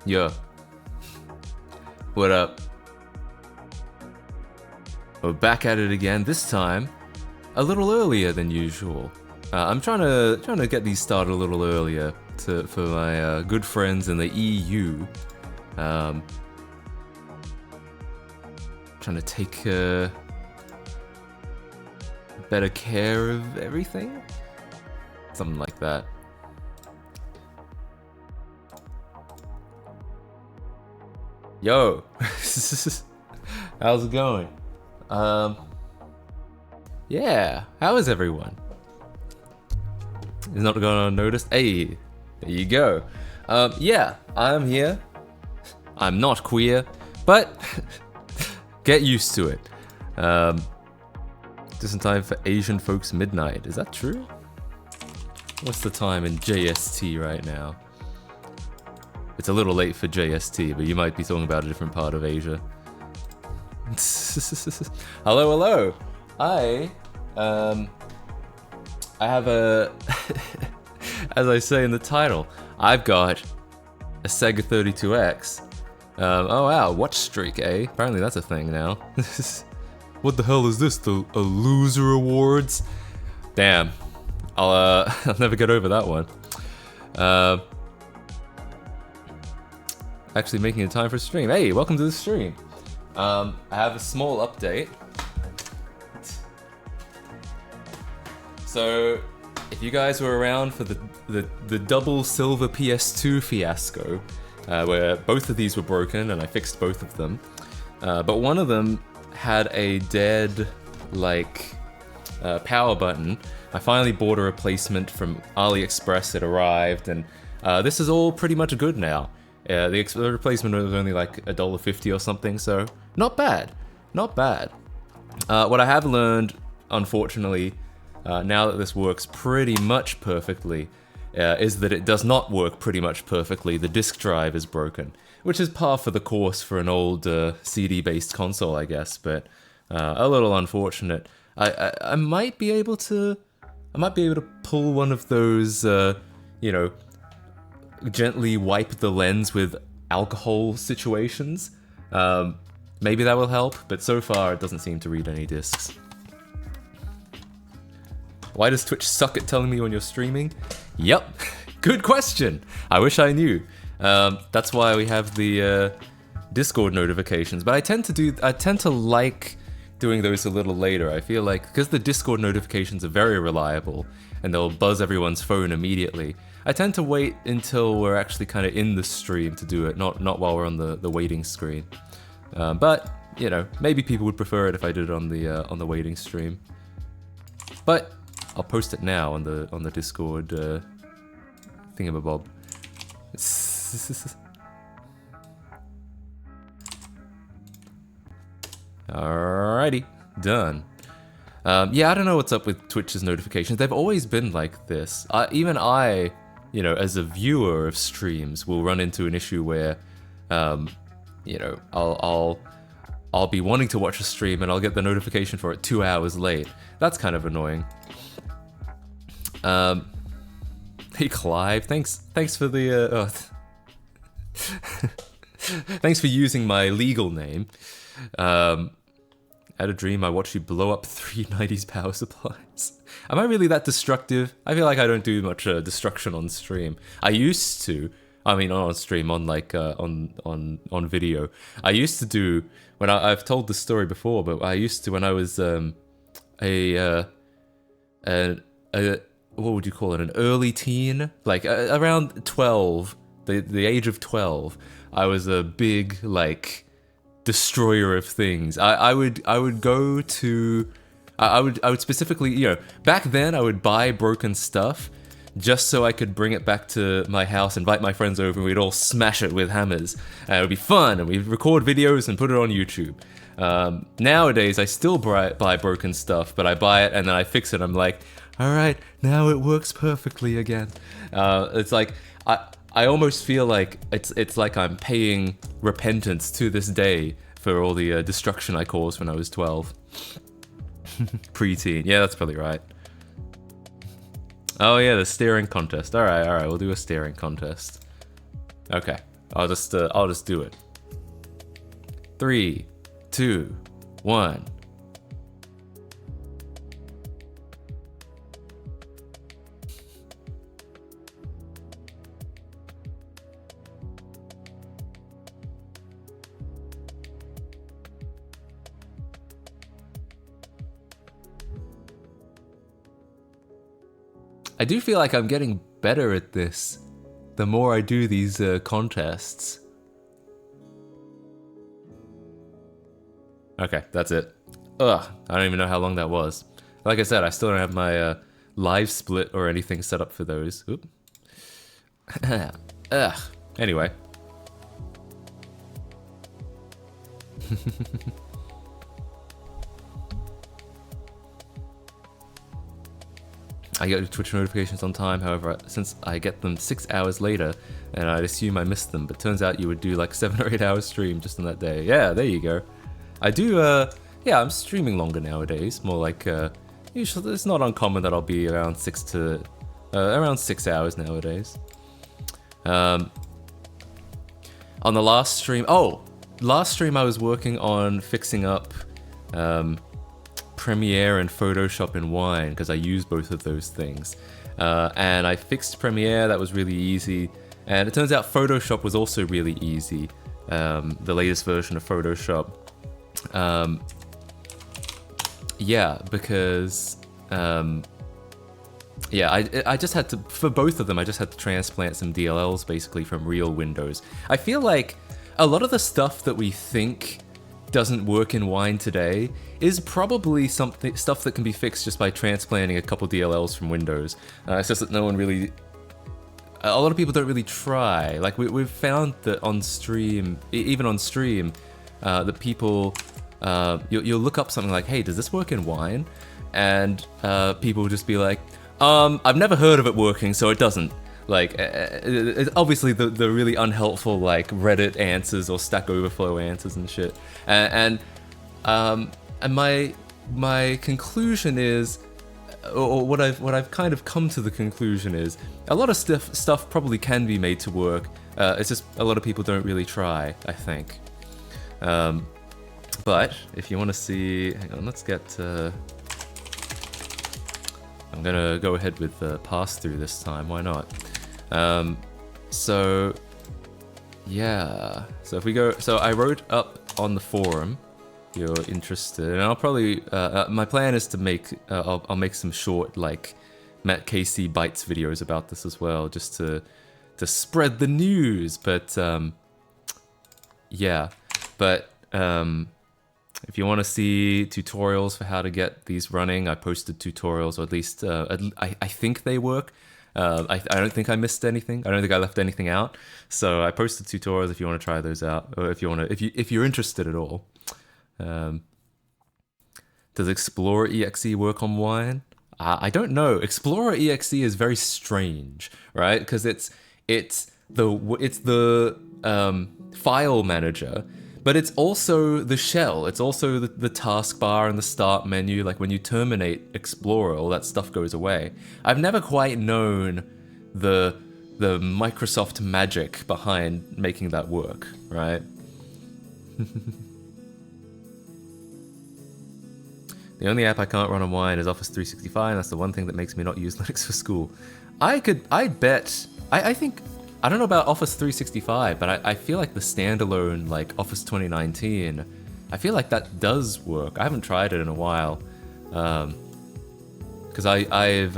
Yo, what up? We're back at it again. This time, a little earlier than usual. I'm trying to get these started a little earlier for my good friends in the EU. Trying to take better care of everything, something like that. Yo, how's it going? Yeah, how is everyone? Is not going unnoticed? Hey, there you go. Yeah, I'm here. I'm not queer, but get used to it. Just in time for Asian folks midnight. Is that true? What's the time in JST right now? It's a little late for JST, but you might be talking about a different part of Asia. Hello, hello. I have a, as I say in the title, I've got a Sega 32X. Oh wow, watch streak, eh? Apparently that's a thing now. What the hell is this? A loser awards? Damn, I'll never get over that one. Actually making a time for a stream. Hey, welcome to the stream. I have a small update. So, if you guys were around for the double silver PS2 fiasco, where both of these were broken and I fixed both of them, but one of them had a dead, power button. I finally bought a replacement from AliExpress. It arrived, and this is all pretty much good now. The replacement was only like $1.50 or something, so not bad, not bad. What I have learned, unfortunately, now that this works pretty much perfectly, is that it does not work pretty much perfectly. The disk drive is broken, which is par for the course for an old CD-based console, I guess, but a little unfortunate. I might be able to pull one of those, gently wipe the lens with alcohol situations. Maybe that will help, but so far it doesn't seem to read any discs. Why does Twitch suck at telling me when you're streaming? Yep, good question. I wish I knew. That's why we have the Discord notifications, but I tend to like doing those a little later. I feel like because the Discord notifications are very reliable and they'll buzz everyone's phone immediately, I tend to wait until we're actually kind of in the stream to do it, not while we're on the waiting screen. But you know, maybe people would prefer it if I did it on the waiting stream. But I'll post it now on the Discord thingamabob. Alrighty, done. Yeah, I don't know what's up with Twitch's notifications. They've always been like this. Even I, as a viewer of streams, will run into an issue where, I'll be wanting to watch a stream and I'll get the notification for it 2 hours late. That's kind of annoying. Hey Clive, thanks for the thanks for using my legal name. I had a dream I watched you blow up 3 90s power supplies. Am I really that destructive? I feel like I don't do much destruction on stream. I used to. I mean, not on stream, on on video. I used to do when I've told this story before, but I used to when I was what would you call it? An early teen, like around 12, the age of 12. I was a big destroyer of things. I would go to, I would specifically, back then I would buy broken stuff just so I could bring it back to my house, invite my friends over, and we'd all smash it with hammers. And it would be fun, and we'd record videos and put it on YouTube. Nowadays, I still buy broken stuff, but I buy it and then I fix it. I'm like, all right, now it works perfectly again. It's like, I almost feel like it's like I'm paying repentance to this day for all the destruction I caused when I was 12. Preteen, yeah, that's probably right. Oh yeah, the staring contest. All right, we'll do a staring contest. Okay, I'll just do it. 3, 2, 1. I do feel like I'm getting better at this the more I do these contests. Okay, that's it. Ugh, I don't even know how long that was. Like I said, I still don't have my live split or anything set up for those. Oop. Ugh. Anyway. I get Twitch notifications on time, however, since I get them 6 hours later, and I'd assume I missed them, but turns out you would do like 7 or 8 hours stream just on that day. Yeah, there you go. I do, yeah, I'm streaming longer nowadays, more like, usually it's not uncommon that I'll be around 6 hours nowadays. On the last stream, last stream I was working on fixing up, Premiere and Photoshop in Wine, because I use both of those things. And I fixed Premiere, that was really easy. And it turns out Photoshop was also really easy, the latest version of Photoshop. Yeah, because, yeah, I just had to, for both of them, I just had to transplant some DLLs basically from real Windows. I feel like a lot of the stuff that we think doesn't work in Wine today is probably stuff that can be fixed just by transplanting a couple DLLs from Windows. It's just that no one really, a lot of people don't really try. Like we've found that on stream, even on stream, that people, you'll look up something like, hey, does this work in Wine? And people will just be like, I've never heard of it working, so it doesn't. Like, it's obviously the really unhelpful, like, Reddit answers or Stack Overflow answers and shit. And my conclusion is, or what I've kind of come to the conclusion is, a lot of stuff probably can be made to work. It's just a lot of people don't really try, I think. But if you want to see, hang on, let's get. I'm gonna go ahead with pass through this time. Why not? So yeah, so if we go, so I wrote up on the forum, if you're interested, and I'll probably, my plan is to make, I'll make some short, like, Matt Casey Bites videos about this as well, just to spread the news, but, yeah, but, if you want to see tutorials for how to get these running, I posted tutorials, or at least, I think they work. I don't think I missed anything. I don't think I left anything out. So I posted tutorials if you want to try those out, or if you want to, if you're interested at all. Does Explorer EXE work on Wine? I don't know. Explorer EXE is very strange, right? Because it's the file manager. But it's also the shell, it's also the taskbar and the start menu. Like when you terminate Explorer, all that stuff goes away. I've never quite known the Microsoft magic behind making that work, right? The only app I can't run on Wine is Office 365, and that's the one thing that makes me not use Linux for school. I think, I don't know about Office 365, but I feel like the standalone, like Office 2019, I feel like that does work. I haven't tried it in a while, because I've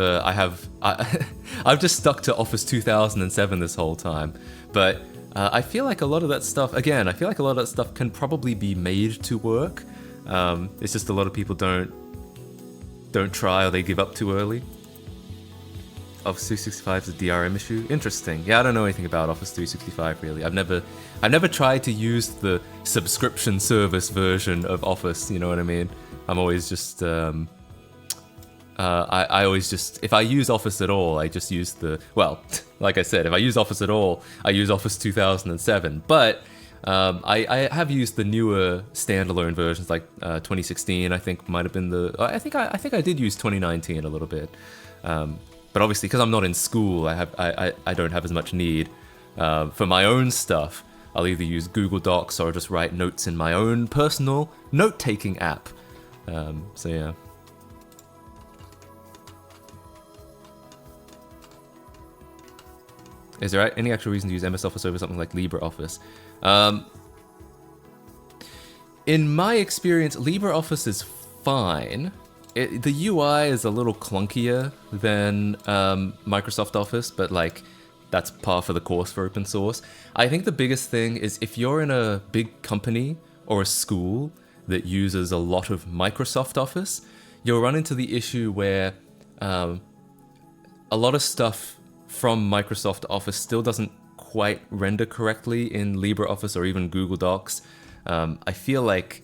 just stuck to Office 2007 this whole time. But I feel like a lot of that stuff, again, I feel like a lot of that stuff can probably be made to work. It's just a lot of people don't try, or they give up too early. Office 365 is a DRM issue. Interesting. Yeah, I don't know anything about Office 365 really. I've never tried to use the subscription service version of Office. You know what I mean? I'm always just I always just, if I use Office at all, I just use like I said, if I use Office at all, I use Office 2007. But I have used the newer standalone versions, like 2016. I think might have been the. I think I did use 2019 a little bit. But obviously, because I'm not in school, I don't have as much need. For my own stuff, I'll either use Google Docs or just write notes in my own personal note-taking app. So yeah. Is there any actual reason to use MS Office over something like LibreOffice? In my experience, LibreOffice is fine. The UI is a little clunkier than Microsoft Office, but like that's par for the course for open source. I think the biggest thing is if you're in a big company or a school that uses a lot of Microsoft Office, you'll run into the issue where a lot of stuff from Microsoft Office still doesn't quite render correctly in LibreOffice or even Google Docs. I feel like,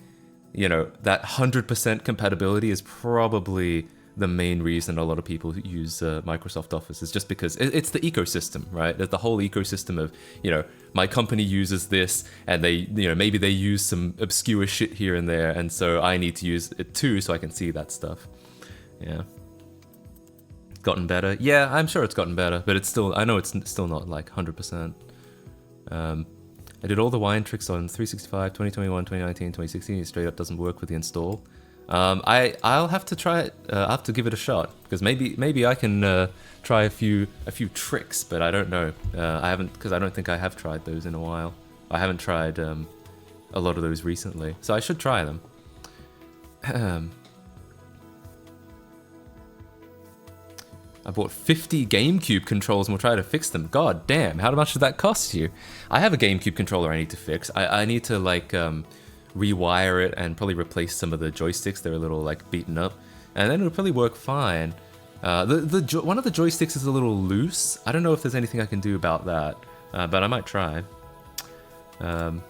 you know, that 100% compatibility is probably the main reason a lot of people use Microsoft Office, is just because it's the ecosystem, right? There's the whole ecosystem of, you know, my company uses this and they, you know, maybe they use some obscure shit here and there, and so I need to use it too so I can see that stuff. Yeah. Gotten better? Yeah, I'm sure it's gotten better, but it's still, I know it's still not like 100%. I did all the wine tricks on 365, 2021, 2019, 2016. It straight up doesn't work with the install. I'll have to try it. I'll have to give it a shot, because maybe I can try a few tricks, but I don't know. I haven't, because I don't think I have tried those in a while. I haven't tried a lot of those recently, so I should try them. I bought 50 GameCube controllers and we'll try to fix them. God damn, how much did that cost you? I have a GameCube controller I need to fix. I need to like rewire it and probably replace some of the joysticks. They're a little like beaten up, and then it'll probably work fine. One of the joysticks is a little loose. I don't know if there's anything I can do about that, but I might try. There's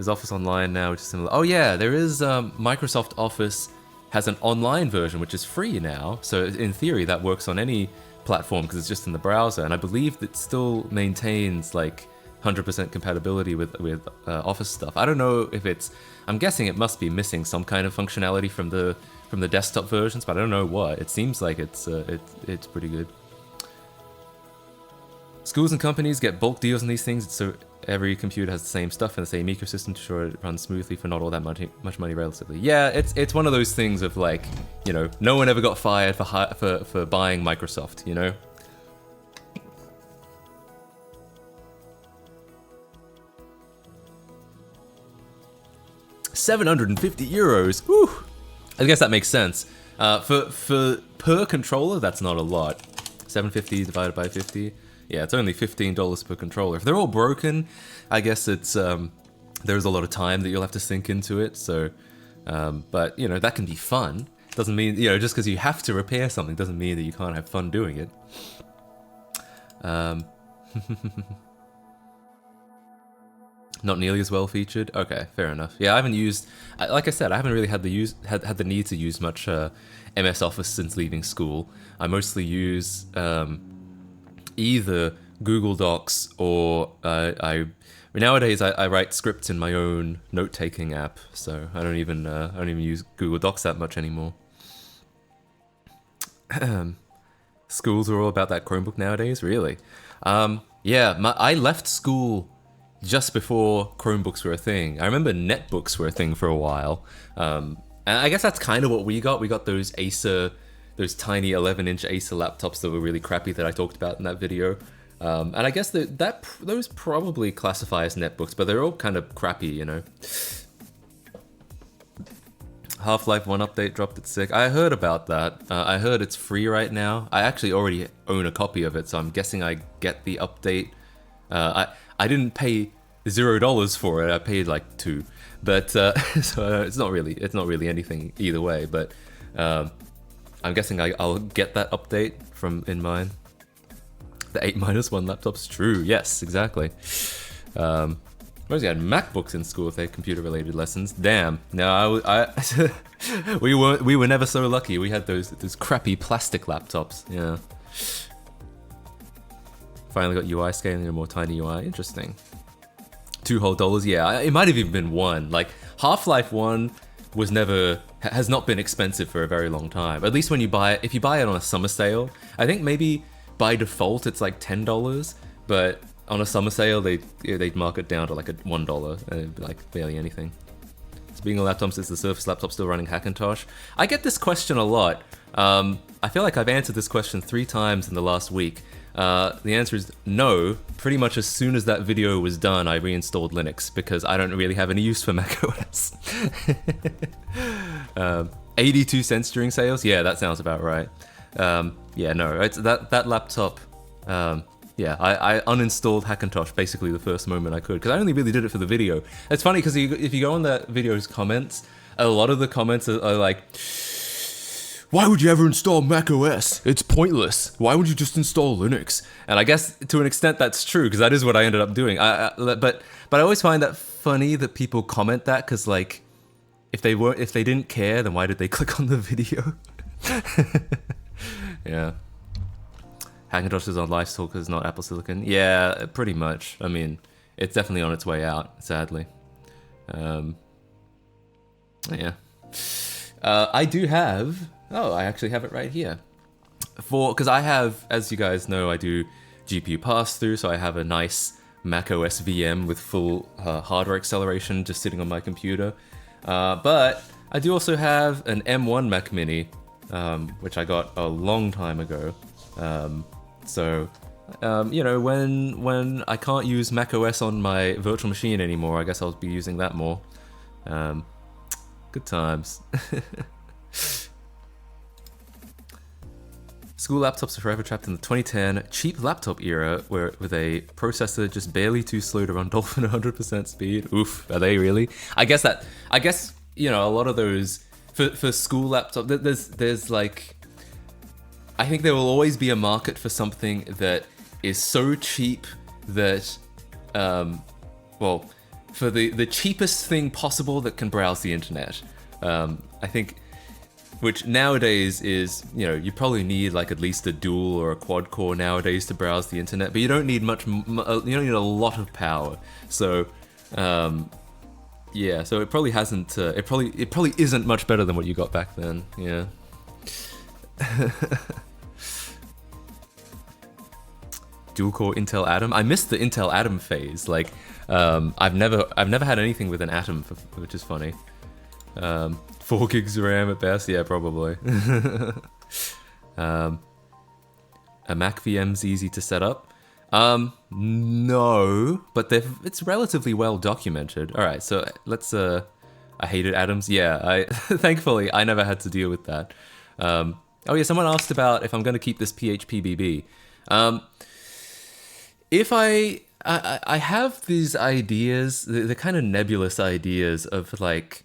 Office Online now, which is similar. Oh yeah, there is Microsoft Office has an online version which is free now, so in theory that works on any platform because it's just in the browser, and I believe it still maintains like 100% compatibility with Office stuff. I don't know if it's, I'm guessing it must be missing some kind of functionality from the desktop versions, but I don't know what. It seems like it's pretty good. Schools and companies get bulk deals on these things, so every computer has the same stuff in the same ecosystem to ensure it runs smoothly for not all that much money relatively. Yeah, it's one of those things of like, you know, no one ever got fired for buying Microsoft, you know? €750. Whew. I guess that makes sense. For per controller, that's not a lot. 750 divided by 50. Yeah, it's only $15 per controller. If they're all broken, I guess it's there's a lot of time that you'll have to sink into it. So, but you know, that can be fun. Doesn't mean, you know, just because you have to repair something doesn't mean that you can't have fun doing it. Not nearly as well featured. Okay, fair enough. Yeah, I haven't used, like I said, I haven't really had the need to use much MS Office since leaving school. I mostly use either Google Docs or nowadays I write scripts in my own note-taking app, so I don't even use Google Docs that much anymore. Schools are all about that Chromebook nowadays, really. Yeah, I left school just before Chromebooks were a thing. I remember netbooks were a thing for a while, and I guess that's kind of what we got. We got those Acer, those tiny 11-inch Acer laptops that were really crappy that I talked about in that video. And I guess those probably classify as netbooks, but they're all kind of crappy, you know. Half-Life 1 update dropped at sick. I heard about that. I heard it's free right now. I actually already own a copy of it, so I'm guessing I get the update. I didn't pay $0 for it. I paid like $2, but so it's not really anything either way. But I'm guessing I'll get that update in mine. The 8-1 laptop's true. Yes, exactly. Whereas you had MacBooks in school if they had computer-related lessons. Damn. No, we were never so lucky. We had those crappy plastic laptops. Yeah. Finally got UI scaling and a more tiny UI. Interesting. $2 whole. Yeah, it might have even been $1. Like Half-Life 1 has not been expensive for a very long time. At least when you buy it, if you buy it on a summer sale, I think maybe by default it's like $10, but on a summer sale they'd mark it down to like a $1, like barely anything. Speaking of laptops, is the Surface laptop still running Hackintosh? I get this question a lot. I feel like I've answered this question 3 times in the last week. The answer is no. Pretty much as soon as that video was done, I reinstalled Linux because I don't really have any use for macOS. 82 cents during sales? Yeah, that sounds about right. Yeah, no, it's that laptop. Yeah, I uninstalled Hackintosh basically the first moment I could because I only really did it for the video. It's funny because if you go on that video's comments, a lot of the comments are like, why would you ever install macOS? It's pointless. Why would you just install Linux? And I guess to an extent that's true because that is what I ended up doing. But I always find that funny that people comment that because like if they didn't care, then why did they click on the video? Yeah. Hackintosh is on Lifetalk, is not Apple Silicon. Yeah, pretty much. I mean, it's definitely on its way out, sadly. Yeah. I do have... Oh, I actually have it right here. Because I have, as you guys know, I do GPU pass-through, so I have a nice macOS VM with full hardware acceleration just sitting on my computer. But I do also have an M1 Mac Mini, which I got a long time ago. So, you know, when I can't use macOS on my virtual machine anymore, I guess I'll be using that more. Good times. School laptops are forever trapped in the 2010 cheap laptop era, where with a processor just barely too slow to run Dolphin 100% speed. Oof, are they really? I guess you know, a lot of those for school laptop. There's like. I think there will always be a market for something that is so cheap that, well, for the cheapest thing possible that can browse the internet. I think, which nowadays is, you know, you probably need like at least a dual or a quad core nowadays to browse the internet, but you don't need much, you don't need a lot of power. So, yeah, so it probably hasn't, it probably isn't much better than what you got back then, yeah. Dual-core Intel Atom. I missed the Intel Atom phase. Like, I've never had anything with an Atom, which is funny. 4 gigs of RAM at best. Yeah, probably. A Mac VM's easy to set up. No, but it's relatively well documented. All right, so let's. I hated Atoms. Yeah, thankfully I never had to deal with that. Oh yeah, someone asked about if I'm going to keep this PHPBB. If I have these ideas, the kind of nebulous ideas of like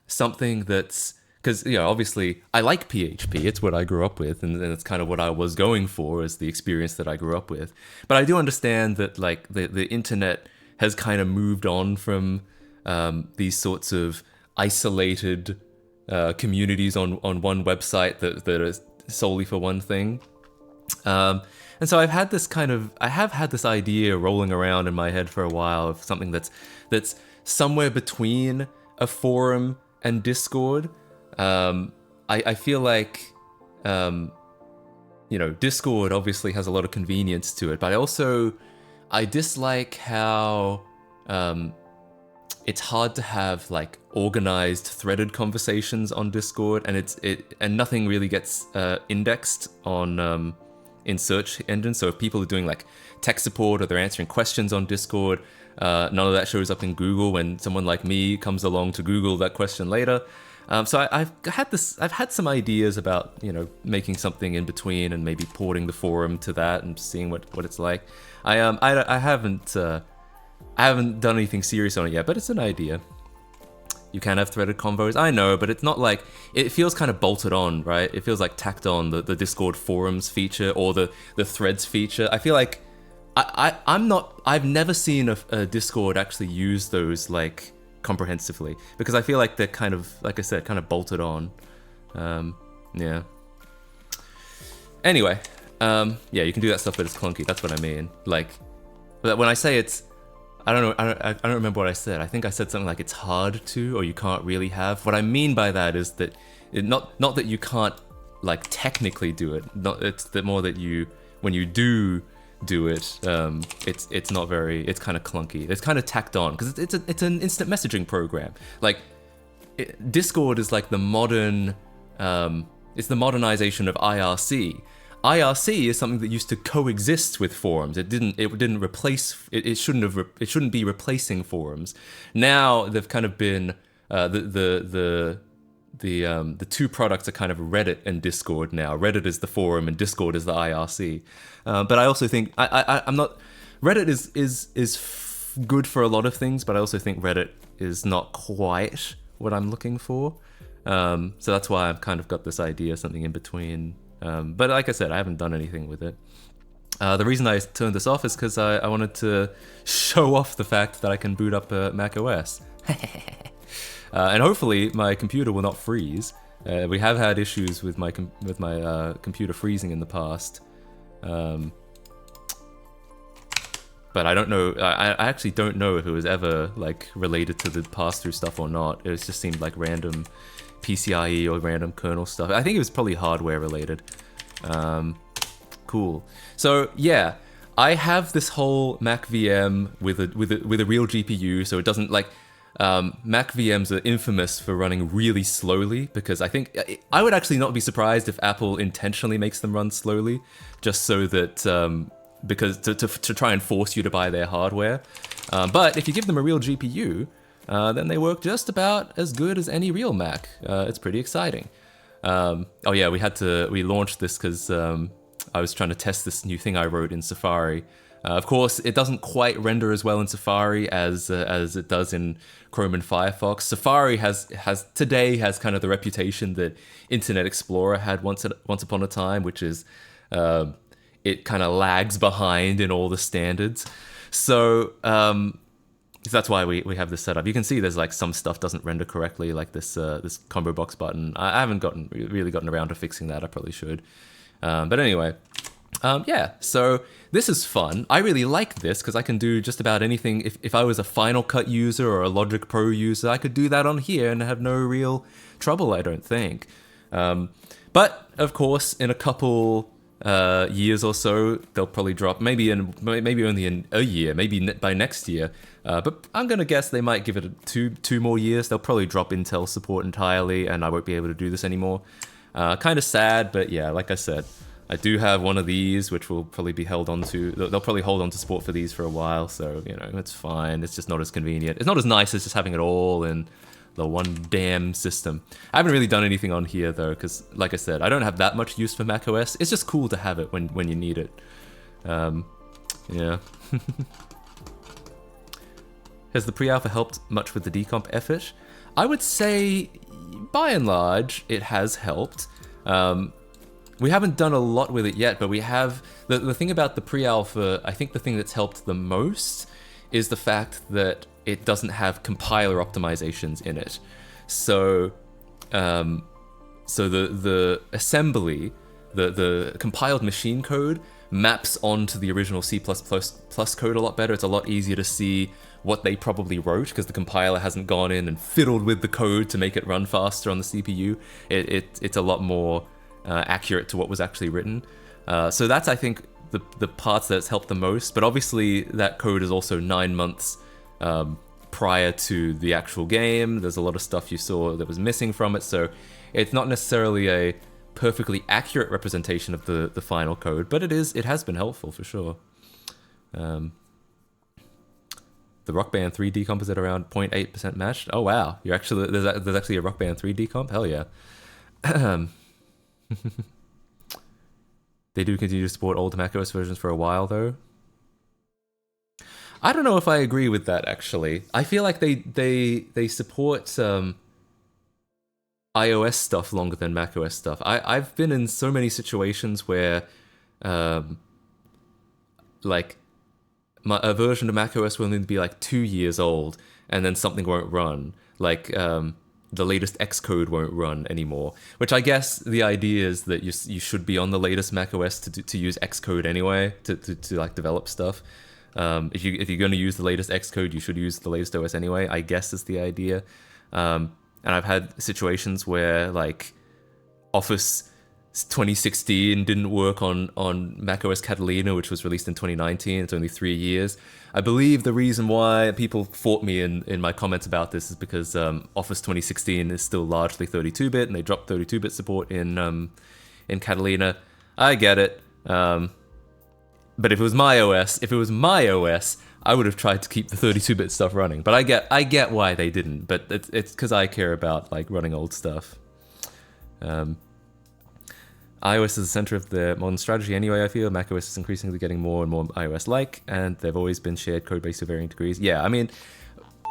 something that's, because, you know, obviously I like PHP, it's what I grew up with, and it's kind of what I was going for as the experience that I grew up with. But I do understand that like the internet has kind of moved on from these sorts of isolated communities on one website that are solely for one thing. And so I have had this idea rolling around in my head for a while of something that's somewhere between a forum and Discord. I feel like, you know, Discord obviously has a lot of convenience to it, but I dislike how it's hard to have like organized threaded conversations on Discord, and nothing really gets indexed on in search engines. So if people are doing like tech support or they're answering questions on Discord, none of that shows up in Google when someone like me comes along to Google that question later. So I've had some ideas about, you know, making something in between and maybe porting the forum to that and seeing what it's like. I haven't done anything serious on it yet, but it's an idea. You can have threaded convos, I know, but it's not like, it feels kind of bolted on, right? It feels like tacked on, the Discord forums feature or the threads feature. I feel like I've never seen a Discord actually use those like comprehensively, because I feel like they're kind of, like I said, kind of bolted on. Yeah. Anyway, yeah, you can do that stuff, but it's clunky. That's what I mean. Like, when I say it's, I don't know, I don't remember what I said. I think I said something like it's hard to, or you can't really have. What I mean by that is that not that you can't like technically do it. It's that more that when you do it, it's not very, it's kind of clunky. It's kind of tacked on because it's an instant messaging program. Like Discord is like the modern, it's the modernization of IRC. IRC is something that used to coexist with forums. It didn't replace. It shouldn't be replacing forums. Now they've kind of been the two products are kind of Reddit and Discord now. Reddit is the forum and Discord is the IRC. But I also think I'm not. Reddit is good for a lot of things, but I also think Reddit is not quite what I'm looking for. So that's why I've kind of got this idea, something in between. But like I said, I haven't done anything with it. The reason I turned this off is because I wanted to show off the fact that I can boot up Mac OS. And hopefully my computer will not freeze. We have had issues with my computer freezing in the past. But I don't know. I actually don't know if it was ever like related to the pass-through stuff or not. It just seemed like random PCIe or random kernel stuff. I think it was probably hardware related. Cool. So yeah, I have this whole Mac VM with a real GPU, so it doesn't like. Mac VMs are infamous for running really slowly because I think I would actually not be surprised if Apple intentionally makes them run slowly, just so that because to try and force you to buy their hardware. But if you give them a real GPU, then they work just about as good as any real Mac. It's pretty exciting. Oh yeah, we launched this because I was trying to test this new thing I wrote in Safari. Of course, it doesn't quite render as well in Safari as it does in Chrome and Firefox. Safari has today kind of the reputation that Internet Explorer had once upon a time, which is it kind of lags behind in all the standards. So that's why we have this setup. You can see there's like some stuff doesn't render correctly, like this combo box button. I haven't really gotten around to fixing that. I probably should. But anyway. Yeah, so this is fun. I really like this because I can do just about anything. If I was a Final Cut user or a Logic Pro user, I could do that on here and have no real trouble, I don't think. But, of course, in a couple years or so, they'll probably drop, maybe only in a year, maybe by next year. But I'm going to guess they might give it two more years. They'll probably drop Intel support entirely, and I won't be able to do this anymore. Kind of sad, but yeah, like I said, I do have one of these, which will probably be held on to. They'll probably hold on to support for these for a while, so, you know, it's fine. It's just not as convenient. It's not as nice as just having it all in the one damn system. I haven't really done anything on here, though, because, like I said, I don't have that much use for macOS. It's just cool to have it when you need it. Yeah. Has the pre-alpha helped much with the decomp effort? I would say, by and large, it has helped. We haven't done a lot with it yet, but we have... The thing about the pre-alpha, I think the thing that's helped the most is the fact that it doesn't have compiler optimizations in it. So, the assembly, the compiled machine code maps onto the original C++ code a lot better. It's a lot easier to see what they probably wrote because the compiler hasn't gone in and fiddled with the code to make it run faster on the CPU. It's a lot more... accurate to what was actually written. So that's, I think, the parts that's helped the most. But obviously, that code is also 9 months prior to the actual game. There's a lot of stuff you saw that was missing from it. So it's not necessarily a perfectly accurate representation of the final code, but it has been helpful for sure. The Rock Band 3 decomp is at around 0.8% matched. Oh wow, there's actually a Rock Band 3 decomp. Hell yeah. They do continue to support old macOS versions for a while, though. I don't know if I agree with that, actually. I feel like they support iOS stuff longer than macOS stuff. I've been in so many situations where, like, a version of macOS will only be like 2 years old, and then something won't run. Like, the latest Xcode won't run anymore, which I guess the idea is that you should be on the latest macOS to use Xcode anyway, to like develop stuff. If you're going to use the latest Xcode, you should use the latest OS anyway, I guess is the idea. And I've had situations where like Office 2016 didn't work on macOS Catalina, which was released in 2019. It's only 3 years. I believe the reason why people fought me in my comments about this is because Office 2016 is still largely 32-bit, and they dropped 32-bit support in Catalina. I get it. But if it was my OS, I would have tried to keep the 32-bit stuff running. But I get why they didn't. But it's because I care about like running old stuff. iOS is the center of the modern strategy anyway, I feel. macOS is increasingly getting more and more iOS-like, and they've always been shared codebase to varying degrees. Yeah, I mean,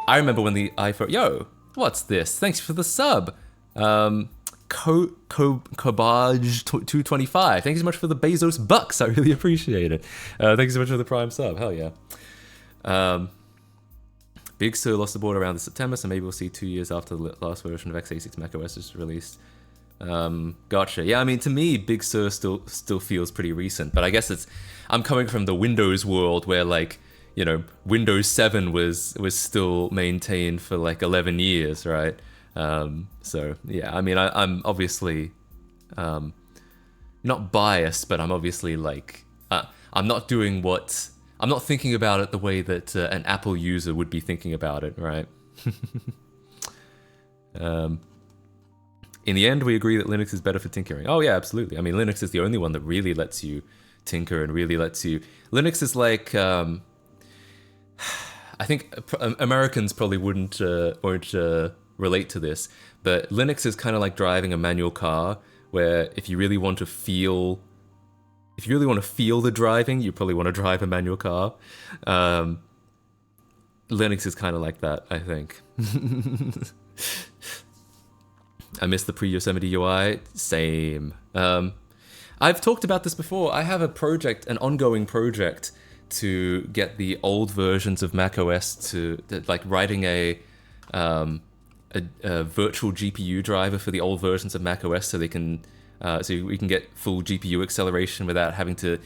I remember when the iPhone... Yo, what's this? Thanks for the sub. Cobaj225. Thank you so much for the Bezos bucks. I really appreciate it. Thank you so much for the Prime sub. Hell yeah. Big Sur lost the board around this September, so maybe we'll see 2 years after the last version of x86 macOS is released. Gotcha. Yeah, I mean, to me, Big Sur still feels pretty recent, but I guess I'm coming from the Windows world where, like, you know, Windows 7 was still maintained for like 11 years, right? So yeah, I mean, I'm obviously not biased, but I'm obviously like I'm not thinking about it the way that an Apple user would be thinking about it, right? In the end, we agree that Linux is better for tinkering. Oh yeah, absolutely. I mean, Linux is the only one that really lets you tinker and really lets you... Linux is like... I think Americans probably won't relate to this, but Linux is kind of like driving a manual car, where if you really want to feel the driving, you probably want to drive a manual car. Linux is kind of like that, I think. I miss the pre-Yosemite UI. Same. I've talked about this before. I have an ongoing project to get the old versions of macOS to like writing a virtual GPU driver for the old versions of macOS, so they can so we can get full GPU acceleration without having to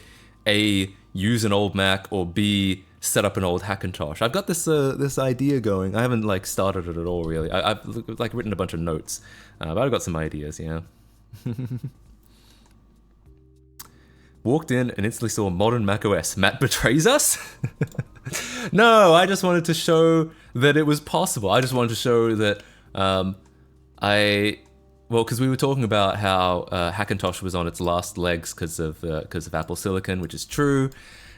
A, use an old Mac, or B, set up an old Hackintosh. I've got this this idea going. I haven't like started it at all really. I've like written a bunch of notes, but I've got some ideas. Yeah. Walked in and instantly saw modern macOS. Matt betrays us? No, I just wanted to show that it was possible. I just wanted to show that because we were talking about how Hackintosh was on its last legs because of Apple Silicon, which is true,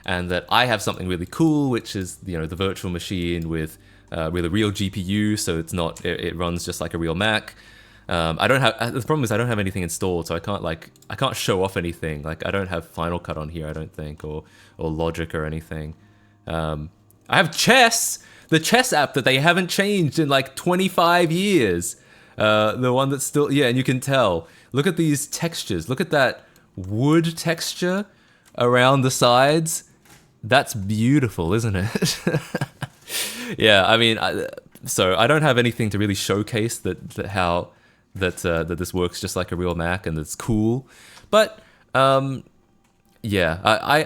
and that I have something really cool, which is, you know, the virtual machine with a real GPU, so it runs just like a real Mac. The problem is I don't have anything installed, so I can't show off anything. Like, I don't have Final Cut on here, I don't think, or Logic or anything. I have Chess, the Chess app that they haven't changed in like 25 years. The one that's still, yeah, and you can tell. Look at these textures. Look at that wood texture around the sides. That's beautiful, isn't it? Yeah, I mean, so I don't have anything to really showcase that this works just like a real Mac and it's cool. But yeah,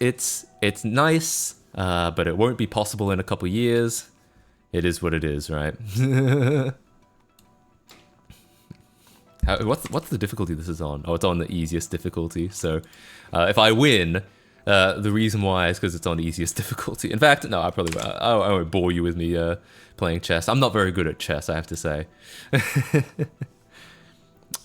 it's nice, but it won't be possible in a couple years. It is what it is, right? What's the difficulty this is on? Oh, it's on the easiest difficulty. So if I win, the reason why is because it's on the easiest difficulty. In fact, no, I won't bore you with me playing chess. I'm not very good at chess, I have to say.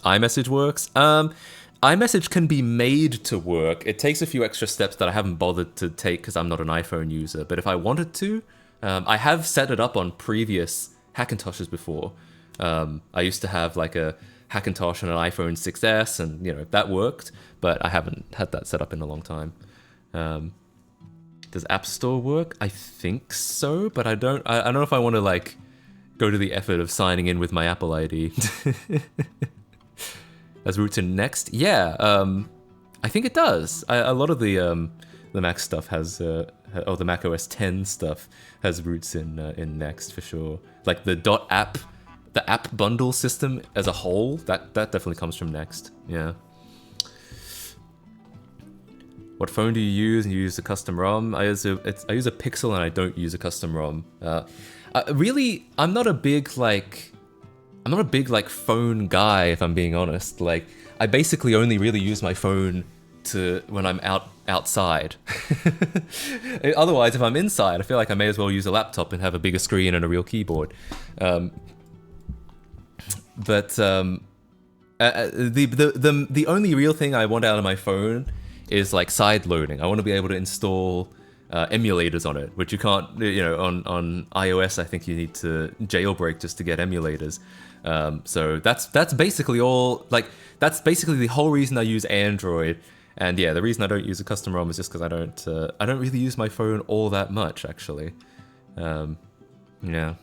iMessage works. iMessage can be made to work. It takes a few extra steps that I haven't bothered to take because I'm not an iPhone user. But if I wanted to, I have set it up on previous Hackintoshes before. I used to have like a Hackintosh on an iPhone 6s, and you know that worked. But I haven't had that set up in a long time. Does App Store work? I think so, but I don't know if I want to like go to the effort of signing in with my Apple ID. As roots in Next? Yeah, I think it does. A lot of the Mac stuff has, or the Mac OS 10 stuff has roots in Next for sure. Like the .app, the app bundle system as a whole, that definitely comes from Next. Yeah. What phone do you use? And you use a custom ROM? I use a Pixel, and I don't use a custom ROM. Really, I'm not a big like phone guy, if I'm being honest. Like, I basically only really use my phone to when I'm outside. Otherwise, if I'm inside, I feel like I may as well use a laptop and have a bigger screen and a real keyboard. The only real thing I want out of my phone is like side loading. I want to be able to install emulators on it, which you can't. On iOS, I think you need to jailbreak just to get emulators. So that's basically all. Like that's basically the whole reason I use Android. And yeah, the reason I don't use a custom ROM is just because I don't really use my phone all that much, actually. Yeah.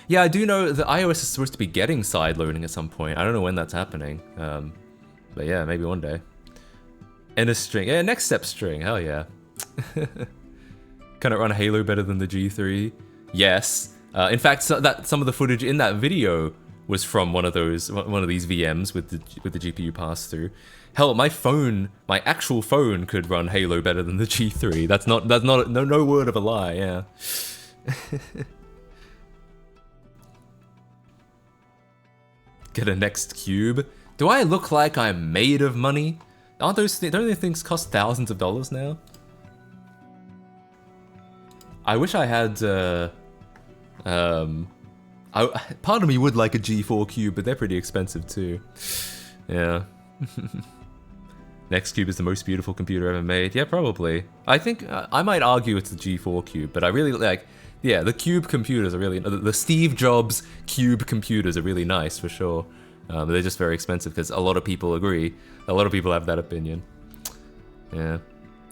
Yeah, I do know that iOS is supposed to be getting side loading at some point. I don't know when that's happening. But yeah, maybe one day. And a string. Yeah, next step string. Hell yeah. Can it run Halo better than the G3? Yes. In fact, some of the footage in that video was from one of these VMs with the GPU pass through. Hell, my actual phone could run Halo better than the G3. That's not no word of a lie. Yeah. Get a next cube. Do I look like I'm made of money? Don't those things cost thousands of dollars now? I wish I had. Part of me would like a G4 cube, but they're pretty expensive too. Yeah. Next cube is the most beautiful computer ever made. Yeah, probably. I think I might argue it's the G4 cube, but I really like. Yeah, the cube computers are really the Steve Jobs cube computers are really nice for sure. But they're just very expensive because a lot of people agree. A lot of people have that opinion. Yeah.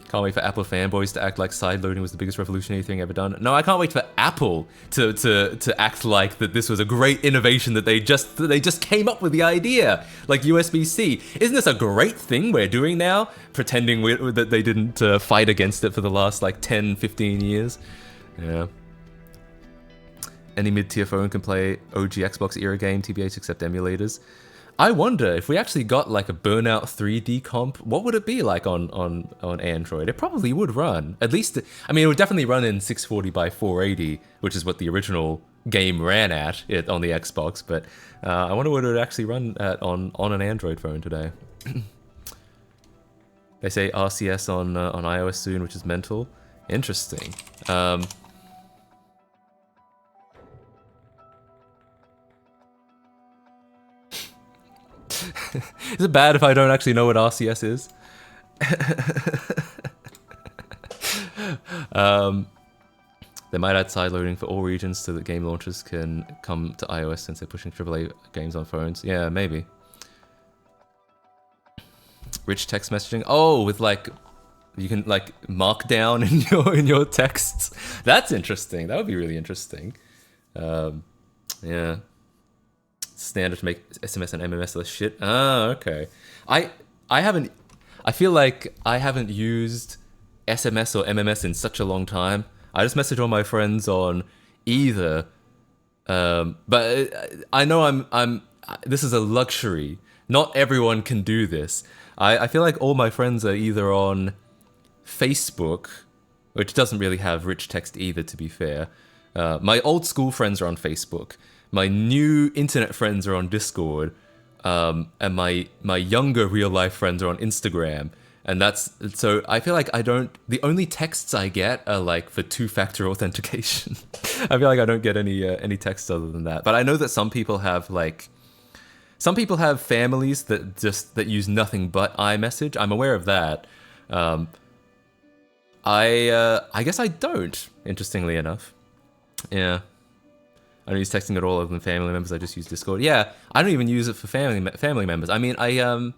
Can't wait for Apple fanboys to act like side loading was the biggest revolutionary thing ever done. No, I can't wait for Apple to act like that this was a great innovation that they just came up with the idea, like USB-C. Isn't this a great thing we're doing now? Pretending that they didn't fight against it for the last like 10, 15 years. Yeah. Any mid-tier phone can play OG Xbox era game, TBH except emulators. I wonder if we actually got like a Burnout 3D comp, what would it be like on Android? It probably would run. At least, I mean, it would definitely run in 640 by 480, which is what the original game ran at on the Xbox. But I wonder what it would actually run at on an Android phone today. They say RCS on iOS soon, which is mental. Interesting. Is it bad if I don't actually know what RCS is? They might add side loading for all regions so that game launchers can come to iOS since they're pushing AAA games on phones. Yeah, maybe. Rich text messaging. Oh, with like you can like mark down in your texts. That's interesting. That would be really interesting. Yeah. Standard to make SMS and MMS less shit. Ah, okay. I feel like I haven't used SMS or MMS in such a long time. I just message all my friends on either. But I know this is a luxury. Not everyone can do this. I feel like all my friends are either on Facebook, which doesn't really have rich text either, to be fair. My old school friends are on Facebook. My new internet friends are on Discord, and my younger real life friends are on Instagram, and so I feel like the only texts I get are like for two-factor authentication. I feel like I don't get any texts other than that. But I know that some people have families that use nothing but iMessage. I'm aware of that. I guess I don't. Interestingly enough, yeah. I don't use texting at all other than family members. I just use Discord. Yeah, I don't even use it for family members. I mean, I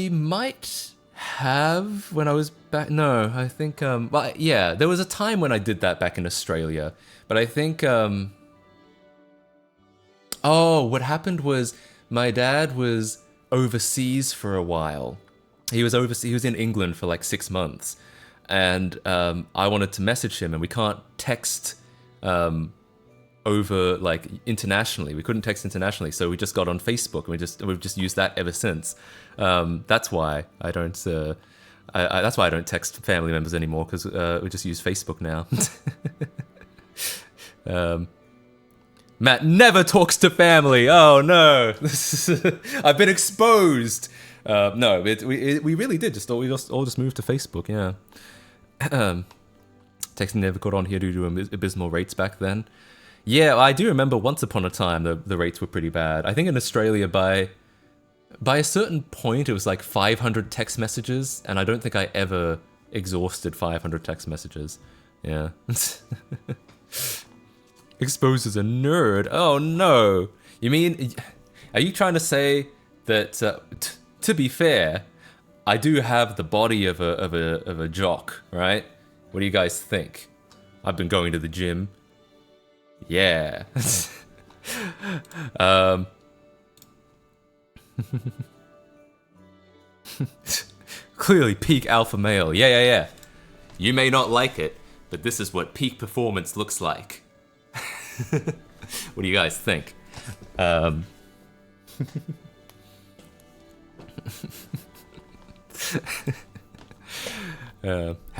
might have when I was back. No, I think well, yeah, there was a time when I did that back in Australia, but I think oh, what happened was my dad was overseas for a while. He was overseas. He was in England for like 6 months, and I wanted to message him, and we can't text. Over like internationally, we couldn't text internationally, so we just got on Facebook, and we've just used that ever since. That's why I don't. That's why I don't text family members anymore, because we just use Facebook now. Matt never talks to family. Oh no, I've been exposed. No, we really did. We all just moved to Facebook. Yeah. Texting never got on here due to abysmal rates back then. Yeah, I do remember once upon a time the rates were pretty bad. I think in Australia by a certain point it was like 500 text messages, and I don't think I ever exhausted 500 text messages. Yeah. Exposed as a nerd. Oh no. You mean, are you trying to say that to be fair, I do have the body of a jock, right? What do you guys think? I've been going to the gym. Yeah. Clearly peak alpha male. Yeah. You may not like it, but this is what peak performance looks like. What do you guys think? How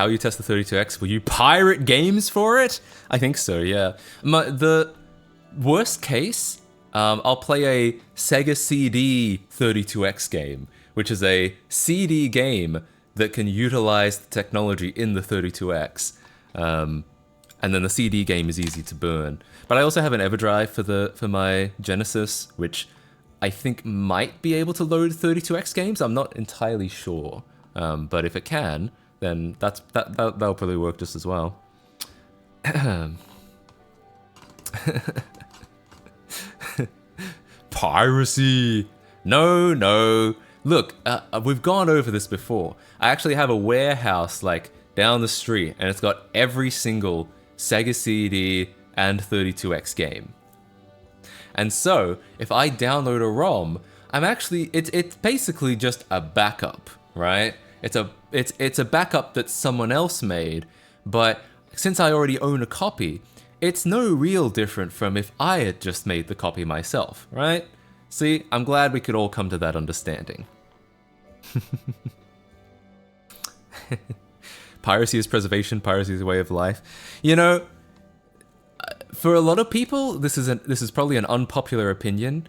you test the 32X? Will you pirate games for it? I think so, yeah. The worst case, I'll play a Sega CD 32X game, which is a CD game that can utilize the technology in the 32X. And then the CD game is easy to burn. But I also have an EverDrive for my Genesis, which I think might be able to load 32X games. I'm not entirely sure, but if it can, then that'll probably work just as well. Piracy. No. Look, we've gone over this before. I actually have a warehouse like down the street, and it's got every single Sega CD and 32X game. And so, if I download a ROM, it's basically just a backup, right? It's a backup that someone else made, but since I already own a copy, it's no real different from if I had just made the copy myself, right? See, I'm glad we could all come to that understanding. Piracy is preservation, piracy is a way of life. You know, for a lot of people, this is probably an unpopular opinion,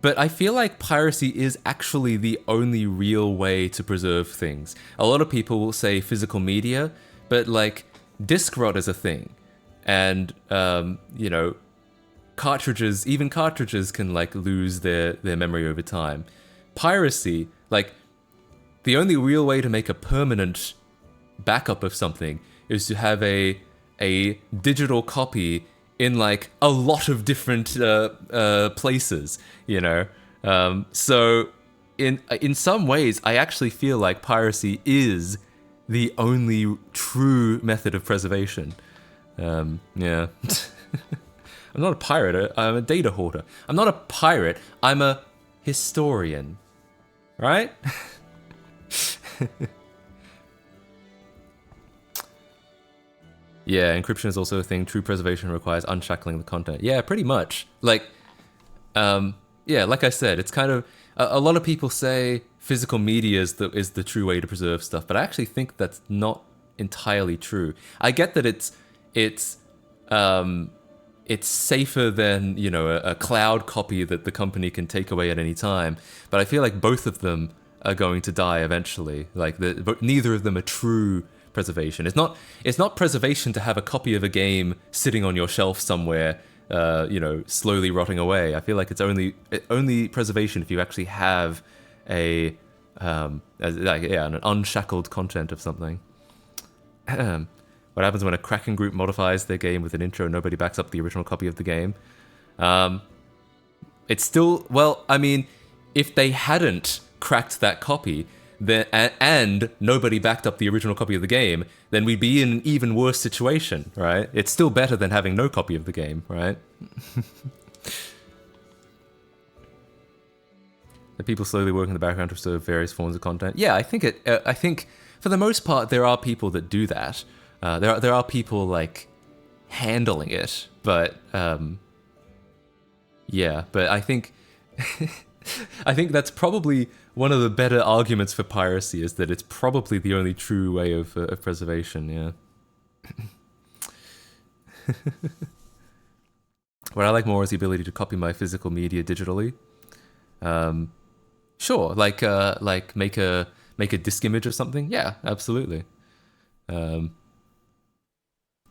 but I feel like piracy is actually the only real way to preserve things. A lot of people will say physical media, but like disc rot is a thing, and you know, even cartridges can like lose their memory over time. Piracy, like the only real way to make a permanent backup of something is to have a digital copy in like a lot of different places, you know. So in some ways, I actually feel like piracy is the only true method of preservation. Yeah. I'm not a pirate. I'm a data hoarder. I'm not a pirate. I'm a historian, right? Yeah, encryption is also a thing. True preservation requires unshackling the content. Yeah, pretty much. Like, yeah, like I said, it's kind of a lot of people say physical media is the true way to preserve stuff, but I actually think that's not entirely true. I get that it's safer than, you know, a cloud copy that the company can take away at any time, but I feel like both of them are going to die eventually. Like but neither of them are true preservation. It's not preservation to have a copy of a game sitting on your shelf somewhere, you know, slowly rotting away. I feel like it's only preservation if you actually have an unshackled content of something. What happens when a cracking group modifies their game with an intro and nobody backs up the original copy of the game? It's still, well, I mean, if they hadn't cracked that copy, then and nobody backed up the original copy of the game, then we'd be in an even worse situation, right? It's still better than having no copy of the game, right? The people slowly work in the background to serve various forms of content. Yeah, I think for the most part there are people that do that. There are people like handling it, but yeah, but I think I think that's probably one of the better arguments for piracy, is that it's probably the only true way of preservation, yeah. What I like more is the ability to copy my physical media digitally. Sure, like make a disk image or something. Yeah, absolutely.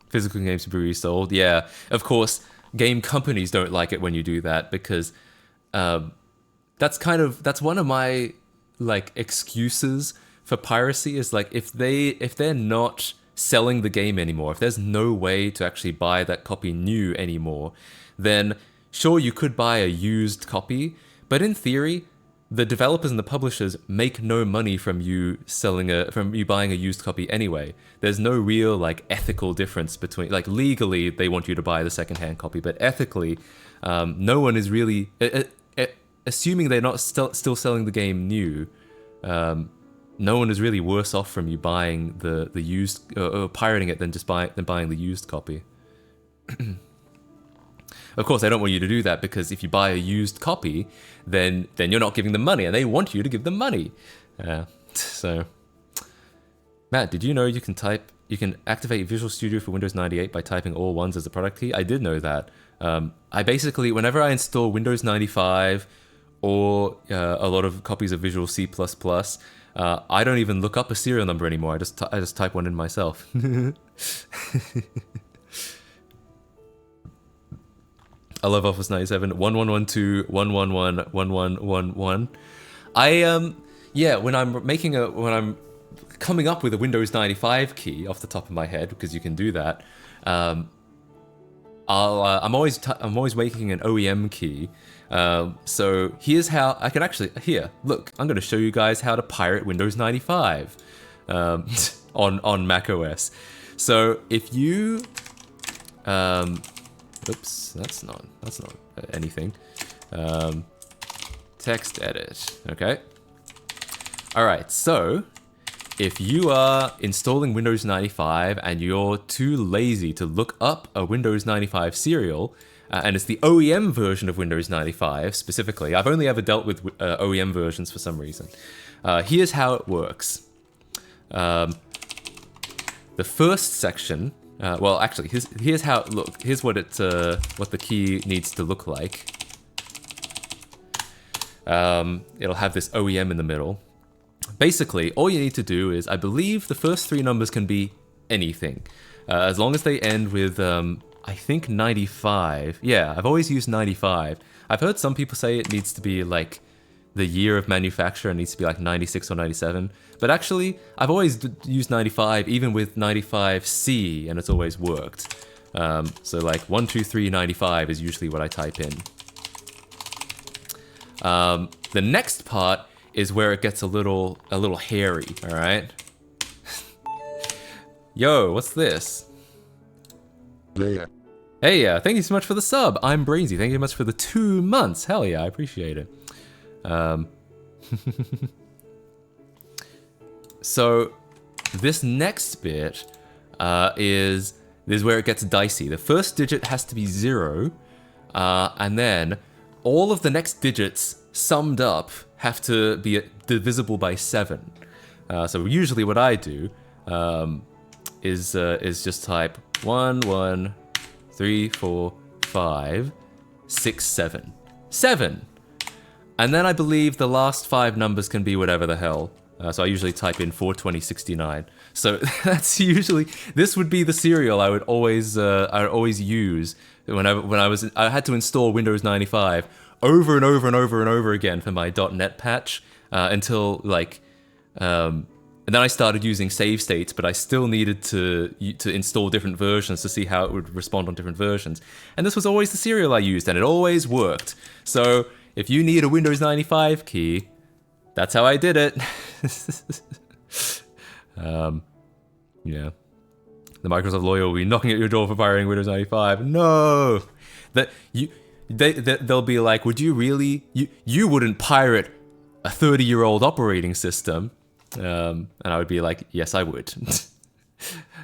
Physical games to be resold. Yeah, of course. Game companies don't like it when you do that because that's one of my like excuses for piracy is like if they're not selling the game anymore, if there's no way to actually buy that copy new anymore, then sure you could buy a used copy, but in theory the developers and the publishers make no money from you buying a used copy anyway. There's no real like ethical difference between, like, legally they want you to buy the secondhand copy, but ethically no one is really assuming they're not still selling the game new. No one is really worse off from you buying the used or pirating it than buying the used copy. Of course, they don't want you to do that because if you buy a used copy, then you're not giving them money, and they want you to give them money. So, Matt, did you know you can activate Visual Studio for Windows 98 by typing all ones as a product key? I did know that. I basically, whenever I install Windows 95 or a lot of copies of Visual C++, I don't even look up a serial number anymore. I just type one in myself. I love Office 97. 1112 111 1111. When I'm coming up with a Windows 95 key off the top of my head, because you can do that, I'm always making an OEM key. So here's how I can actually, look, I'm going to show you guys how to pirate Windows 95 on macOS. So if you, oops, that's not anything. Text edit, okay. All right, so if you are installing Windows 95 and you're too lazy to look up a Windows 95 serial, and it's the OEM version of Windows 95 specifically. I've only ever dealt with OEM versions for some reason. Here's how it works. The first section, well, actually, here's how it looks. Here's what the key needs to look like. It'll have this OEM in the middle. Basically, all you need to do is, I believe the first three numbers can be anything, as long as they end with I think 95. Yeah, I've always used 95. I've heard some people say it needs to be like the year of manufacture, it needs to be like 96 or 97. But actually, I've always used 95, even with 95C, and it's always worked. So like 12395 is usually what I type in. The next part is where it gets a little hairy, all right? Yo, what's this? Yeah. Hey, thank you so much for the sub. I'm Brazy. Thank you so much for the 2 months. Hell yeah, I appreciate it. So this next bit is where it gets dicey. The first digit has to be 0, and then all of the next digits summed up have to be divisible by 7. So usually what I do is just type 1, 1, 3, 4, 5, 6, 7. 7! And then I believe the last 5 numbers can be whatever the hell. So I usually type in 42069. So that's usually, this would be the serial I would always use when I had to install Windows 95 over and over and over and over again for my .NET patch until like, and then I started using save states, but I still needed to install different versions to see how it would respond on different versions. And this was always the serial I used, and it always worked. So if you need a Windows 95 key, that's how I did it. Yeah. The Microsoft lawyer will be knocking at your door for pirating Windows 95. No! They'll be like, would you really? You wouldn't pirate a 30-year-old operating system. And I would be like, yes, I would.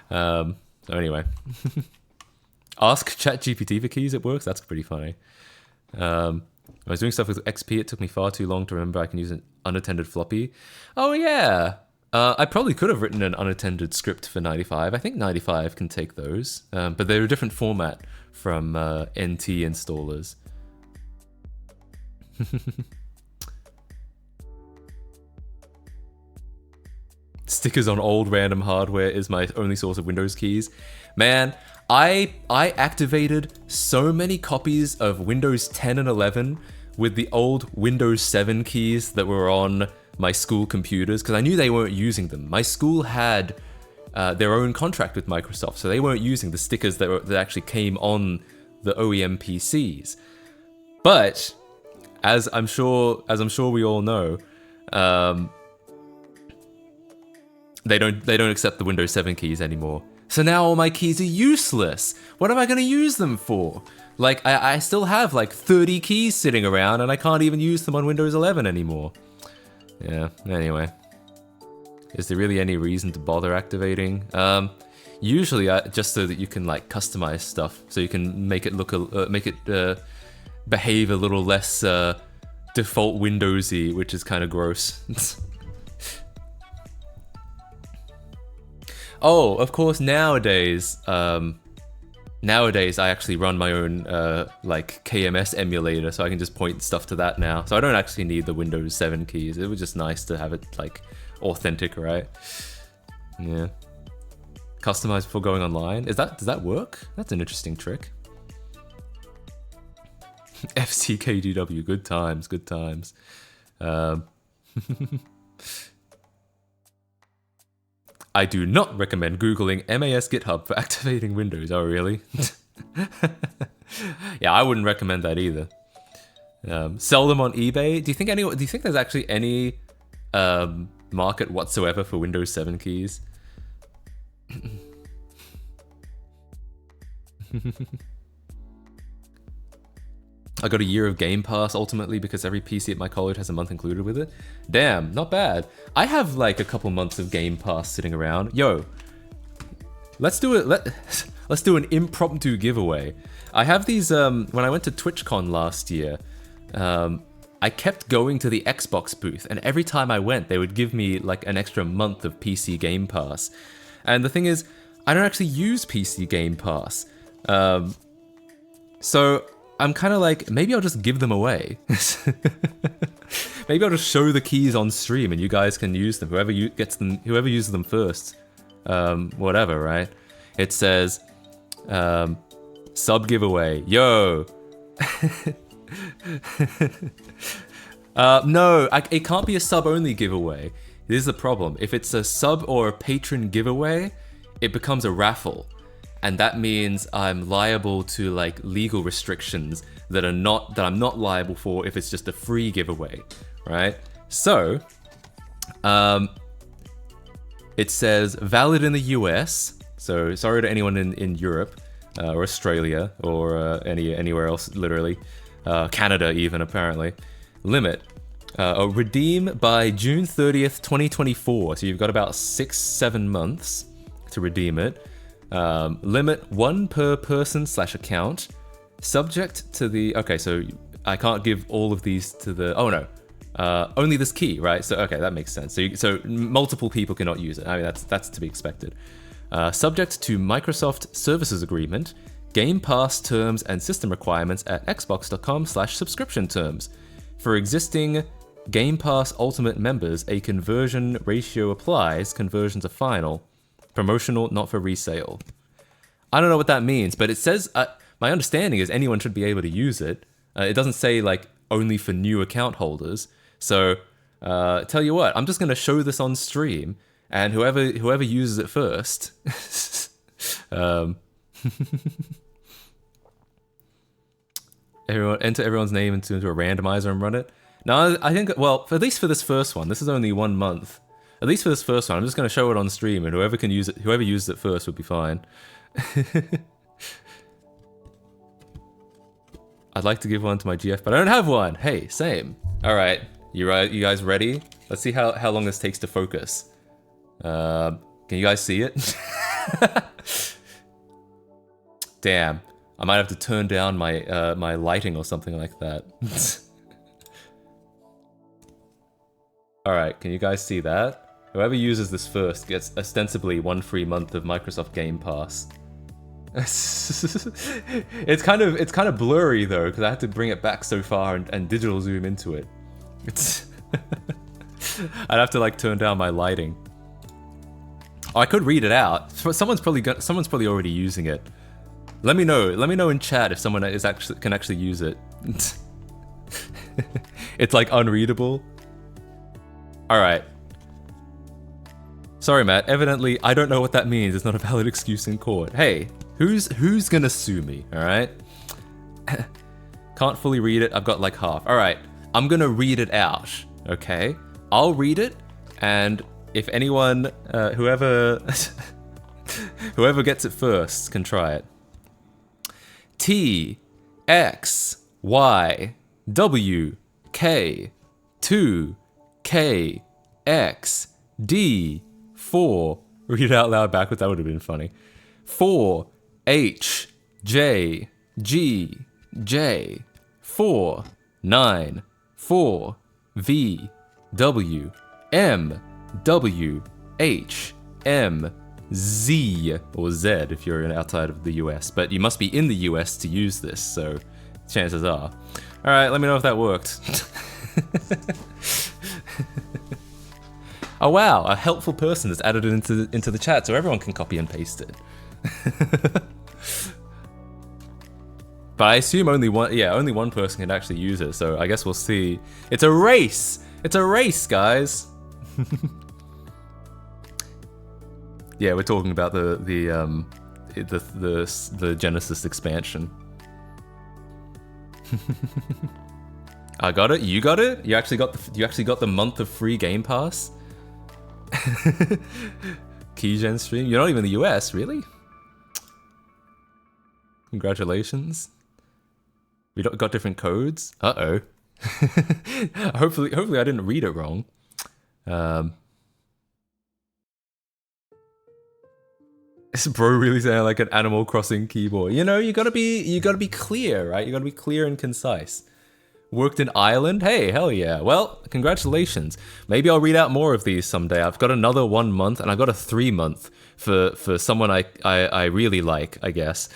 So anyway. Ask ChatGPT for keys, it works. That's pretty funny. I was doing stuff with XP, it took me far too long to remember I can use an unattended floppy. Oh yeah! I probably could have written an unattended script for 95. I think 95 can take those, but they're a different format from NT installers. Stickers on old random hardware is my only source of Windows keys. Man, I activated so many copies of Windows 10 and 11 with the old Windows 7 keys that were on my school computers because I knew they weren't using them. My school had their own contract with Microsoft, so they weren't using the stickers that actually came on the OEM PCs. But as I'm sure we all know, they don't accept the Windows 7 keys anymore. So now all my keys are useless. What am I going to use them for? Like, I still have like 30 keys sitting around and I can't even use them on Windows 11 anymore. Yeah, anyway. Is there really any reason to bother activating? Usually just so that you can like customize stuff. So you can make it look, behave a little less default Windowsy, which is kind of gross. Oh, of course, nowadays I actually run my own like KMS emulator, so I can just point stuff to that now. So I don't actually need the Windows 7 keys. It was just nice to have it like authentic, right? Yeah. Customize before going online. Does that work? That's an interesting trick. FCKGW, good times, good times. I do not recommend Googling MAS GitHub for activating Windows. Oh, really? Yeah, I wouldn't recommend that either. Sell them on eBay. Do you think there's actually any market whatsoever for Windows 7 keys? I got a year of Game Pass ultimately because every PC at my college has a month included with it. Damn, not bad. I have like a couple months of Game Pass sitting around. Yo, let's do it. Let's do an impromptu giveaway. I have these. When I went to TwitchCon last year, I kept going to the Xbox booth, and every time I went, they would give me like an extra month of PC Game Pass. And the thing is, I don't actually use PC Game Pass, so I'm kind of like, maybe I'll just give them away. Maybe I'll just show the keys on stream and you guys can use them. Whoever uses them first. Whatever, right? It says, sub giveaway. Yo! No, it can't be a sub-only giveaway. This is the problem. If it's a sub or a patron giveaway, it becomes a raffle. And that means I'm liable to like legal restrictions that I'm not liable for if it's just a free giveaway, right? So, it says valid in the US. So sorry to anyone in Europe or Australia or anywhere else, literally, Canada even apparently. Limit. Redeem by June 30th, 2024. So you've got about 6-7 months to redeem it. Limit 1 per person / account. Subject to the... Okay, so I can't give all of these to the... Oh, no. Only this key, right? So, okay, that makes sense. So multiple people cannot use it. I mean, that's to be expected. Subject to Microsoft Services Agreement, Game Pass terms and system requirements at xbox.com/subscription terms. For existing Game Pass Ultimate members, a conversion ratio applies. Conversions are final. Promotional, not for resale. I don't know what that means, but it says, my understanding is anyone should be able to use it. It doesn't say like only for new account holders. So tell you what, I'm just going to show this on stream, and whoever uses it first, enter everyone's name into a randomizer and run it. Now I think, well, at least for this first one, this is only 1 month. At least for this first one, I'm just going to show it on stream, and whoever uses it first would be fine. I'd like to give one to my GF, but I don't have one. Hey, same. All right, you guys ready? Let's see how long this takes to focus. Can you guys see it? Damn, I might have to turn down my my lighting or something like that. All right, can you guys see that? Whoever uses this first gets ostensibly 1 free month of Microsoft Game Pass. It's kind of blurry though, because I had to bring it back so far and digital zoom into it. It's I'd have to like turn down my lighting. Oh, I could read it out. Someone's probably already using it. Let me know in chat if someone can actually use it. It's like unreadable. All right. Sorry, Matt. Evidently, I don't know what that means. It's not a valid excuse in court. Hey, who's gonna sue me? All right. Can't fully read it. I've got like half. All right. I'm gonna read it out. Okay. I'll read it, and if anyone, whoever gets it first, can try it. T X Y W K 2 K X D 4. Read it out loud backwards. That would have been funny. 4 H J G J 4 9 4 V W M W H M Z, or Z if you're outside of the US, but you must be in the US to use this, so chances are. Alright, let me know if that worked. Oh wow, a helpful person has added it into the chat so everyone can copy and paste it. But I assume only one person can actually use it, so I guess we'll see. It's a race! It's a race, guys! Yeah, we're talking about the Genesis expansion. I got it. You got it. You actually got the month of free Game Pass. Keygen stream. You're not even in the US, really? Congratulations. We got different codes. Uh-oh. Hopefully I didn't read it wrong. Is bro really sounding like an Animal Crossing keyboard? You know, you gotta be clear, right? You gotta be clear and concise. Worked in Ireland? Hey, hell yeah. Well, congratulations. Maybe I'll read out more of these someday. I've got another 1 month, and I've got a 3 month for someone I really like, I guess.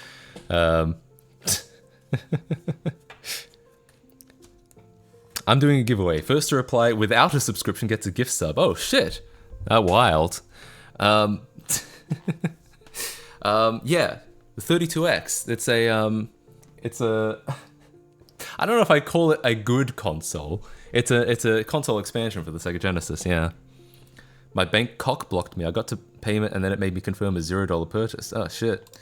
I'm doing a giveaway. First to reply without a subscription gets a gift sub. Oh shit. Wild. Yeah, the 32X. It's a I don't know if I call it a good console. It's a console expansion for the Sega Genesis, yeah. My bank cock blocked me. I got to payment and then it made me confirm a $0 purchase. Oh shit.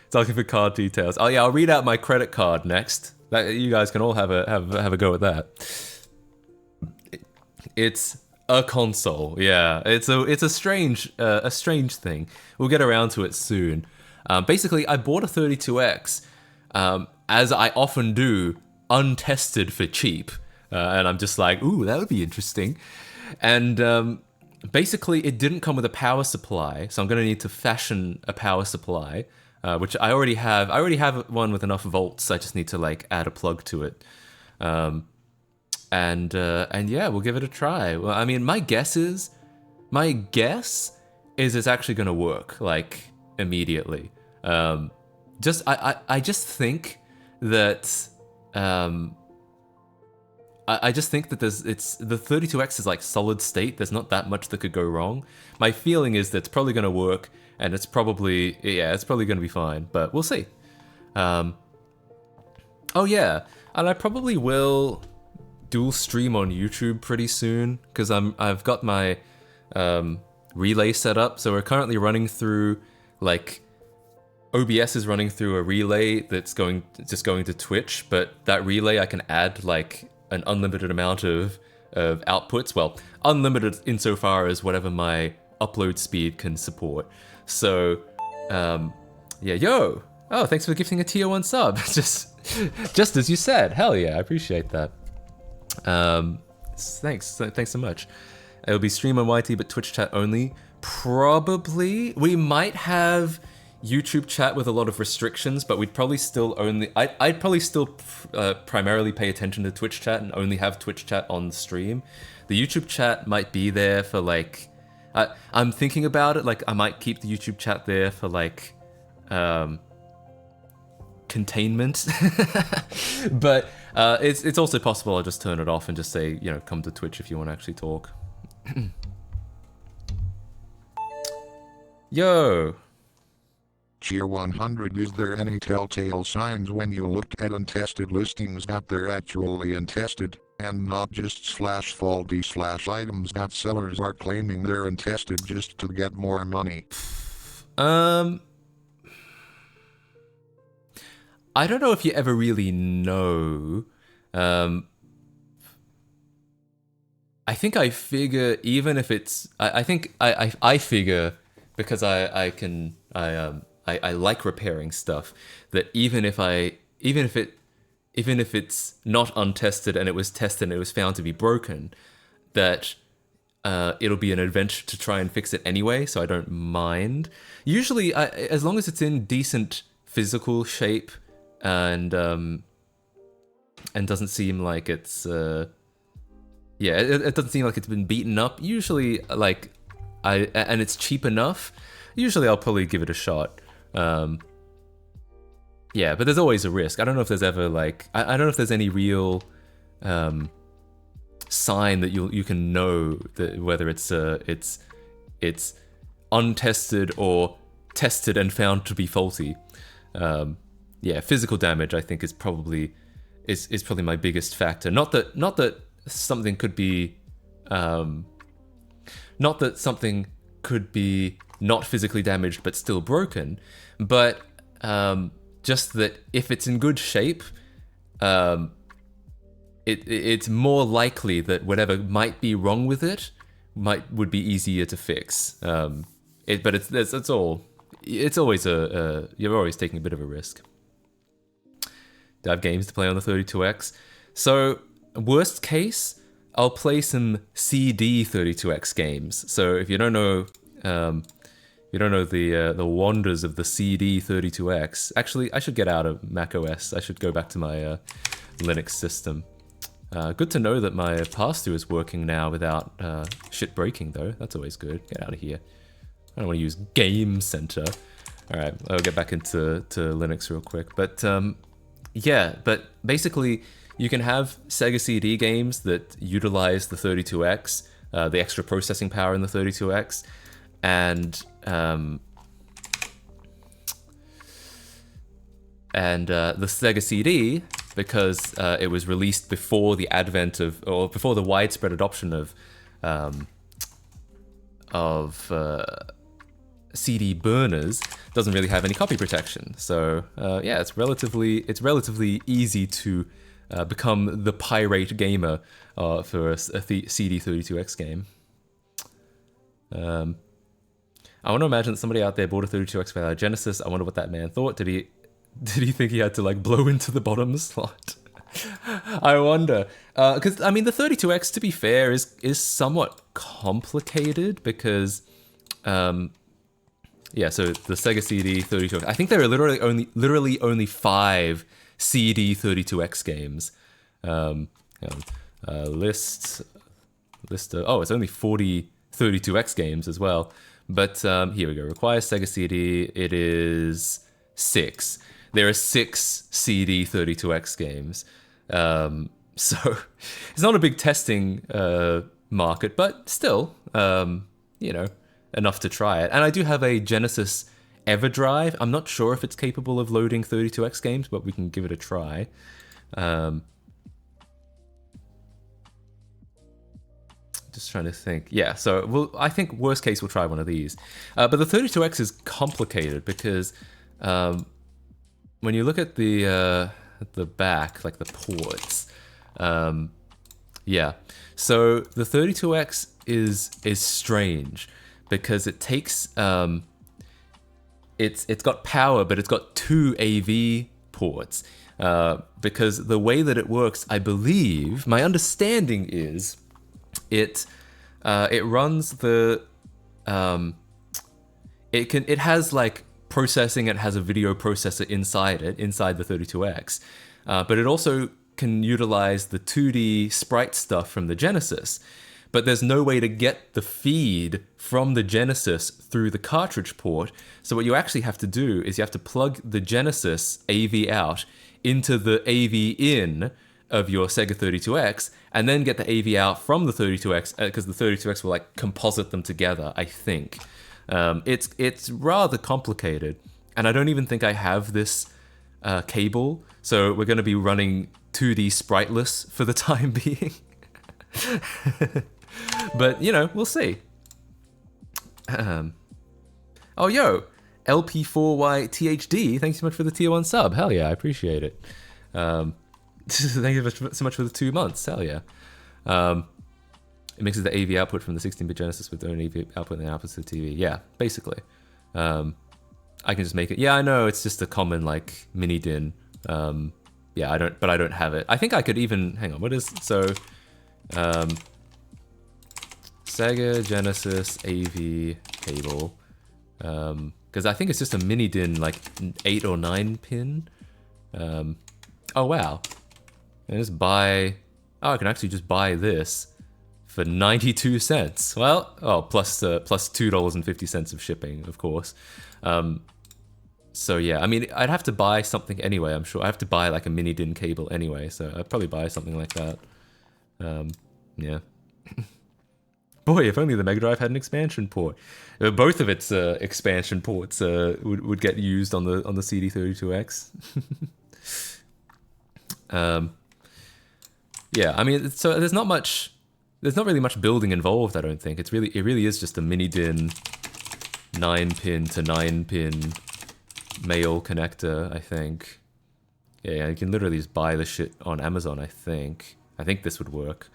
It's asking for card details. Oh yeah, I'll read out my credit card next. You guys can all have a go at that. It's a console, yeah. It's a strange thing. We'll get around to it soon. Basically, I bought a 32X, as I often do, untested for cheap, and I'm just like, ooh, that would be interesting. And basically, it didn't come with a power supply, so I'm gonna need to fashion a power supply, which I already have. I already have one with enough volts. I just need to like add a plug to it. And yeah, we'll give it a try. Well, I mean, my guess is it's actually gonna work like immediately. I just think that I just think that the 32X is like solid state. There's not that much that could go wrong. My feeling is that it's probably gonna work, and it's probably gonna be fine. But we'll see. Oh yeah, and I probably will dual stream on YouTube pretty soon because I've got my relay set up. So we're currently running through like OBS is running through a relay that's just going to Twitch, but that relay I can add like an unlimited amount of outputs. Well, unlimited insofar as whatever my upload speed can support. So yeah, yo. Oh, thanks for gifting a tier 1 sub. just as you said. Hell yeah, I appreciate that. Thanks so much. It'll be stream on YT but Twitch chat only. Probably. We might have YouTube chat with a lot of restrictions, but we'd probably still only. I'd probably still primarily pay attention to Twitch chat and only have Twitch chat on stream. The YouTube chat might be there for like. I'm thinking about it. Like I might keep the YouTube chat there for like containment, but it's also possible I'll just turn it off and just say, you know, come to Twitch if you want to actually talk. Yo. Cheer 100. Is there any telltale signs when you look at untested listings that they're actually untested, and not just /faulty/items that sellers are claiming they're untested just to get more money? I don't know if you ever really know. I think I figure even if it's I think I figure because I like repairing stuff, that even if it's not untested and it was tested and it was found to be broken, that it'll be an adventure to try and fix it anyway, so I don't mind. Usually, as long as it's in decent physical shape and doesn't seem like it's it doesn't seem like it's been beaten up. Usually, like and it's cheap enough. Usually, I'll probably give it a shot. Yeah, but there's always a risk. I don't know if there's ever like I don't know if there's any real sign that you can know that whether it's untested or tested and found to be faulty. Yeah, physical damage I think is probably my biggest factor. Not that something could be not physically damaged but still broken, but just that if it's in good shape, it's more likely that whatever might be wrong with it would be easier to fix. But it's always you're always taking a bit of a risk. Do I have games to play on the 32X? So worst case, I'll play some CD 32X games. So if you don't know. The wonders of the CD 32X. Actually, I should get out of macOS. I should go back to my Linux system. Good to know that my pass-through is working now without shit breaking, though. That's always good. Get out of here. I don't want to use Game Center. All right, I'll get back into Linux real quick. But yeah, but basically, you can have Sega CD games that utilize the 32X, the extra processing power in the 32X. And the Sega CD, because it was released before the advent of, or before the widespread adoption of CD burners, doesn't really have any copy protection. So yeah, it's relatively easy to become the pirate gamer for a CD 32X game. I want to imagine that somebody out there bought a 32X without a Genesis. I wonder what that man thought. Did he think he had to like blow into the bottom slot? I wonder. Because I mean, the 32X, to be fair, is somewhat complicated because, yeah. So the Sega CD 32X. I think there are literally only 5 CD 32X games. List. Oh, it's only 40 32X games as well. But here we go. Requires Sega CD. It is 6. There are 6 CD 32X games. So it's not a big testing market, but still, you know, enough to try it. And I do have a Genesis EverDrive. I'm not sure if it's capable of loading 32X games, but we can give it a try. Just trying to think. Yeah, so I think worst case we'll try one of these. But the 32X is complicated because when you look at the back, like the ports, yeah. So the 32X is strange because it takes it's got power, but it's got 2 AV ports. Because the way that it works, I believe, my understanding is it runs the it has like processing. It has a video processor inside it, inside the 32X. But it also can utilize the 2D sprite stuff from the Genesis. But there's no way to get the feed from the Genesis through the cartridge port. So what you actually have to do is you have to plug the Genesis AV out into the AV in of your Sega 32X, and then get the AV out from the 32X, because the 32X will like composite them together, I think. It's rather complicated, and I don't even think I have this cable, so we're going to be running 2D spriteless for the time being. But, you know, we'll see. Oh, yo, LP4YTHD, thanks so much for the tier 1 sub. Hell yeah, I appreciate it. Thank you so much for the 2 months. Hell yeah. It mixes the AV output from the 16-bit Genesis with their own AV output and the outputs to the TV. Yeah, basically. I can just make it. Yeah, I know, it's just a common, like, mini DIN. Yeah, I don't have it. I think I could even, hang on, what is, so, Sega Genesis AV cable, because I think it's just a mini DIN, like 8 or 9 pin. Oh wow, and just buy. Oh, I can actually just buy this for 92 cents. Well, oh, plus $2.50 of shipping, of course. So yeah, I mean, I'd have to buy something anyway. I'm sure I have to buy like a mini DIN cable anyway, so I'd probably buy something like that. Yeah. Boy, if only the Mega Drive had an expansion port. Both of its expansion ports would get used on the CD32X. Yeah, I mean, so there's not really much building involved, I don't think. It really is just a mini DIN 9-pin to 9-pin male connector, I think. Yeah, you can literally just buy the shit on Amazon, I think. I think this would work.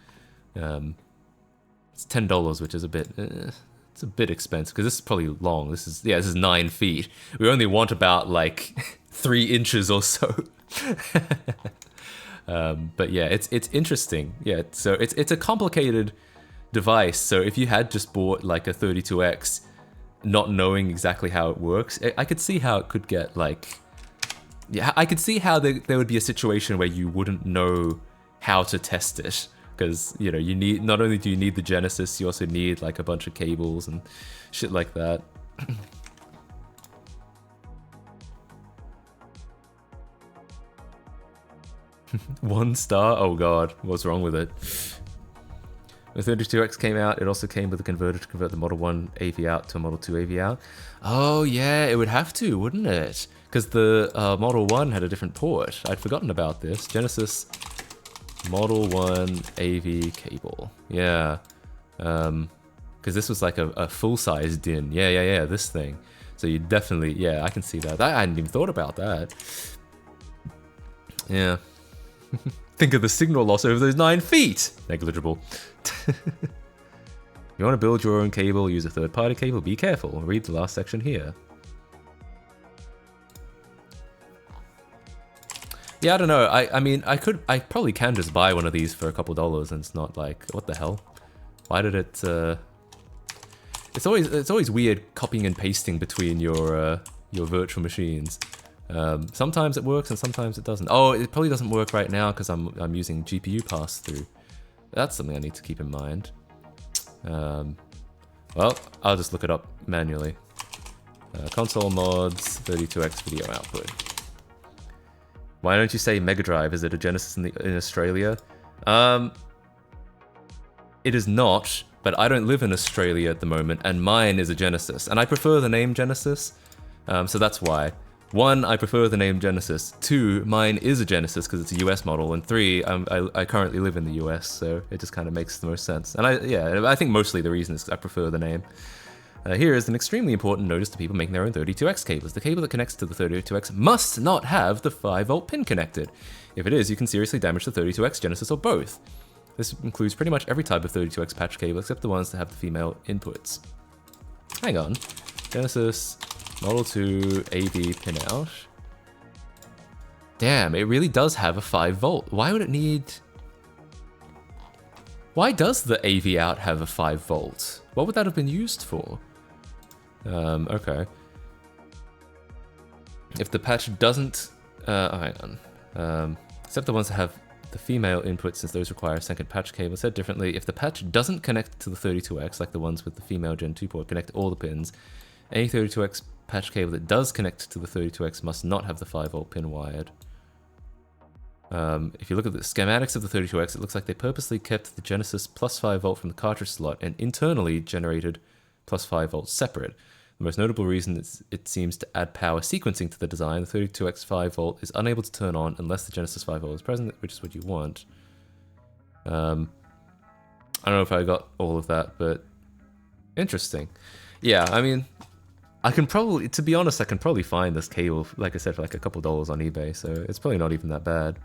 It's $10, which is a bit, it's a bit expensive, because this is probably long. This is 9 feet. We only want about, like, 3 inches or so. But yeah, it's interesting. Yeah, so it's a complicated device. So if you had just bought, like, a 32X, not knowing exactly how it works, I could see how it could get, like... Yeah, I could see how there would be a situation where you wouldn't know how to test it. Because, you know, you need, not only do you need the Genesis, you also need like a bunch of cables and shit like that. 1 star? Oh god, what's wrong with it? When the 32X came out, it also came with a converter to convert the Model 1 AV out to a Model 2 AV out. Oh yeah, it would have to, wouldn't it? Because the Model 1 had a different port. I'd forgotten about this. Genesis Model 1 AV cable. Yeah. Because this was like a full-size DIN. Yeah, this thing. So you definitely, yeah, I can see that. I hadn't even thought about that. Yeah. Think of the signal loss over those 9 feet! Negligible. You want to build your own cable, use a third-party cable, be careful. Read the last section here. Yeah, I don't know. I mean, I probably can just buy one of these for a couple $, and it's not like, what the hell? Why did it, It's always weird copying and pasting between your virtual machines. Sometimes it works and sometimes it doesn't. Oh, it probably doesn't work right now because I'm using GPU pass-through. That's something I need to keep in mind. Well, I'll just look it up manually. Console mods, 32X video output. Why don't you say Mega Drive? Is it a Genesis in Australia? It is not, but I don't live in Australia at the moment, and mine is a Genesis. And I prefer the name Genesis, so that's why. 1, I prefer the name Genesis. 2, mine is a Genesis because it's a US model. And 3, I currently live in the US, so it just kind of makes the most sense. And I think mostly the reason is I prefer the name. Here is an extremely important notice to people making their own 32X cables. The cable that connects to the 32X must not have the 5-volt pin connected. If it is, you can seriously damage the 32X, Genesis, or both. This includes pretty much every type of 32X patch cable except the ones that have the female inputs. Hang on. Genesis Model 2 AV pin out. Damn, it really does have a 5-volt. Why would it need... Why does the AV out have a 5-volt? What would that have been used for? Okay. If the patch doesn't, oh, hang on, except the ones that have the female input, since those require a second patch cable. Said differently, if the patch doesn't connect to the 32X, like the ones with the female Gen 2 port, connect all the pins, any 32X patch cable that does connect to the 32X must not have the 5V pin wired. If you look at the schematics of the 32X, it looks like they purposely kept the Genesis plus 5V from the cartridge slot and internally generated plus 5V separate. The most notable reason is it seems to add power sequencing to the design. The 32X 5V is unable to turn on unless the Genesis 5V is present, which is what you want. I don't know if I got all of that, but interesting. Yeah, I memean, I can probably, to be honest, I can probably find this cable, like I said, for like a couple dollars on eBay, so it's probably not even that bad.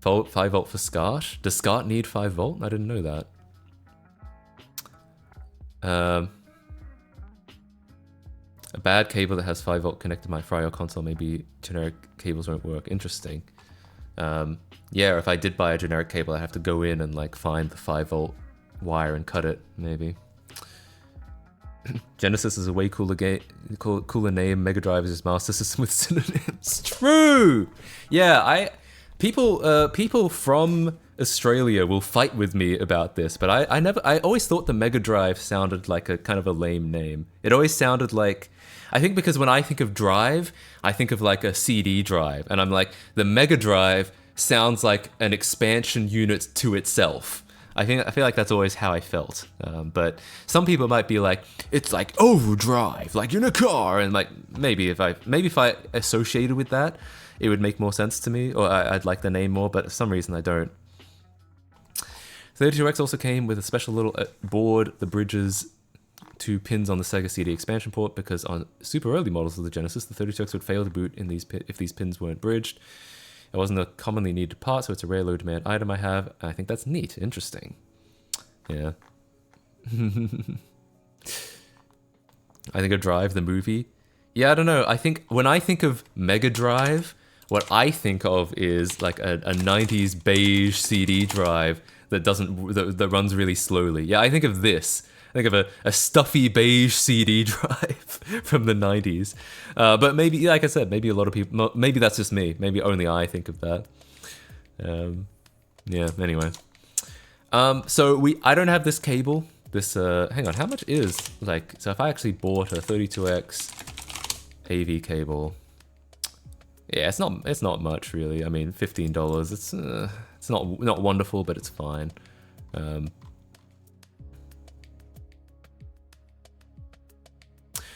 5V for SCART? Does SCART need 5V? I didn't know that. A bad cable that has 5V connected to my Fryo console, maybe generic cables won't work. Interesting. Yeah, if I did buy a generic cable, I'd have to go in and like find the 5V wire and cut it, maybe. Genesis is a way cooler cooler name. Mega Drive is his master system with synonyms. True! Yeah, people from Australia will fight with me about this, but I always thought the Mega Drive sounded like a kind of a lame name. It always sounded like, I think because when I think of drive, I think of like a CD drive, and I'm like, the Mega Drive sounds like an expansion unit to itself. I feel like that's always how I felt. But some people might be like, it's like overdrive, like in a car, and like maybe if I associated with that, it would make more sense to me, or I'd like the name more. But for some reason, I don't. 32X also came with a special little board, the bridges, 2 pins on the Sega CD expansion port, because on super early models of the Genesis, the 32X would fail to boot in if these pins weren't bridged. It wasn't a commonly needed part, so it's a rare low demand item I have. And I think that's neat, interesting. Yeah. I think of Drive, the movie. Yeah, I don't know. I think when I think of Mega Drive, what I think of is like a 90s beige CD drive that runs really slowly. Yeah, I think of this. I think of a stuffy beige CD drive from the 90s. But maybe, like I said, maybe a lot of people, maybe that's just me. Maybe only I think of that. Yeah, anyway. So I don't have this cable. This, hang on, how much is, like, so if I actually bought a 32X AV cable, yeah, it's not much really. I mean, $15. It's not wonderful, but it's fine.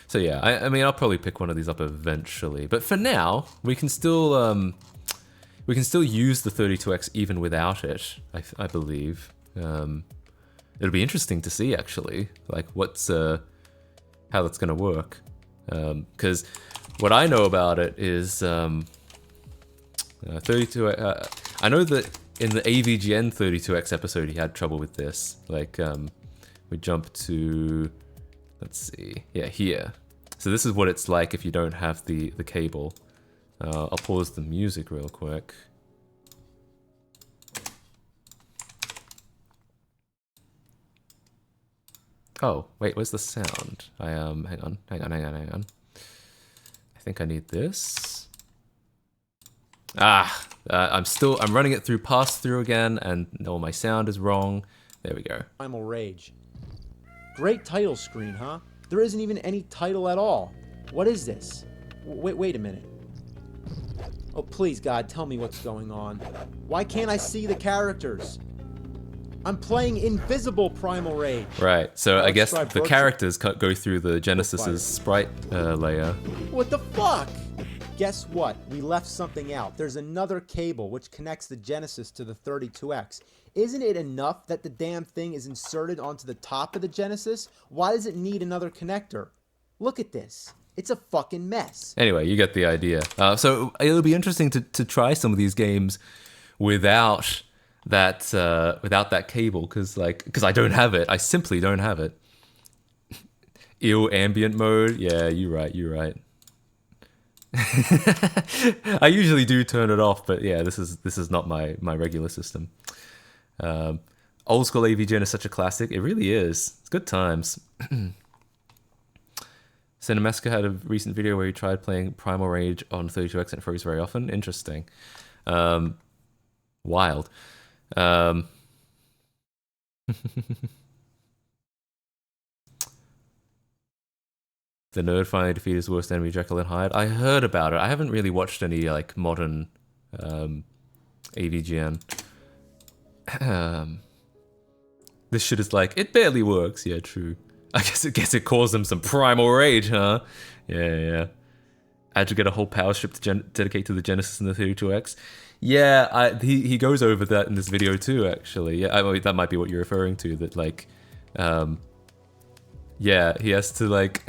So yeah, I mean, I'll probably pick one of these up eventually. But for now, we can still use the 32X even without it. I believe. It'll be interesting to see actually, like how that's gonna work. Because what I know about it is 32. I know that in the AVGN 32X episode, he had trouble with this. Like, we jump to, let's see, yeah, here. So this is what it's like if you don't have the cable. I'll pause the music real quick. Oh, wait, where's the sound? Hang on. I think I need this. I'm running it through pass-through again, and no, my sound is wrong. There we go. Primal Rage. Great title screen, huh? There isn't even any title at all. What is this? Wait a minute. Oh, please, God, tell me what's going on. Why can't I see the characters? I'm playing Invisible Primal Rage. Right, so I guess the characters go through the Genesis's sprite layer. What the fuck? Guess what? We left something out. There's another cable which connects the Genesis to the 32X. Isn't it enough that the damn thing is inserted onto the top of the Genesis? Why does it need another connector? Look at this. It's a fucking mess. Anyway, you get the idea. So it'll be interesting to try some of these games without that cable, because I don't have it. I simply don't have it. Ill ambient mode. Yeah, you're right. I usually do turn it off, but yeah, this is not my regular system. Old school AVGN is such a classic. It really is. It's good times. Cinemesca had a recent video where he tried playing Primal Rage on 32X and it froze very often. Interesting. Wild. The nerd finally defeated his worst enemy, Jekyll and Hyde. I heard about it. I haven't really watched any like modern AVGN. This shit is like, it barely works. Yeah, true. I guess it caused them some primal rage, huh? Yeah. I had to get a whole power strip to dedicate to the Genesis and the 32X. Yeah, he goes over that in this video too, actually. Yeah, that might be what you're referring to. That like, yeah, he has to like.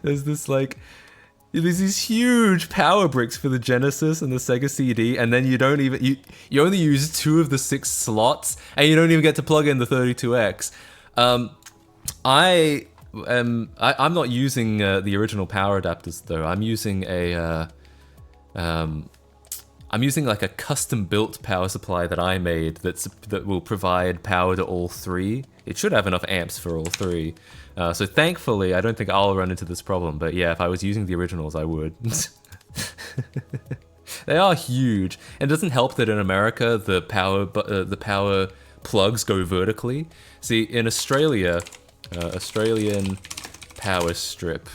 There's these huge power bricks for the Genesis and the Sega CD, and then you only use 2 of the 6 slots, and you don't even get to plug in the 32X. I'm not using the original power adapters though. I'm using like a custom built power supply that I made that will provide power to all 3. It should have enough amps for all 3. So thankfully, I don't think I'll run into this problem. But yeah, if I was using the originals, I would. They are huge. And it doesn't help that in America, the power plugs go vertically. See, in Australia, Australian power strip,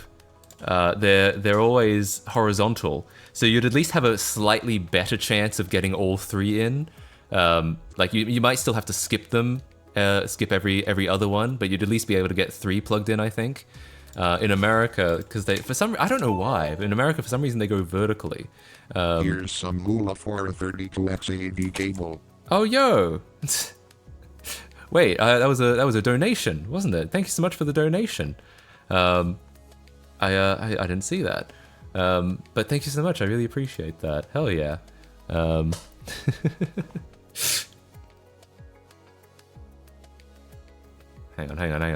they're always horizontal. So you'd at least have a slightly better chance of getting all 3 in. Like you might still have to skip them, skip every other one, but you'd at least be able to get 3 plugged in, I think. In America, because I don't know why, but in America for some reason they go vertically. Here's some moolah for a 32X AV cable. Oh yo! Wait, that was a donation, wasn't it? Thank you so much for the donation. I didn't see that. But thank you so much. I really appreciate that. Hell yeah. Hang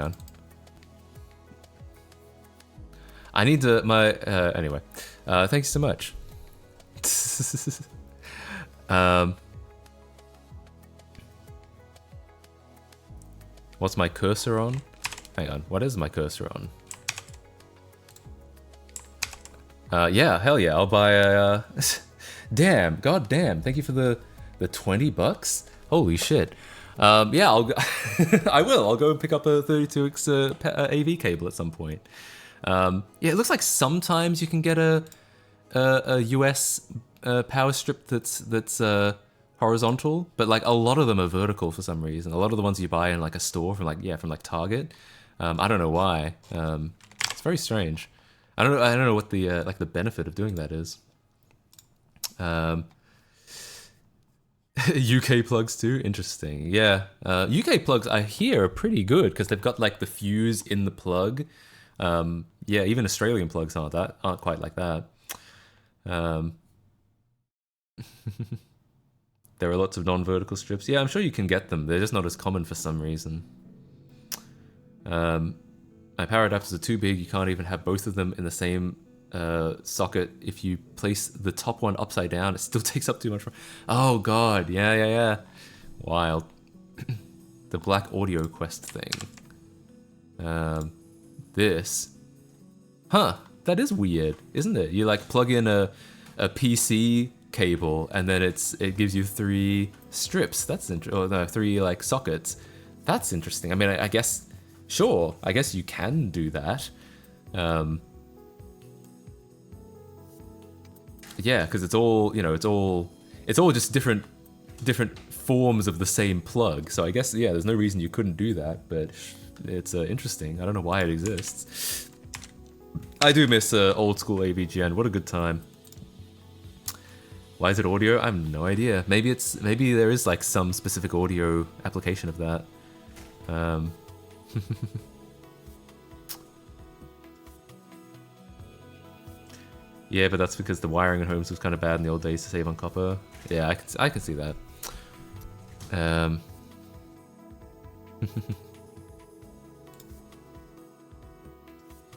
on. I need to anyway. Thank you so much. What's my cursor on? Hang on. What is my cursor on? Yeah, hell yeah, I'll buy a, damn, god damn, thank you for the $20? Holy shit. Yeah, I'll go and pick up a 32X AV cable at some point. Yeah, it looks like sometimes you can get a US power strip that's horizontal, but like a lot of them are vertical for some reason. A lot of the ones you buy in like a store from like Target. I don't know why. It's very strange. I don't know what the like the benefit of doing that is. UK plugs too, interesting. Yeah, UK plugs I hear are pretty good because they've got like the fuse in the plug. Yeah, even Australian plugs aren't quite like that. There are lots of non-vertical strips. Yeah, I'm sure you can get them. They're just not as common for some reason. My power adapters are too big. You can't even have both of them in the same socket. If you place the top one upside down, it still takes up too much room. Oh god, yeah. Wild. The Black Audio Quest thing. This. Huh, that is weird, isn't it? You like plug in a PC cable and then it gives you 3 strips. That's interesting. Oh no, 3 like sockets. That's interesting. I mean, I guess, sure, I guess you can do that. Yeah, because it's all, you know, it's all just different forms of the same plug. So I guess, yeah, there's no reason you couldn't do that, but it's interesting. I don't know why it exists. I do miss old school AVGN. What a good time. Why is it audio? I have no idea. Maybe there is like some specific audio application of that. Yeah, but that's because the wiring at homes was kind of bad in the old days to save on copper. Yeah, I can see that.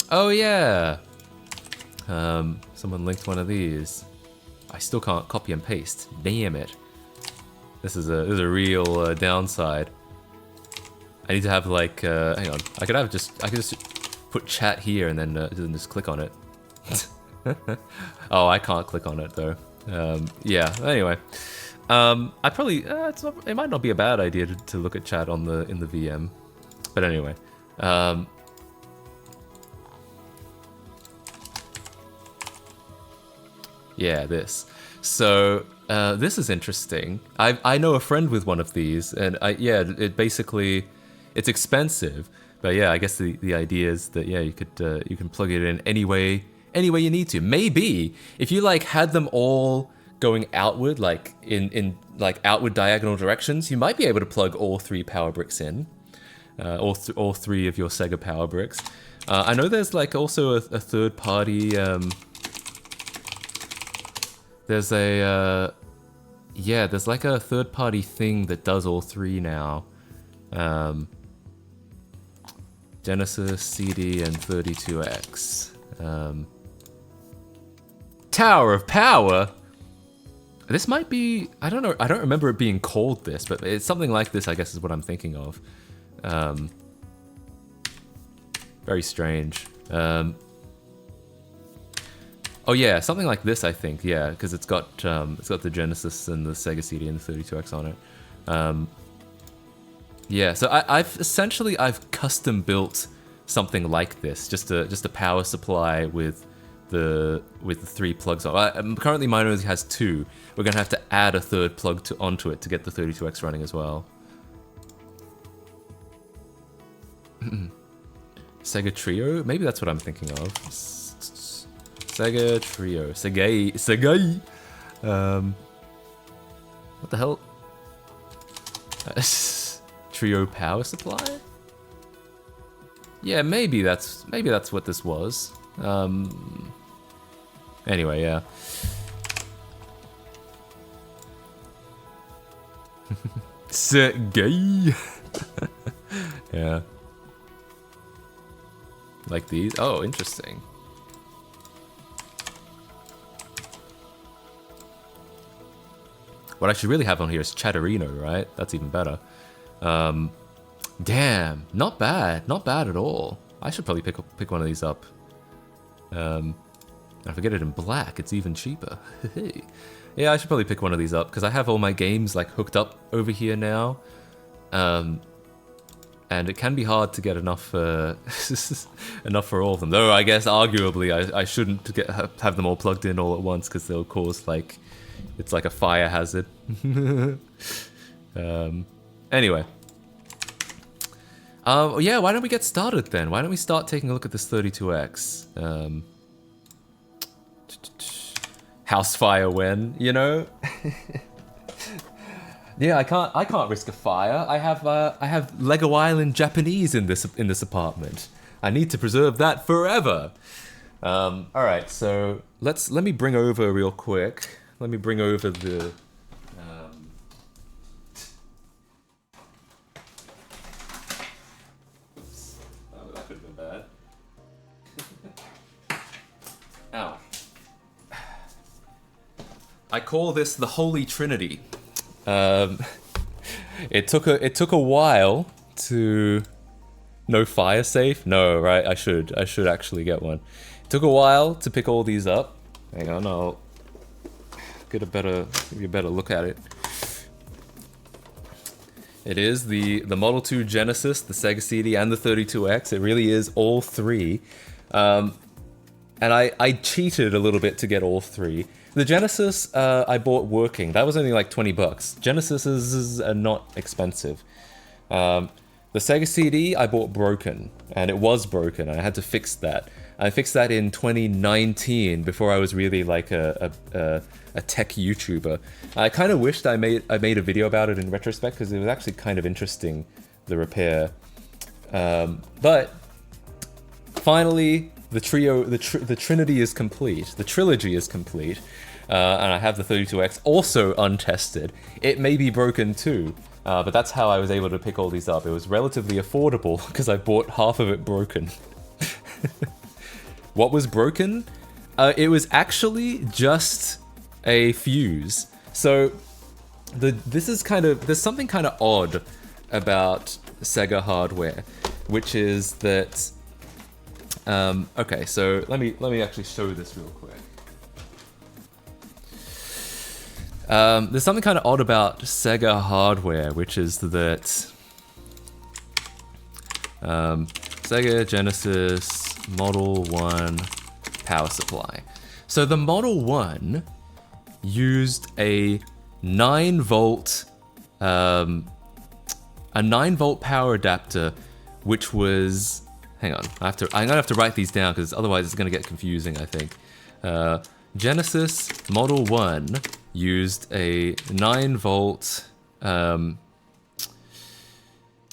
Oh yeah. Someone linked one of these. I still can't copy and paste. Damn it. This is a real downside. I need to have like hang on. I could just put chat here and then just click on it. Oh, I can't click on it though. Yeah. Anyway, I probably it might not be a bad idea to look at chat on in the VM, but anyway. Yeah, this. So this is interesting. I know a friend with one of these, and it basically it's expensive, but yeah, I guess the idea is that yeah, you can plug it in any way you need to. Maybe if you like had them all going outward, like in like outward diagonal directions, you might be able to plug all 3 power bricks in, all 3 of your Sega power bricks. I know there's like also a third party. There's there's like a third-party thing that does all 3 now. Genesis, CD, and 32X. Tower of Power. This might be, I don't know, I don't remember it being called this, but it's something like this, I guess, is what I'm thinking of. Very strange. Oh yeah, something like this, I think. Yeah, because it's got the Genesis and the Sega CD and the 32X on it. Yeah, so I've custom built something like this, just a power supply with the 3 plugs on. Currently, mine only has 2. We're gonna have to add a third plug onto it to get the 32X running as well. Sega Trio, maybe that's what I'm thinking of. Sega Trio. Segai. What the hell? Trio power supply? Yeah, maybe that's what this was. Anyway, yeah. Segai. Yeah. Like these? Oh, interesting. What I should really have on here is Chatterino, right? That's even better. Damn, not bad at all. I should probably pick one of these up. If I get it in black, it's even cheaper. Yeah, I should probably pick one of these up because I have all my games like hooked up over here now, and it can be hard to get enough enough for all of them. Though I guess arguably I shouldn't have them all plugged in all at once because they'll cause like. It's like a fire hazard. Anyway. Yeah, why don't we get started then? Why don't we start taking a look at this 32X? House fire when, you know? Yeah, I can't risk a fire. I have Lego Island Japanese in this apartment. I need to preserve that forever. All right, so let me bring over real quick. Let me bring over the. Oh, that could have been bad. Ow. I call this the Holy Trinity. It took a while to. No fire safe? No, right? I should actually get one. It took a while to pick all these up. Hang on, I'll give you a better look at it. It is the Model 2 Genesis, the Sega CD, and the 32X. It really is all 3. And I cheated a little bit to get all 3. The Genesis I bought working. That was only like $20. Genesis are not expensive. The Sega CD I bought broken, and it was broken, and I had to fix that. I fixed that in 2019 before I was really like a tech YouTuber. I kind of wished I made a video about it in retrospect because it was actually kind of interesting, the repair. But finally, the Trinity is complete. The trilogy is complete, and I have the 32X also untested. It may be broken too. But that's how I was able to pick all these up. It was relatively affordable because I bought half of it broken. What was broken? It was actually just a fuse. So there's something kind of odd about Sega hardware, which is that Okay, so let me actually show this real quick. There's something kind of odd about Sega hardware, which is that Sega Genesis Model 1 power supply. So the Model 1 used a 9-volt a 9-volt power adapter, which was, hang on, I'm gonna have to write these down because otherwise it's gonna get confusing, I think. Genesis Model 1 used a 9-volt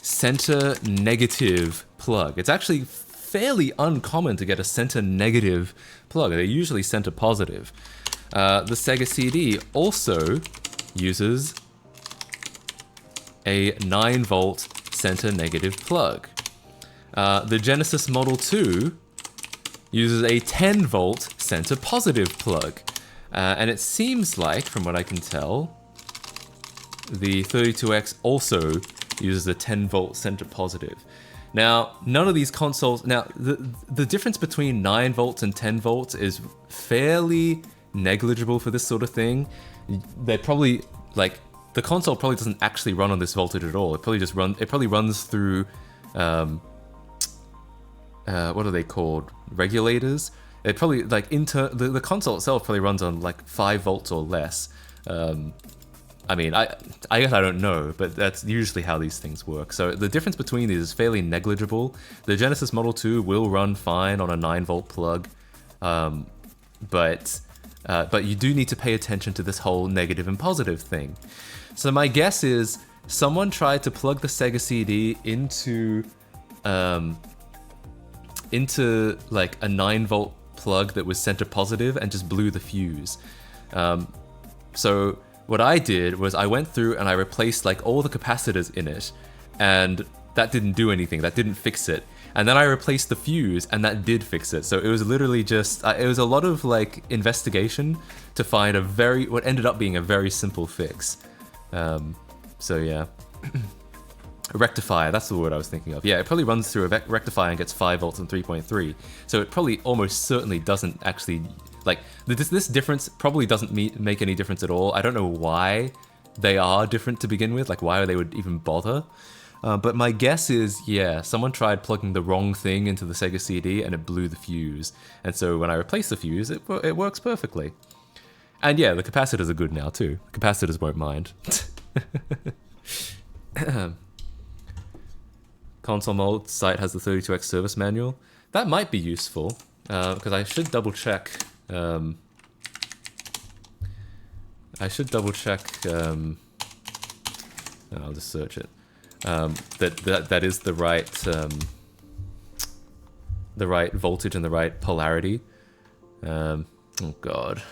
center negative plug. It's actually fairly uncommon to get a center negative plug. They're usually center positive. The Sega CD also uses a 9-volt center negative plug. The Genesis Model 2 uses a 10-volt center positive plug. And it seems like, from what I can tell, the 32X also uses a 10-volt center positive. Now, none of these consoles... Now, the difference between 9 volts and 10 volts is fairly negligible for this sort of thing. They probably, like, the console probably doesn't actually run on this voltage at all. It probably runs through, what are they called? Regulators? It probably, like, the console itself probably runs on, like, 5 volts or less. I mean, I guess I don't know, but that's usually how these things work. So the difference between these is fairly negligible. The Genesis Model 2 will run fine on a 9-volt plug, but you do need to pay attention to this whole negative and positive thing. So my guess is someone tried to plug the Sega CD into like a 9-volt plug that was center positive and just blew the fuse. So what I did was I went through and I replaced like all the capacitors in it, and that didn't do anything. That didn't fix it. And then I replaced the fuse, and that did fix it. So it was literally just, it was a lot of like investigation to find what ended up being a very simple fix. So yeah. A rectifier, that's the word I was thinking of. Yeah, it probably runs through a rectifier and gets 5 volts and 3.3. So it probably almost certainly doesn't actually, like, this difference probably doesn't make any difference at all. I don't know why they are different to begin with, like why they would even bother. But my guess is, yeah, someone tried plugging the wrong thing into the Sega CD and it blew the fuse. And so when I replaced the fuse, it works perfectly. And yeah, the capacitors are good now too. Capacitors won't mind. Console mode site has the 32X service manual. That might be useful, because I should double check. I'll just search it. That is the right voltage and the right polarity. Oh god,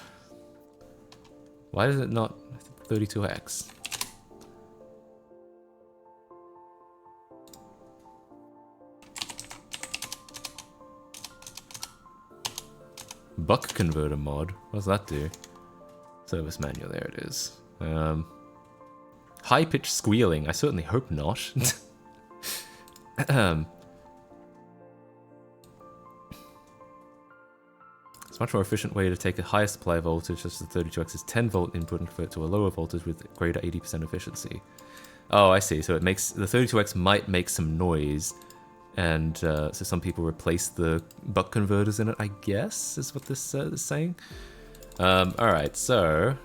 why is it not 32X? Buck converter mod. What does that do? Service manual. There it is. High pitched squealing. I certainly hope not. It's a much more efficient way to take a higher supply voltage, such as the 32X's 10-volt input, and convert it to a lower voltage with greater 80% efficiency. Oh, I see. So it makes the 32X might make some noise. And so some people replace the buck converters in it, I guess, is what this is saying. Alright, so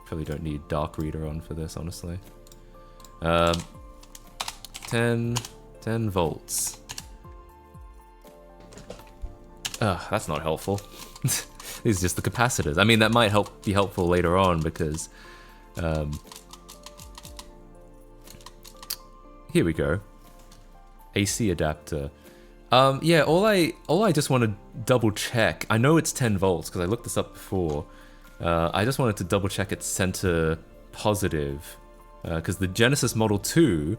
probably don't need Dark Reader on for this, honestly. 10 volts. That's not helpful. These are just the capacitors. I mean, that might be helpful later on because... here we go. AC adapter. Yeah, all I just want to double check. I know it's 10 volts because I looked this up before. I just wanted to double check it's center positive because the Genesis Model 2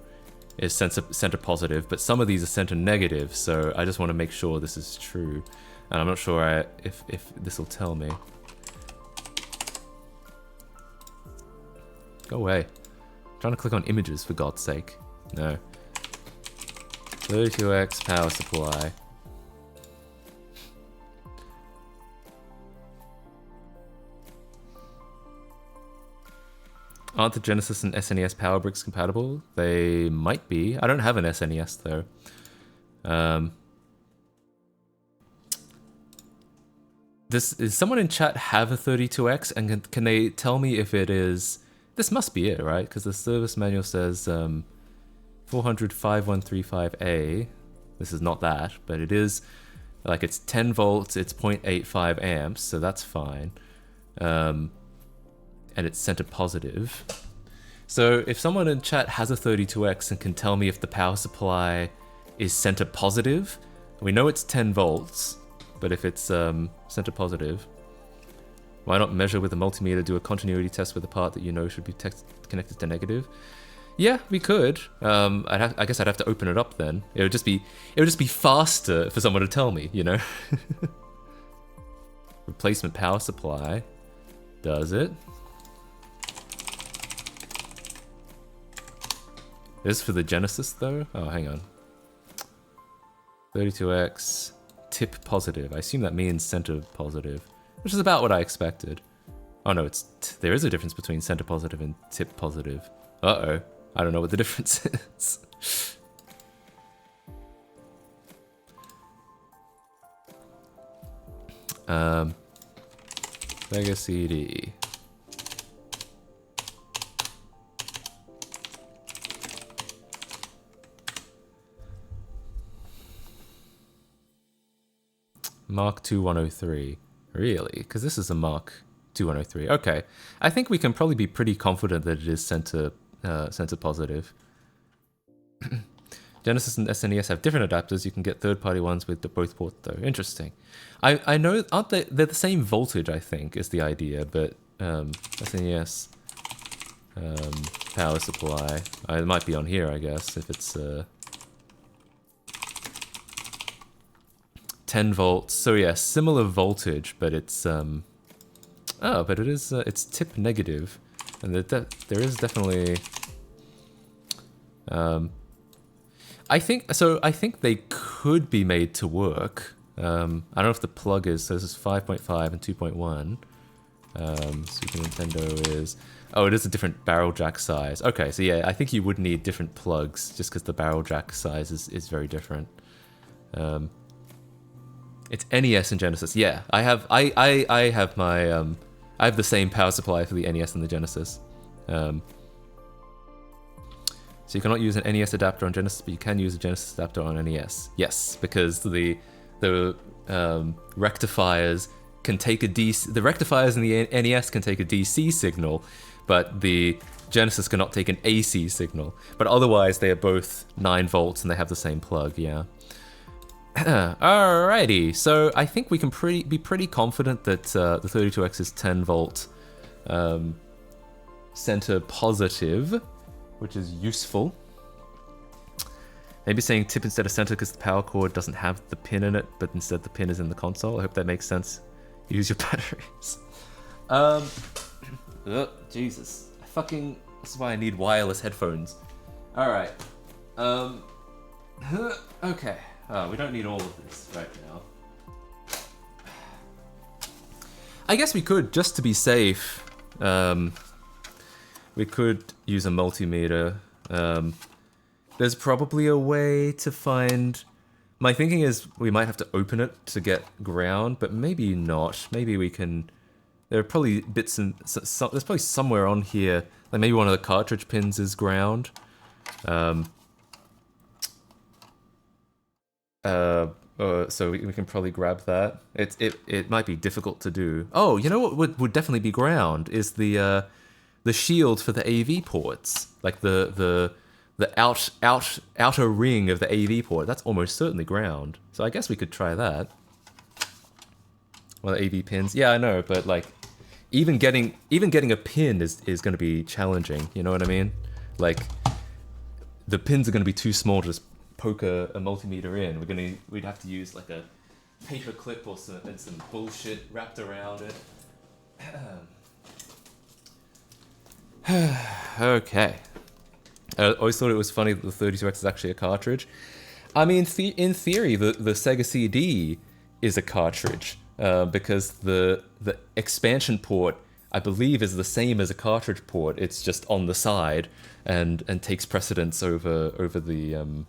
is center positive, but some of these are center negative. So I just want to make sure this is true, and I'm not sure if this will tell me. Go away. I'm trying to click on images for God's sake. No. 32X power supply. Aren't the Genesis and SNES Power Bricks compatible? They might be. I don't have an SNES though. Does someone in chat have a 32X, and can they tell me if it is? This must be it, right? Because the service manual says 400-5135A. This is not that, but it is like it's 10 volts, it's 0.85 amps, so that's fine. And it's center positive. So if someone in chat has a 32X and can tell me if the power supply is center positive, we know it's 10 volts, but if it's center positive, why not measure with a multimeter, do a continuity test with a part that you know should be connected to negative? Yeah, we could. I guess I'd have to open it up then. It would just be faster for someone to tell me, you know. Replacement power supply. Does it? This is for the Genesis though? Oh, hang on. 32X tip positive. I assume that means center positive, which is about what I expected. Oh no, there is a difference between center positive and tip positive. Uh-oh. I don't know what the difference is. Sega CD. Mark 2103. Really? Because this is a Mark 2103. Okay. I think we can probably be pretty confident that it is center positive. Genesis and SNES have different adapters. You can get third-party ones with both ports, though. Interesting. I know, aren't they? They're the same voltage, I think, is the idea, but SNES power supply. It might be on here, I guess, if it's 10 volts. So yeah, similar voltage, but it's but it is it's tip negative, and there is definitely I think they could be made to work. I don't know if the plug is, so this is 5.5 and 2.1. Super Nintendo is, oh, it is a different barrel jack size. Okay, so yeah, I think you would need different plugs just because the barrel jack size is very different. It's NES and Genesis. Yeah, I have my I have the same power supply for the NES and the Genesis. So you cannot use an NES adapter on Genesis, but you can use a Genesis adapter on NES. Yes, because the rectifiers can take a DC. The rectifiers in the NES can take a DC signal, but the Genesis cannot take an AC signal. But otherwise, they are both 9 volts and they have the same plug. Yeah. Alrighty. So I think we can be pretty confident that the 32X is 10 volt center positive, which is useful. Maybe saying tip instead of center because the power cord doesn't have the pin in it, but instead the pin is in the console. I hope that makes sense. Use your batteries. Jesus. This is why I need wireless headphones. Alright. Okay. We don't need all of this right now. I guess we could, just to be safe, we could use a multimeter. There's probably a way to find... My thinking is we might have to open it to get ground, but maybe not. Maybe we can... There are probably bits and... there's probably somewhere on here, like maybe one of the cartridge pins is ground. So we can probably grab that. It might be difficult to do. Oh, you know what would definitely be ground is the shield for the AV ports, like the outer ring of the AV port. That's almost certainly ground. So I guess we could try that. Well, the AV pins. Yeah, I know, but like even getting a pin is going to be challenging. You know what I mean? Like the pins are going to be too small to just poke a multimeter in. We'd have to use like a paper clip or some bullshit wrapped around it. Okay. I always thought it was funny that the 32X is actually a cartridge. I mean, in theory, the Sega CD is a cartridge because the expansion port, I believe is the same as a cartridge port. It's just on the side and takes precedence over the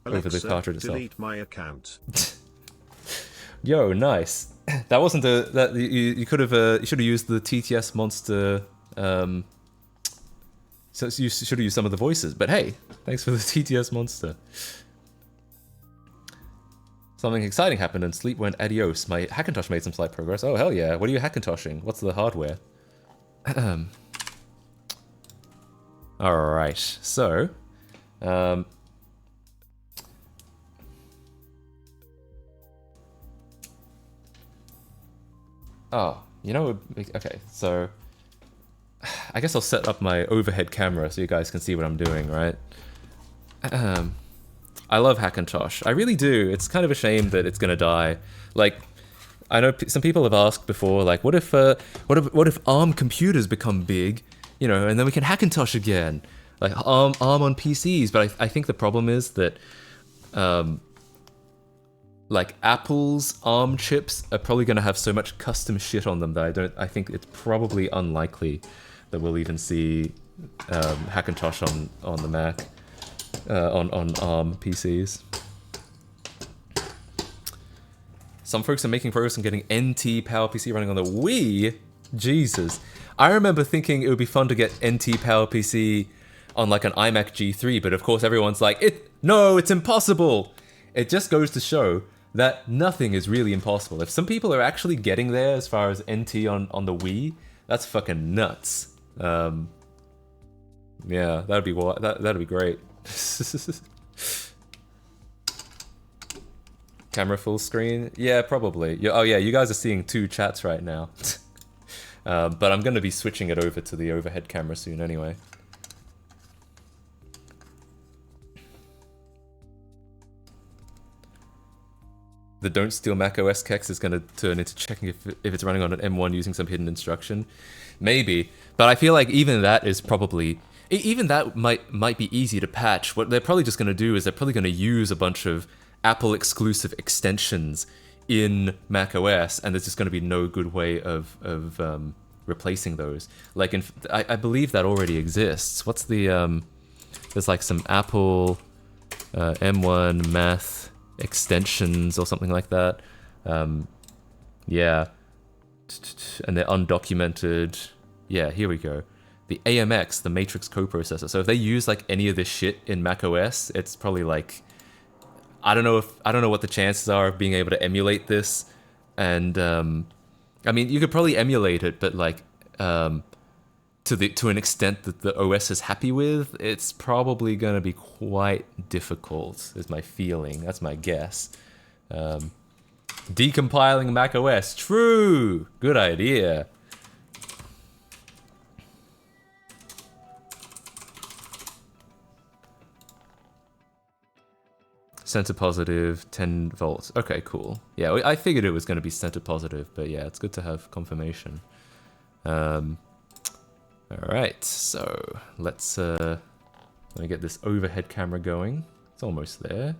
Alexa, cartridge itself. delete my account. Yo, nice. That wasn't a that you could have you should have used the TTS monster. So you should have used some of the voices. But hey, thanks for the TTS monster. Something exciting happened and sleep went adios. My Hackintosh made some slight progress. Oh hell yeah! What are you Hackintoshing? What's the hardware? All right, so. Oh, you know, okay, so I guess I'll set up my overhead camera so you guys can see what I'm doing, right? I love Hackintosh. I really do. It's kind of a shame that it's gonna die. Like, I know some people have asked before, like, what if ARM computers become big, you know, and then we can Hackintosh again, like ARM on PCs. But I think the problem is that, like Apple's ARM chips are probably going to have so much custom shit on them that I think it's probably unlikely that we'll even see Hackintosh on the Mac, on ARM PCs. Some folks are making progress on getting NT PowerPC running on the Wii. Jesus. I remember thinking it would be fun to get NT PowerPC on like an iMac G3, but of course everyone's like, no, it's impossible. It just goes to show that nothing is really impossible. If some people are actually getting there as far as NT on the Wii, that's fucking nuts. Yeah, that'd be great. Camera full screen? Yeah, probably. Oh yeah, you guys are seeing two chats right now. But I'm gonna be switching it over to the overhead camera soon anyway. The don't steal macOS kex is going to turn into checking if it's running on an M1 using some hidden instruction. Maybe, but I feel like even that is probably... Even that might be easy to patch. What they're probably just going to do is they're probably going to use a bunch of Apple exclusive extensions in macOS, and there's just going to be no good way of replacing those. Like, I believe that already exists. What's the... there's like some Apple M1 math extensions or something like that. Yeah. And they're undocumented. Yeah, here we go. The AMX, the Matrix coprocessor. So if they use like any of this shit in macOS, it's probably like, I don't know what the chances are of being able to emulate this. And I mean, you could probably emulate it, but like to an extent that the OS is happy with, it's probably going to be quite difficult, is my feeling. That's my guess. Decompiling macOS. True! Good idea. Center positive, 10 volts. Okay, cool. Yeah, I figured it was going to be center positive, but yeah, it's good to have confirmation. Alright, so let's let me get this overhead camera going. It's almost there.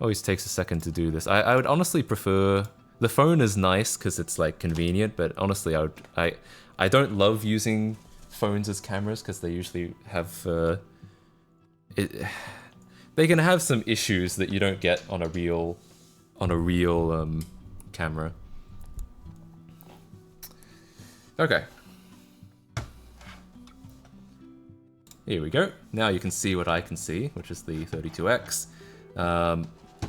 Always takes a second to do this. I would honestly prefer... The phone is nice because it's like convenient, but honestly I don't love using phones as cameras because they usually have... they can have some issues that you don't get on a real camera. Okay. Here we go. Now you can see what I can see, which is the 32X.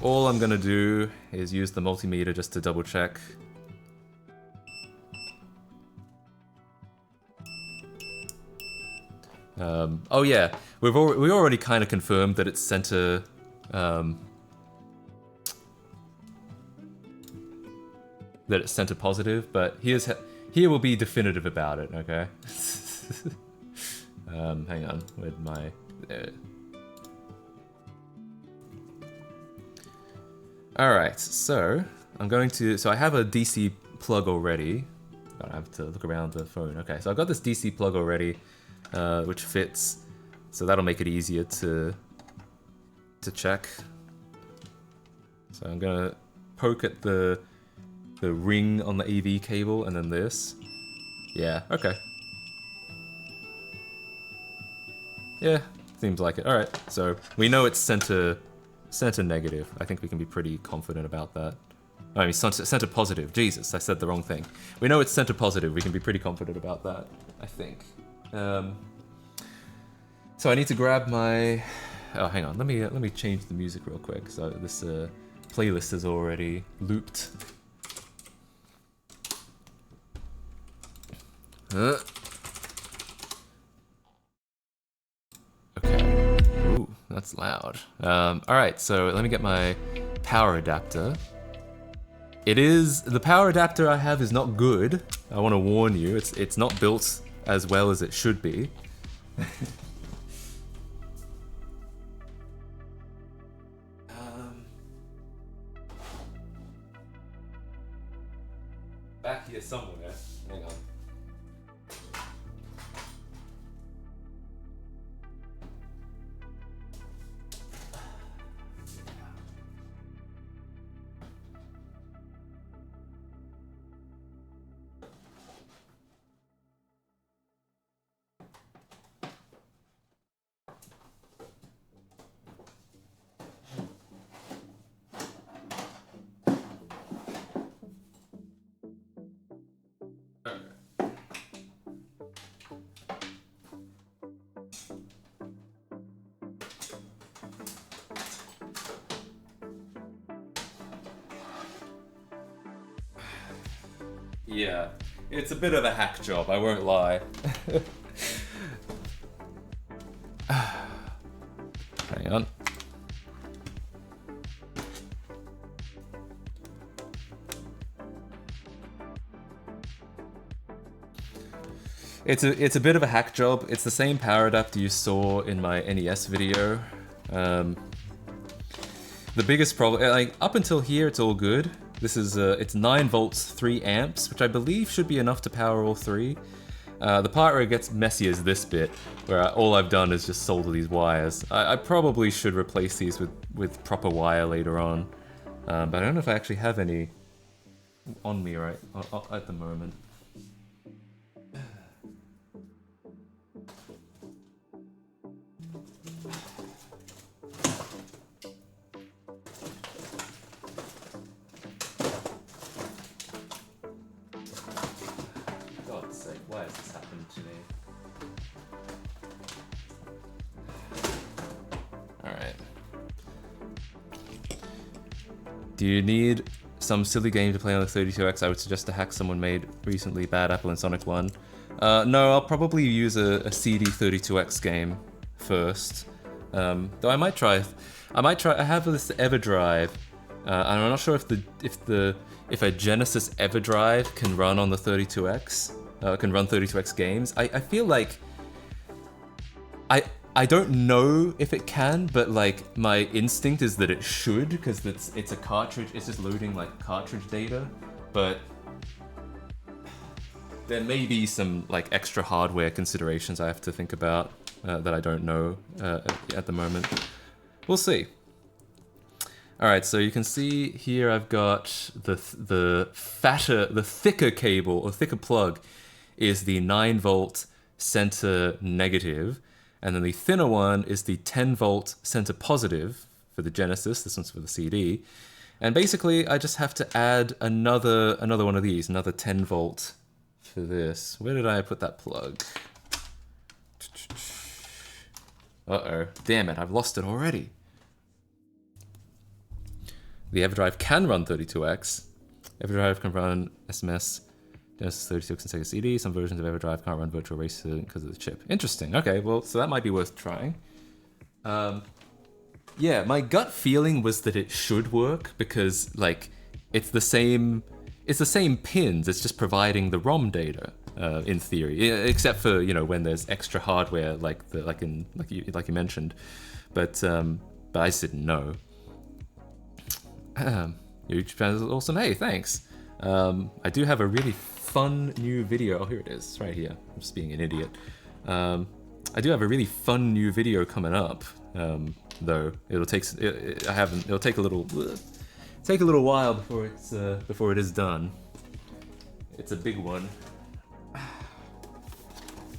All I'm gonna do is use the multimeter just to double check. Oh yeah, we already kind of confirmed that it's center. That it's center positive, but here we'll be definitive about it. Okay. Hang on, where'd my there. All right, so I'm going to. So I have a DC plug already. I have to look around the phone. Okay, so I've got this DC plug already, which fits. So that'll make it easier to check. So I'm gonna poke at the ring on the AV cable, and then this. Yeah, okay. Yeah, seems like it. Alright, so we know it's center negative. I think we can be pretty confident about that. I mean, center positive. Jesus, I said the wrong thing. We know it's center positive. We can be pretty confident about that, I think. So I need to grab my... Oh, hang on. Let me change the music real quick. So this playlist is already looped. Okay. Ooh, that's loud. Alright, so let me get my power adapter. The power adapter I have is not good. I want to warn you, it's not built as well as it should be. Back here somewhere. Hang on. Yeah, it's a bit of a hack job, I won't lie. Hang on. It's a bit of a hack job. It's the same power adapter you saw in my NES video. The biggest problem, like up until here, it's all good. This is it's 9 volts, 3 amps, which I believe should be enough to power all three. The part where it gets messy is this bit, where all I've done is just solder these wires. I probably should replace these with proper wire later on, but I don't know if I actually have any on me right at the moment. Why has this happened to me? Alright. Do you need some silly game to play on the 32X? I would suggest a hack someone made recently, Bad Apple and Sonic 1. No, I'll probably use a CD 32X game first. Though I might try, I have this EverDrive, and I'm not sure if a Genesis EverDrive can run on the 32X. Can run 32X games. I feel like I don't know if it can, but like my instinct is that it should, because it's a cartridge. It's just loading like cartridge data, but there may be some like extra hardware considerations I have to think about that I don't know at the moment. We'll see. All right, so you can see here I've got the thicker cable or thicker plug is the 9 volt center negative, and then the thinner one is the 10 volt center positive for the Genesis. This one's for the CD, and basically I just have to add another one of these, another 10 volt for this. Where did I put that plug? Uh-oh, damn it, I've lost it already. The EverDrive can run 32X. EverDrive can run SMS, Genesis 36 and Sega CD. Some versions of EverDrive can't run Virtual Racing because of the chip. Interesting. Okay, well, so that might be worth trying. Yeah, my gut feeling was that it should work because, like, it's the same pins. It's just providing the ROM data in theory, except for when there's extra hardware like you mentioned. But I just didn't know. Your YouTube channel is awesome. Hey, thanks. I do have a really fun new video. Oh, here it is, right here. I'm just being an idiot. I do have a really fun new video coming up, though. It'll take a little. take a little while before it is done. It's a big one.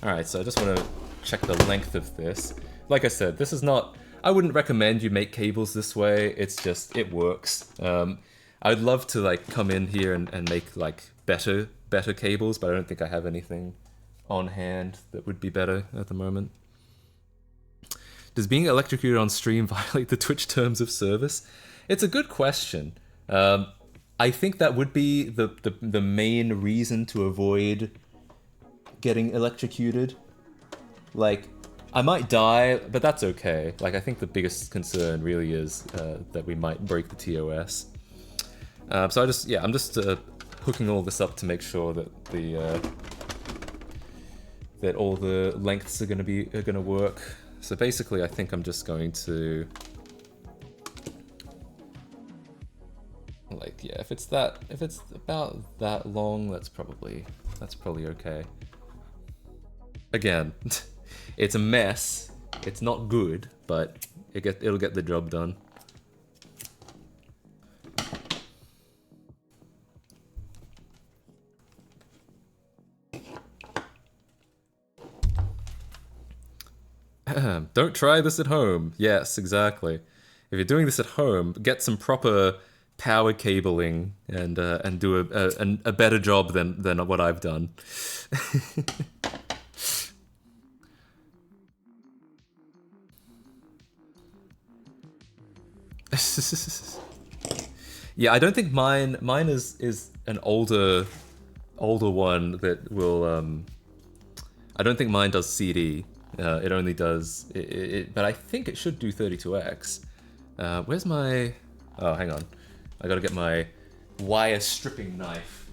Alright, so I just want to check the length of this. Like I said, this is not... I wouldn't recommend you make cables this way, it's just, it works. I'd love to like come in here and make like better cables, but I don't think I have anything on hand that would be better at the moment. Does being electrocuted on stream violate the Twitch terms of service? It's a good question. I think that would be the main reason to avoid getting electrocuted. Like, I might die, but that's okay. Like, I think the biggest concern really is that we might break the TOS. So I'm just hooking all this up to make sure that that all the lengths are gonna work. So basically, I think I'm just going to, like, yeah, if it's about that long, that's probably okay. Again, it's a mess. It's not good, but it'll get the job done. Don't try this at home. Yes, exactly. If you're doing this at home, get some proper power cabling and do a better job than what I've done. Yeah, I don't think mine is an older one that will. I don't think mine does CD. It only does it, but I think it should do 32x. Where's my? Oh, hang on. I gotta get my wire stripping knife.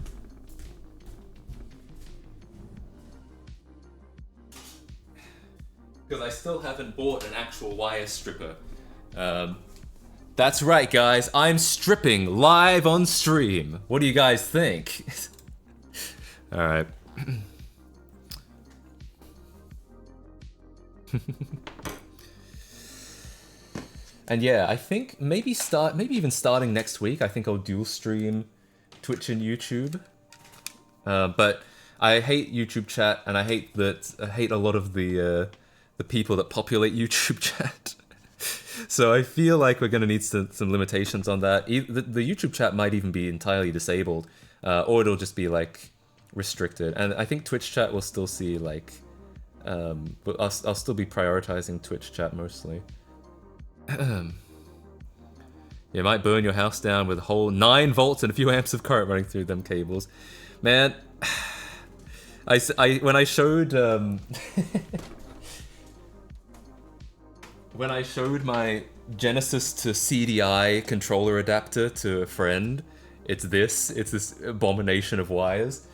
Because I still haven't bought an actual wire stripper. That's right, guys. I'm stripping live on stream. What do you guys think? All right. And yeah, I think maybe even starting next week, I think I'll dual stream Twitch and YouTube. But I hate YouTube chat, and I hate a lot of the people that populate YouTube chat. So I feel like we're gonna need some limitations on that. The YouTube chat might even be entirely disabled, or it'll just be like restricted. And I think Twitch chat will still see like. But I'll still be prioritizing Twitch chat mostly. You might burn your house down with a whole 9 volts and a few amps of current running through them cables. Man, when I showed when I showed my Genesis to CDI controller adapter to a friend, it's this abomination of wires.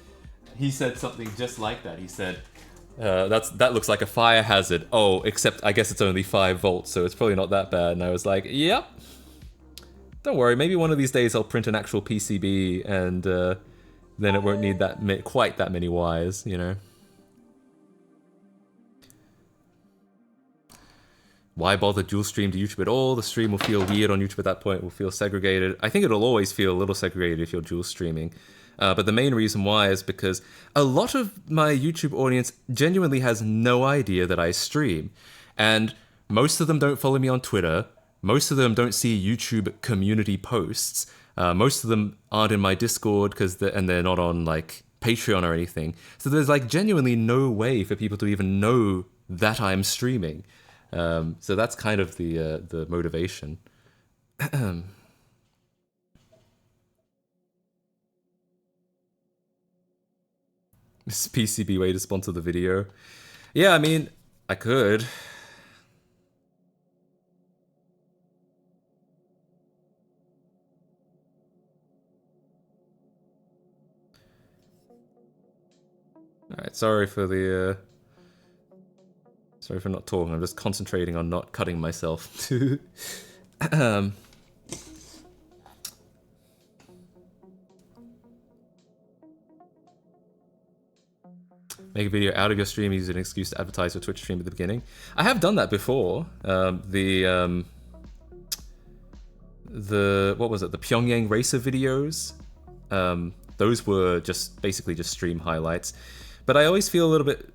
He said something just like that. He said, that looks like a fire hazard. Oh, except I guess it's only 5 volts, so it's probably not that bad. And I was like, yep. Don't worry, maybe one of these days I'll print an actual PCB and then it won't need quite that many wires, you know. Why bother dual stream to YouTube at all? The stream will feel weird on YouTube at that point, will feel segregated. I think it'll always feel a little segregated if you're dual streaming. But the main reason why is because a lot of my YouTube audience genuinely has no idea that I stream. And most of them don't follow me on Twitter. Most of them don't see YouTube community posts. Most of them aren't in my Discord and they're not on like Patreon or anything. So there's like genuinely no way for people to even know that I'm streaming. So that's kind of the motivation. This PCB way to sponsor the video. Yeah, I mean, I could. Alright, sorry for not talking. I'm just concentrating on not cutting myself. Make a video out of your stream, use an excuse to advertise your Twitch stream at the beginning. I have done that before. what was it? The Pyongyang Racer videos. Those were just basically just stream highlights. But I always feel a little bit.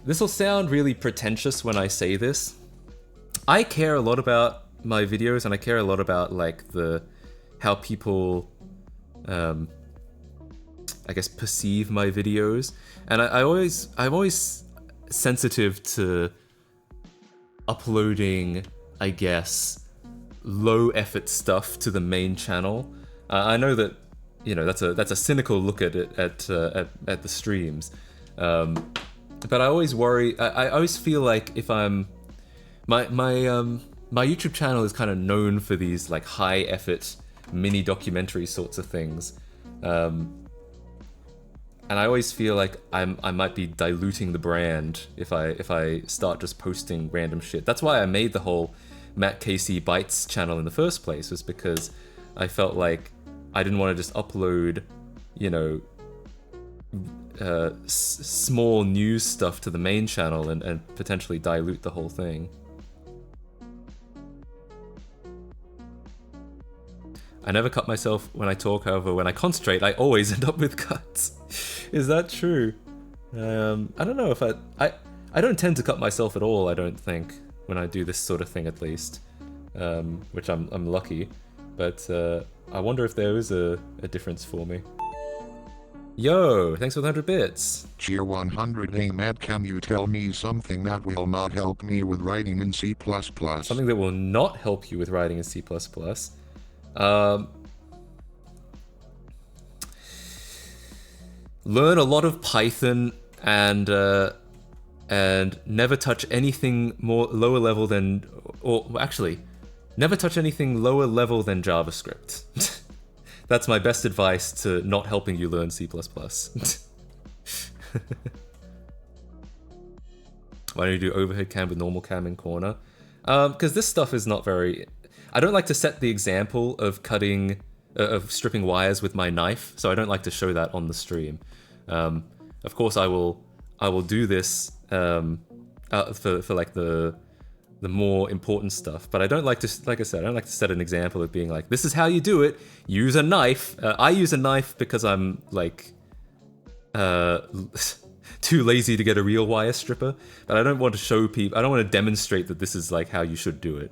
This will sound really pretentious when I say this. I care a lot about my videos, and I care a lot about like how people, I guess, perceive my videos. And I'm always sensitive to uploading, I guess, low effort stuff to the main channel. I know that, you know, that's a cynical look at it at the streams, but I always worry. I always feel like if I'm my YouTube channel is kind of known for these like high effort mini documentary sorts of things, and I always feel like I might be diluting the brand if I start just posting random shit. That's why I made the whole Matt Casey Bites channel in the first place, was because I felt like I didn't want to just upload, you know, small news stuff to the main channel and potentially dilute the whole thing. I never cut myself when I talk, however, when I concentrate, I always end up with cuts. Is that true? I don't know if I don't tend to cut myself at all, I don't think, when I do this sort of thing at least. Which I'm lucky. But I wonder if there is a difference for me. Yo, thanks for the 100 bits. Cheer 100. Hey Matt, can you tell me something that will not help me with writing in C++? Something that will not help you with writing in C++. Learn a lot of Python and never touch anything more lower level than, or actually, never touch anything lower level than JavaScript. That's my best advice to not helping you learn C++. Why don't you do overhead cam with normal cam in corner? Because this stuff is not very... I don't like to set the example of of stripping wires with my knife, so I don't like to show that on the stream. Of course, I will do this for like the more important stuff, but I don't like to, like I said, I don't like to set an example of being like, this is how you do it. Use a knife. I use a knife because I'm like too lazy to get a real wire stripper, but I don't want to show people. I don't want to demonstrate that this is like how you should do it.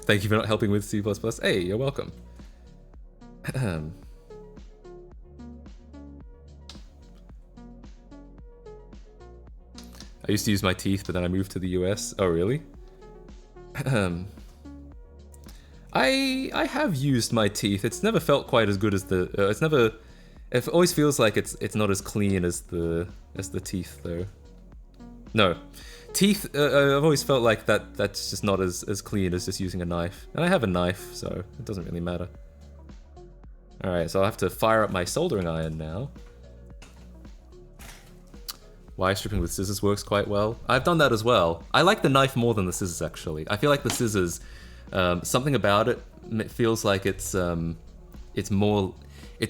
Thank you for not helping with C++. Hey, you're welcome. I used to use my teeth, but then I moved to the US. Oh, really? I have used my teeth. It's never felt quite as good as the. It always feels like it's not as clean as the teeth, though. No. Teeth, I've always felt like that's just not as clean as just using a knife. And I have a knife, so it doesn't really matter. Alright, so I'll have to fire up my soldering iron now. Wire stripping with scissors works quite well. I've done that as well. I like the knife more than the scissors, actually. I feel like the scissors, something about it feels like it's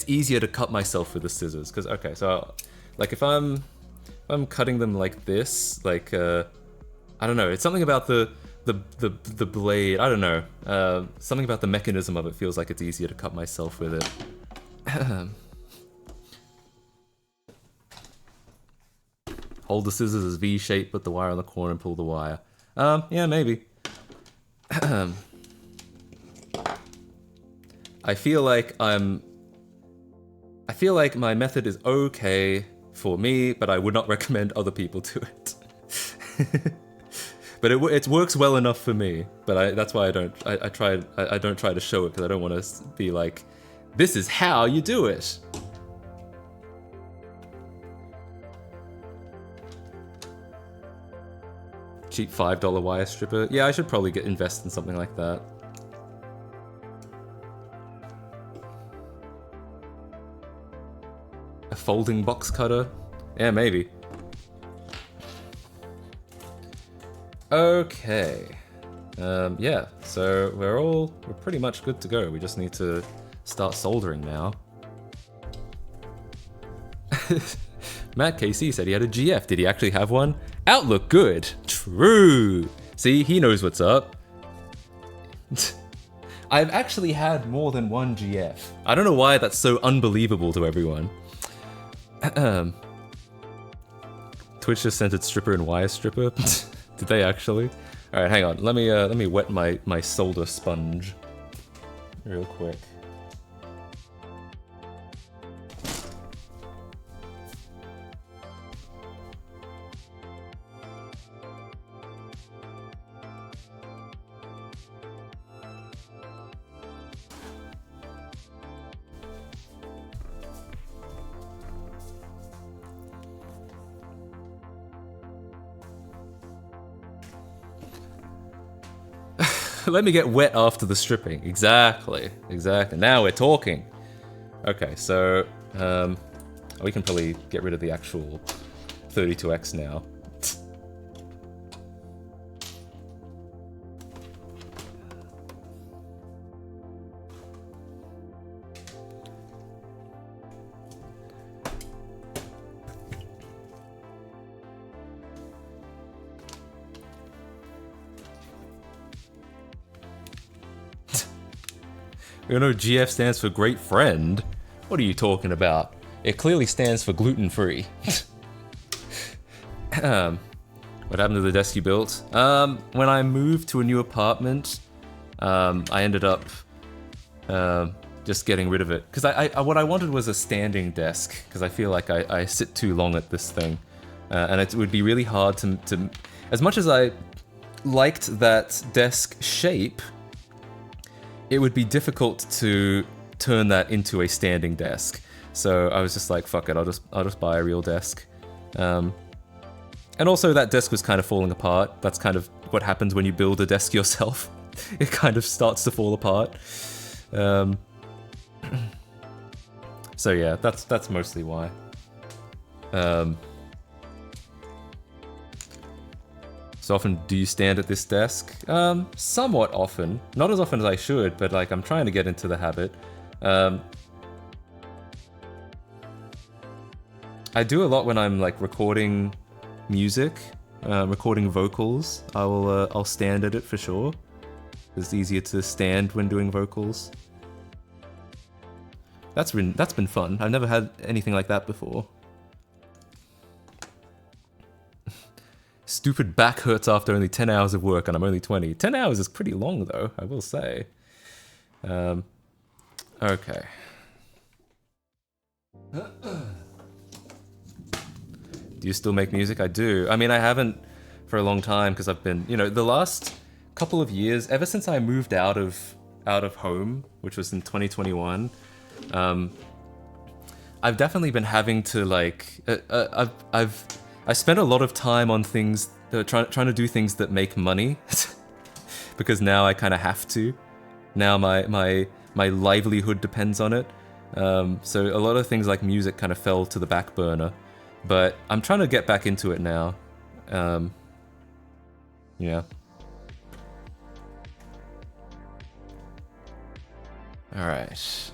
easier to cut myself with the scissors. Because, okay, so, like, if I'm cutting them like this, like, I don't know, it's something about the blade, I don't know, something about the mechanism of it feels like it's easier to cut myself with it. Hold the scissors as V shape, put the wire on the corner and pull the wire. Yeah, maybe. I feel like my method is okay for me, but I would not recommend other people do it. But it works well enough for me. But that's why I don't try to show it, because I don't want to be like, this is how you do it. Cheap $5 wire stripper. Yeah, I should probably invest in something like that. A folding box cutter? Yeah, maybe. Okay. Yeah, so we're pretty much good to go. We just need to start soldering now. Matt KC said he had a GF. Did he actually have one? Outlook good. True. See, he knows what's up. I've actually had more than one GF. I don't know why that's so unbelievable to everyone. Twitch just sent it stripper and wire stripper. Did they actually? All right, hang on. Let me wet my solder sponge real quick. Let me get wet after the stripping. Exactly. Now we're talking. Okay, so we can probably get rid of the actual 32X now. You know, GF stands for great friend. What are you talking about? It clearly stands for gluten-free. What happened to the desk you built? When I moved to a new apartment, I ended up just getting rid of it. Because what I wanted was a standing desk, because I feel like I sit too long at this thing. And it would be really hard to... As much as I liked that desk shape, it would be difficult to turn that into a standing desk. So I was just like, fuck it, I'll just buy a real desk. And also that desk was kind of falling apart. That's kind of what happens when you build a desk yourself. It kind of starts to fall apart. So yeah, that's mostly why. So often do you stand at this desk? Somewhat often. Not as often as I should, but like I'm trying to get into the habit. I do a lot when I'm like recording music, recording vocals. I'll stand at it for sure. It's easier to stand when doing vocals. That's been fun. I've never had anything like that before. Stupid back hurts after only 10 hours of work and I'm only 20. 10 hours is pretty long though, I will say. Okay. Do you still make music? I do. I mean, I haven't for a long time because I've been, you know, the last couple of years, ever since I moved out of home, which was in 2021, I've definitely been having to like, I spent a lot of time on things, trying to do things that make money, because now I kind of have to. Now my livelihood depends on it. So a lot of things like music kind of fell to the back burner, but I'm trying to get back into it now. Yeah. All right.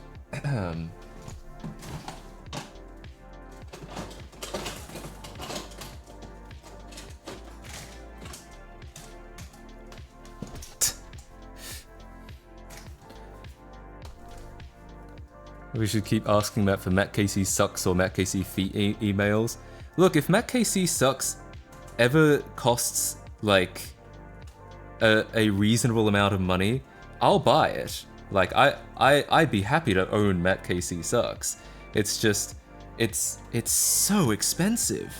We should keep asking that for Matt Casey sucks or Matt Casey feet emails. Look, if Matt Casey sucks ever costs like a reasonable amount of money, I'll buy it. Like I'd be happy to own Matt Casey sucks. It's just it's so expensive.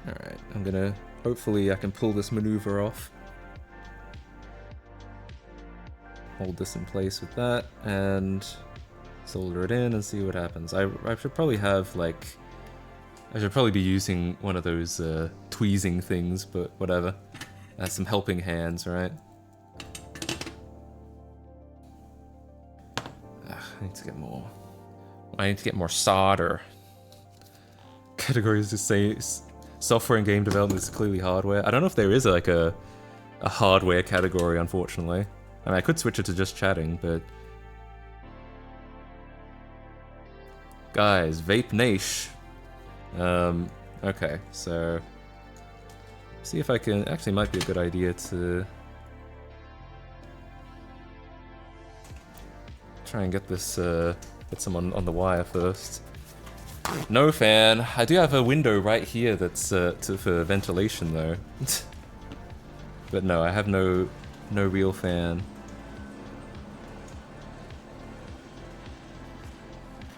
Alright, I'm gonna... Hopefully I can pull this maneuver off. Hold this in place with that, and solder it in and see what happens. I should probably have, like... I should probably be using one of those tweezing things, but whatever. That's some helping hands, right? need to get more. I need to get more solder. Categories just say software and game development is clearly hardware. I don't know if there is like a hardware category, unfortunately. I mean, I could switch it to just chatting, but... Guys, Vape Nation. Okay, so... See if I can... Actually, might be a good idea to... Try and get this, get someone on the wire first. No fan. I do have a window right here that's for ventilation though. But no, I have no real fan.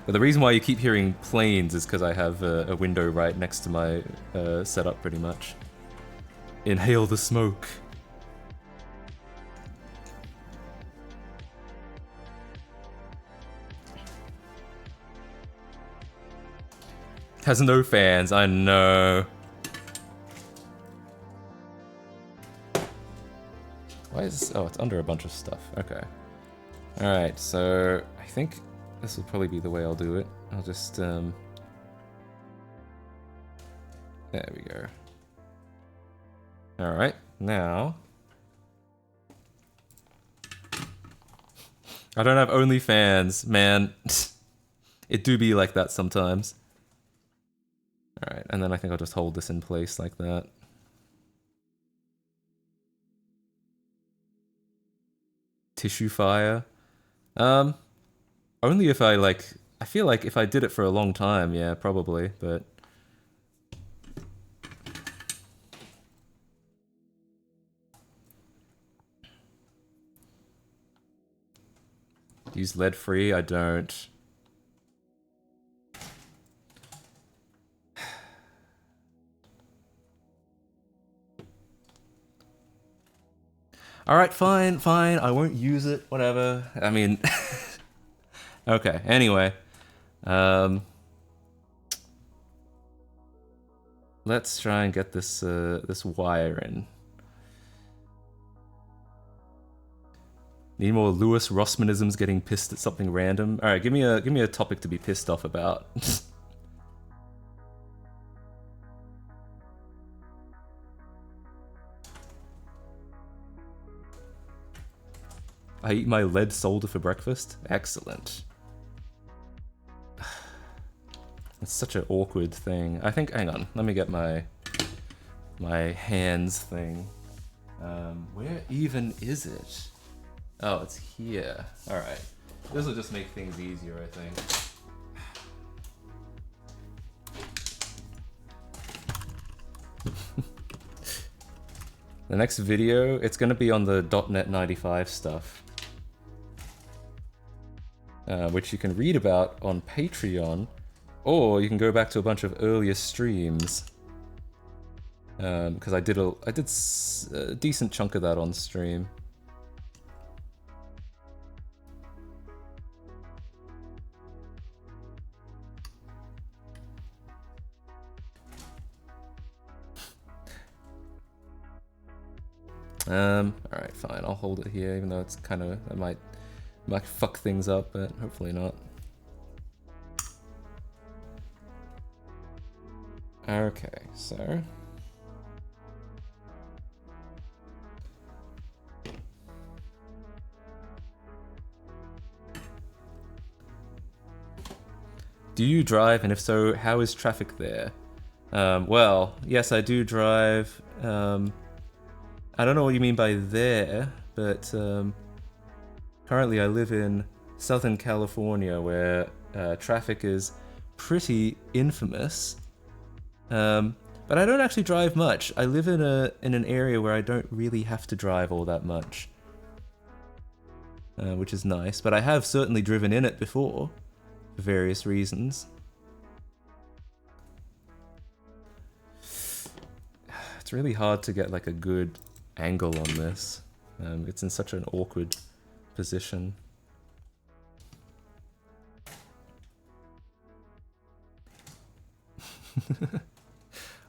But the reason why you keep hearing planes is because I have a window right next to my setup pretty much. Inhale the smoke. Has no fans, I know. Why is this? Oh, it's under a bunch of stuff. Okay. Alright, so I think this will probably be the way I'll do it. I'll just, there we go. Alright, now... I don't have OnlyFans, man. It do be like that sometimes. Alright, and then I think I'll just hold this in place like that. Tissue fire. Only if I feel like if I did it for a long time, yeah, probably, but... Use lead free? I don't. Alright, fine, I won't use it, whatever. I mean... Okay, anyway. Let's try and get this this wire in. Need more Lewis Rossmanisms getting pissed at something random? Alright, give me a topic to be pissed off about. I eat my lead solder for breakfast? Excellent. It's such an awkward thing. I think, hang on, let me get my hands thing. Where even is it? Oh, it's here. Alright. This will just make things easier, I think. The next video, it's gonna be on the .NET 95 stuff. Which you can read about on Patreon, or you can go back to a bunch of earlier streams. Because I did a decent chunk of that on stream. Alright, fine, I'll hold it here, even though it's kind of, it might fuck things up, but hopefully not. Okay, so... Do you drive, and if so, how is traffic there? Well, yes, I do drive. I don't know what you mean by there, but currently I live in Southern California, where traffic is pretty infamous. But I don't actually drive much. I live in an area where I don't really have to drive all that much, which is nice. But I have certainly driven in it before, for various reasons. It's really hard to get like a good angle on this. It's in such an awkward position.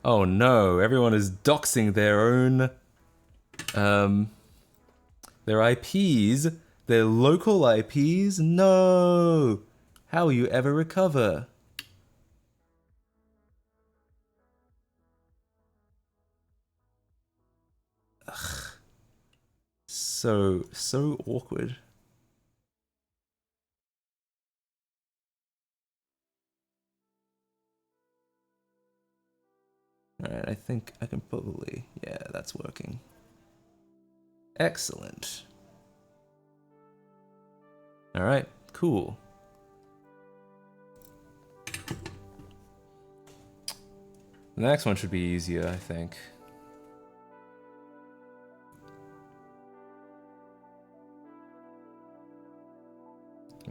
Oh no, everyone is doxing their own their IPs. Their local IPs? No! How will you ever recover? Ugh. So awkward. Alright, I think I can probably... Yeah, that's working. Excellent. Alright, cool. The next one should be easier, I think.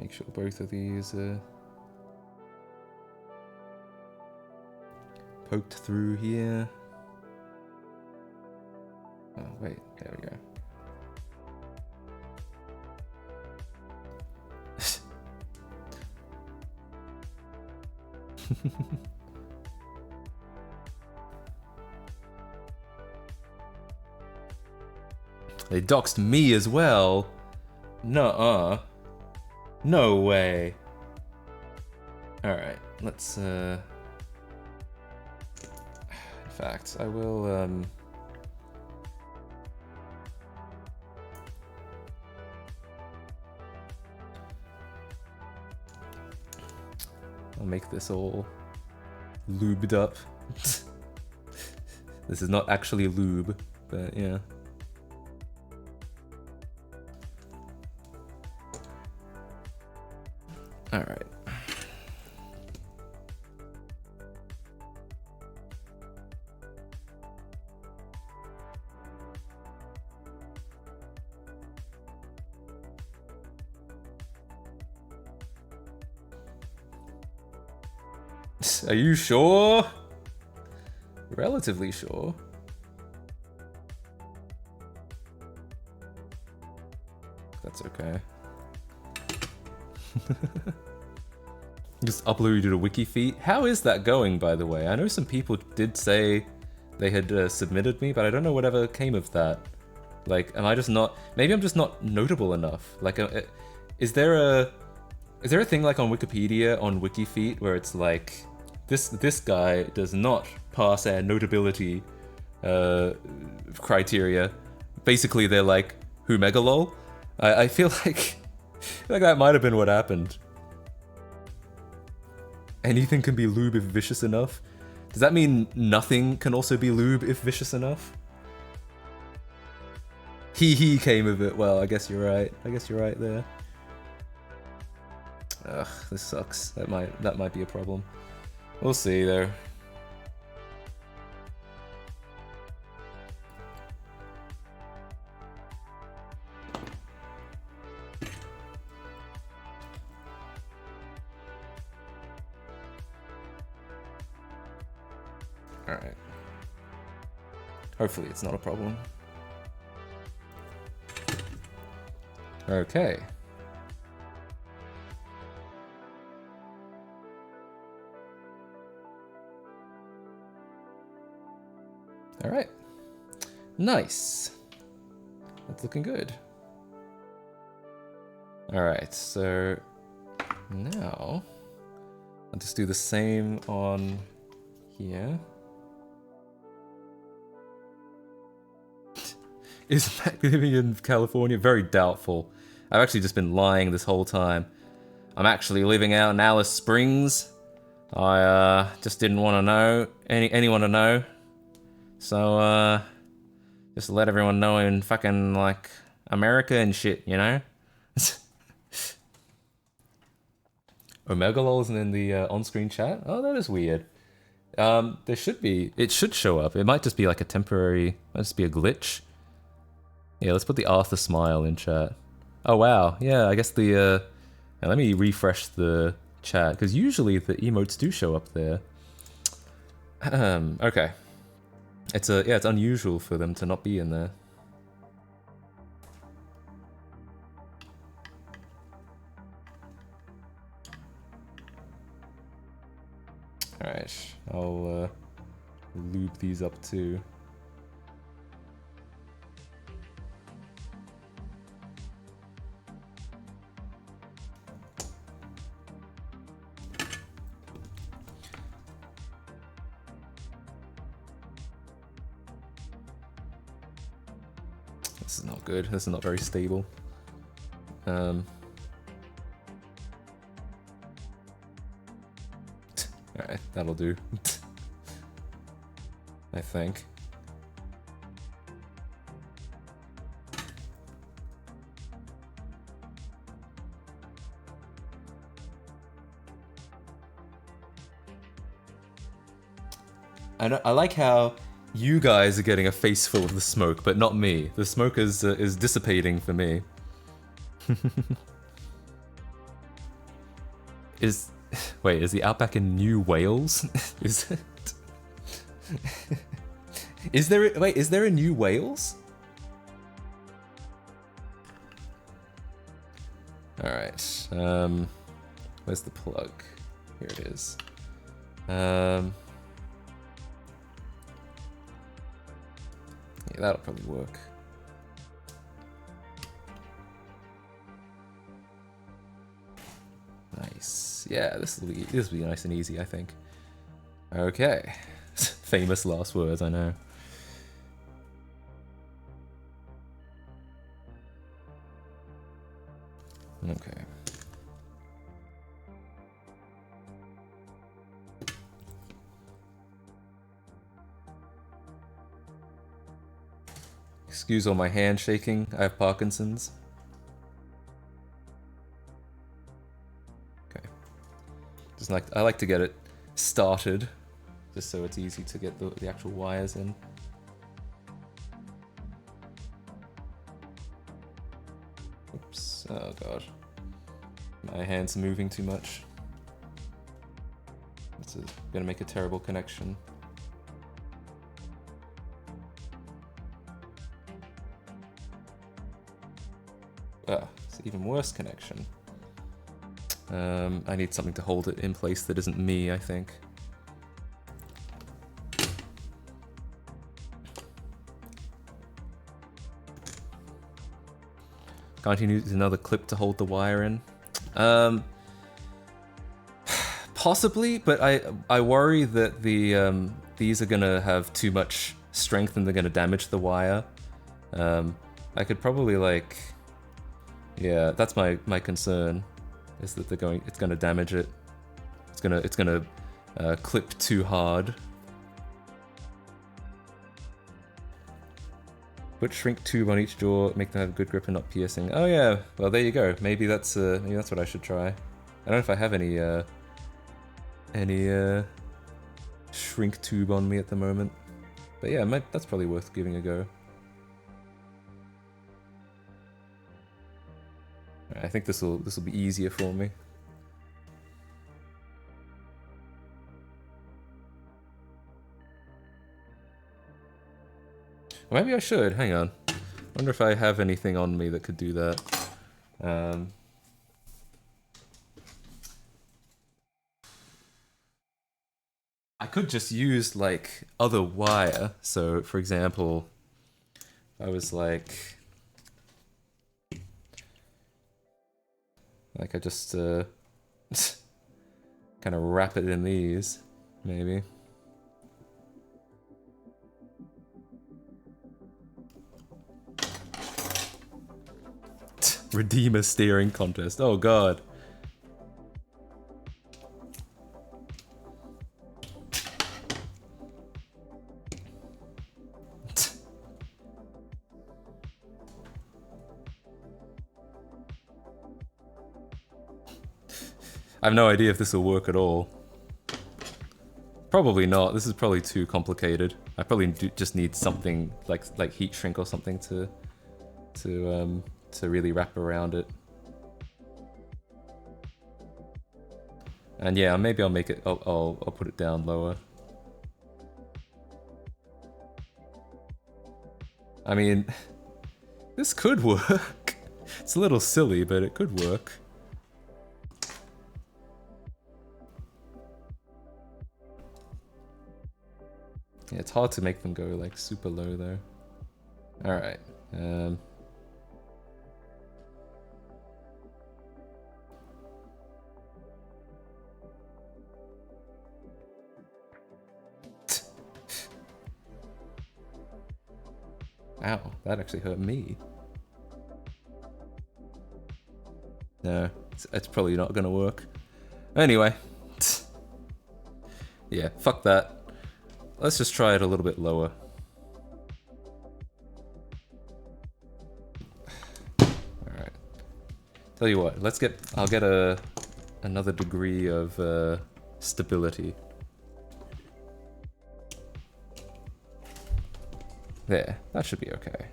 Make sure both of these are poked through here. Oh, wait, there we go. They doxed me as well. Nuh-uh. No way. Alright, let's in fact, I will I'll make this all lubed up. This is not actually lube, but yeah. All right. Are you sure? Relatively sure. That's okay. Just uploaded a wiki feed. How is that going, by the way? I know some people did say they had submitted me, but I don't know whatever came of that. Like, am I just not... Maybe I'm just not notable enough. Like, is there a thing like on Wikipedia, on Wikifeet, where it's like, this guy does not pass our notability criteria. Basically, they're like, who megalol? I feel like that might have been what happened. Anything can be lube if vicious enough. Does that mean nothing can also be lube if vicious enough? He came of it. Well, I guess you're right. I guess you're right there. Ugh, this sucks. That might be a problem. We'll see there. Alright. Hopefully it's not a problem. Okay. Alright. Nice. That's looking good. Alright, so now I'll just do the same on here. Is Mac living in California? Very doubtful. I've actually just been lying this whole time. I'm actually living out in Alice Springs. I just didn't want to know anyone to know. So just let everyone know in fucking like America and shit, you know? Omegalol isn't in the on-screen chat? Oh, that is weird. There should be. It should show up. It might just be like a temporary. Might just be a glitch. Yeah, let's put the Arthur smile in chat. Oh wow, yeah, I guess the now let me refresh the chat because usually the emotes do show up there. Okay. It's unusual for them to not be in there. Alright, I'll lube these up too. This is not good. This is not very stable. Alright, that'll do. I think. I like how you guys are getting a face full of the smoke, but not me. The smoke is dissipating for me. Wait, is the Outback in New Wales? Is it? Is there a New Wales? Alright, where's the plug? Here it is. Yeah, that'll probably work. Nice. Yeah, this will be nice and easy, I think. Okay. Famous last words, I know. Okay. Excuse all my hand shaking. I have Parkinson's. Okay. I like to get it started, just so it's easy to get the actual wires in. Oops. Oh god. My hand's moving too much. It's gonna make a terrible connection. It's an even worse connection. I need something to hold it in place that isn't me, I think. Can't you use another clip to hold the wire in? Possibly, but I worry that these are gonna have too much strength and they're gonna damage the wire. I could probably like... Yeah, that's my concern, is that it's gonna damage it. It's gonna clip too hard. Put shrink tube on each jaw, make them have good grip and not piercing. Oh yeah, well there you go. Maybe that's what I should try. I don't know if I have any shrink tube on me at the moment, but yeah, that's probably worth giving a go. I think this will be easier for me. Or maybe I should. Hang on. Wonder if I have anything on me that could do that. I could just use like other wire. So, for example, if I was like I just kind of wrap it in these, maybe. Redeemer steering contest. Oh god. I have no idea if this will work at all. Probably not. This is probably too complicated. I probably just need something like heat shrink or something to really wrap around it. And yeah, maybe I'll make it. I'll put it down lower. I mean, this could work. It's a little silly, but it could work. Yeah, it's hard to make them go like super low though. Alright. Ow, that actually hurt me. No, it's probably not gonna work. Anyway. Yeah, fuck that. Let's just try it a little bit lower. Alright. Tell you what, I'll get another degree of stability. There, that should be okay.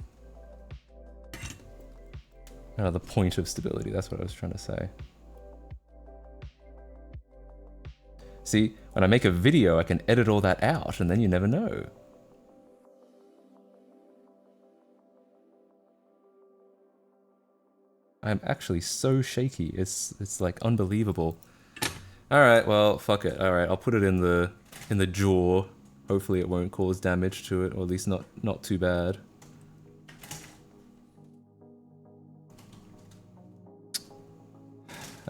Another point of stability, that's what I was trying to say. See, when I make a video, I can edit all that out, and then you never know. I'm actually so shaky, it's like unbelievable. Alright, well, fuck it. Alright, I'll put it in the jaw. Hopefully it won't cause damage to it, or at least not too bad.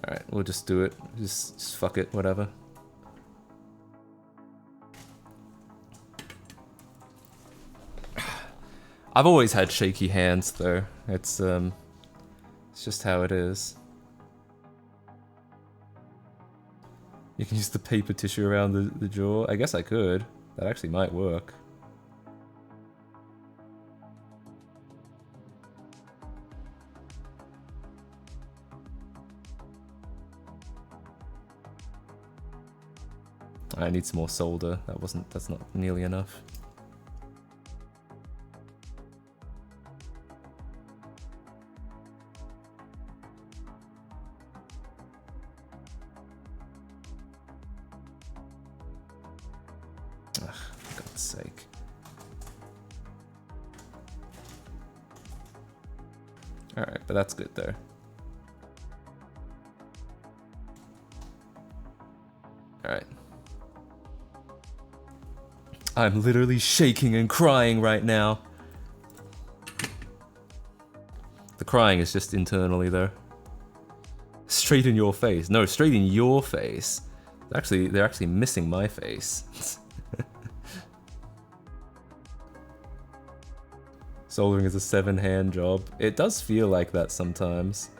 Alright, we'll just do it. Just fuck it, whatever. I've always had shaky hands, though. It's just how it is. You can use the paper tissue around the jaw. I guess I could. That actually might work. I need some more solder. That's not nearly enough. Ugh, for God's sake. Alright, but that's good though. Alright. I'm literally shaking and crying right now. The crying is just internally though. Straight in your face. No, straight in your face. They're actually missing my face. Soldering is a 7-hand job. It does feel like that sometimes.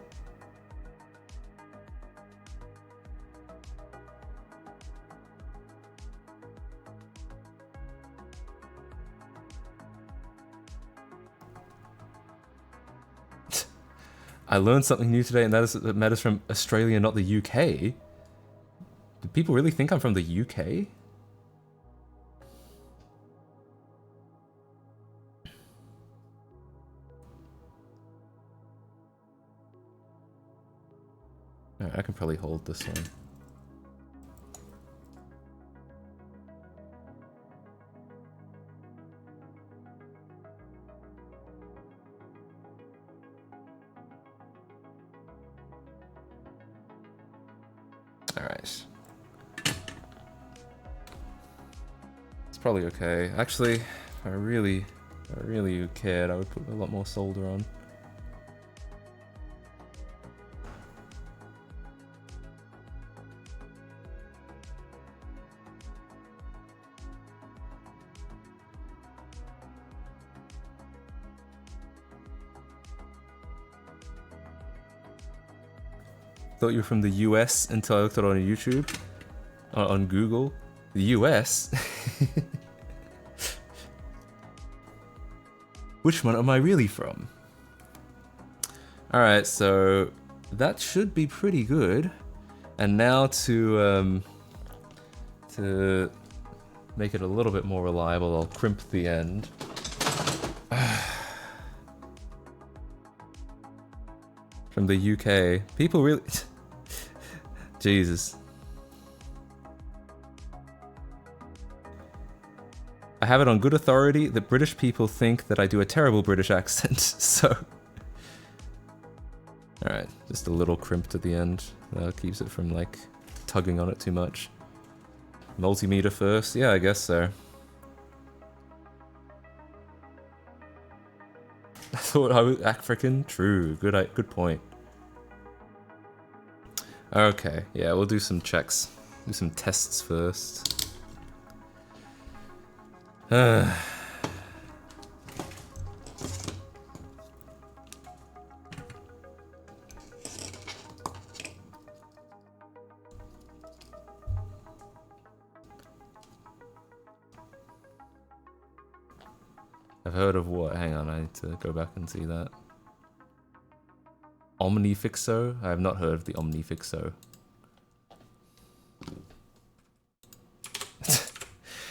I learned something new today, and that is that Matt is from Australia, not the UK. Do people really think I'm from the UK? Alright, I can probably hold this one. Alright. It's probably okay. Actually, if I really cared, I would put a lot more solder on. Thought you were from the US until I looked it on YouTube. On Google. The US? Which one am I really from? Alright, so that should be pretty good. And now to make it a little bit more reliable, I'll crimp the end. From the UK. People really... Jesus. I have it on good authority that British people think that I do a terrible British accent, so... Alright, just a little crimp to the end. That keeps it from, like, tugging on it too much. Multimeter first? Yeah, I guess so. I thought I was African? True. Good point. Okay, yeah, we'll do some checks. Do some tests first. heard of what? Hang on, I need to go back and see that. Omnifixo? I have not heard of the Omnifixo.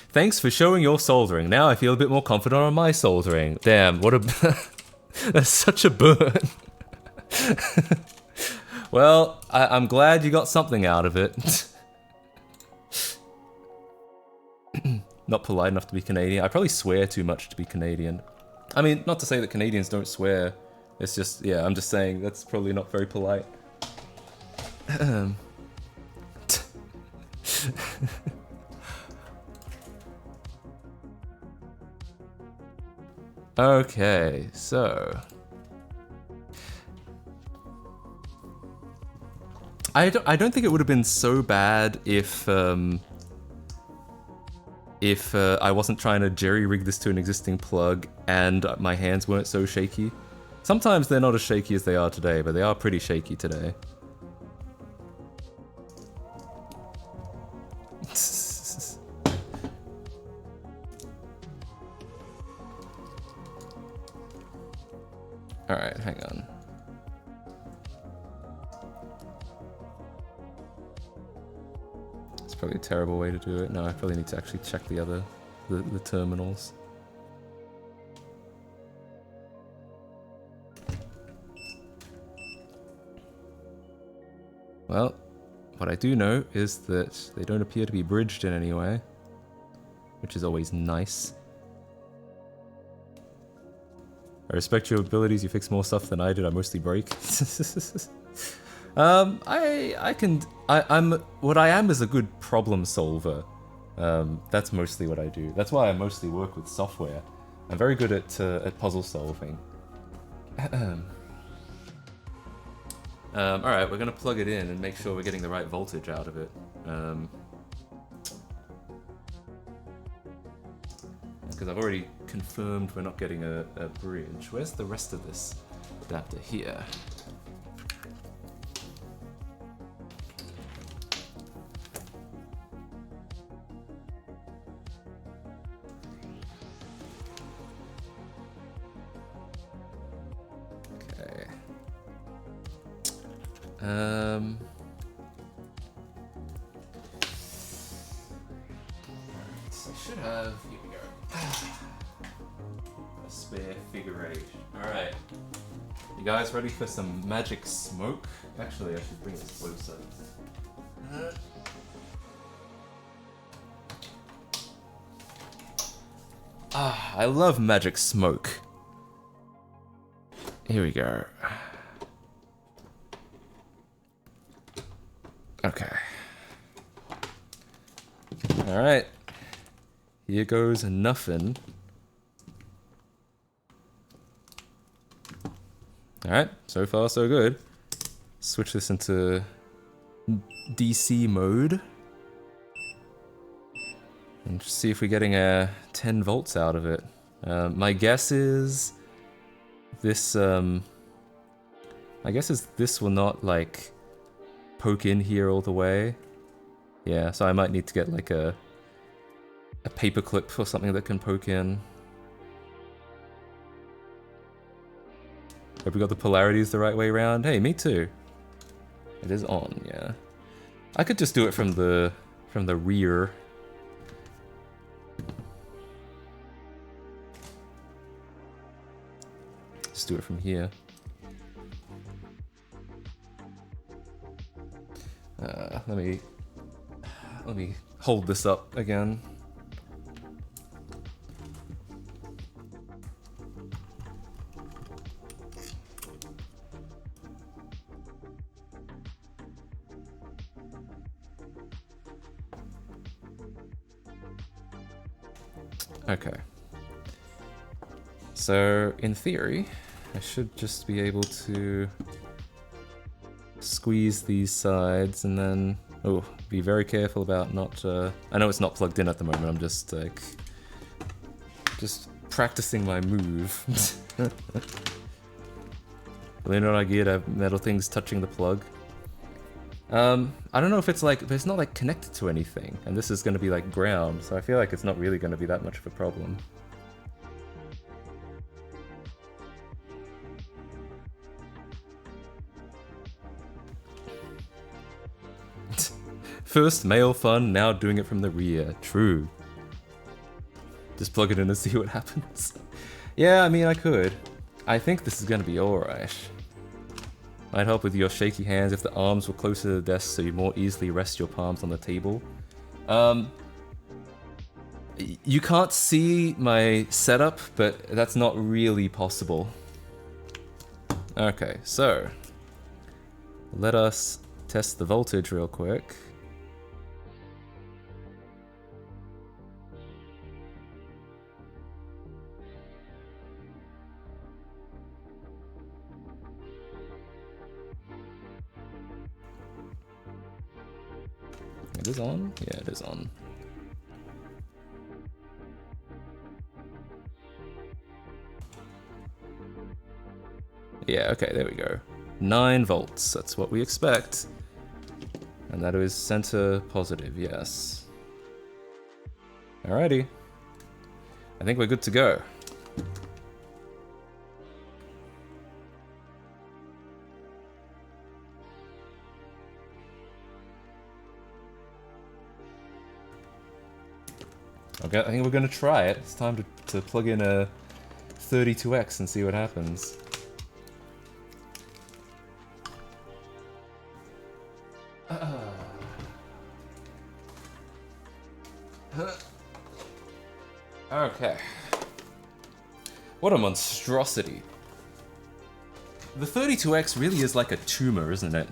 Thanks for showing your soldering. Now I feel a bit more confident on my soldering. Damn, what a... That's such a burn. Well, I'm glad you got something out of it. Not polite enough to be Canadian. I probably swear too much to be Canadian. I mean, not to say that Canadians don't swear. It's just, yeah, I'm just saying that's probably not very polite. Okay, so... I don't think it would have been so bad if I wasn't trying to jerry-rig this to an existing plug and my hands weren't so shaky. Sometimes they're not as shaky as they are today, but they are pretty shaky today. Alright, hang on. It's probably a terrible way to do it. No, I probably need to actually check the terminals. Well, what I do know is that they don't appear to be bridged in any way, which is always nice. I respect your abilities, you fix more stuff than I did, I mostly break. What I am is a good problem solver. That's mostly what I do. That's why I mostly work with software. I'm very good at puzzle solving. Alright, we're gonna plug it in and make sure we're getting the right voltage out of it. Because I've already confirmed we're not getting a bridge. Where's the rest of this adapter? Here. Okay. So I should have... Here we go. A spare figure 8. Alright. You guys ready for some magic smoke? Actually, I should bring this closer. I love magic smoke. Here we go. Okay. Alright. Here goes nothing. Alright, so far so good. Switch this into DC mode. And just see if we're getting 10 volts out of it. My guess is this, my guess is this will not, like, poke in here all the way. Yeah, so I might need to get, like, a paper clip or something that can poke in. Hope we got the polarities the right way around. Hey, me too. It is on, yeah. I could just do it from the rear. Just do it from here. Let me hold this up again. Okay. So, in theory, I should just be able to squeeze these sides and then... Oh, be very careful about not... I know it's not plugged in at the moment, I'm just, like... Just practicing my move. Really not idea to have metal things touching the plug. I don't know if it's like... But it's not, like, connected to anything, and this is gonna be, like, ground, so I feel like it's not really gonna be that much of a problem. First male fun, now doing it from the rear. True. Just plug it in and see what happens. Yeah, I mean, I could. I think this is gonna be alright. Might help with your shaky hands if the arms were closer to the desk so you more easily rest your palms on the table. You can't see my setup, but that's not really possible. Okay, so let us test the voltage real quick. It is on? Yeah, it is on. Yeah, okay, there we go. 9 volts, that's what we expect. And that is center positive, yes. Alrighty. I think we're good to go. Okay, I think we're gonna try it. It's time to plug in a 32X and see what happens. Okay. What a monstrosity. The 32X really is like a tumor, isn't it?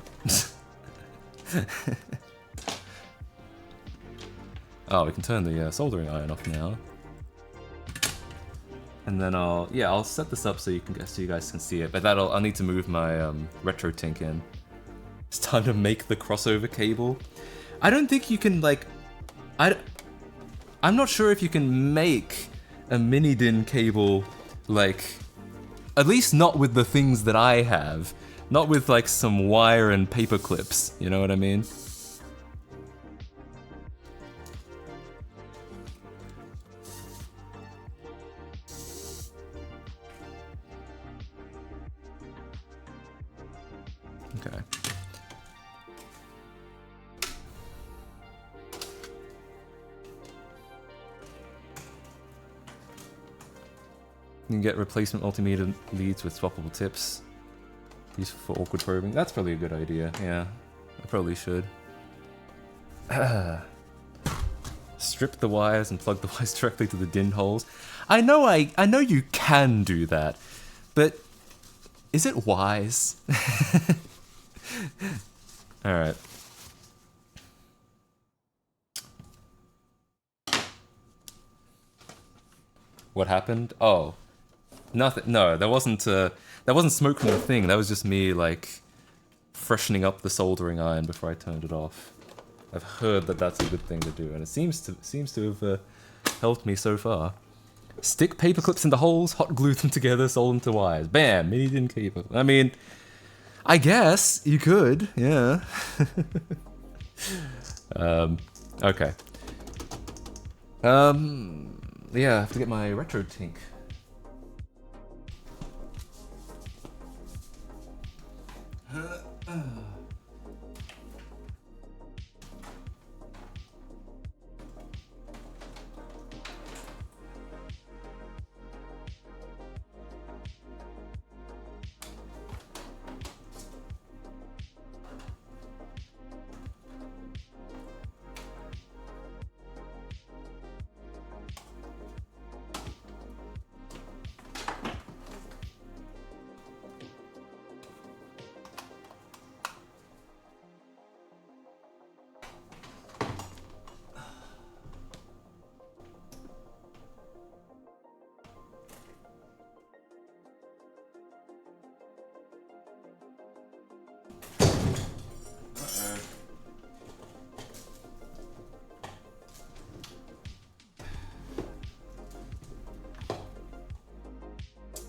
Oh, we can turn the soldering iron off now. And then I'll set this up so you guys can see it. But I'll need to move my RetroTink in. It's time to make the crossover cable. I don't think you can like, I'm not sure if you can make a mini DIN cable like, at least not with the things that I have. Not with like some wire and paper clips, you know what I mean? Okay. You can get replacement multimeter leads with swappable tips. Useful for awkward probing. That's probably a good idea, yeah. I probably should. Strip the wires and plug the wires directly to the DIN holes. I know you can do that, but is it wise? Alright. What happened? Oh. Nothing. No, that wasn't smoke from the thing. That was just me, like, freshening up the soldering iron before I turned it off. I've heard that that's a good thing to do, and it seems to have helped me so far. Stick paper clips in the holes, hot glue them together, solder them to wires. Bam! Mini DIN cable. I mean, I guess you could, yeah. Okay. Yeah, I have to get my RetroTink.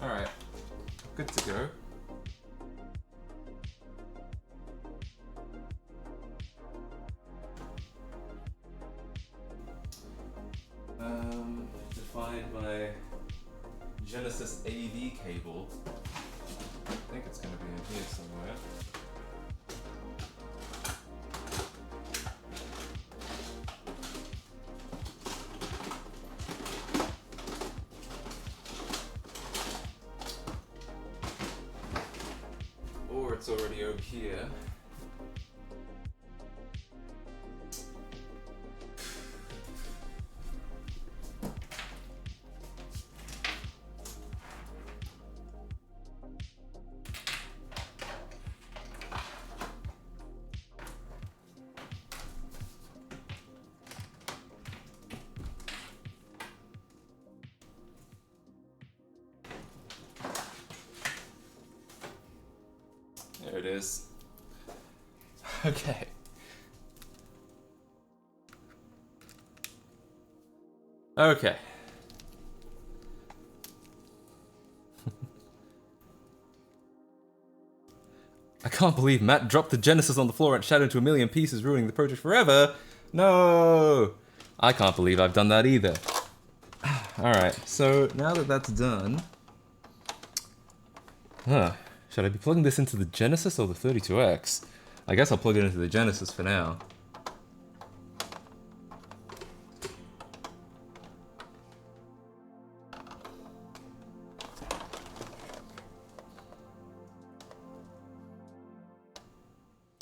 Alright, good to go. To find my Genesis AV cable. I think it's gonna be in here somewhere. it's already over here. There it is. Okay. Okay. I can't believe Matt dropped the Genesis on the floor and shattered into a million pieces, ruining the project forever. No! I can't believe I've done that either. Alright, so now that that's done... Should I be plugging this into the Genesis or the 32X? I guess I'll plug it into the Genesis for now.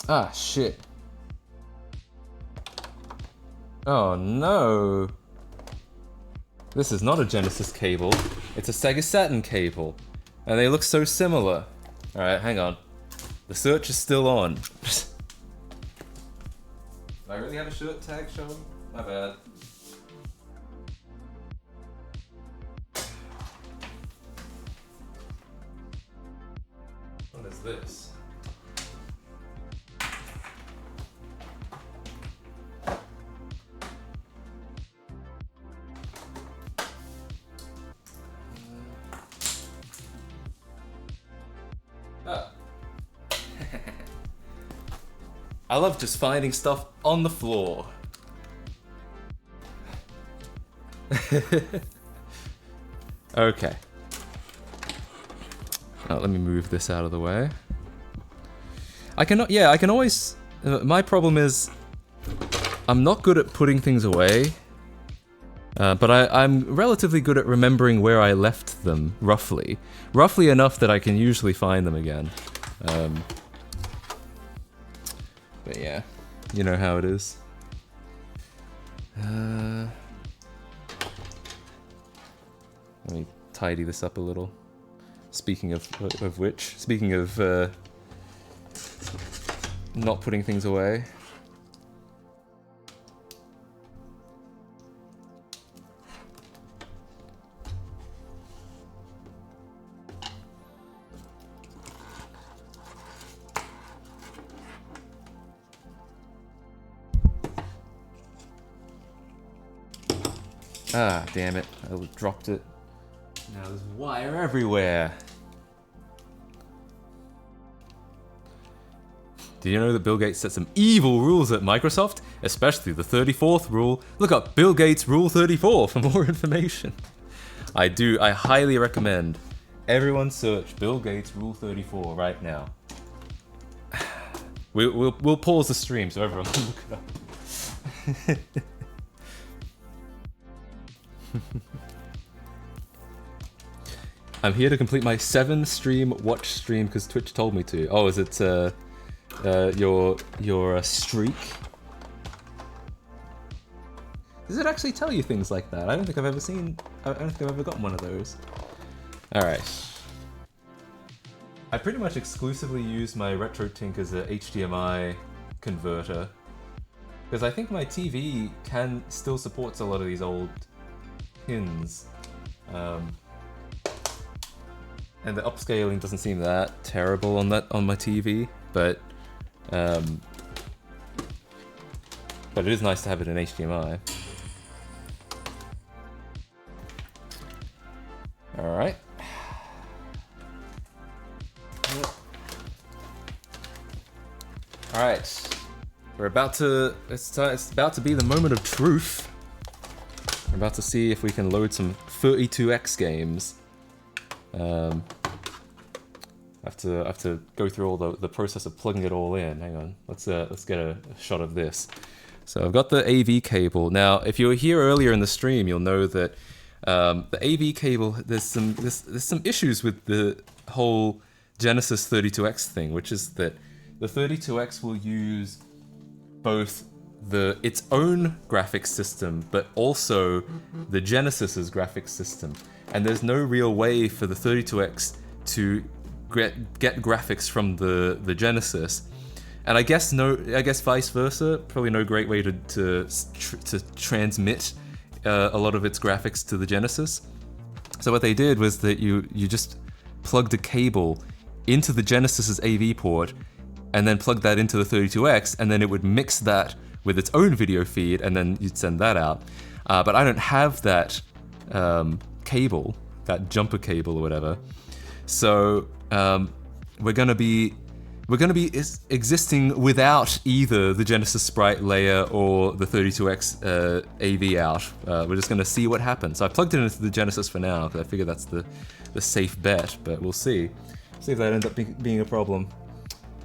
Ah, shit. Oh no. This is not a Genesis cable. It's a Sega Saturn cable. And they look so similar. Alright, hang on. The search is still on. Do I really have a shirt tag showing? My bad. What is this? I love just finding stuff on the floor. Okay. Now let me move this out of the way. I can always... my problem is... I'm not good at putting things away. But I'm relatively good at remembering where I left them, roughly. Roughly enough that I can usually find them again. But yeah, you know how it is. Let me tidy this up a little. Speaking of which, speaking of not putting things away. Ah, damn it. I dropped it. Now there's wire everywhere. Do you know that Bill Gates set some evil rules at Microsoft? Especially the 34th rule. Look up Bill Gates Rule 34 for more information. I highly recommend everyone search Bill Gates Rule 34 right now. We'll pause the stream so everyone can look it up. I'm here to complete my 7-stream watch stream because Twitch told me to. Oh, is it your streak? Does it actually tell you things like that? I don't think I've ever seen. I don't think I've ever gotten one of those. All right. I pretty much exclusively use my RetroTink as a HDMI converter because I think my TV still supports a lot of these old pins, and the upscaling doesn't seem that terrible on my TV, but it is nice to have it in HDMI. All right. All right. We're about to. It's about to be the moment of truth. We're about to see if we can load some 32X games. I have to go through all the process of plugging it all in. Hang on, let's get a shot of this. So I've got the AV cable. Now, if you were here earlier in the stream, you'll know that the AV cable there's some issues with the whole Genesis 32X thing, which is that the 32X will use both its own graphics system, but also the Genesis's graphics system. And there's no real way for the 32X to get graphics from the Genesis. And I guess vice versa. Probably no great way to transmit a lot of its graphics to the Genesis. So what they did was that you just plugged a cable into the Genesis's AV port, and then plugged that into the 32X, and then it would mix that with its own video feed, and then you'd send that out. But I don't have that cable, that jumper cable or whatever. So we're gonna be existing without either the Genesis sprite layer or the 32X AV out. We're just gonna see what happens. So I plugged it into the Genesis for now, because I figure that's the safe bet, but we'll see. See if that ends up being a problem.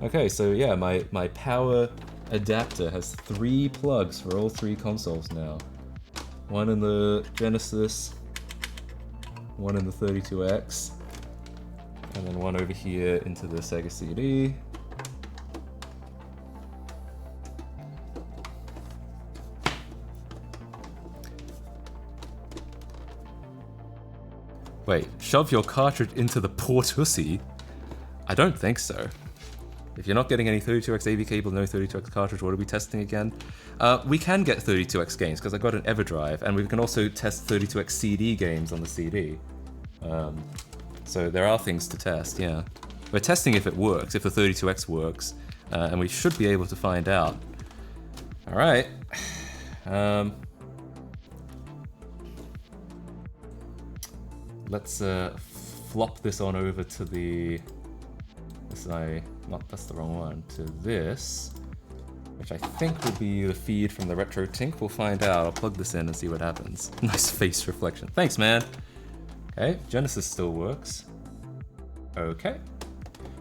Okay, so yeah, my power adapter has 3 plugs for all 3 consoles now. One in the Genesis, one in the 32X, and then one over here into the Sega CD. Wait, shove your cartridge into the Portussy? I don't think so. If you're not getting any 32X AV cable, no 32X cartridge, what are we testing again? We can get 32X games, because I got an EverDrive, and we can also test 32X CD games on the CD. So there are things to test, yeah. We're testing if it works, if the 32X works, and we should be able to find out. Alright. Let's flop this on over to the... that's the wrong one. To this, which I think will be the feed from the RetroTink. We'll find out. I'll plug this in and see what happens. Nice face reflection. Thanks, man. Okay, Genesis still works. Okay.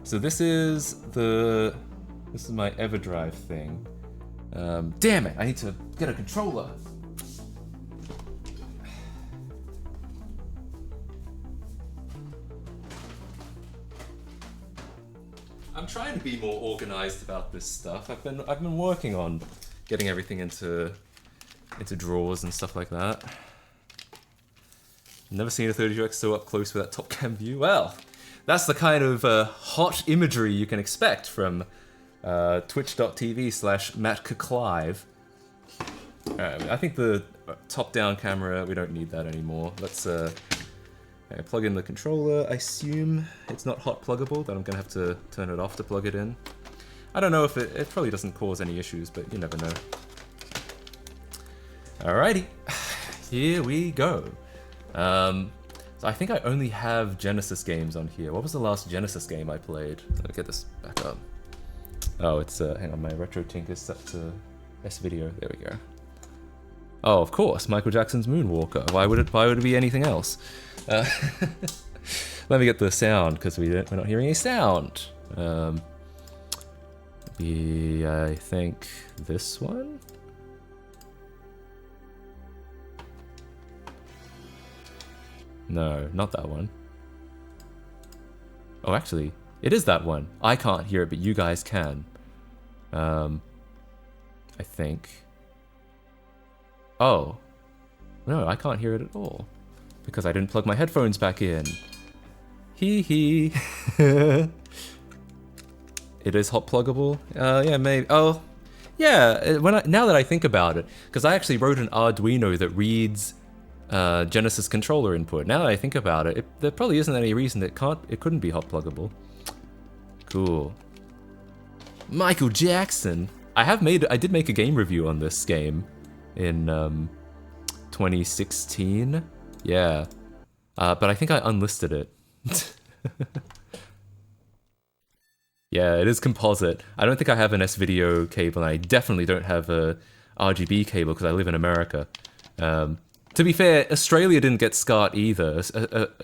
So this is my EverDrive thing. Damn it! I need to get a controller. I'm trying to be more organized about this stuff. I've been working on getting everything into drawers and stuff like that. Never seen a 32X so up close with that top cam view. Well, that's the kind of hot imagery you can expect from twitch.tv/MattKclive. I think the top-down camera, we don't need that anymore. Let's plug in the controller. I assume it's not hot pluggable, that I'm gonna have to turn it off to plug it in. I don't know if it probably doesn't cause any issues, but you never know. Alrighty, here we go. So I think I only have Genesis games on here. What was the last Genesis game I played? Let me get this back up. Oh, it's, hang on, my RetroTink is set to S-Video. There we go. Oh, of course, Michael Jackson's Moonwalker. Why would it be anything else? Let me get the sound, because we're not hearing any sound. I think this one? No, not that one. Oh, actually, it is that one. I can't hear it, but you guys can. I think. Oh. No, I can't hear it at all. Because I didn't plug my headphones back in. Hee hee. It is hot pluggable? Yeah, maybe. Oh, yeah, now that I think about it, because I actually wrote an Arduino that reads Genesis controller input. Now that I think about it, there probably isn't any reason it couldn't be hot pluggable. Cool. Michael Jackson. I did make a game review on this game in 2016. Yeah. But I think I unlisted it. Yeah, it is composite. I don't think I have an S-Video cable, and I definitely don't have a RGB cable because I live in America. To be fair, Australia didn't get SCART either.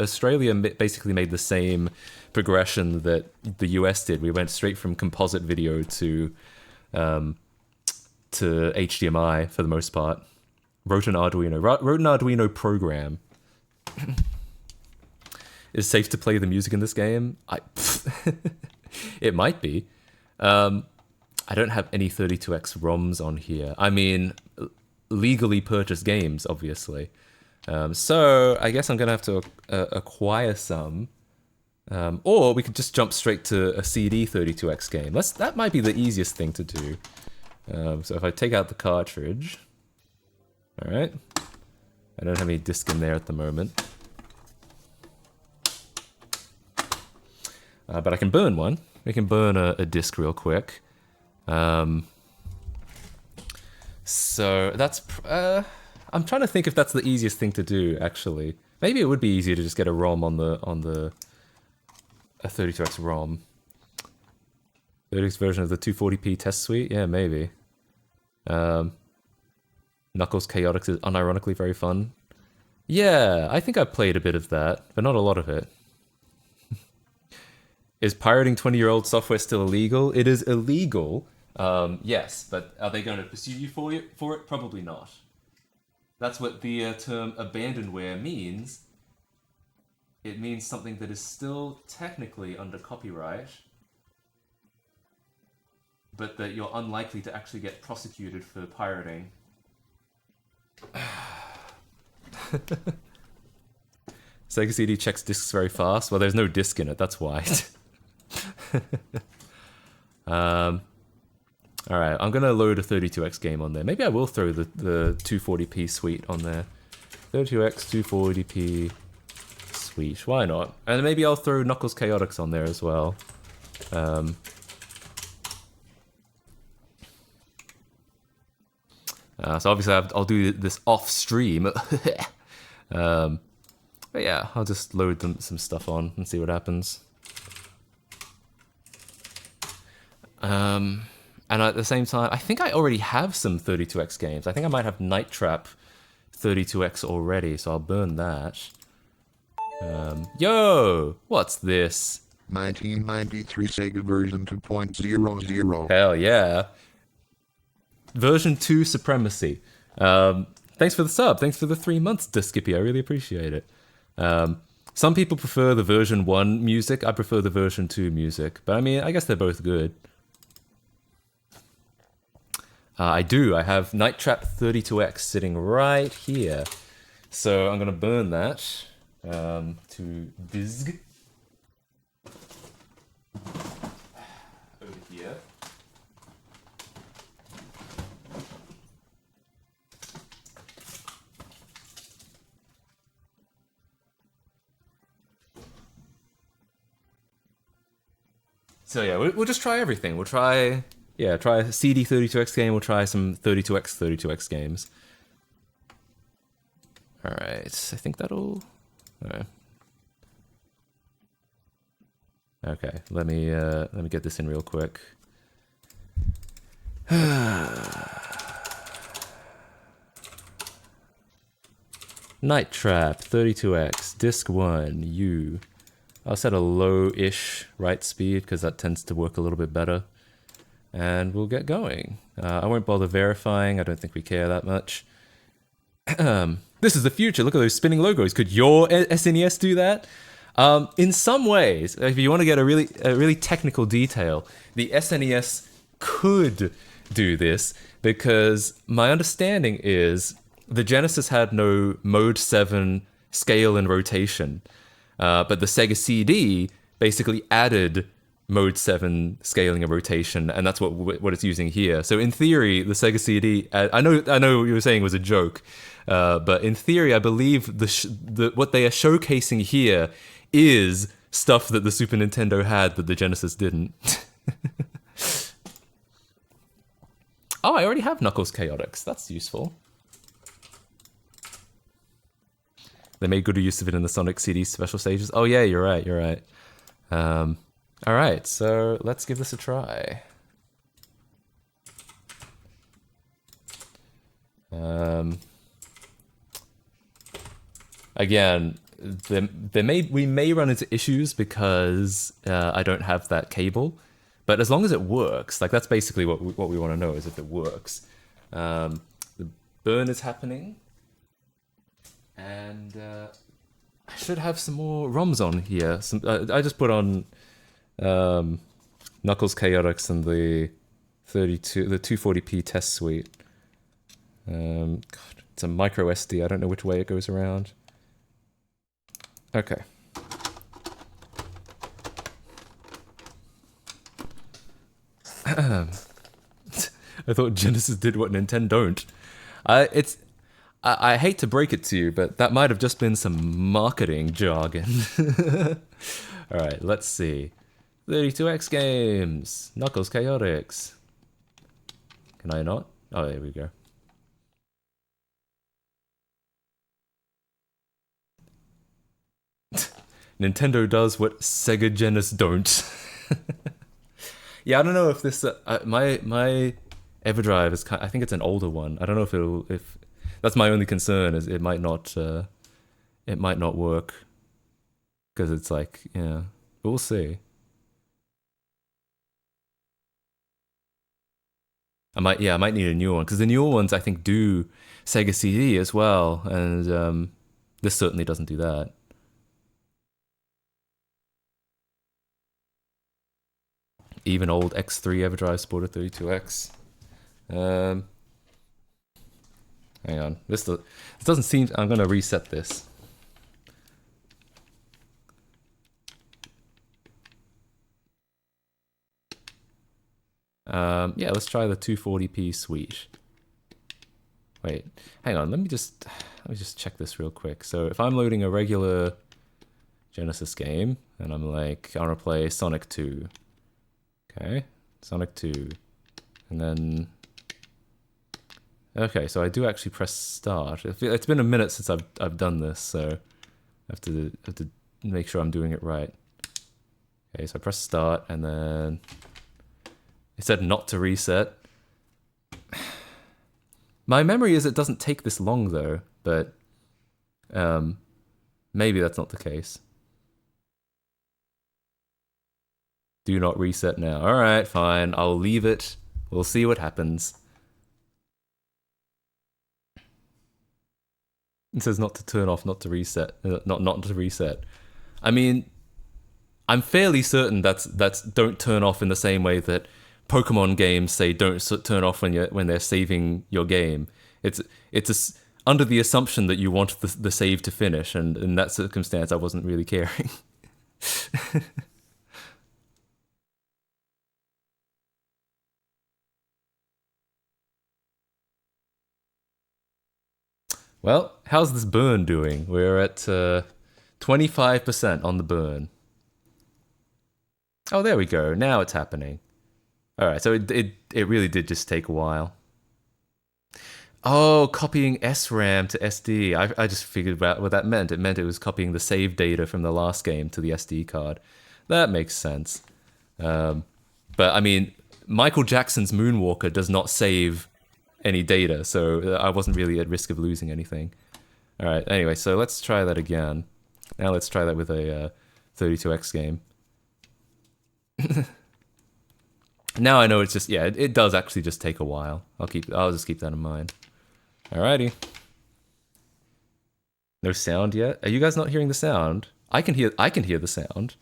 Australia basically made the same progression that the US did. We went straight from composite video to HDMI for the most part. Wrote an Arduino program. is safe to play the music in this game? It might be. I don't have any 32x ROMs on here. I mean, legally purchased games, obviously. So I guess I'm gonna have to acquire some. Or we could just jump straight to a CD 32x game. That might be the easiest thing to do. So if I take out the cartridge, all right. I don't have any disc in there at the moment. But I can burn one. We can burn a disc real quick. So that's... I'm trying to think if that's the easiest thing to do, actually. Maybe it would be easier to just get a ROM on the a 32x ROM. 32x version of the 240p test suite? Yeah, maybe. Knuckles Chaotix is unironically very fun. Yeah, I think I played a bit of that, but not a lot of it. Is pirating 20-year-old software still illegal? It is illegal, yes, but are they going to pursue you for it? Probably not. That's what the term abandonware means. It means something that is still technically under copyright, but that you're unlikely to actually get prosecuted for pirating. Sega CD checks discs very fast. Well, there's no disc in it, that's why. Alright, I'm gonna load a 32x game on there. Maybe I will throw the 240p suite on there. 32x 240p suite, why not? And maybe I'll throw Knuckles Chaotix on there as well. So obviously I'll do this off stream. But yeah, I'll just load some stuff on and see what happens. And at the same time, I think I already have some 32x games. I think I might have Night Trap 32x already, so I'll burn that. Yo! What's this? 1993 Sega version 2.00. Hell yeah. Version 2 Supremacy. Thanks for the sub. Thanks for the 3 months, Skippy. I really appreciate it. Some people prefer the version 1 music. I prefer the version 2 music. But I mean, I guess they're both good. I do. I have Night Trap 32x sitting right here. So I'm going to burn that to disc. Over here. So yeah, we'll just try everything. We'll try... Yeah, try a CD 32x game, we'll try some 32x games. Alright, I think that'll... Alright. Okay, let me get this in real quick. Night Trap, 32x, Disc 1, U. I'll set a low-ish write speed, because that tends to work a little bit better. And we'll get going. I won't bother verifying, I don't think we care that much. This is the future, look at those spinning logos. Could your SNES do that? In some ways, if you want to get a really technical detail, the SNES could do this, because my understanding is the Genesis had no Mode 7 scale and rotation, but the Sega CD basically added Mode 7 scaling and rotation, and that's what it's using here. So in theory, the Sega CD, I know what you were saying was a joke, but in theory, I believe what they are showcasing here is stuff that the Super Nintendo had that the Genesis didn't. Oh, I already have Knuckles Chaotix. That's useful. They made good use of it in the Sonic CD special stages. Oh yeah, you're right. Alright, so let's give this a try. Again, we may run into issues because I don't have that cable, but as long as it works, like that's basically what we want to know, is if it works. The burn is happening, and I should have some more ROMs on here. I just put on Knuckles Chaotix and the 240p test suite. God, it's a micro SD. I don't know which way it goes around. Okay. I thought Genesis did what Nintendo don't. I hate to break it to you, but that might have just been some marketing jargon. Alright, let's see. 32X games. Knuckles Chaotix. Can I not? Oh, there we go. Nintendo does what Sega Genesis don't. Yeah, I don't know if this my EverDrive is I think it's an older one. I don't know if that's my only concern is it might not work because it's like, yeah, but we'll see. I might need a new one because the newer ones I think do Sega CD as well, and this certainly doesn't do that. Even old X3 EverDrive supported 32X. Hang on. This doesn't seem... I'm going to reset this. Yeah, let's try the 240p suite. Wait, hang on. Let me just check this real quick. So if I'm loading a regular Genesis game, and I'm like, I want to play Sonic 2. Okay, Sonic 2. And then... Okay, so I do actually press start. It's been a minute since I've done this, so I have to make sure I'm doing it right. Okay, so I press start, and then it said not to reset. My memory is it doesn't take this long though, but maybe that's not the case. Do not reset now. All right, fine. I'll leave it. We'll see what happens. It says not to turn off, not to reset, not to reset. I mean, I'm fairly certain that's don't turn off in the same way that Pokemon games say don't turn off when they're saving your game. It's under the assumption that you want the save to finish, and in that circumstance, I wasn't really caring. Well, how's this burn doing? We're at 25% on the burn. Oh, there we go. Now it's happening. All right, so it really did just take a while. Oh, copying SRAM to SD. I just figured out what that meant. It meant it was copying the save data from the last game to the SD card. That makes sense. But I mean, Michael Jackson's Moonwalker does not save any data, so I wasn't really at risk of losing anything. All right, anyway, so let's try that again. Now let's try that with a 32X game. Now I know it's just, yeah, it does actually just take a while. I'll just keep that in mind. Alrighty. No sound yet? Are you guys not hearing the sound? I can hear the sound.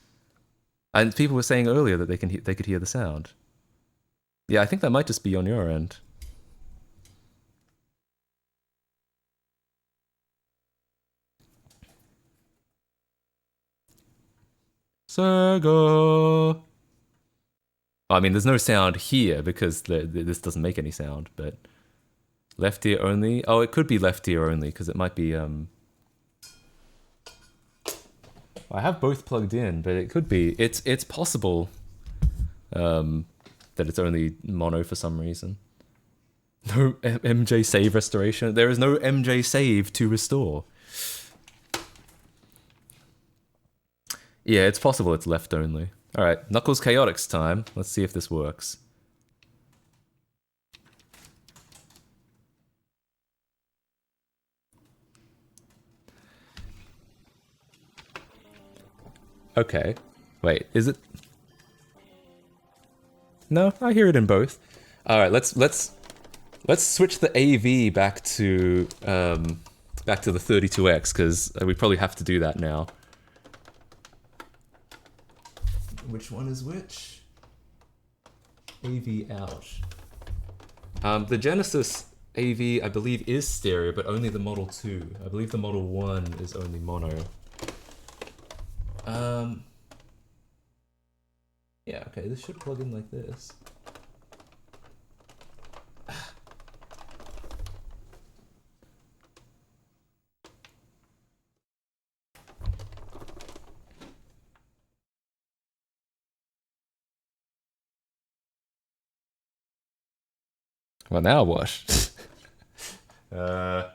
And people were saying earlier that they could hear the sound. Yeah, I think that might just be on your end. Sega. I mean, there's no sound here because this doesn't make any sound, but left ear only. Oh, it could be left ear only because it might be. I have both plugged in, but it could be. It's possible that it's only mono for some reason. No MJ save restoration. There is no MJ save to restore. Yeah, it's possible it's left only. Alright, Knuckles Chaotix time. Let's see if this works. Okay. Wait, is it? No, I hear it in both. Alright, let's switch the AV back to back to the 32X, because we probably have to do that now. Which one is which? AV out. The Genesis AV, I believe, is stereo, but only the Model 2. I believe the Model 1 is only mono. Yeah, okay, this should plug in like this. Well, now what? Yeah,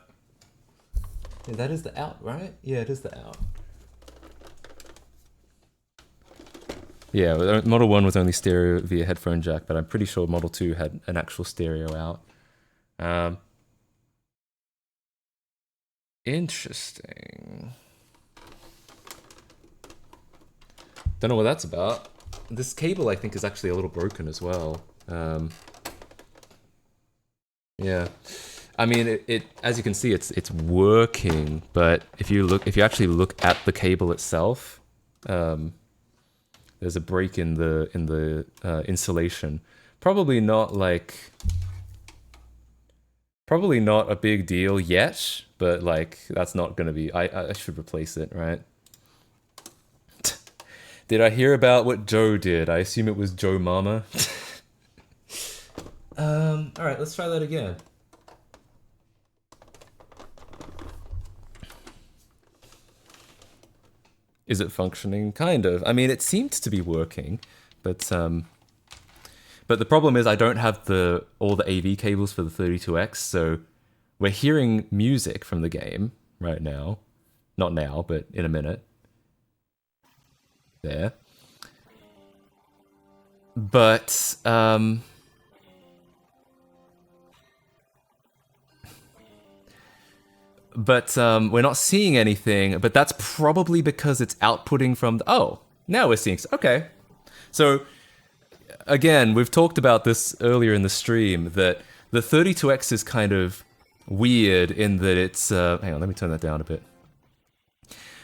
that is the out, right? Yeah, it is the out. Yeah, Model 1 was only stereo via headphone jack, but I'm pretty sure Model 2 had an actual stereo out. Interesting. Don't know what that's about. This cable, I think, is actually a little broken as well. Yeah, I mean, it as you can see, it's working, but if you actually look at the cable itself, there's a break in the insulation. Probably not a big deal yet, but like that's not gonna be. I should replace it, right? Did I hear about what Joe did? I assume it was Joe Mama. Alright, let's try that again. Is it functioning? Kind of. I mean, it seemed to be working, but the problem is I don't have all the AV cables for the 32X, so we're hearing music from the game right now. Not now, but in a minute. There. But, we're not seeing anything, but that's probably because it's outputting from oh, now we're seeing, okay. So, again, we've talked about this earlier in the stream, that the 32X is kind of weird in that it's, hang on, let me turn that down a bit.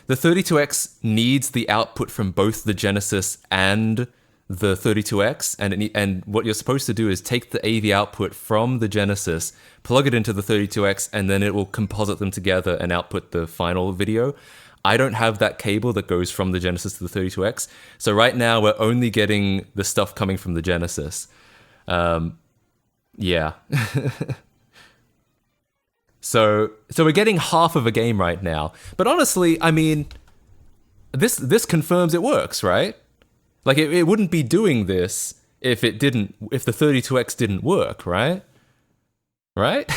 The 32X needs the output from both the Genesis and the 32X, and what you're supposed to do is take the AV output from the Genesis, plug it into the 32X, and then it will composite them together and output the final video. I don't have that cable that goes from the Genesis to the 32X, so right now we're only getting the stuff coming from the Genesis. Yeah. So we're getting half of a game right now, but honestly, I mean, this confirms it works, right? Like, it wouldn't be doing this if the 32X didn't work, right? Right?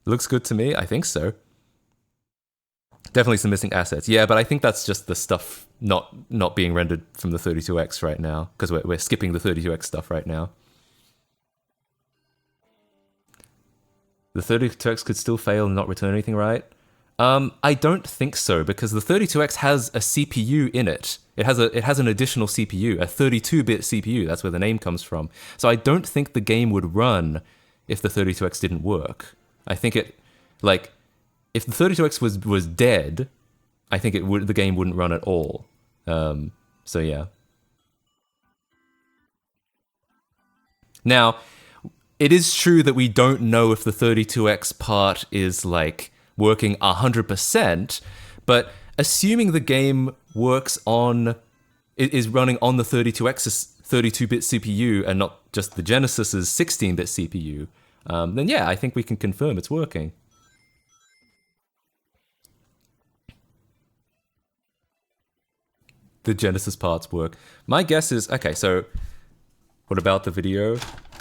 Looks good to me, I think so. Definitely some missing assets. Yeah, but I think that's just the stuff not being rendered from the 32X right now, because we're skipping the 32X stuff right now. The 32X could still fail and not return anything, right? I don't think so, because the 32X has a CPU in it. It has an additional CPU, a 32-bit CPU. That's where the name comes from. So I don't think the game would run if the 32X didn't work. I think if the 32X was dead, I think the game wouldn't run at all. So yeah. Now, it is true that we don't know if the 32X part is like working 100%, but assuming the game is running on the 32X's 32-bit CPU and not just the Genesis's 16-bit CPU, then yeah, I think we can confirm it's working. The Genesis parts work. My guess is, okay, so what about the video?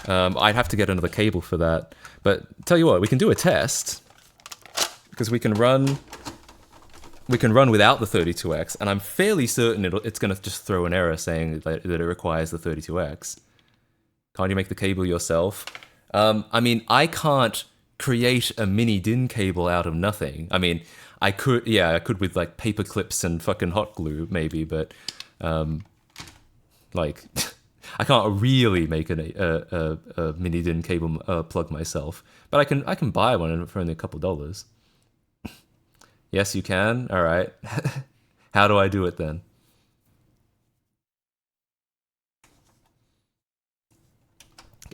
I'd have to get another cable for that. But tell you what, we can do a test, because we can run without the 32X, and I'm fairly certain it's going to just throw an error saying that it requires the 32X. Can't you make the cable yourself? I mean, I can't create a mini DIN cable out of nothing. I mean, I could with like paper clips and fucking hot glue maybe, but like I can't really make a mini DIN cable plug myself, but I can buy one for only a couple dollars. Yes, you can. All right. How do I do it then?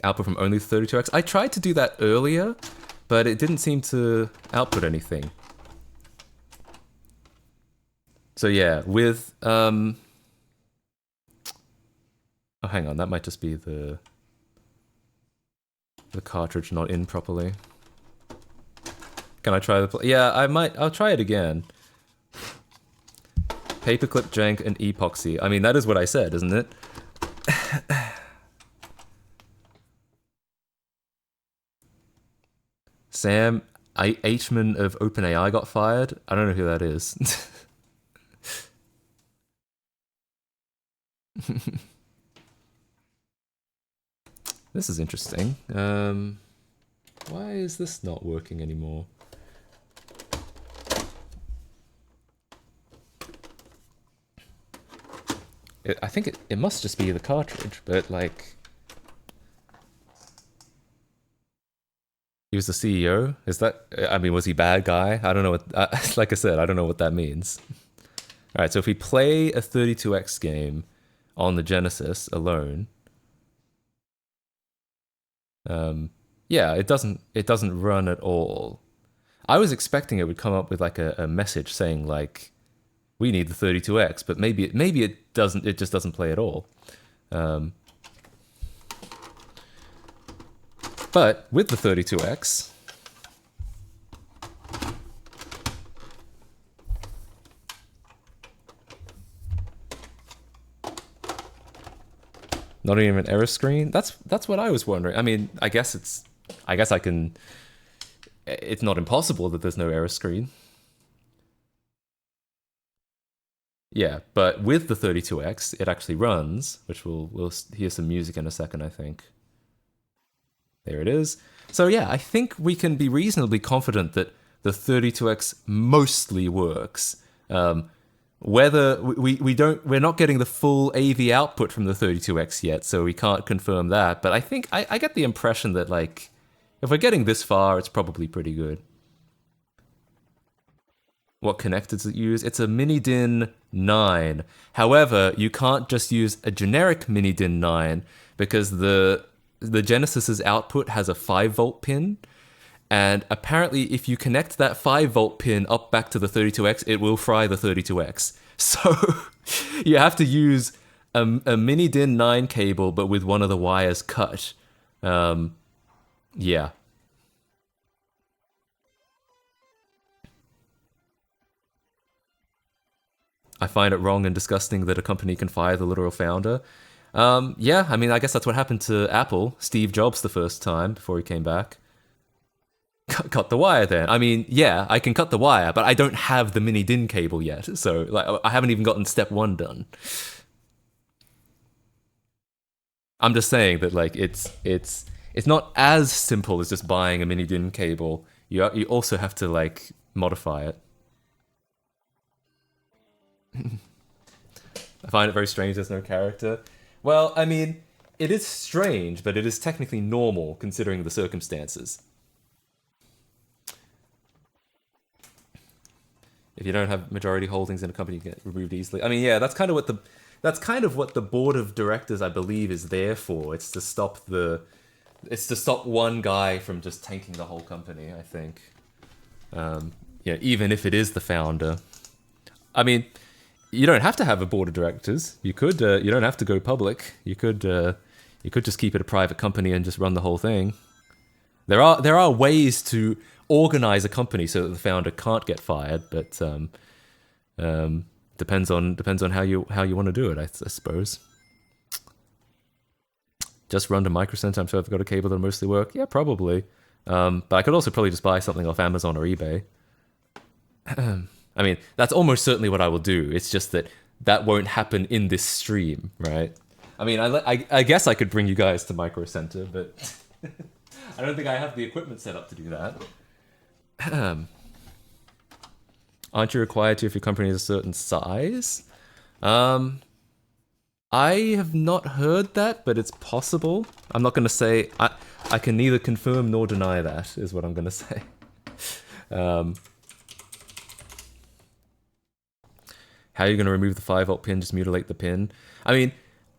Output from only 32x. I tried to do that earlier, but it didn't seem to output anything. So yeah, with oh, hang on, that might just be the cartridge not in properly. Can I try the? Yeah, I'll try it again. Paperclip, jank, and epoxy. I mean, that is what I said, isn't it? Sam Eichmann of OpenAI got fired. I don't know who that is. This is interesting. Why is this not working anymore? I think it must just be the cartridge, but like... He was the CEO? Is that... I mean, was he bad guy? I don't know what... like I said, I don't know what that means. Alright, so if we play a 32X game on the Genesis alone... yeah, it doesn't run at all. I was expecting it would come up with like a message saying like, we need the 32X, but maybe it doesn't. It just doesn't play at all. But with the 32X, not even an error screen. That's what I was wondering. I mean, I guess I can. It's not impossible that there's no error screen. Yeah, but with the 32X, it actually runs, which we'll hear some music in a second, I think. There it is. So yeah, I think we can be reasonably confident that the 32X mostly works. Whether we're not getting the full AV output from the 32X yet, so we can't confirm that. But I think I get the impression that like, if we're getting this far, it's probably pretty good. What connectors it use? It's a mini DIN 9. However, you can't just use a generic mini DIN 9 because the Genesis's output has a 5-volt pin, and apparently if you connect that 5-volt pin up back to the 32X, it will fry the 32X. So you have to use a mini DIN 9 cable, but with one of the wires cut. Yeah. I find it wrong and disgusting that a company can fire the literal founder. Yeah, I mean, I guess that's what happened to Apple. Steve Jobs the first time before he came back. Cut the wire then. I mean, yeah, I can cut the wire, but I don't have the mini DIN cable yet. So like, I haven't even gotten step 1 done. I'm just saying that like it's not as simple as just buying a mini DIN cable. You also have to like modify it. I find it very strange there's no character. Well, I mean, it is strange, but it is technically normal considering the circumstances. If you don't have majority holdings in a company, you get removed easily. I mean, yeah, that's kind of what the board of directors, I believe, is there for. It's to stop one guy from just tanking the whole company, I think. Yeah, even if it is the founder. I mean, you don't have to have a board of directors. You could. You don't have to go public. You could just keep it a private company and just run the whole thing. There are ways to organize a company so that the founder can't get fired, but depends on how you want to do it, I suppose. Just run to Micro Center. I'm sure I've got a cable that'll mostly work. Yeah, probably. But I could also probably just buy something off Amazon or eBay. I mean, that's almost certainly what I will do. It's just that won't happen in this stream, right? I mean, I guess I could bring you guys to Micro Center, but I don't think I have the equipment set up to do that. Aren't you required to if your company is a certain size? I have not heard that, but it's possible. I'm not gonna say I can neither confirm nor deny that, is what I'm gonna say. How are you gonna remove the 5-volt pin? Just mutilate the pin. I mean,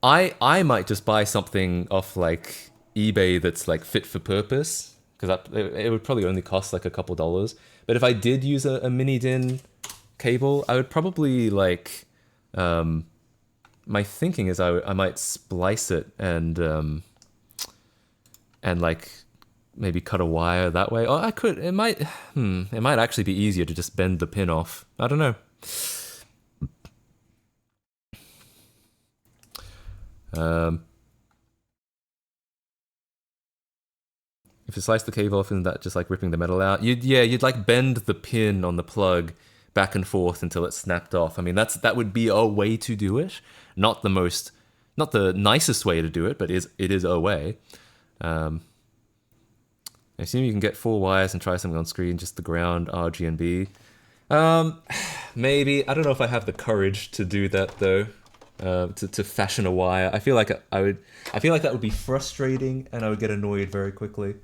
I might just buy something off like eBay that's like fit for purpose, because it would probably only cost like a couple dollars. But if I did use a mini DIN cable, I would probably like, my thinking is I might splice it and like maybe cut a wire that way. Or I could, it might actually be easier to just bend the pin off. I don't know. If you slice the cable off, isn't that just like ripping the metal out? You'd like bend the pin on the plug back and forth until it snapped off. I mean, that would be a way to do it. Not the nicest way to do it, but it is a way. I assume you can get 4 wires and try something on screen, just the ground, R, G, and B. Maybe. I don't know if I have the courage to do that though. To fashion a wire. I feel like that would be frustrating and I would get annoyed very quickly.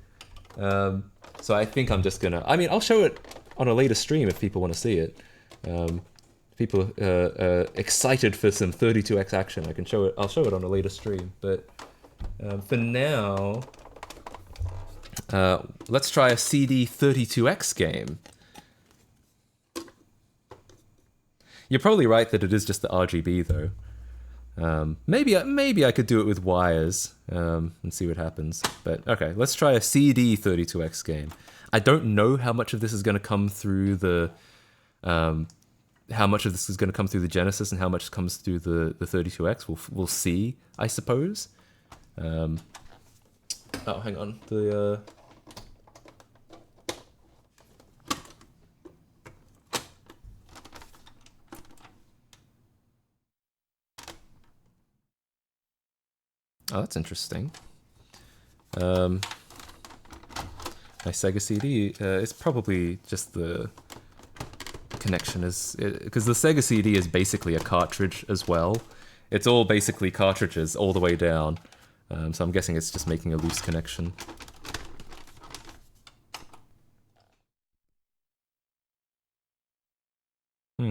So I think I'm just gonna, I mean, I'll show it on a later stream if people want to see it. People are excited for some 32x action. I'll show it on a later stream. But for now, let's try a CD 32x game. You're probably right that it is just the RGB though. Maybe I could do it with wires and see what happens. But okay, let's try a CD 32x game. I don't know how much of this is going to come through the Genesis and how much comes through the 32x. We'll see, I suppose. Oh, hang on. Oh, that's interesting. My Sega CD is probably just the connection because the Sega CD is basically a cartridge as well. It's all basically cartridges all the way down. So I'm guessing it's just making a loose connection. I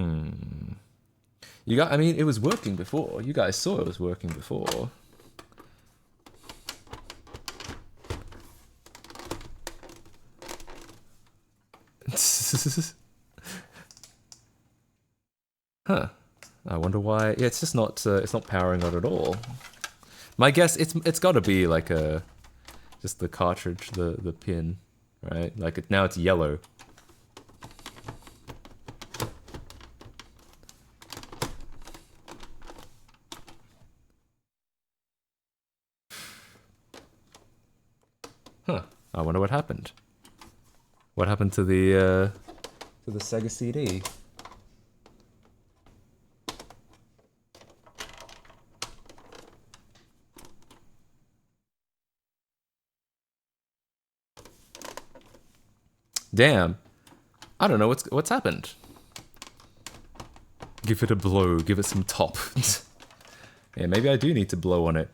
mean, it was working before. You guys saw it was working before. Huh. I wonder why. Yeah, it's just not. It's not powering on at all. My guess, it's got to be like just the cartridge, the pin, right? Like now it's yellow. Huh. I wonder what happened. What happened to the Sega CD? Damn. I don't know what's happened. Give it a blow, give it some top. Yeah, maybe I do need to blow on it.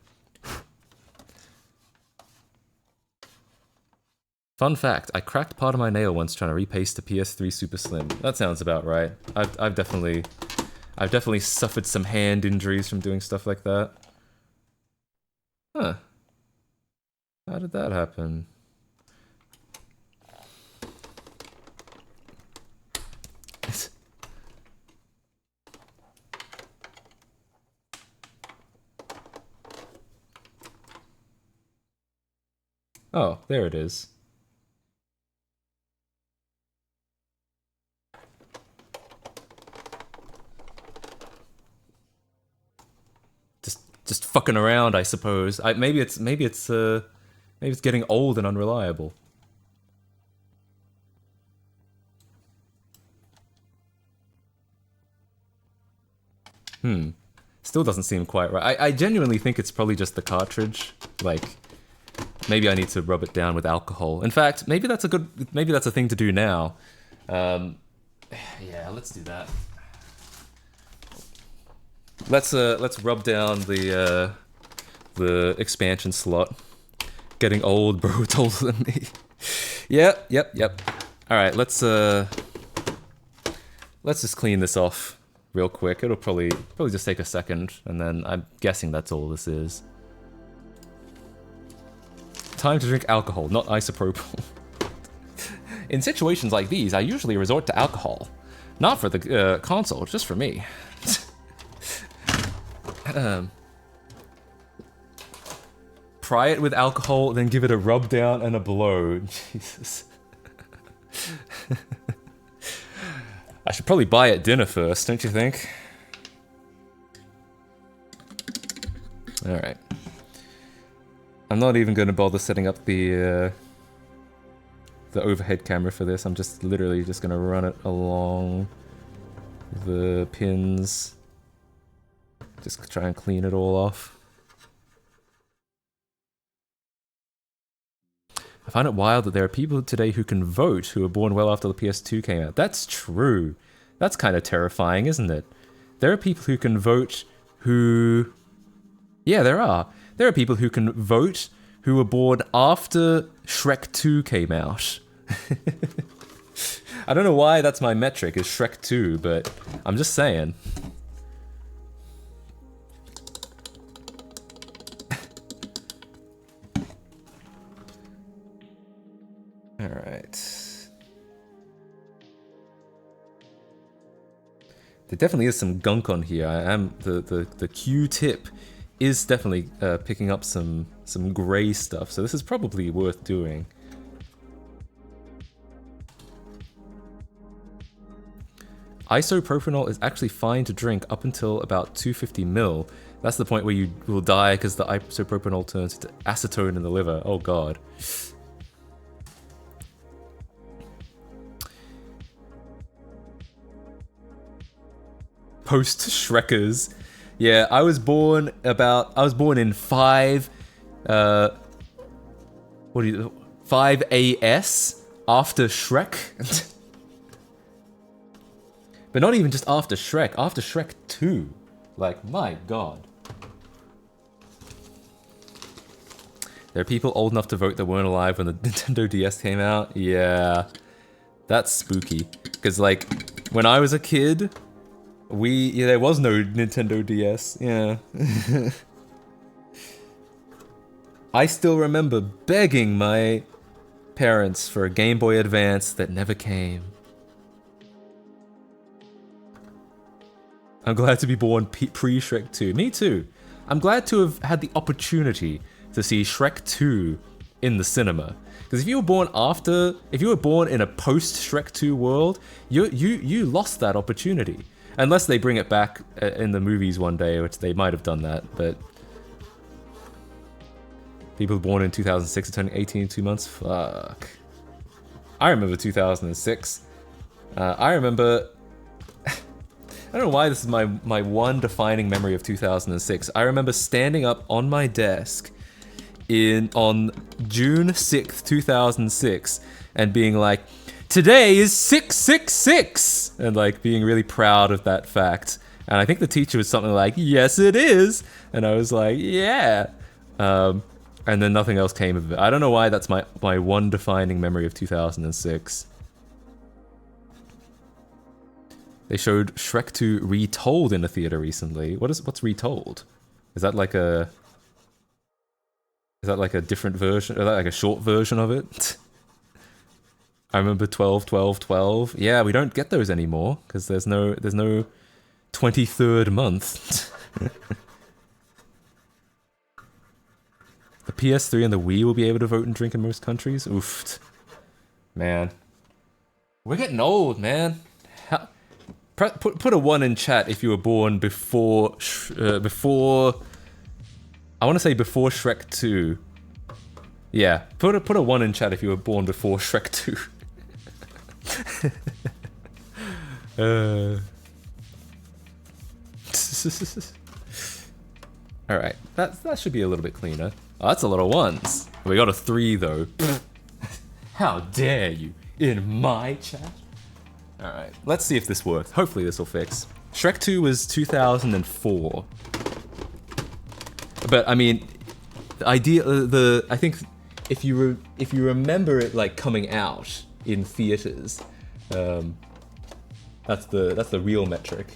Fun fact, I cracked part of my nail once trying to repaste a PS3 Super Slim. That sounds about right. I've definitely suffered some hand injuries from doing stuff like that. Huh. How did that happen? Oh, there it is. Just fucking around, I suppose. Maybe it's getting old and unreliable. Still doesn't seem quite right. I genuinely think it's probably just the cartridge. Like, maybe I need to rub it down with alcohol. In fact, maybe that's a thing to do now. Yeah, let's do that. let's rub down the expansion slot. Getting old, bro, older than me. Yep. All right, let's just clean this off real quick. It'll probably just take a second, and then I'm guessing that's all this is. Time to drink alcohol, not isopropyl. In situations like these, I usually resort to alcohol. Not for the console, just for me. Pry it with alcohol, then give it a rub down and a blow. Jesus. I should probably buy it dinner first, don't you think? Alright. I'm not even going to bother setting up the overhead camera for this. I'm just literally just going to run it along the pins. Just try and clean it all off. I find it wild that there are people today who can vote who were born well after the PS2 came out. That's true. That's kind of terrifying, isn't it? There are people who can vote who... Yeah, there are. There are people who can vote who were born after Shrek 2 came out. I don't know why that's my metric, is Shrek 2, but I'm just saying. Alright. There definitely is some gunk on here. I am the Q-tip is definitely picking up some gray stuff, so this is probably worth doing. Isopropanol is actually fine to drink up until about 250 ml. That's the point where you will die because the isopropanol turns into acetone in the liver. Oh god. Post-Shrekkers. Yeah, I was born in 5 AS after Shrek. But not even just after Shrek, after Shrek 2. Like, my god. There are people old enough to vote that weren't alive when the Nintendo DS came out. Yeah, that's spooky. Because, like, when I was a kid, there was no Nintendo DS. Yeah. I still remember begging my parents for a Game Boy Advance that never came. I'm glad to be born pre-Shrek 2. Me too. I'm glad to have had the opportunity to see Shrek 2 in the cinema. Because if you were born in a post-Shrek 2 world, you lost that opportunity. Unless they bring it back in the movies one day, which they might have done that, but... People born in 2006 are turning 18 in 2 months? Fuck. I remember 2006. I remember... I don't know why this is my one defining memory of 2006. I remember standing up on my desk on June 6th, 2006, and being like, today is 666! And like being really proud of that fact. And I think the teacher was something like, yes it is! And I was like, yeah! And then nothing else came of it. I don't know why that's my one defining memory of 2006. They showed Shrek 2 Retold in a theater recently. What's Retold? Is that like a different version? Is that like a short version of it? I remember 12, 12, 12. Yeah, we don't get those anymore because there's no 23rd month. The PS3 and the Wii will be able to vote and drink in most countries. Oof, man, we're getting old, man. Put a 1 in chat if you were born before I want to say before Shrek 2. Yeah, put a 1 in chat if you were born before Shrek 2. Alright, that should be a little bit cleaner. Oh, that's a lot of 1s. We got a 3 though. How dare you in my chat? Alright, let's see if this works. Hopefully this will fix. Shrek 2 was 2004. But I mean, the idea, I think if you remember it like coming out in theaters, that's the real metric.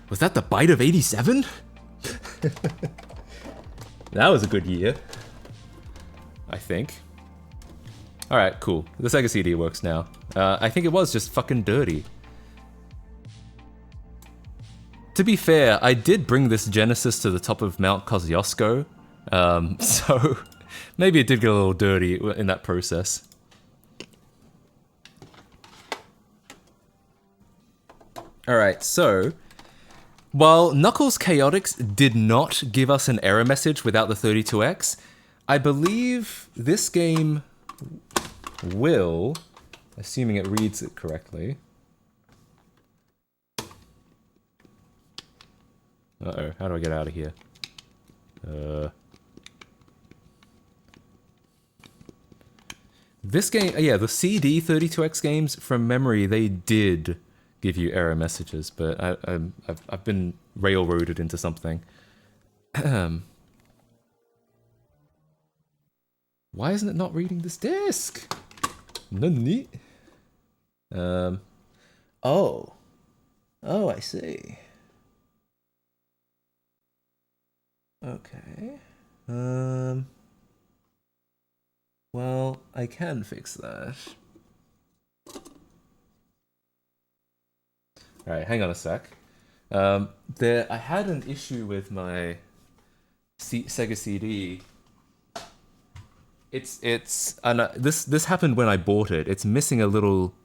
Was that the bite of '87? That was a good year, I think. All right, cool. The Sega CD works now. I think it was just fucking dirty. To be fair, I did bring this Genesis to the top of Mount Kosciuszko, so maybe it did get a little dirty in that process. Alright, so while Knuckles Chaotix did not give us an error message without the 32X, I believe this game will, assuming it reads it correctly. Uh-oh, how do I get out of here? This game, yeah, the CD 32X games, from memory, they did give you error messages, but I've been railroaded into something. Why isn't it not reading this disc? Nani? Oh, I see. Okay. Well, I can fix that. Alright, hang on a sec. I had an issue with my Sega CD. This happened when I bought it. It's missing a little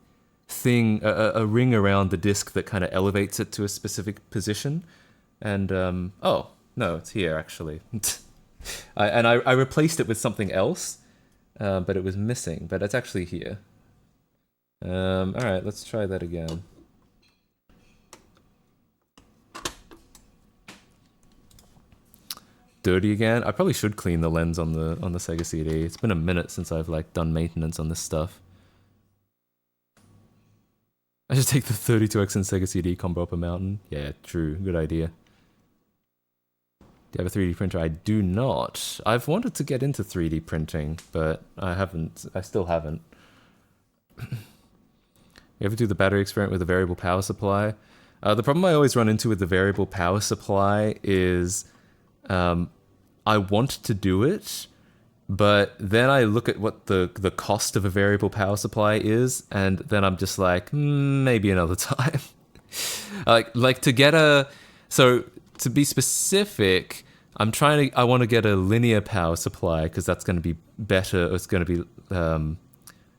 thing, a ring around the disc that kind of elevates it to a specific position. And, oh, no, it's here, actually. I replaced it with something else, but it was missing, but it's actually here. Alright, let's try that again. Dirty again? I probably should clean the lens on the Sega CD. It's been a minute since I've like done maintenance on this stuff. I should take the 32X and Sega CD combo up a mountain. Yeah, true. Good idea. Do you have a 3D printer? I do not. I've wanted to get into 3D printing, but I haven't. I still haven't. You ever do the battery experiment with a variable power supply? The problem I always run into with the variable power supply is I want to do it, but then I look at what the cost of a variable power supply is, and then I'm just like, maybe another time. like to get a... So, to be specific, I want to get a linear power supply, because that's going to be better, it's going to be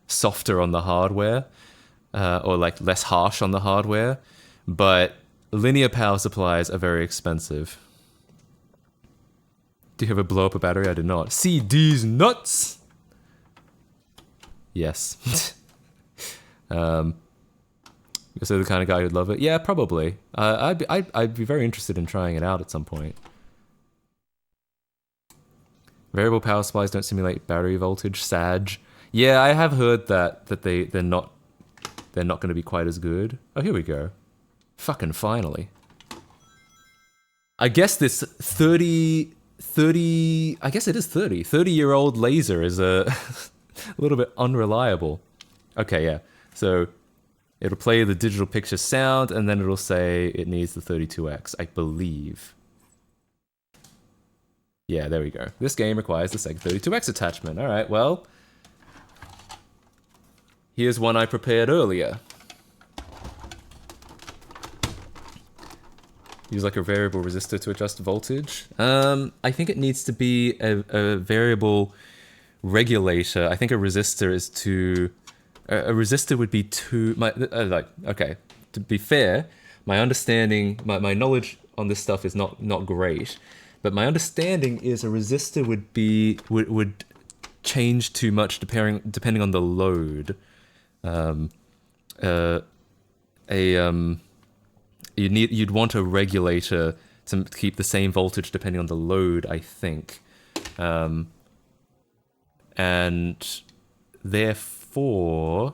softer on the hardware, or like less harsh on the hardware, but linear power supplies are very expensive. Do you ever blow up a battery? I did not. CD's nuts! Yes. You're the kind of guy who'd love it? Yeah, probably. I'd be very interested in trying it out at some point. Variable power supplies don't simulate battery voltage. Sag. Yeah, I have heard that they're not going to be quite as good. Oh, here we go. Fucking finally. I guess this 30-year-old laser is a little bit unreliable. Okay, yeah. So it'll play the digital picture sound, and then it'll say it needs the 32X, I believe. Yeah, there we go. This game requires the Sega 32X attachment. Alright, well, here's one I prepared earlier. Use like a variable resistor to adjust voltage. I think it needs to be a variable regulator. I think a resistor is too... A resistor would be too... okay, to be fair, my understanding, my knowledge on this stuff is not great, but my understanding is a resistor would change too much depending on the load. You'd want a regulator to keep the same voltage depending on the load, I think. And therefore, 4,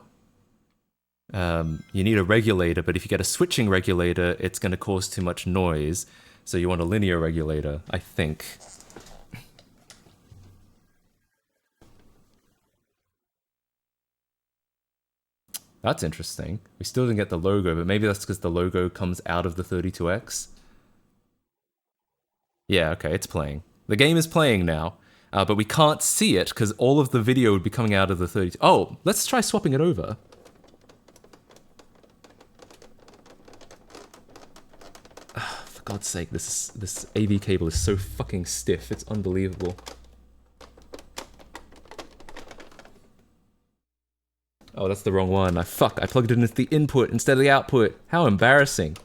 you need a regulator, but if you get a switching regulator, it's going to cause too much noise. So you want a linear regulator, I think. That's interesting. We still didn't get the logo, but maybe that's because the logo comes out of the 32X. Yeah, okay, it's playing. The game is playing now, but we can't see it because all of the video would be coming out of the 32. Oh, let's try swapping it over. For God's sake, this AV cable is so fucking stiff. It's unbelievable. Oh, that's the wrong one. I plugged it into the input instead of the output. How embarrassing.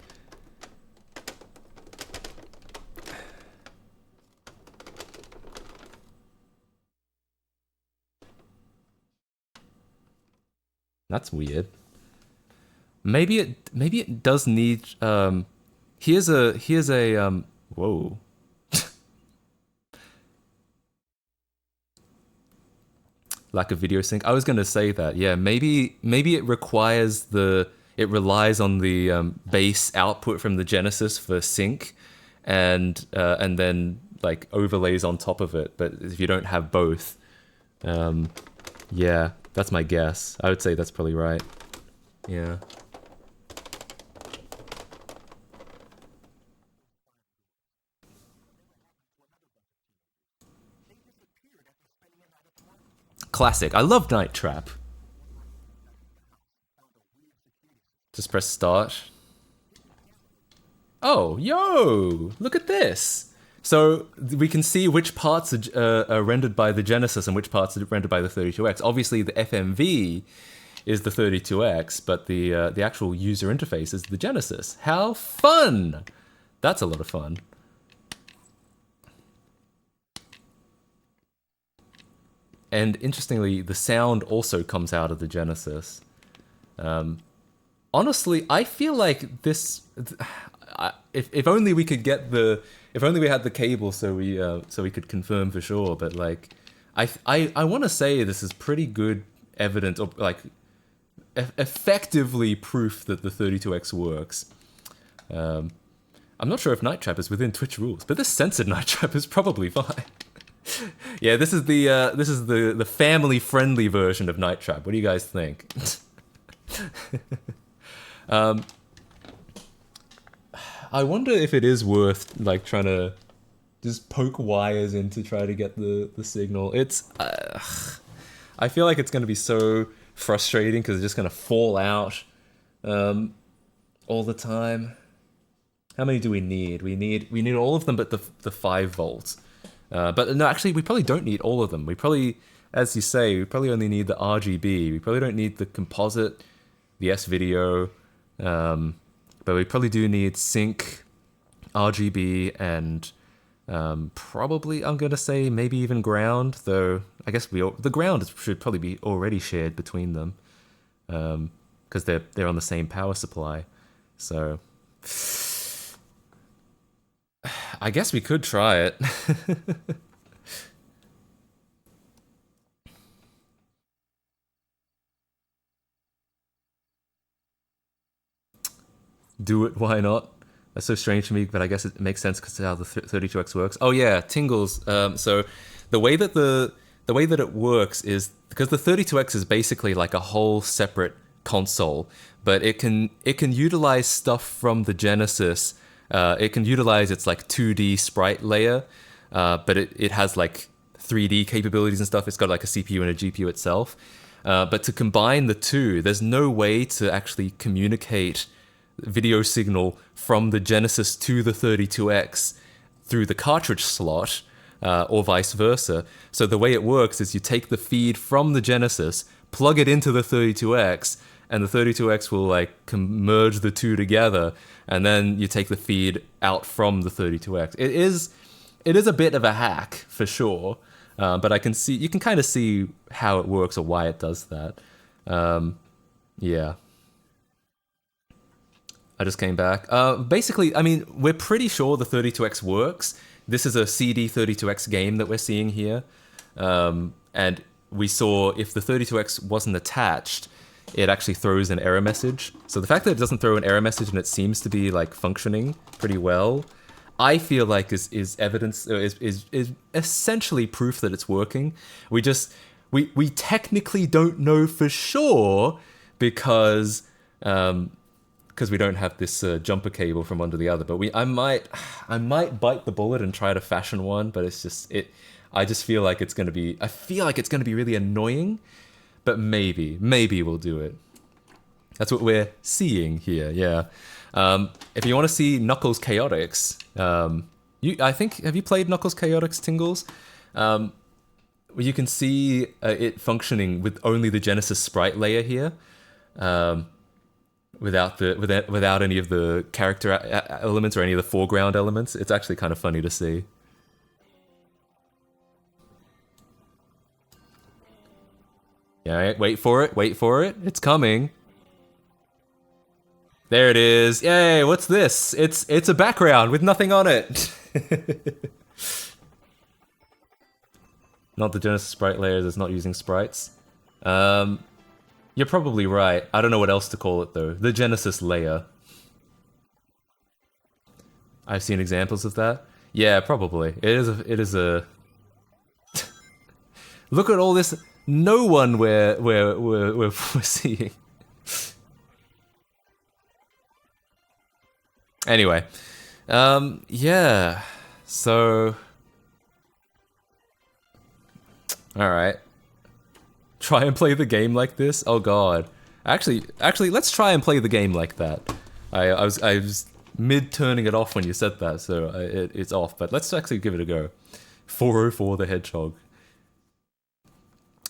That's weird. Maybe it does need here's a whoa. Lack of video sync. I was going to say that. Yeah, maybe it relies on the base output from the Genesis for sync, and then like overlays on top of it. But if you don't have both, yeah, that's my guess. I would say that's probably right. Yeah. Classic. I love Night Trap. Just press start. Oh, yo! Look at this! So we can see which parts are rendered by the Genesis and which parts are rendered by the 32X. Obviously, the FMV is the 32X, but the actual user interface is the Genesis. How fun! That's a lot of fun. And interestingly, the sound also comes out of the Genesis. Honestly, I feel like this. If only we could get if only we had the cable, so we could confirm for sure. But like, I want to say this is pretty good evidence, or like, effectively proof that the 32X works. I'm not sure if Night Trap is within Twitch rules, but this censored Night Trap is probably fine. Yeah, this is the family-friendly version of Night Trap. What do you guys think? I wonder if it is worth like trying to just poke wires in to try to get the signal. It's I feel like it's going to be so frustrating because it's just going to fall out all the time. How many do we need? We need all of them, but the 5 volts. But no, actually, we probably don't need all of them. We probably, as you say, we probably only need the RGB. We probably don't need the composite, the S-video, but we probably do need sync, RGB, and probably, I'm going to say, maybe even ground, though I guess the ground should probably be already shared between them, because they're on the same power supply. So I guess we could try it. Do it, why not? That's so strange to me, but I guess it makes sense because how the 32X works. Oh yeah, Tingles. So the way that it works is because the 32X is basically like a whole separate console, but it can utilize stuff from the Genesis. It can utilize its like 2D sprite layer, but it has like 3D capabilities and stuff. It's got like a CPU and a GPU itself. But to combine the two, there's no way to actually communicate video signal from the Genesis to the 32X through the cartridge slot, or vice versa. So the way it works is you take the feed from the Genesis, plug it into the 32X, and the 32X will like merge the two together, and then you take the feed out from the 32X. It is a bit of a hack for sure, but you can kind of see how it works or why it does that. Yeah. I just came back. Basically, I mean, we're pretty sure the 32X works. This is a CD32X game that we're seeing here. And we saw if the 32X wasn't attached, it actually throws an error message. So the fact that it doesn't throw an error message and it seems to be like functioning pretty well, I feel like is evidence, is essentially proof that it's working. We technically don't know for sure because we don't have this jumper cable from under the other. But I might bite the bullet and try to fashion one. But I just feel like it's gonna be. I feel like it's gonna be really annoying. But maybe we'll do it. That's what we're seeing here. Yeah. If you want to see Knuckles Chaotix, I think, have you played Knuckles Chaotix, Tingles? You can see it functioning with only the Genesis sprite layer here, without any of the character elements or any of the foreground elements. It's actually kind of funny to see. Yeah, wait for it. It's coming. There it is. Yay, what's this? It's a background with nothing on it. Not the Genesis sprite layers, it's not using sprites. You're probably right. I don't know what else to call it though. The Genesis layer. I've seen examples of that. Yeah, probably. It is a Look at all this no one we're seeing. Anyway, yeah, so, alright, try and play the game like this? Oh god, actually, let's try and play the game like that. I was mid-turning it off when you said that, so it's off, but let's actually give it a go. 404 the Hedgehog.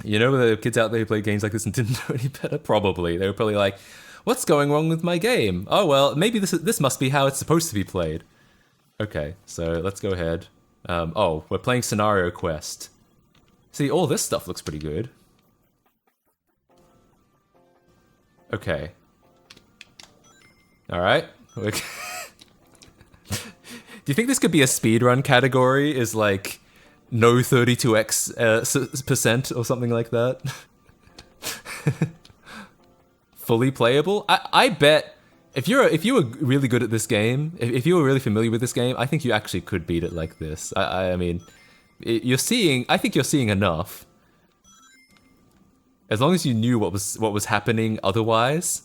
You know the kids out there who play games like this and didn't know any better? Probably. They were probably like, what's going wrong with my game? Oh well, maybe this must be how it's supposed to be played. Okay, so let's go ahead. Oh, we're playing Scenario Quest. See, all this stuff looks pretty good. Okay. Alright. Do you think this could be a speedrun category? Is like no 32x percent or something like that? Fully playable? I bet if you were really good at this game, if you were really familiar with this game, I think you actually could beat it like this. I mean, I think you're seeing enough. As long as you knew what was happening otherwise.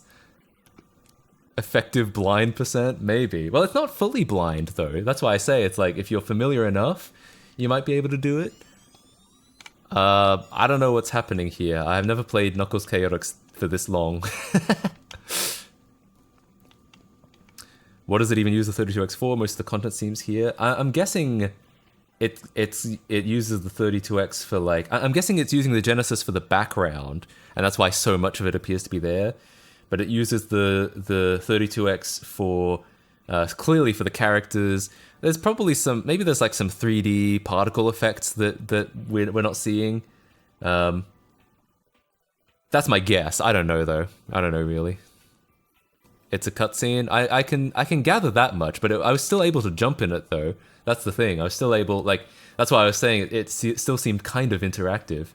Effective blind percent, maybe. Well, it's not fully blind though. That's why I say it's like if you're familiar enough, you might be able to do it. I don't know what's happening here. I've never played Knuckles Chaotix for this long. What does it even use the 32x for? Most of the content seems here. I'm guessing it uses the 32x for like... I'm guessing it's using the Genesis for the background, and that's why so much of it appears to be there. But it uses the 32x for... clearly for the characters. There's probably some... Maybe there's like some 3D particle effects that we're not seeing. That's my guess. I don't know though. I don't know really. It's a cutscene. I can gather that much, but I was still able to jump in it though. That's the thing. I was still able, like, that's why I was saying it still seemed kind of interactive.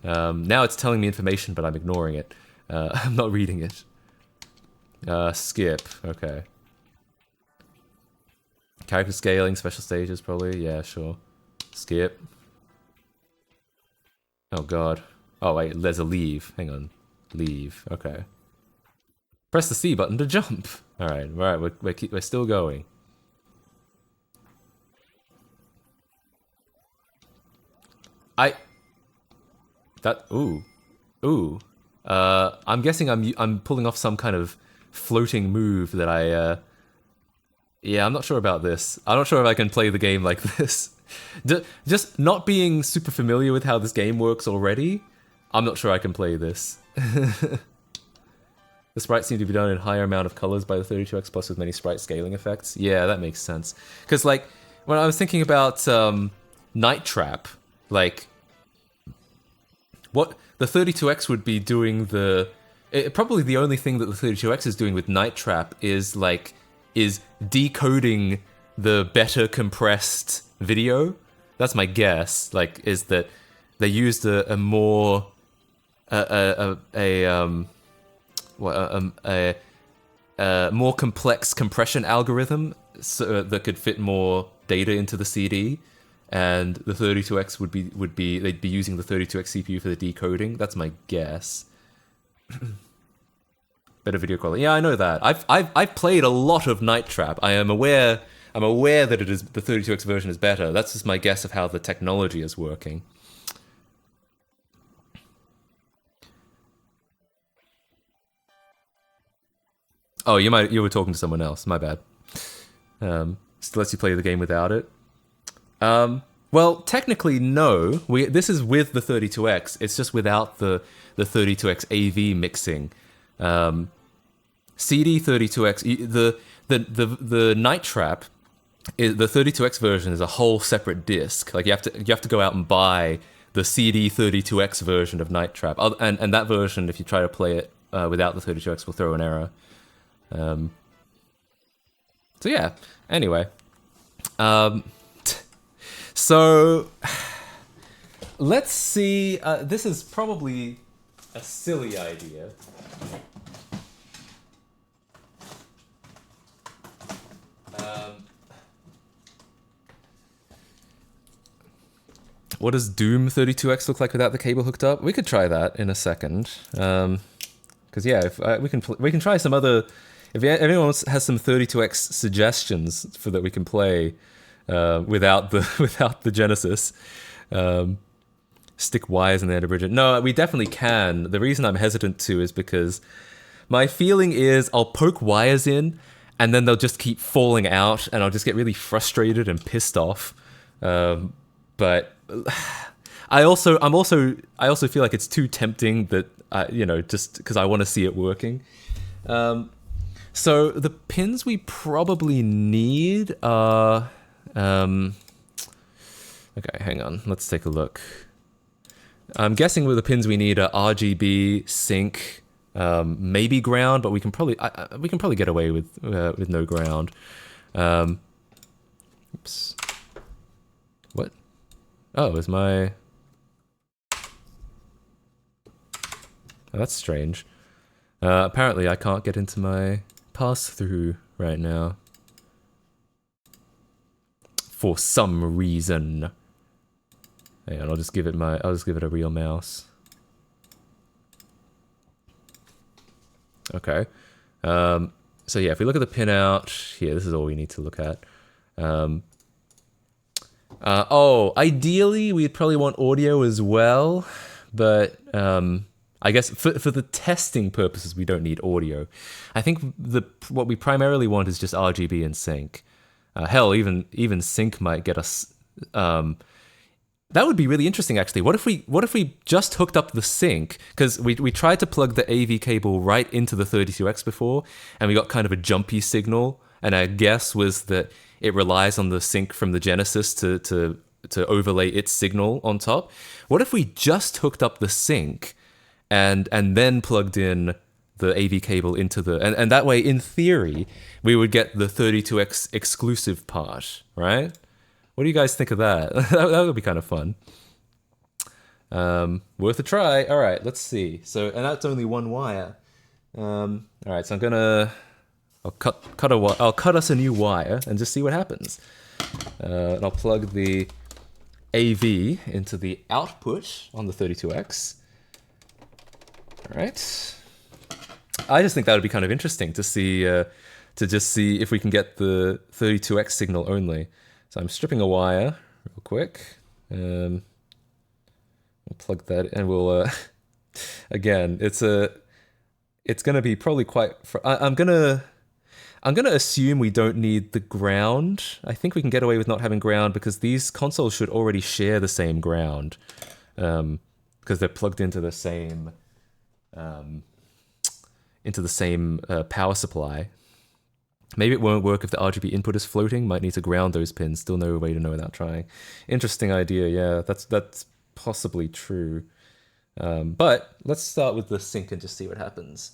Now it's telling me information, but I'm ignoring it. I'm not reading it. Skip. Okay. Character scaling, special stages, probably. Yeah, sure. Skip. Oh god. Oh wait, there's a leave. Hang on. Leave. Okay. Press the C button to jump. All right. We're still going. Ooh. I'm guessing I'm pulling off some kind of floating move that yeah, I'm not sure about this. I'm not sure if I can play the game like this. Just not being super familiar with how this game works already, I'm not sure I can play this. The sprites seem to be done in higher amount of colors by the 32x plus with many sprite scaling effects. Yeah, that makes sense. Because, like, when I was thinking about Night Trap, like, what the 32x would be doing probably the only thing that the 32x is doing with Night Trap is decoding the better compressed video. That's my guess. Like, is that they used a more more complex compression algorithm that could fit more data into the CD, and the 32X would be they'd be using the 32X CPU for the decoding. That's my guess. Better video quality. Yeah, I know that. I've played a lot of Night Trap. I'm aware that it is the 32X version is better. That's just my guess of how the technology is working. Oh, you were talking to someone else. My bad. Still lets you play the game without it. Well, technically no. This is with the 32X. It's just without the 32X AV mixing. CD 32X. The Night Trap. The 32X version is a whole separate disc. Like you have to go out and buy the CD 32X version of Night Trap. And that version, if you try to play it without the 32X, will throw an error. So yeah. Anyway. So let's see. This is probably a silly idea. What does Doom 32X look like without the cable hooked up? We could try that in a second. Because yeah, if we can try some other. If anyone has some 32X suggestions for that we can play without the Genesis, stick wires in there to bridge it. No, we definitely can. The reason I'm hesitant to is because my feeling is I'll poke wires in, and then they'll just keep falling out, and I'll just get really frustrated and pissed off. But I also feel like it's too tempting that just because I want to see it working. So the pins we probably need are okay, hang on, let's take a look. I'm guessing with the pins we need are RGB, sync, maybe ground, but we can probably get away with no ground. Oops. What? Oh, is my... Oh, that's strange. Apparently I can't get into my pass-through right now. For some reason. Hang on, I'll just give it a real mouse. Okay. So yeah, if we look at the pinout here, this is all we need to look at. Ideally we'd probably want audio as well, but I guess for the testing purposes we don't need audio. I think what we primarily want is just RGB and sync. Hell, even sync might get us. That would be really interesting, actually. What if we just hooked up the sync? Because we tried to plug the AV cable right into the 32X before, and we got kind of a jumpy signal. And our guess was that it relies on the sync from the Genesis to overlay its signal on top. What if we just hooked up the sync and then plugged in the AV cable into the... And that way, in theory, we would get the 32X exclusive part, right? What do you guys think of that? That would be kind of fun. Worth a try. All right, let's see. So, and that's only one wire. All right, so I'll cut us a new wire and just see what happens. And I'll plug the AV into the output on the 32X. All right. I just think that would be kind of interesting to see, to just see if we can get the 32X signal only. So I'm stripping a wire real quick. We'll plug that, and we'll again. It's gonna be probably quite. I'm gonna assume we don't need the ground. I think we can get away with not having ground because these consoles should already share the same ground, because they're plugged into the same power supply. Maybe it won't work if the RGB input is floating. Might need to ground those pins. Still no way to know without trying. Interesting idea. Yeah, that's possibly true. But let's start with the sync and just see what happens.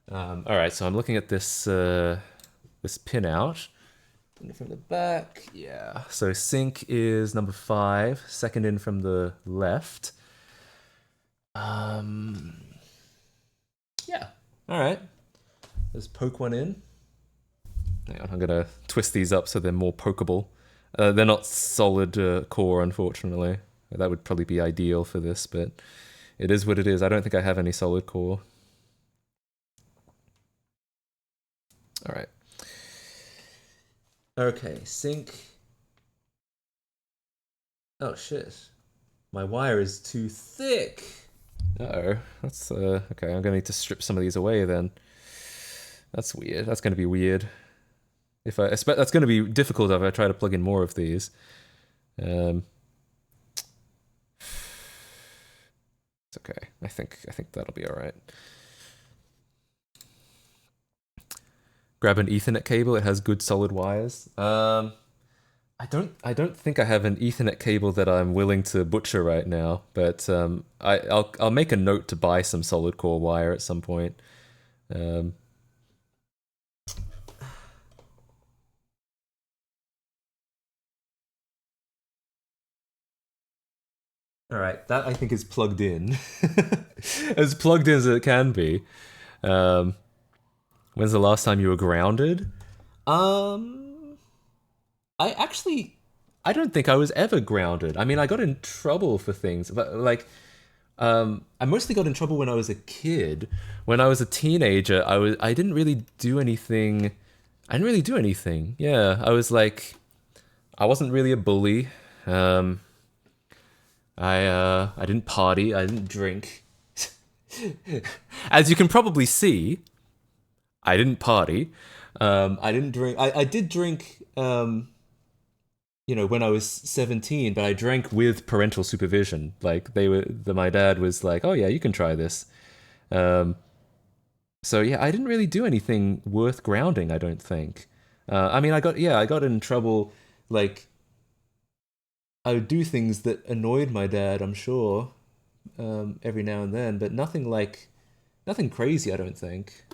All right, so I'm looking at this this pin out. in from the back. Yeah. So sink is number 5. Second in from the left. Yeah. All right. Let's poke one in. Hang on, I'm gonna twist these up so they're more pokeable. They're not solid core, unfortunately. That would probably be ideal for this, but it is what it is. I don't think I have any solid core. All right. Okay, sink. Oh shit. My wire is too thick. Uh-oh. That's okay, I'm gonna need to strip some of these away then. That's weird. That's gonna be weird. That's gonna be difficult if I try to plug in more of these. It's okay. I think that'll be all right. Grab an Ethernet cable. It has good solid wires. I don't think I have an Ethernet cable that I'm willing to butcher right now, but I'll make a note to buy some solid core wire at some point. All right, that I think is plugged in, as plugged in as it can be. When's the last time you were grounded? I don't think I was ever grounded. I mean, I got in trouble for things, but like, I mostly got in trouble when I was a kid. When I was a teenager, I didn't really do anything. I didn't really do anything. Yeah, I was like, I wasn't really a bully. I didn't party. I didn't drink. As you can probably see, I didn't party. I didn't drink. I did drink. When I was 17, but I drank with parental supervision. Like my dad was like, "Oh yeah, you can try this." So yeah, I didn't really do anything worth grounding. I don't think. I mean, I got in trouble. Like, I would do things that annoyed my dad, I'm sure, every now and then, but nothing crazy, I don't think.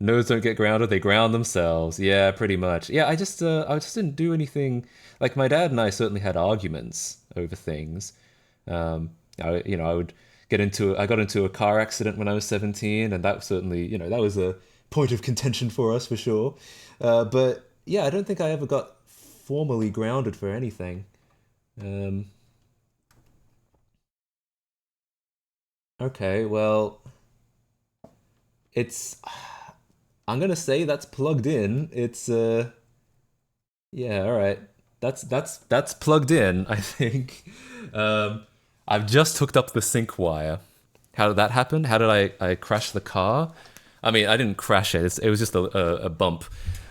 Nerds don't get grounded, they ground themselves. Yeah, pretty much. Yeah, I just didn't do anything. Like, my dad and I certainly had arguments over things. I got into a car accident when I was 17, and that certainly, that was a point of contention for us for sure. But yeah, I don't think I ever got formally grounded for anything. Okay, well, I'm gonna say that's plugged in. It's yeah, all right. That's plugged in, I think. I've just hooked up the sync wire. How did that happen? How did I crash the car? I mean, I didn't crash it. It was just a bump.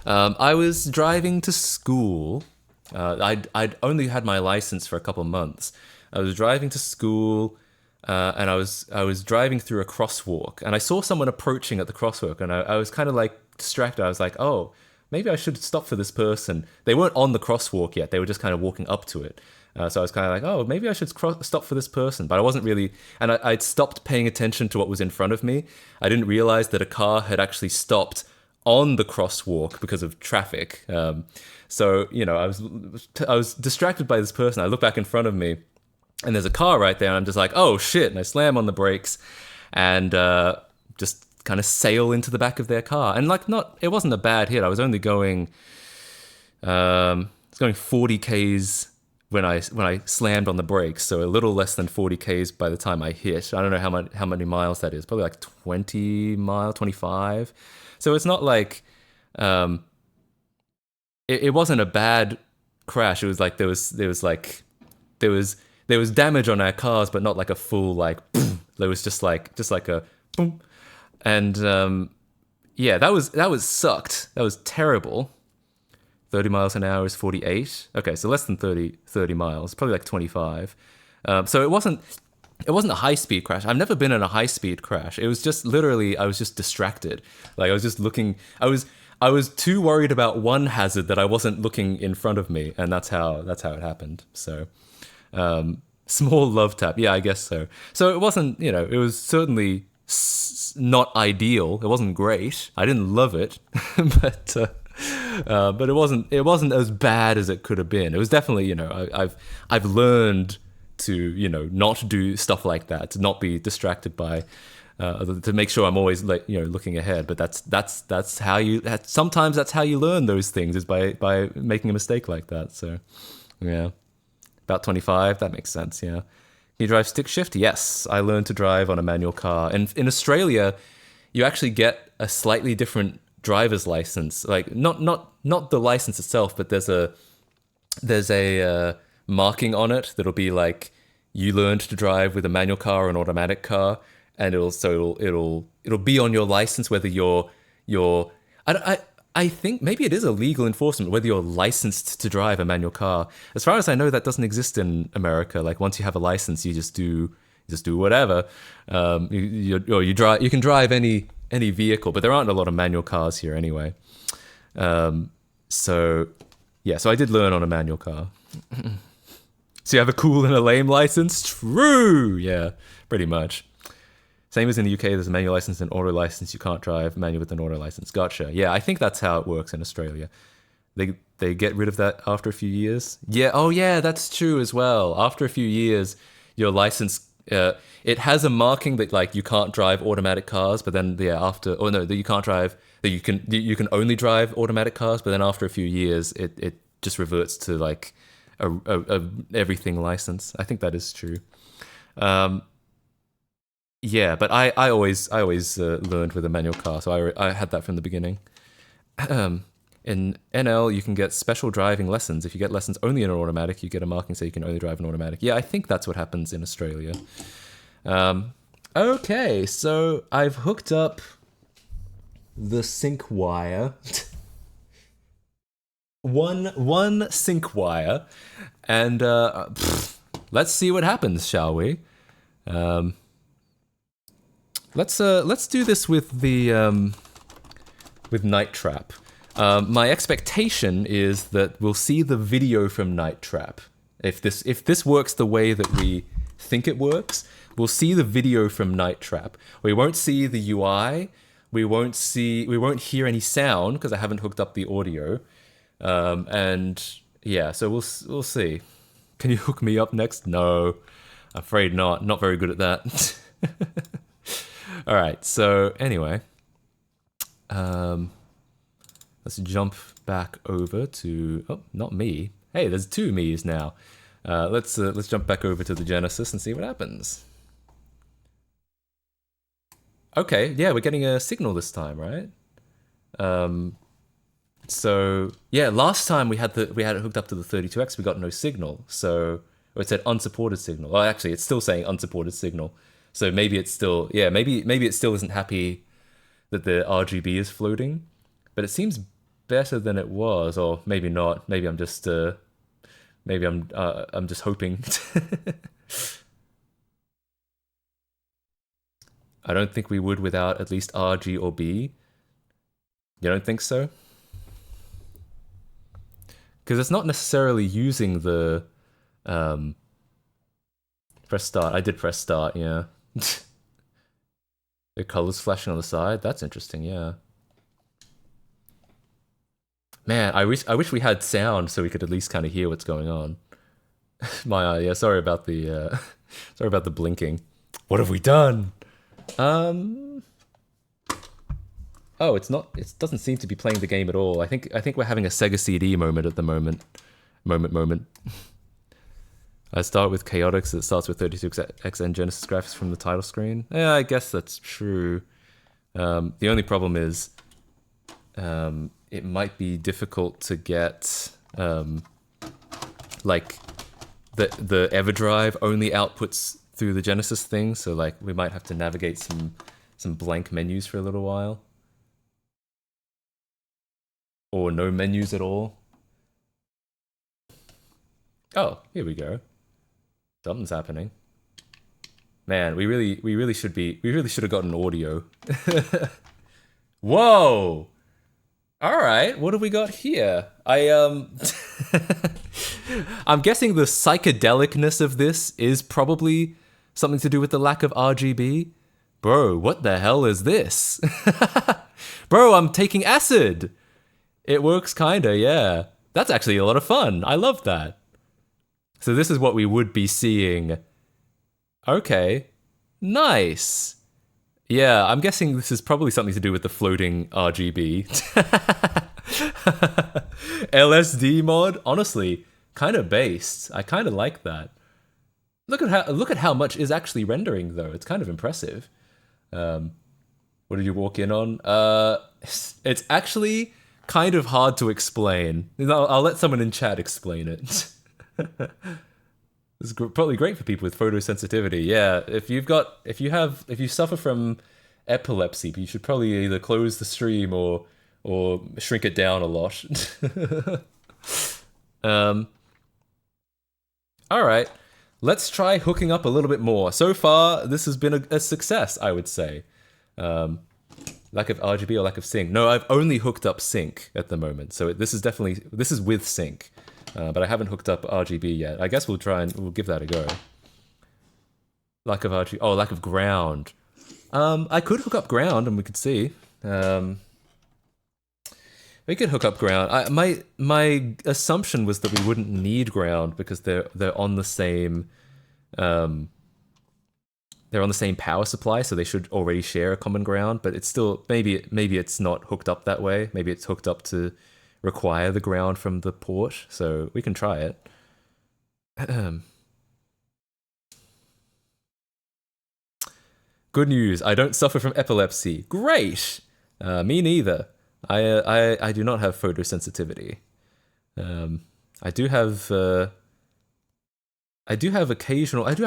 I was driving to school. I'd only had my license for a couple months. I was driving to school, and I was driving through a crosswalk, and I saw someone approaching at the crosswalk, and I was kind of like distracted. I was like, oh, maybe I should stop for this person. They weren't on the crosswalk yet. They were just kind of walking up to it. So I was kind of like, oh, maybe I should stop for this person. But I wasn't really, and I'd stopped paying attention to what was in front of me. I didn't realize that a car had actually stopped on the crosswalk because of traffic. So, I was distracted by this person. I look back in front of me, and there's a car right there, and I'm just like, oh shit, and I slam on the brakes, and just kind of sail into the back of their car. And it wasn't a bad hit. I was only going, 40 Ks when I slammed on the brakes, so a little less than 40 Ks by the time I hit. I don't know how many miles that is. Probably like 20 miles, 25. So it's not like, it wasn't a bad crash. It was like there was damage on our cars, but not like a full like boom. There was just like a boom. And yeah, that was sucked. That was terrible. 30 miles an hour is 48. Okay, so less than 30 miles, probably like 25. So it wasn't a high-speed crash. I've never been in a high-speed crash. It was just literally, I was just distracted. Like, I was just looking, I was too worried about one hazard that I wasn't looking in front of me, and that's how it happened. So, small love tap. Yeah, I guess so. So it wasn't, it was certainly not ideal. It wasn't great. I didn't love it, but But it wasn't as bad as it could have been. It was definitely, I've learned to, not do stuff like that, to not be distracted by, to make sure I'm always looking ahead. But that's how sometimes that's how you learn those things, is by making a mistake like that. So yeah, about 25, that makes sense. Yeah. Can you drive stick shift? Yes, I learned to drive on a manual car. And in Australia, you actually get a slightly different driver's license. Like not the license itself, but there's a marking on it that'll be like, you learned to drive with a manual car or an automatic car, and it'll be on your license whether I think maybe it is a legal enforcement whether you're licensed to drive a manual car. As far as I know, that doesn't exist in America. Like, once you have a license, you just do whatever. You can drive any vehicle, but there aren't a lot of manual cars here anyway. So I did learn on a manual car. So you have a cool and a lame license? True! Yeah, pretty much. Same as in the UK, there's a manual license and auto license. You can't drive manual with an auto license. Gotcha. Yeah, I think that's how it works in Australia. They get rid of that after a few years. Yeah, oh yeah, that's true as well. After a few years, your license, it has a marking that, like, you can't drive automatic cars, but then that you can't drive, that you can only drive automatic cars, but then after a few years, it just reverts to like a everything license. I think that is true. Yeah, but I always learned with a manual car, so I had that from the beginning. In NL, you can get special driving lessons. If you get lessons only in an automatic, you get a marking so you can only drive an automatic. Yeah, I think that's what happens in Australia. Okay, so I've hooked up the sync wire. one sync wire, and let's see what happens, shall we? Let's do this with the with Night Trap. My expectation is that we'll see the video from Night Trap. If this works the way that we think it works, we'll see the video from Night Trap. We won't see the UI. We won't hear any sound because I haven't hooked up the audio. And yeah, so we'll see. Can you hook me up next? No, I'm afraid not. Not very good at that. All right. So anyway, let's jump back over to, oh, not me. Hey, there's two me's now. Let's jump back over to the Genesis and see what happens. Okay, yeah, we're getting a signal this time, right? So yeah, last time we had it hooked up to the 32X, we got no signal. So, or it said unsupported signal. Oh, actually, it's still saying unsupported signal. So maybe it's still, yeah, maybe it still isn't happy that the RGB is floating, but it seems better than it was, or maybe not. Maybe I'm just hoping. I don't think we would without at least R, G, or B. You don't think so? Because it's not necessarily using the press start. I did press start, yeah. The colors flashing on the side. That's interesting, yeah. Man, I wish we had sound so we could at least kind of hear what's going on. Yeah, sorry about the blinking. What have we done? Oh, it's not. It doesn't seem to be playing the game at all. I think we're having a Sega CD moment at the moment. Moment. I start with chaotic, so it starts with 32XN Genesis graphics from the title screen. Yeah, I guess that's true. The only problem is, it might be difficult to get, like, the EverDrive only outputs through the Genesis thing, so like we might have to navigate some blank menus for a little while. Or no menus at all. Oh, here we go. Something's happening. Man, we really should have gotten audio. Whoa! Alright, what have we got here? I'm guessing the psychedelicness of this is probably something to do with the lack of RGB. Bro, what the hell is this? Bro, I'm taking acid! It works kinda, yeah. That's actually a lot of fun. I love that. So this is what we would be seeing. Okay. Nice. Yeah, I'm guessing this is probably something to do with the floating RGB. LSD mod, honestly, kind of based. I kind of like that. Look at how much is actually rendering though. It's kind of impressive. What did you walk in on? It's actually kind of hard to explain. I'll let someone in chat explain it. It's probably great for people with photosensitivity. Yeah, if you suffer from epilepsy, you should probably either close the stream or shrink it down a lot. All right, let's try hooking up a little bit more. So far, this has been a success, I would say. Lack of RGB or lack of sync. No, I've only hooked up sync at the moment, so this is with sync. But I haven't hooked up RGB yet. I guess we'll give that a go. Lack of RGB. Oh, lack of ground. I could hook up ground and we could see. We could hook up ground. My assumption was that we wouldn't need ground because they're on the same power supply, so they should already share a common ground. But it's still maybe it's not hooked up that way. Maybe it's hooked up to require the ground from the port, so we can try it. Good news, I don't suffer from epilepsy. Great! Me neither. I do not have photosensitivity. I do have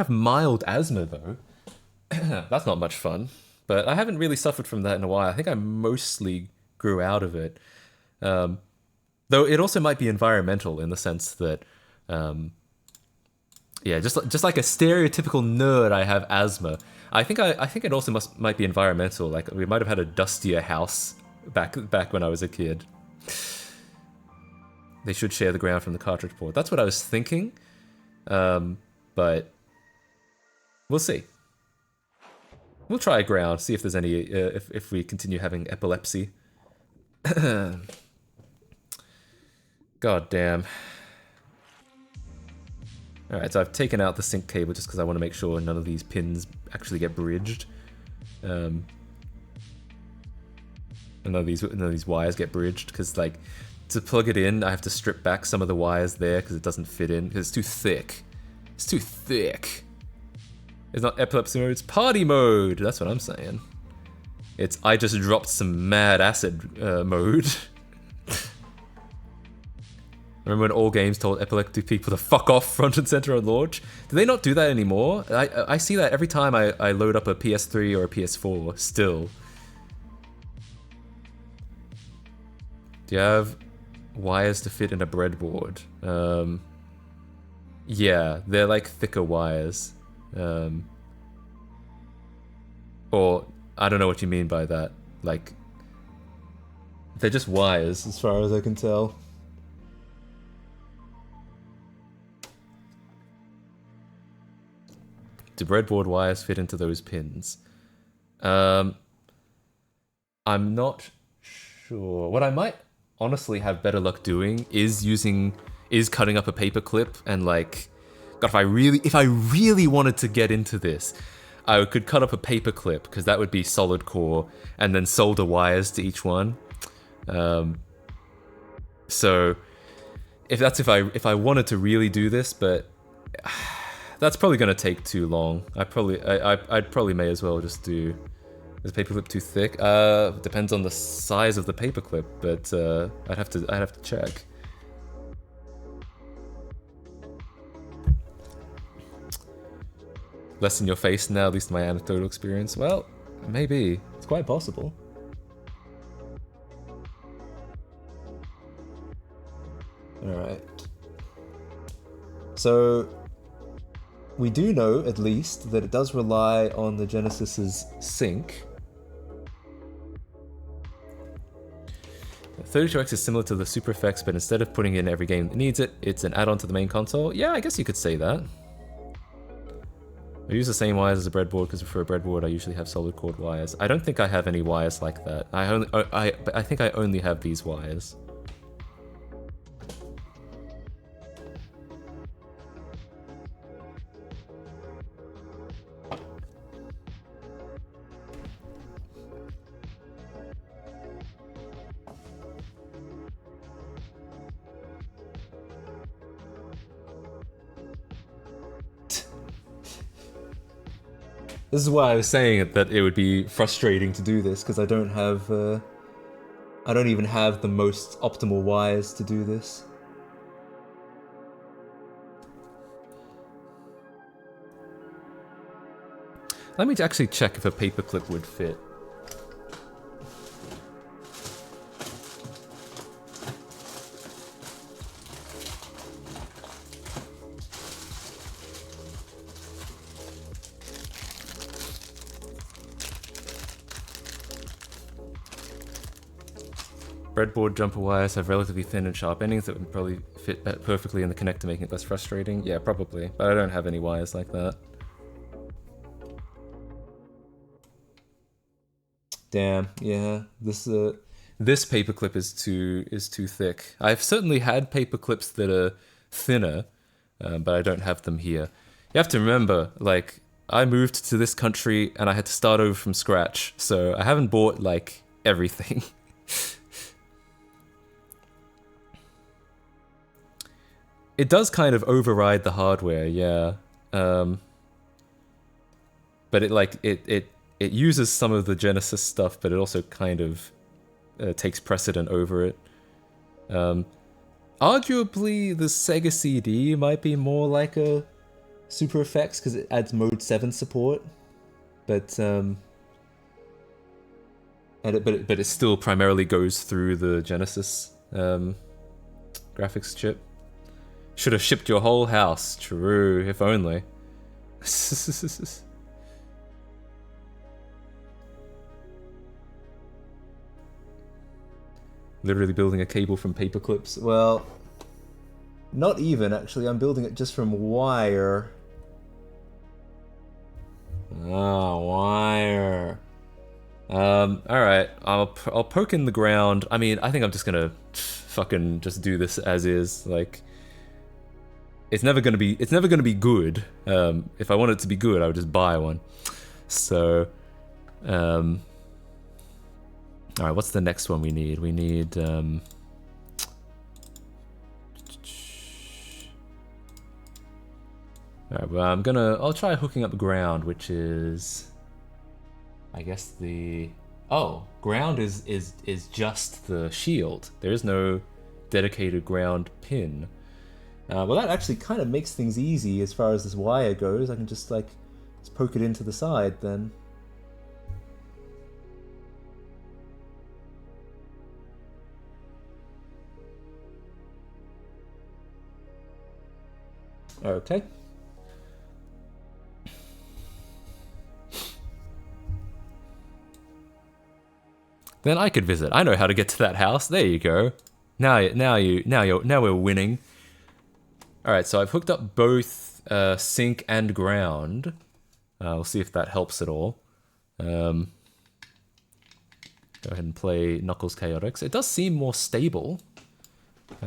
mild asthma though. That's not much fun, but I haven't really suffered from that in a while. I think I mostly grew out of it. Though it also might be environmental in the sense that, yeah, just like a stereotypical nerd, I have asthma. I think it also might be environmental. Like we might have had a dustier house back when I was a kid. They should share the ground from the cartridge port. That's what I was thinking, but we'll see. We'll try ground, see if there's any if we continue having epilepsy. God damn. Alright, so I've taken out the sync cable just because I want to make sure none of these pins actually get bridged. And none of these wires get bridged, because like, to plug it in, I have to strip back some of the wires there because it doesn't fit in, because it's too thick. It's too thick. It's not epilepsy mode, it's party mode! That's what I'm saying. It's I just dropped some mad acid mode. Remember when all games told epileptic people to fuck off front and center on launch? Do they not do that anymore? I see that every time I load up a PS3 or a PS4, still. Do you have wires to fit in a breadboard? Yeah, they're like thicker wires. Or, I don't know what you mean by that. Like, they're just wires, as far as I can tell. Do breadboard wires fit into those pins? I'm not sure. What I might honestly have better luck doing is cutting up a paper clip and like, God, if I really wanted to get into this, I could cut up a paper clip because that would be solid core and then solder wires to each one. So if I wanted to really do this, but that's probably going to take too long. I'd probably may as well just do. Is the paperclip too thick? Depends on the size of the paperclip, but I'd have to check. Less in your face now, at least my anecdotal experience. Well, maybe. It's quite possible. Alright. So, we do know, at least, that it does rely on the Genesis's sync. 32X is similar to the Super Effects, but instead of putting in every game that needs it, it's an add-on to the main console. Yeah, I guess you could say that. I use the same wires as a breadboard because for a breadboard I usually have solid cord wires. I don't think I have any wires like that. I think I only have these wires. This is why I was saying that it would be frustrating to do this, because I don't have, I don't even have the most optimal wires to do this. Let me actually check if a paperclip would fit. Breadboard jumper wires have relatively thin and sharp endings that would probably fit perfectly in the connector, making it less frustrating. Yeah, probably, but I don't have any wires like that. Damn, yeah, this paperclip is too thick. I've certainly had paperclips that are thinner, but I don't have them here. You have to remember, like, I moved to this country and I had to start over from scratch, so I haven't bought, like, everything. It does kind of override the hardware, yeah. But it uses some of the Genesis stuff, but it also kind of takes precedent over it. Arguably, the Sega CD might be more like a Super Effects because it adds Mode 7 support, but it still primarily goes through the Genesis graphics chip. Should have shipped your whole house. True, if only. Literally building a cable from paper clips. Well, not even, actually. I'm building it just from wire. Oh, wire. Alright. I'll poke in the ground. I mean, I think I'm just gonna fucking just do this as is. Like, it's never gonna be good. If I want it to be good, I would just buy one. So, alright, what's the next one we need? We need, alright, well, I'll try hooking up ground, which is, I guess ground is just the shield. There is no dedicated ground pin. Well, that actually kind of makes things easy as far as this wire goes. I can just poke it into the side then. Okay. Then I could visit. I know how to get to that house. There you go. Now we're winning. All right, so I've hooked up both sink and ground. We'll see if that helps at all. Go ahead and play Knuckles Chaotix. It does seem more stable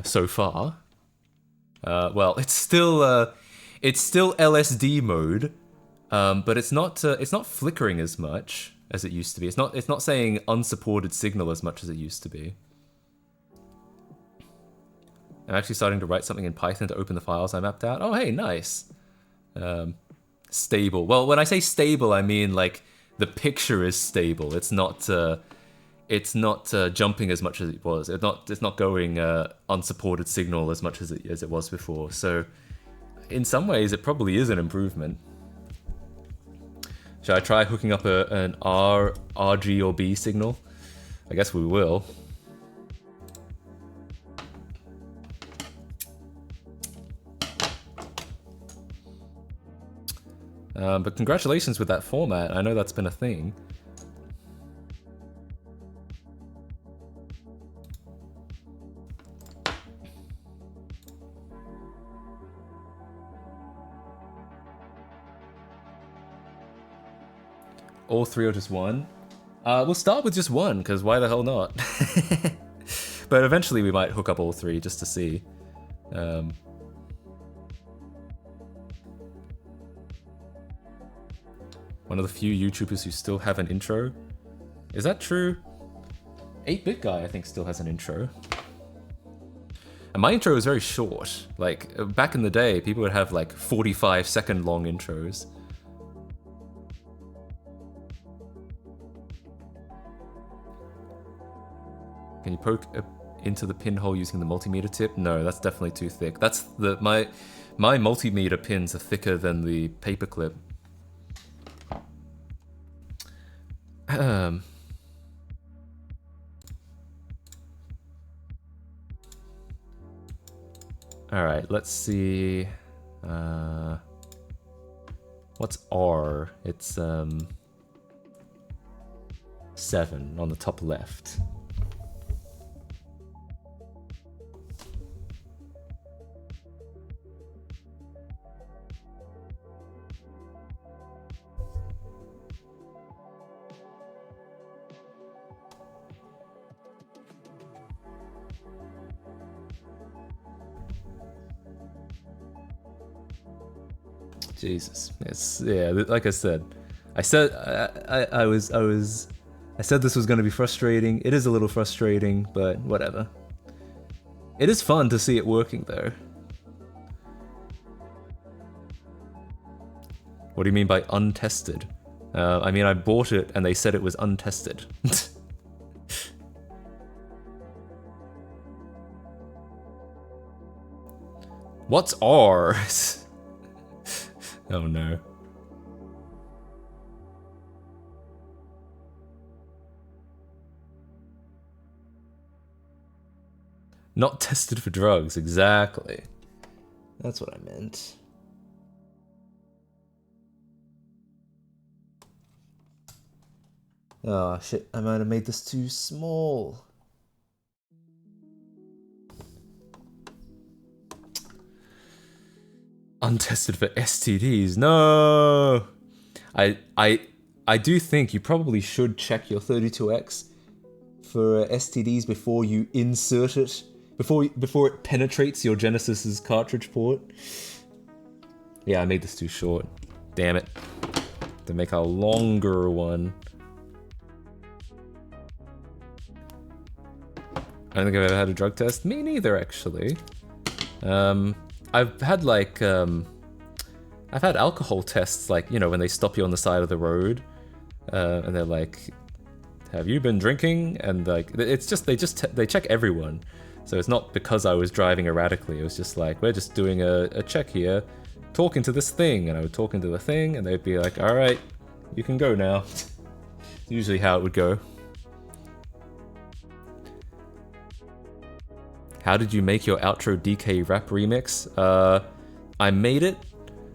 so far. Well, it's still LSD mode, but it's not flickering as much as it used to be. It's not saying unsupported signal as much as it used to be. I'm actually starting to write something in Python to open the files I mapped out. Oh, hey, nice. Stable. Well, when I say stable, I mean like the picture is stable. It's not jumping as much as it was. It's not going unsupported signal as much as it was before. So, in some ways, it probably is an improvement. Should I try hooking up an RG or B signal? I guess we will. But congratulations with that format. I know that's been a thing. All three or just one? We'll start with just one, because why the hell not? But eventually we might hook up all three just to see. One of the few YouTubers who still have an intro. Is that true? 8-Bit Guy, I think, still has an intro. And my intro is very short. Like, back in the day, people would have like 45-second long intros. Can you poke into the pinhole using the multimeter tip? No, that's definitely too thick. That's the my multimeter pins are thicker than the paperclip. All right, let's see. What's R? It's 7 on the top left. Jesus, it's yeah. Like I said, I said this was going to be frustrating. It is a little frustrating, but whatever. It is fun to see it working though. What do you mean by untested? I mean I bought it and they said it was untested. What's R? Oh no. Not tested for drugs, exactly. That's what I meant. Oh shit, I might have made this too small. Untested for STDs. No. I do think you probably should check your 32X for STDs before you insert it, before it penetrates your Genesis's cartridge port. Yeah, I made this too short. Damn it. To make a longer one. I don't think I've ever had a drug test. Me neither, actually. I've had like, I've had alcohol tests, like, you know, when they stop you on the side of the road, and they're like, have you been drinking? And like, it's just, they check everyone. So it's not because I was driving erratically, it was just like, we're just doing a check here, talking to this thing, and I would talk into the thing, and they'd be like, alright, you can go now. Usually how it would go. How did you make your outro DK rap remix? I made it.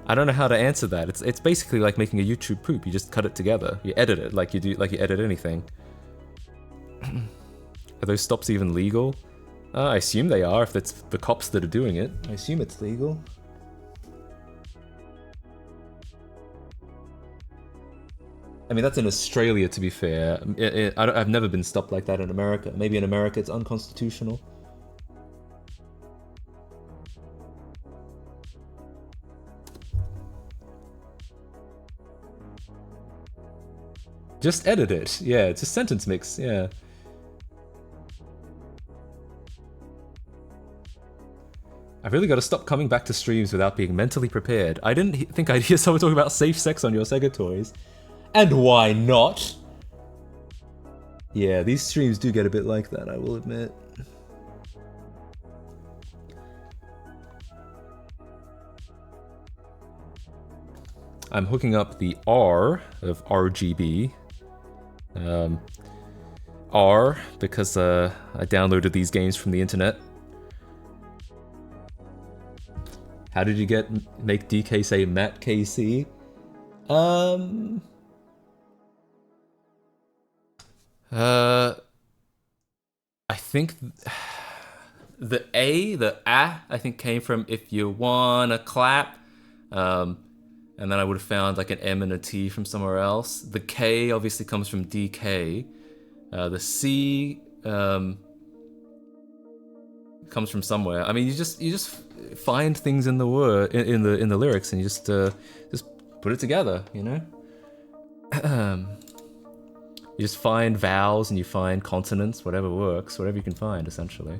I don't know how to answer that. It's basically like making a YouTube poop. You just cut it together. You edit it like you edit anything. Are those stops even legal? I assume they are if it's the cops that are doing it. I assume it's legal. I mean, that's in Australia, to be fair. I've never been stopped like that in America. Maybe in America it's unconstitutional. Just edit it. Yeah, it's a sentence mix. Yeah. I've really got to stop coming back to streams without being mentally prepared. I didn't think I'd hear someone talking about safe sex on your Sega toys. And why not? Yeah, these streams do get a bit like that, I will admit. I'm hooking up the R of RGB. R, because I downloaded these games from the internet. How did you make DK say Matt KC? I think the I think came from if you wanna clap. And then I would have found like an M and a T from somewhere else. The K obviously comes from DK. The C comes from somewhere. I mean, you just find things in the word in the lyrics, and you just put it together, you know. You just find vowels and you find consonants, whatever works, whatever you can find, essentially.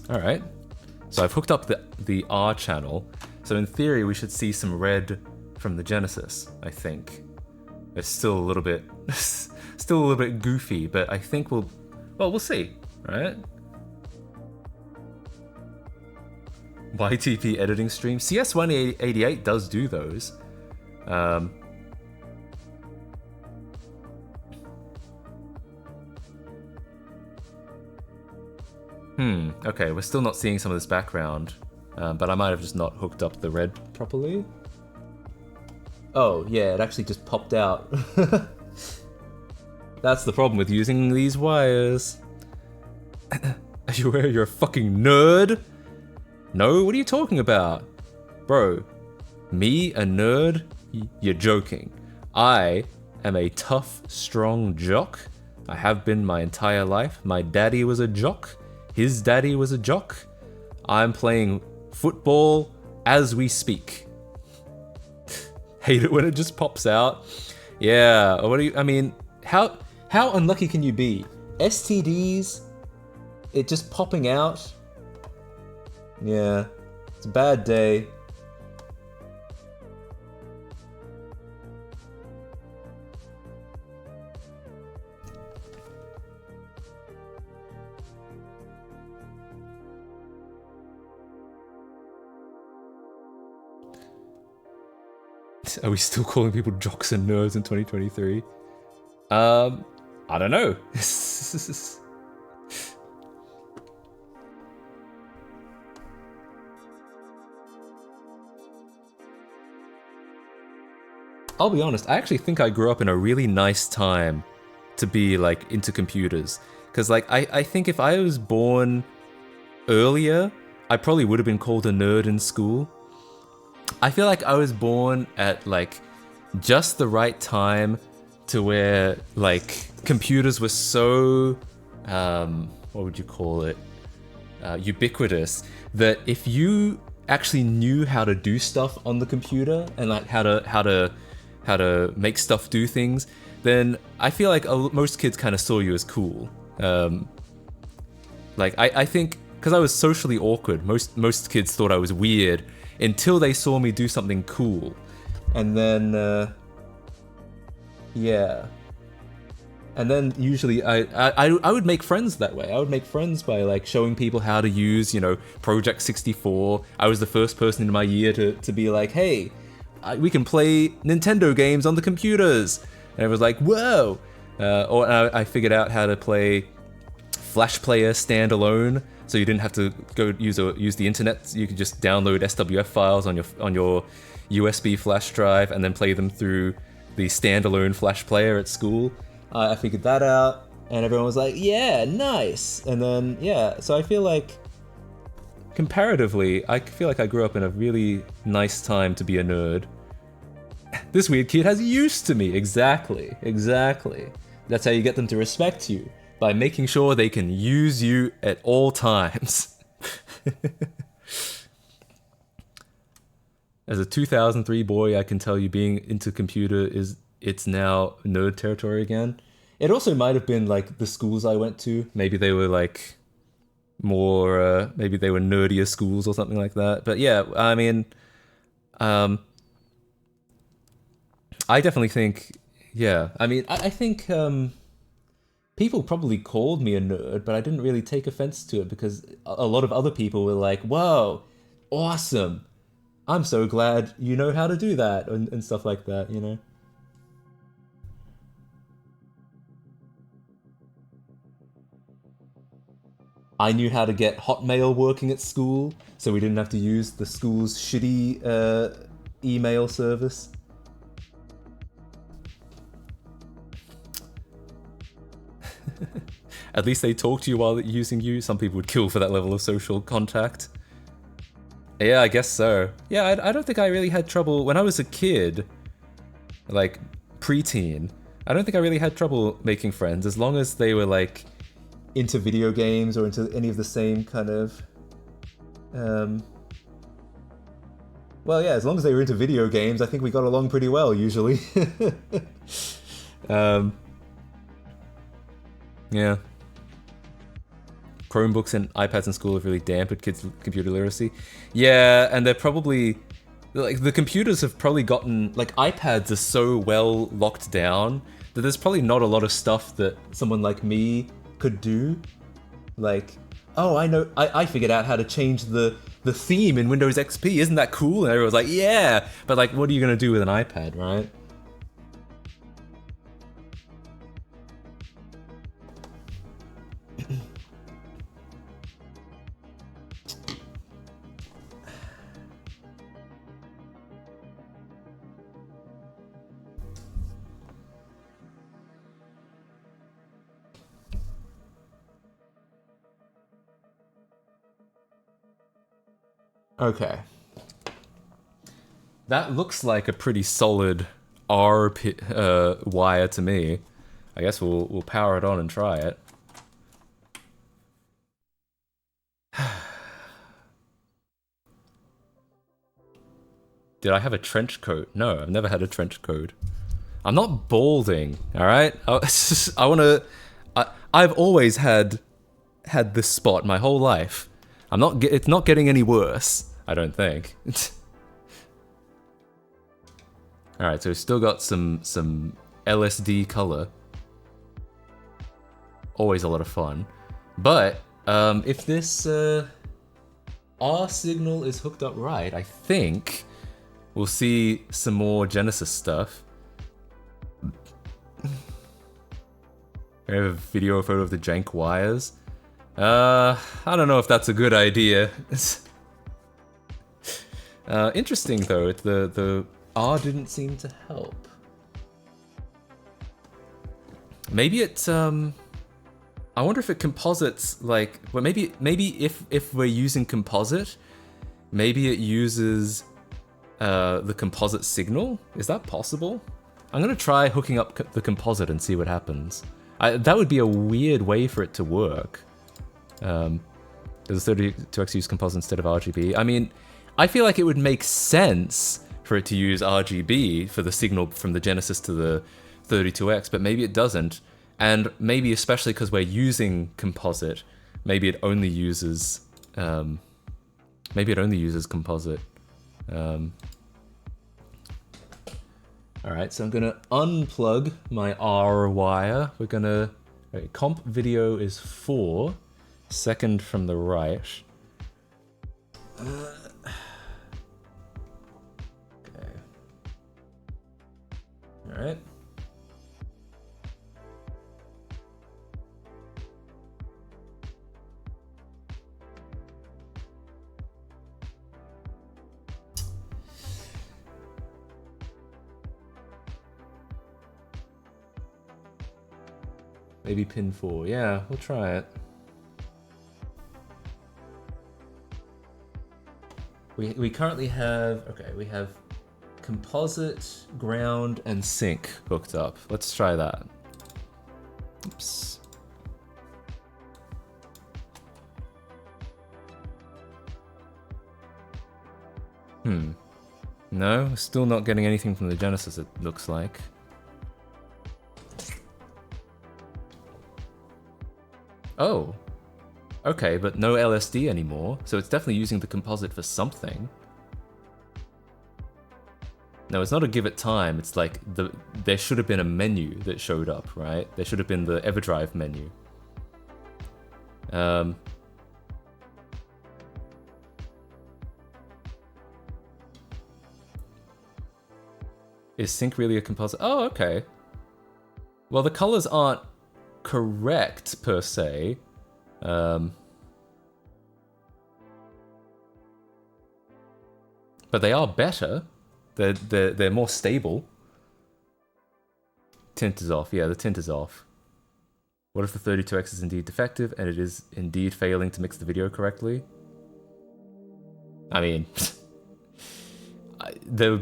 Alright, so I've hooked up the R channel, so in theory we should see some red from the Genesis, I think. It's still a little bit, still a little bit goofy, but I think we'll see, right? YTP editing stream. CS188 does do those. Okay, we're still not seeing some of this background, but I might have just not hooked up the red properly. Oh, yeah, it actually just popped out. That's the problem with using these wires. Are you aware you're a fucking nerd? No, what are you talking about? Bro, me, a nerd? You're joking. I am a tough, strong jock. I have been my entire life. My daddy was a jock. His daddy was a jock. I'm playing football as we speak. Hate it when it just pops out. Yeah, what do you, I mean, how unlucky can you be? STDs, it just popping out. Yeah, it's a bad day. Are we still calling people jocks and nerds in 2023? I don't know. I'll be honest, I actually think I grew up in a really nice time to be like into computers. Cause like I think if I was born earlier, I probably would have been called a nerd in school. I feel like I was born at like just the right time to where like computers were so what would you call it, ubiquitous, that if you actually knew how to do stuff on the computer and like how to make stuff do things, then I feel like most kids kind of saw you as cool. Like I think because I was socially awkward, most kids thought I was weird until they saw me do something cool. And then yeah. And then usually I would make friends that way. I would make friends by like showing people how to use, you know, Project 64. I was the first person in my year to be like, hey, we can play Nintendo games on the computers. And it was like, whoa. Or I figured out how to play Flash Player standalone, so you didn't have to go use the internet. You could just download SWF files on your USB flash drive and then play them through the standalone Flash Player at school. I figured that out, and everyone was like, yeah, nice. And then, yeah, so I feel like, comparatively, I feel like I grew up in a really nice time to be a nerd. This weird kid has used to me. Exactly. That's how you get them to respect you, by making sure they can use you at all times. As a 2003 boy, I can tell you being into computer it's now nerd territory again. It also might have been like the schools I went to. Maybe they were like more, maybe they were nerdier schools or something like that. But yeah, I mean, I definitely think, yeah. I mean, I think people probably called me a nerd, but I didn't really take offense to it because a lot of other people were like, whoa, awesome. I'm so glad you know how to do that and stuff like that, you know? I knew how to get Hotmail working at school, so we didn't have to use the school's shitty email service. At least they talk to you while using you. Some people would kill for that level of social contact. Yeah, I guess so. Yeah, I don't think I really had trouble when I was a kid, like preteen. I don't think I really had trouble making friends as long as they were like into video games or into any of the same kind of well, yeah, as long as they were into video games, I think we got along pretty well usually. Yeah. Chromebooks and iPads in school have really dampened kids' computer literacy. Yeah, and they're probably Like, the computers have probably gotten, like, iPads are so well locked down that there's probably not a lot of stuff that someone like me could do. Like, oh, I know, I figured out how to change the theme in Windows XP, isn't that cool? And everyone's like, yeah! But, like, what are you gonna do with an iPad, right? Okay. That looks like a pretty solid wire to me. I guess we'll power it on and try it. Did I have a trench coat? No, I've never had a trench coat. I'm not balding, all right? I've always had this spot my whole life. It's not getting any worse, I don't think. All right, so we've still got some LSD color. Always a lot of fun. But if this R signal is hooked up right, I think we'll see some more Genesis stuff. We have a video photo of the jank wires. I don't know if that's a good idea. Interesting though, the R didn't seem to help. Maybe it's I wonder if it composites like, well, maybe if we're using composite, maybe it uses the composite signal. Is that possible? I'm gonna try hooking up the composite and see what happens. That would be a weird way for it to work. Does 32X use composite instead of RGB? I mean, I feel like it would make sense for it to use RGB for the signal from the Genesis to the 32X, but maybe it doesn't. And maybe especially because we're using composite, maybe it only uses composite. Alright, so I'm gonna unplug my R wire. We're gonna... Wait, comp video is 4. Second from the right. Okay. Alright. Maybe pin 4. Yeah, we'll try it. We currently have, okay, we have composite, ground, and sync hooked up. Let's try that. Oops. No, still not getting anything from the Genesis, it looks like. Oh. Okay, but no LSD anymore, so it's definitely using the composite for something. No, it's not a give it time, it's like there should have been a menu that showed up, right? There should have been the EverDrive menu. Is sync really a composite? Oh, okay. Well, the colors aren't correct per se. But they are better. They're more stable. Tint is off. Yeah, the tint is off. What if the 32X is indeed defective and it is indeed failing to mix the video correctly? I mean, it would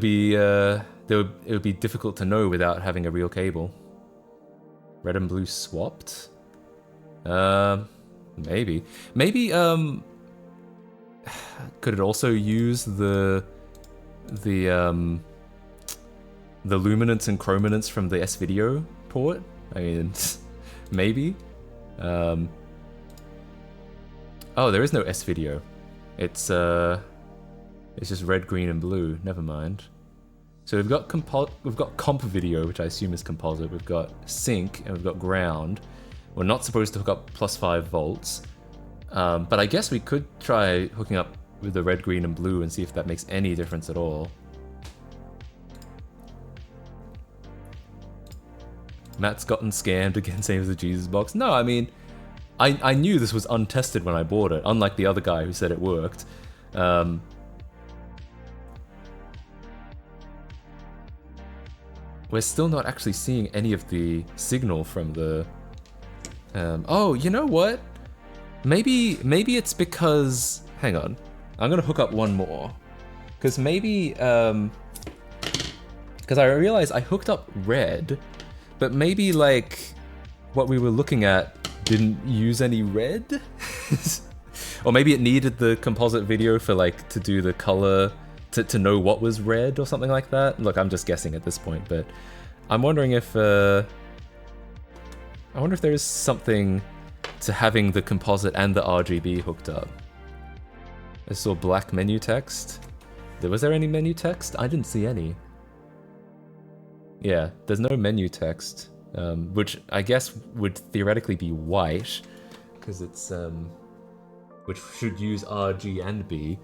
be difficult to know without having a real cable. Red and blue swapped? Maybe. Maybe, could it also use the luminance and chrominance from the S-Video port? I mean, maybe. Oh, there is no S-Video. It's, It's just red, green, and blue. Never mind. So we've got comp video, which I assume is composite. We've got sync, and we've got ground. We're not supposed to hook up +5 volts. But I guess we could try hooking up with the red, green, and blue and see if that makes any difference at all. Matt's gotten scammed again, same as the Jesus box. No, I mean, I knew this was untested when I bought it, unlike the other guy who said it worked. We're still not actually seeing any of the signal from the... oh, you know what? Maybe it's because... Hang on. I'm gonna hook up one more. Because maybe... Because I realized I hooked up red, but maybe, like, what we were looking at didn't use any red? Or maybe it needed the composite video for, like, to do the color... To know what was red or something like that. Look, I'm just guessing at this point, but I'm wondering if I wonder if there is something to having the composite and the RGB hooked up. I saw black menu text. Was there any menu text? I didn't see any. Yeah, there's no menu text, which I guess would theoretically be white, because it's which should use R, G, and B.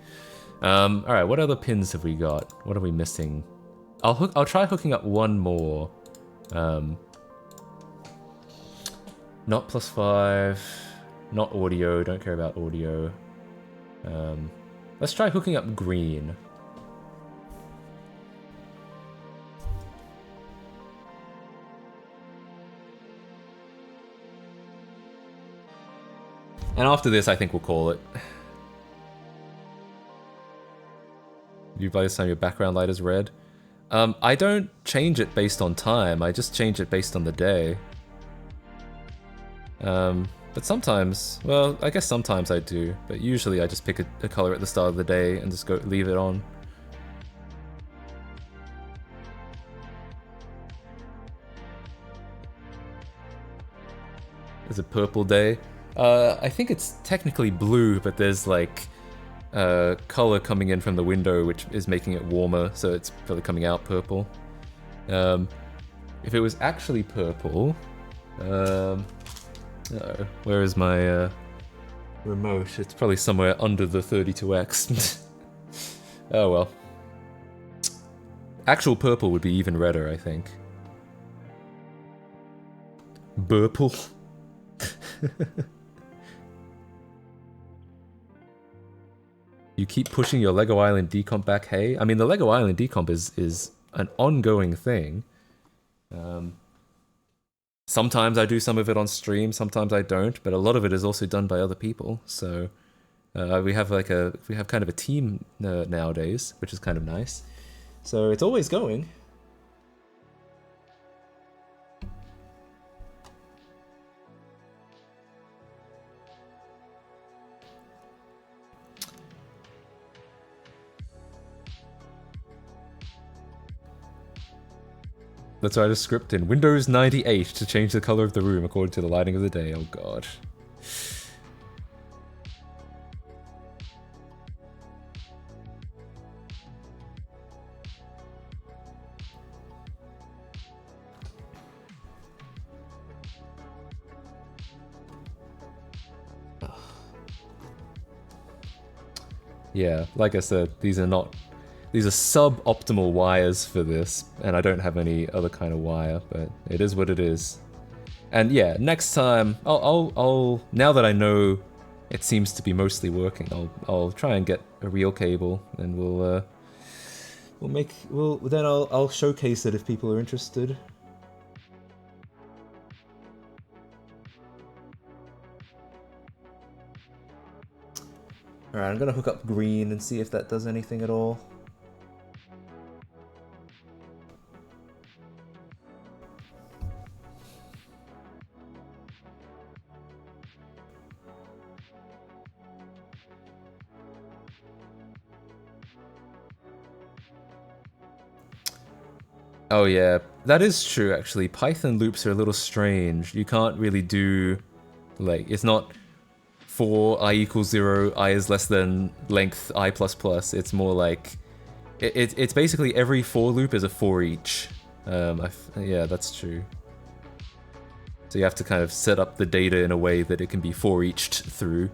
Alright, what other pins have we got? What are we missing? I'll try hooking up one more. Not +5, not audio, don't care about audio. Let's try hooking up green. And after this, I think we'll call it. You by this time your background light is red. I don't change it based on time, I just change it based on the day. But sometimes, well, I guess sometimes I do, but usually I just pick a color at the start of the day and just leave it on. It's a purple day. I think it's technically blue, but there's like color coming in from the window which is making it warmer, so it's probably coming out purple. If it was actually purple, where is my remote? It's probably somewhere under the 32X. Oh well. Actual purple would be even redder, I think. Burple. You keep pushing your Lego Island decomp back, hey? I mean, the Lego Island decomp is an ongoing thing. Sometimes I do some of it on stream, sometimes I don't, but a lot of it is also done by other people. So we have kind of a team nowadays, which is kind of nice. So it's always going. Let's write a script in Windows 98 to change the color of the room according to the lighting of the day. Oh god. Yeah, like I said, these are suboptimal wires for this, and I don't have any other kind of wire, but it is what it is. And yeah, next time, I'll now that I know it seems to be mostly working, I'll try and get a real cable, and I'll showcase it if people are interested. Alright, I'm gonna hook up green and see if that does anything at all. Oh yeah, that is true actually. Python loops are a little strange. You can't really do, like, it's not for I equals 0, I is less than length I plus plus. It's more like it's basically every for loop is a for each. Yeah, that's true. So you have to kind of set up the data in a way that it can be for eached through.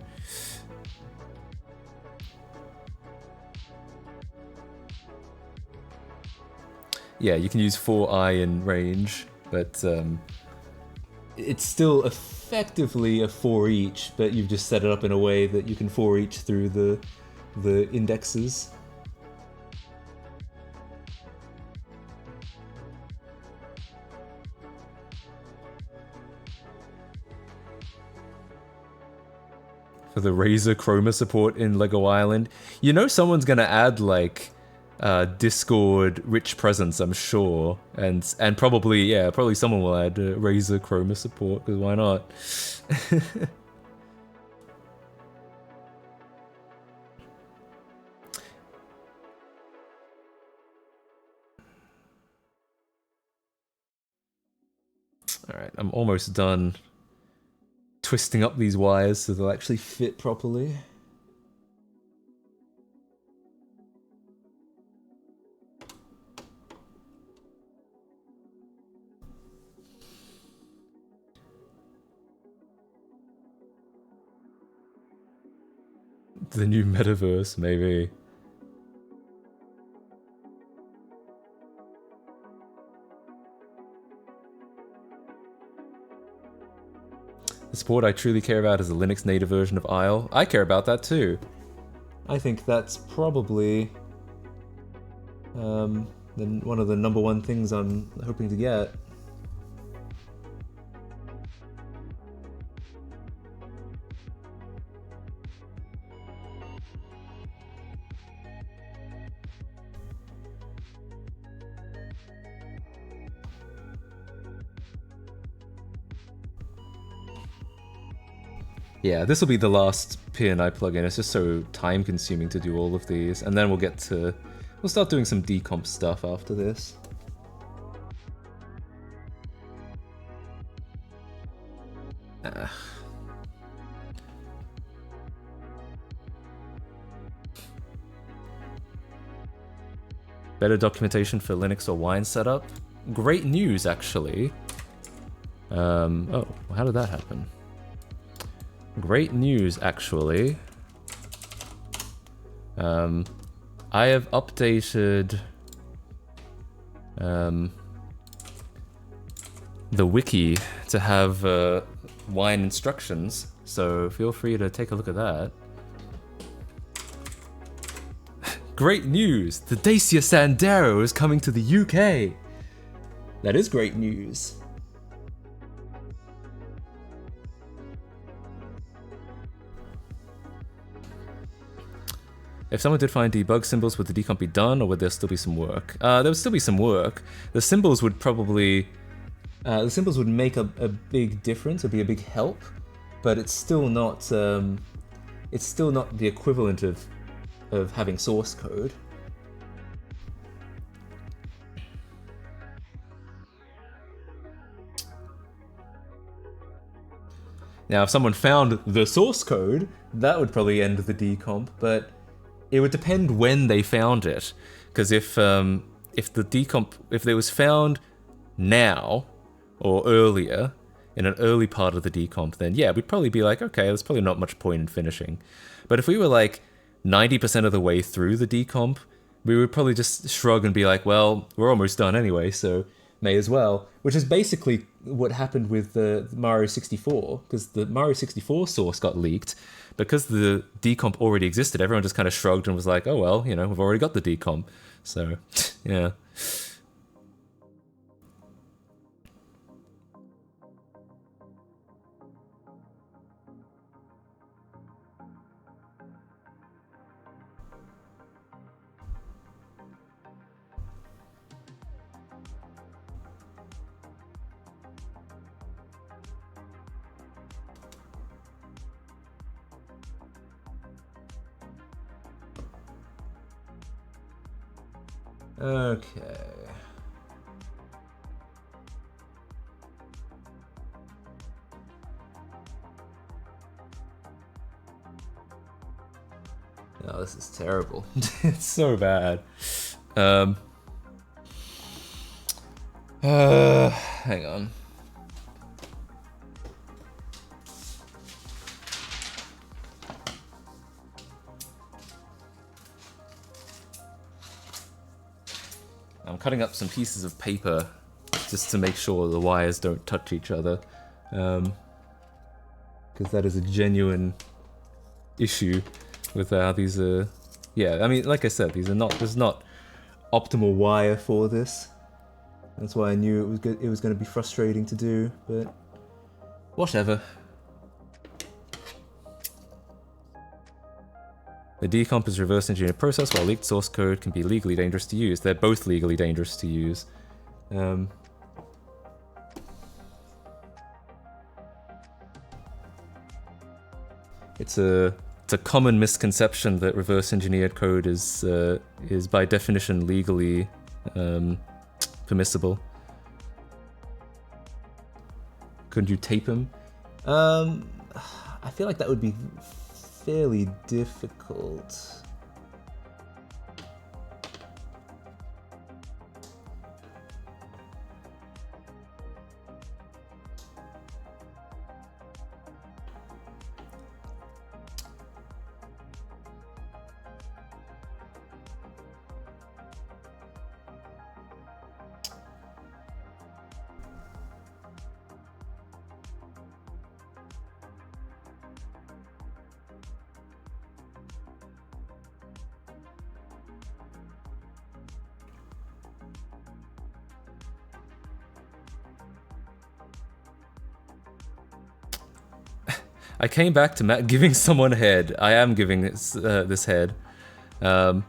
Yeah, you can use for I in range, but it's still effectively a for each, but you've just set it up in a way that you can for each through the indexes. For the Razer Chroma support in Lego Island, you know someone's gonna add like Discord rich presence, I'm sure, and probably probably someone will add Razer Chroma support, because why not? All right, I'm almost done twisting up these wires so they'll actually fit properly. The new metaverse, maybe. The support I truly care about is the Linux native version of Isle. I care about that too. I think that's probably one of the #1 things I'm hoping to get. Yeah, this will be the last pin I plug in. It's just so time consuming to do all of these. And then we'll start doing some decomp stuff after this. Better documentation for Linux or Wine setup? Great news, actually. Oh, how did that happen? Great news, actually. I have updated the wiki to have wine instructions, so feel free to take a look at that. Great news! The Dacia Sandero is coming to the UK! That is great news. If someone did find debug symbols, would the decomp be done, or would there still be some work? There would still be some work. The symbols would probably... the symbols would make a big difference, it'd be a big help, but it's still not the equivalent of having source code. Now, if someone found the source code, that would probably end the decomp, but it would depend when they found it. Because if it was found now or earlier, in an early part of the decomp, then yeah, we'd probably be like, okay, there's probably not much point in finishing. But if we were like 90% of the way through the decomp, we would probably just shrug and be like, well, we're almost done anyway, so may as well. Which is basically what happened with the Mario 64, because the Mario 64 source got leaked. Because the decomp already existed, everyone just kind of shrugged and was like, oh well, you know, we've already got the decomp. So, yeah. Okay. Oh, this is terrible. It's so bad. Hang on. I'm cutting up some pieces of paper just to make sure the wires don't touch each other, because that is a genuine issue with how these are. Yeah, I mean, like I said, these are not. There's not optimal wire for this. That's why I knew it was good. It was going to be frustrating to do, but whatever. The decomp is reverse engineered process, while leaked source code can be legally dangerous to use. They're both legally dangerous to use. It's a common misconception that reverse engineered code is by definition legally permissible. Couldn't you tape him? I feel like that would be fairly difficult. I came back to Matt giving someone head. I am giving this head. Yeah,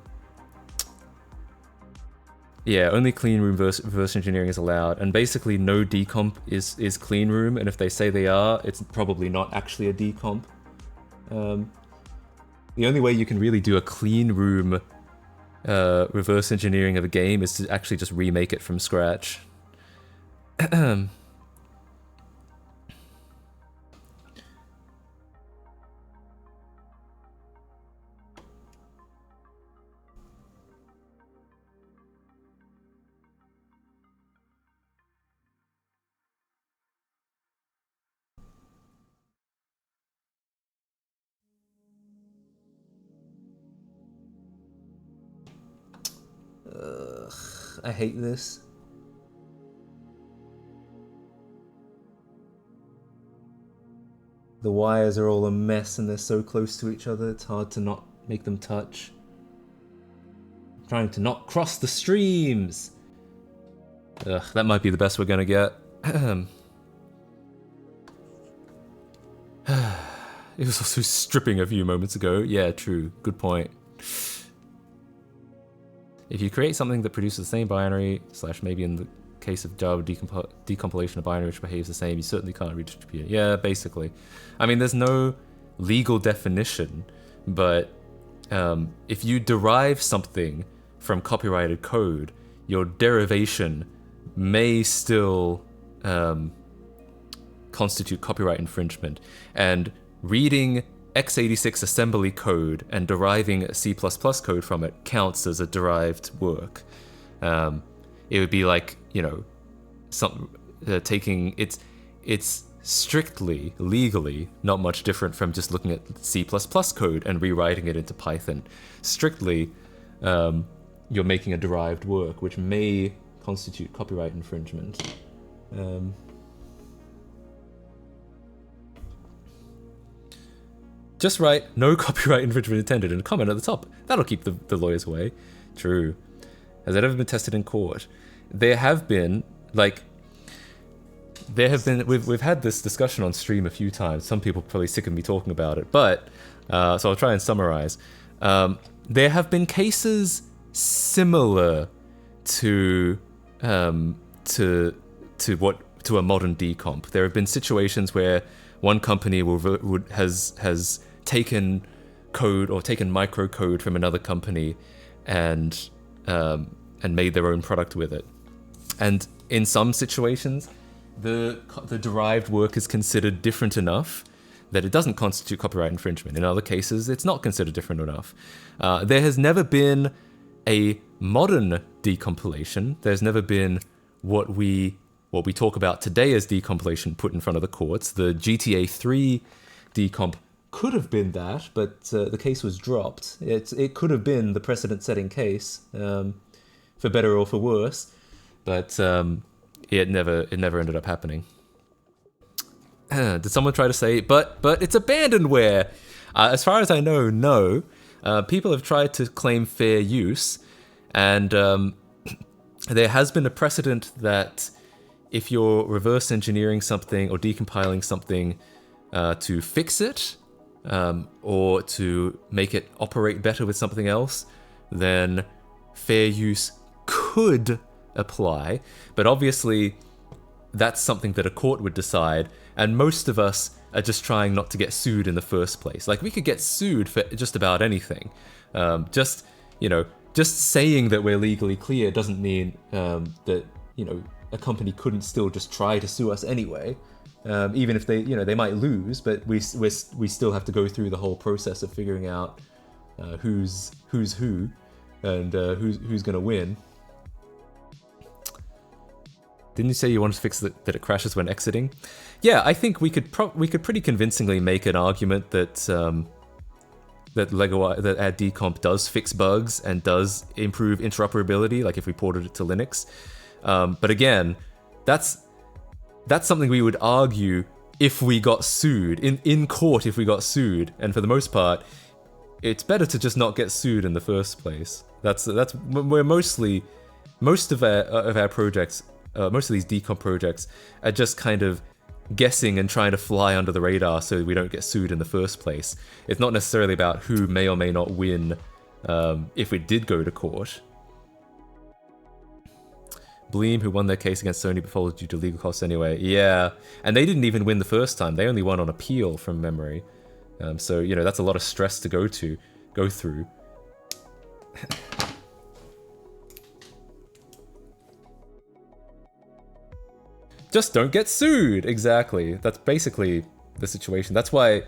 only clean room reverse engineering is allowed, and basically no decomp is clean room, and if they say they are, it's probably not actually a decomp. The only way you can really do a clean room reverse engineering of a game is to actually just remake it from scratch. I hate this. The wires are all a mess and they're so close to each other, it's hard to not make them touch. I'm trying to not cross the streams! Ugh, that might be the best we're gonna get. It was also stripping a few moments ago. Yeah, true. Good point. If you create something that produces the same binary, / maybe in the case of Java decompilation of binary which behaves the same, you certainly can't redistribute it. Yeah, basically. I mean, there's no legal definition, but if you derive something from copyrighted code, your derivation may still constitute copyright infringement. And reading x86 assembly code and deriving C++ code from it counts as a derived work. It would be like, you know, taking it's strictly legally not much different from just looking at C++ code and rewriting it into Python. Strictly, you're making a derived work, which may constitute copyright infringement. Just write, no copyright infringement intended, and a comment at the top. That'll keep the lawyers away. True. Has it ever been tested in court? There have been, we've had this discussion on stream a few times. Some people are probably sick of me talking about it, but, so I'll try and summarize. There have been cases similar to a modern decomp. There have been situations where one company has taken code or taken microcode from another company and made their own product with it. And in some situations, the derived work is considered different enough that it doesn't constitute copyright infringement. In other cases, it's not considered different enough. There has never been a modern decompilation. There's never been what we talk about today as decompilation put in front of the courts. The GTA 3 decomp could have been that, but the case was dropped. It could have been the precedent-setting case, for better or for worse, but it never ended up happening. Did someone try to say, but it's abandonware? As far as I know, no. People have tried to claim fair use, and there has been a precedent that if you're reverse engineering something or decompiling something to fix it, or to make it operate better with something else, then fair use could apply. But obviously, that's something that a court would decide, and most of us are just trying not to get sued in the first place. Like, we could get sued for just about anything. Just saying that we're legally clear doesn't mean that, a company couldn't still just try to sue us anyway. Even if they might lose, but we still have to go through the whole process of figuring out who's who and who's going to win. Didn't you say you wanted to fix that it crashes when exiting? Yeah, I think we could pretty convincingly make an argument that that our decomp does fix bugs and does improve interoperability, like if we ported it to Linux. But again, that's something we would argue if we got sued in court. If we got sued, and for the most part, it's better to just not get sued in the first place. That's where most of our projects. Most of these decomp projects are just kind of guessing and trying to fly under the radar so we don't get sued in the first place. It's not necessarily about who may or may not win if we did go to court. Bleem, who won their case against Sony but folded due to legal costs anyway. Yeah, and they didn't even win the first time. They only won on appeal from memory. So, that's a lot of stress to go through. Just don't get sued. Exactly. That's basically the situation. That's why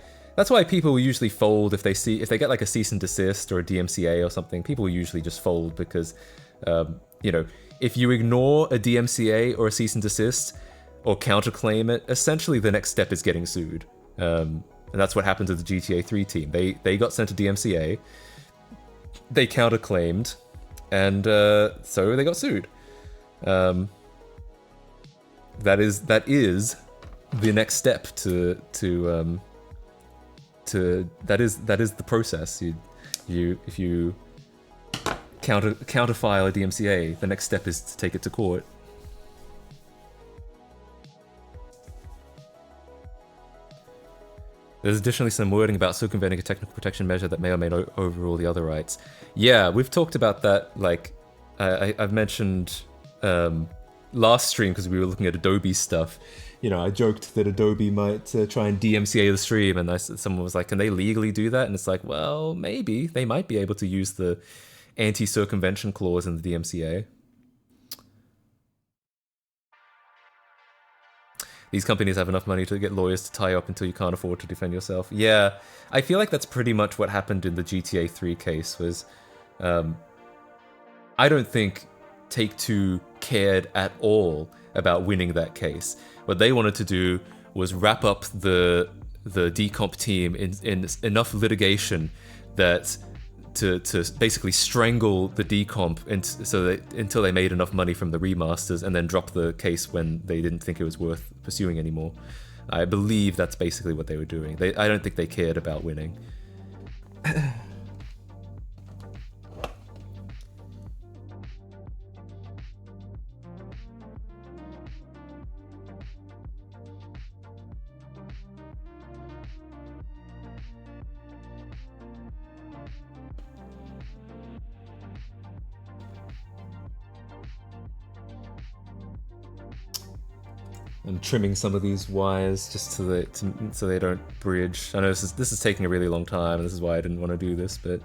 people usually fold if they get like a cease and desist or a DMCA or something. People usually just fold because, if you ignore a DMCA or a cease and desist or counterclaim it, essentially the next step is getting sued. And that's what happened to the GTA 3 team. They got sent to DMCA, they counterclaimed, and so they got sued. That is the next step to that is the process. If you counterfile a DMCA, the next step is to take it to court. There's additionally some wording about circumventing a technical protection measure that may or may not overrule the other rights. Yeah, we've talked about that. Like, I've mentioned last stream because we were looking at Adobe stuff. I joked that Adobe might try and DMCA the stream, and someone was like, "Can they legally do that?" And it's like, well, maybe they might be able to use the anti-circumvention clause in the DMCA. These companies have enough money to get lawyers to tie up until you can't afford to defend yourself. Yeah, I feel like that's pretty much what happened in the GTA 3 case. Was I don't think Take-Two cared at all about winning that case. What they wanted to do was wrap up the decomp team in enough litigation that to basically strangle the decomp until they made enough money from the remasters, and then drop the case when they didn't think it was worth pursuing anymore. I believe that's basically what they were doing. I don't think they cared about winning. I'm trimming some of these wires just so they don't bridge. I know this is taking a really long time, and this is why I didn't want to do this, but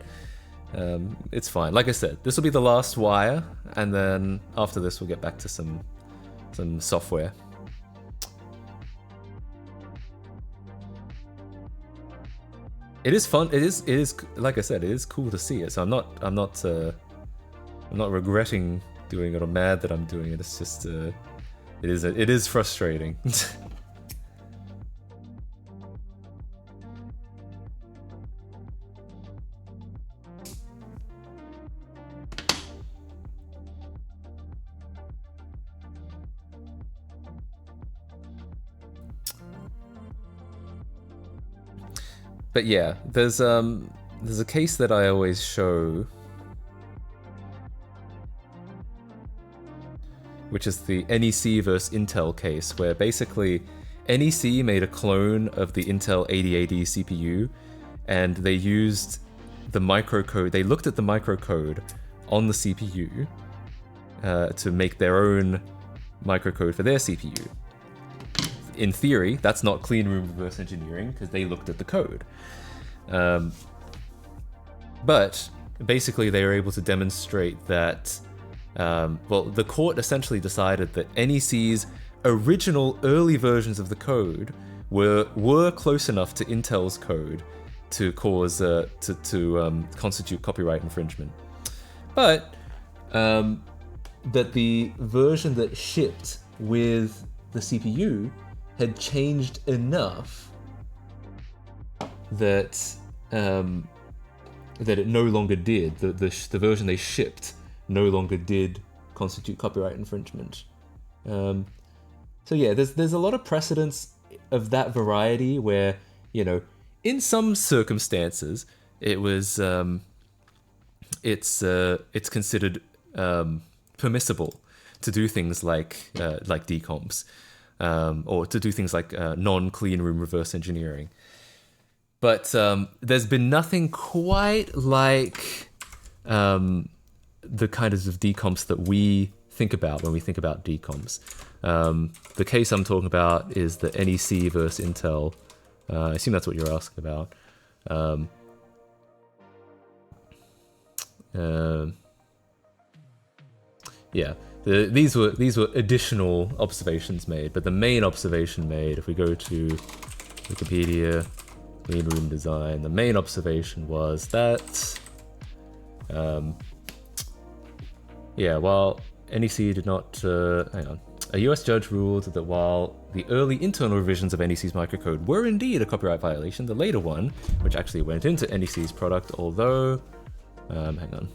it's fine. Like I said, this will be the last wire, and then after this we'll get back to some software. It is fun. It is like I said, it is cool to see it. So I'm not regretting doing it or mad that I'm doing it. It's just it is frustrating. But yeah, there's a case that I always show, which is the NEC versus Intel case, where basically NEC made a clone of the Intel 8080 CPU, and they used the microcode. They looked at the microcode on the CPU to make their own microcode for their CPU. In theory, that's not clean room reverse engineering because they looked at the code. But basically, they were able to demonstrate that, well, the court essentially decided that NEC's original early versions of the code were close enough to Intel's code to cause to constitute copyright infringement, but that the version that shipped with the CPU had changed enough that that it no longer did. The version they shipped no longer did constitute copyright infringement. So yeah, there's a lot of precedents of that variety where, you know, in some circumstances it was it's considered permissible to do things like decomps. Or to do things like non-clean room reverse engineering. But there's been nothing quite like the kinds of decomps that we think about when we think about decomps. The case I'm talking about is the NEC versus Intel. I assume that's what you're asking about. Yeah. These were additional observations made, but the main observation made, if we go to Wikipedia, clean room design, the main observation was that, yeah, while NEC did not, hang on, a US judge ruled that while the early internal revisions of NEC's microcode were indeed a copyright violation, the later one, which actually went into NEC's product, although, hang on.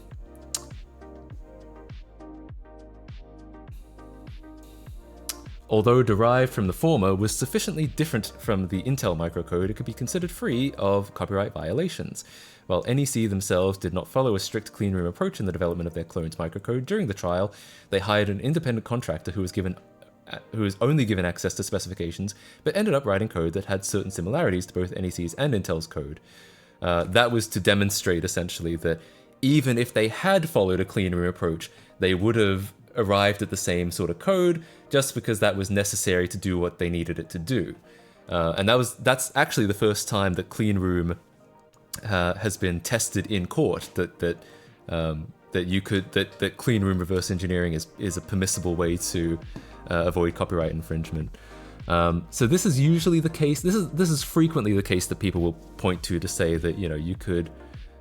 Although derived from the former, was sufficiently different from the Intel microcode, it could be considered free of copyright violations. While NEC themselves did not follow a strict cleanroom approach in the development of their clone's microcode during the trial, they hired an independent contractor who was only given access to specifications, but ended up writing code that had certain similarities to both NEC's and Intel's code. That was to demonstrate, essentially, that even if they had followed a cleanroom approach, they would have arrived at the same sort of code just because that was necessary to do what they needed it to do. And that's actually the first time that cleanroom has been tested in court, that cleanroom reverse engineering is a permissible way to avoid copyright infringement. So this is usually the case. This is frequently the case that people will point to say that, you know, you could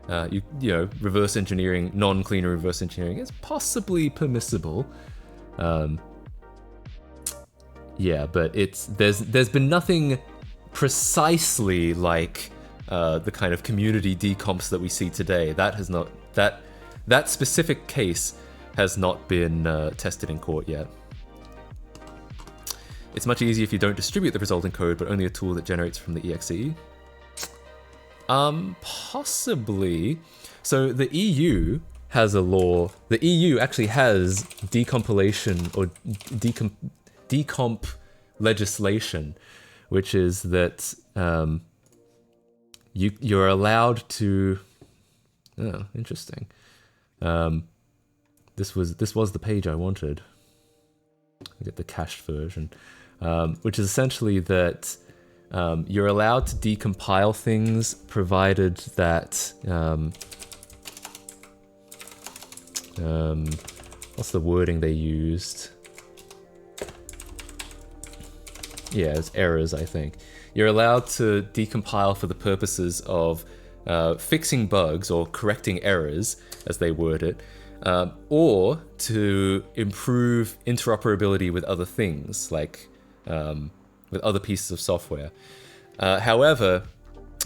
reverse engineering, non-clean reverse engineering is possibly permissible. Yeah, but there's been nothing precisely like the kind of community decomps that we see today. That specific case has not been tested in court yet. It's much easier if you don't distribute the resulting code, but only a tool that generates from the exe. Possibly. So the EU has a law. The EU actually has decompilation or decomp legislation, which is that you're allowed to. Oh, interesting. This was the page I wanted. I get the cached version, which is essentially that you're allowed to decompile things provided that what's the wording they used? Yeah, it's errors, I think. You're allowed to decompile for the purposes of fixing bugs or correcting errors, as they word it, or to improve interoperability with other things, like with other pieces of software. However,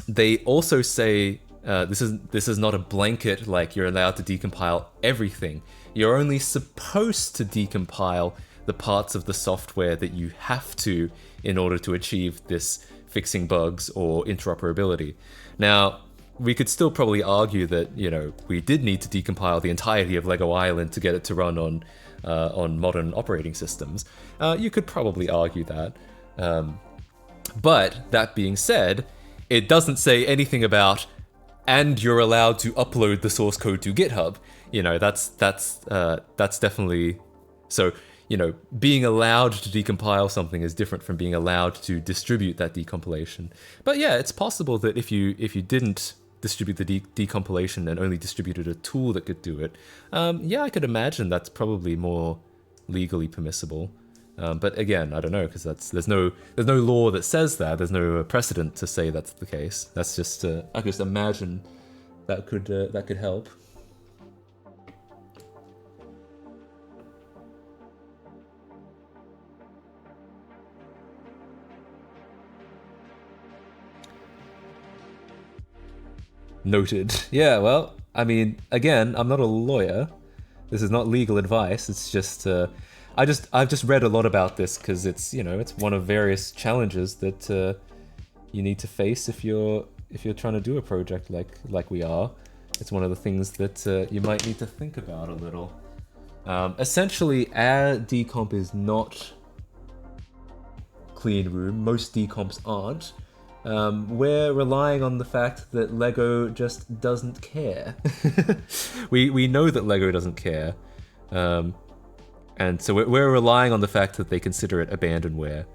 they also say this is not a blanket, like you're allowed to decompile everything. You're only supposed to decompile the parts of the software that you have to in order to achieve this fixing bugs or interoperability. Now, we could still probably argue that, you know, we did need to decompile the entirety of Lego Island to get it to run on modern operating systems. You could probably argue that. But that being said, it doesn't say anything about, and you're allowed to upload the source code to GitHub. You know, that's definitely so. You know, being allowed to decompile something is different from being allowed to distribute that decompilation. But yeah, it's possible that if you didn't distribute the decompilation and only distributed a tool that could do it, yeah, I could imagine that's probably more legally permissible. But again, I don't know, because there's no law that says that. There's no precedent to say that's the case. That's just I just imagine that could help. Noted. Yeah, well, I mean, again, I'm not a lawyer. This is not legal advice. It's just I've just read a lot about this because it's, you know, it's one of various challenges that you need to face if you're trying to do a project like we are. It's one of the things that you might need to think about a little. Essentially, our decomp is not clean room. Most decomps aren't. We're relying on the fact that Lego just doesn't care. we know that Lego doesn't care. And so we're relying on the fact that they consider it abandonware.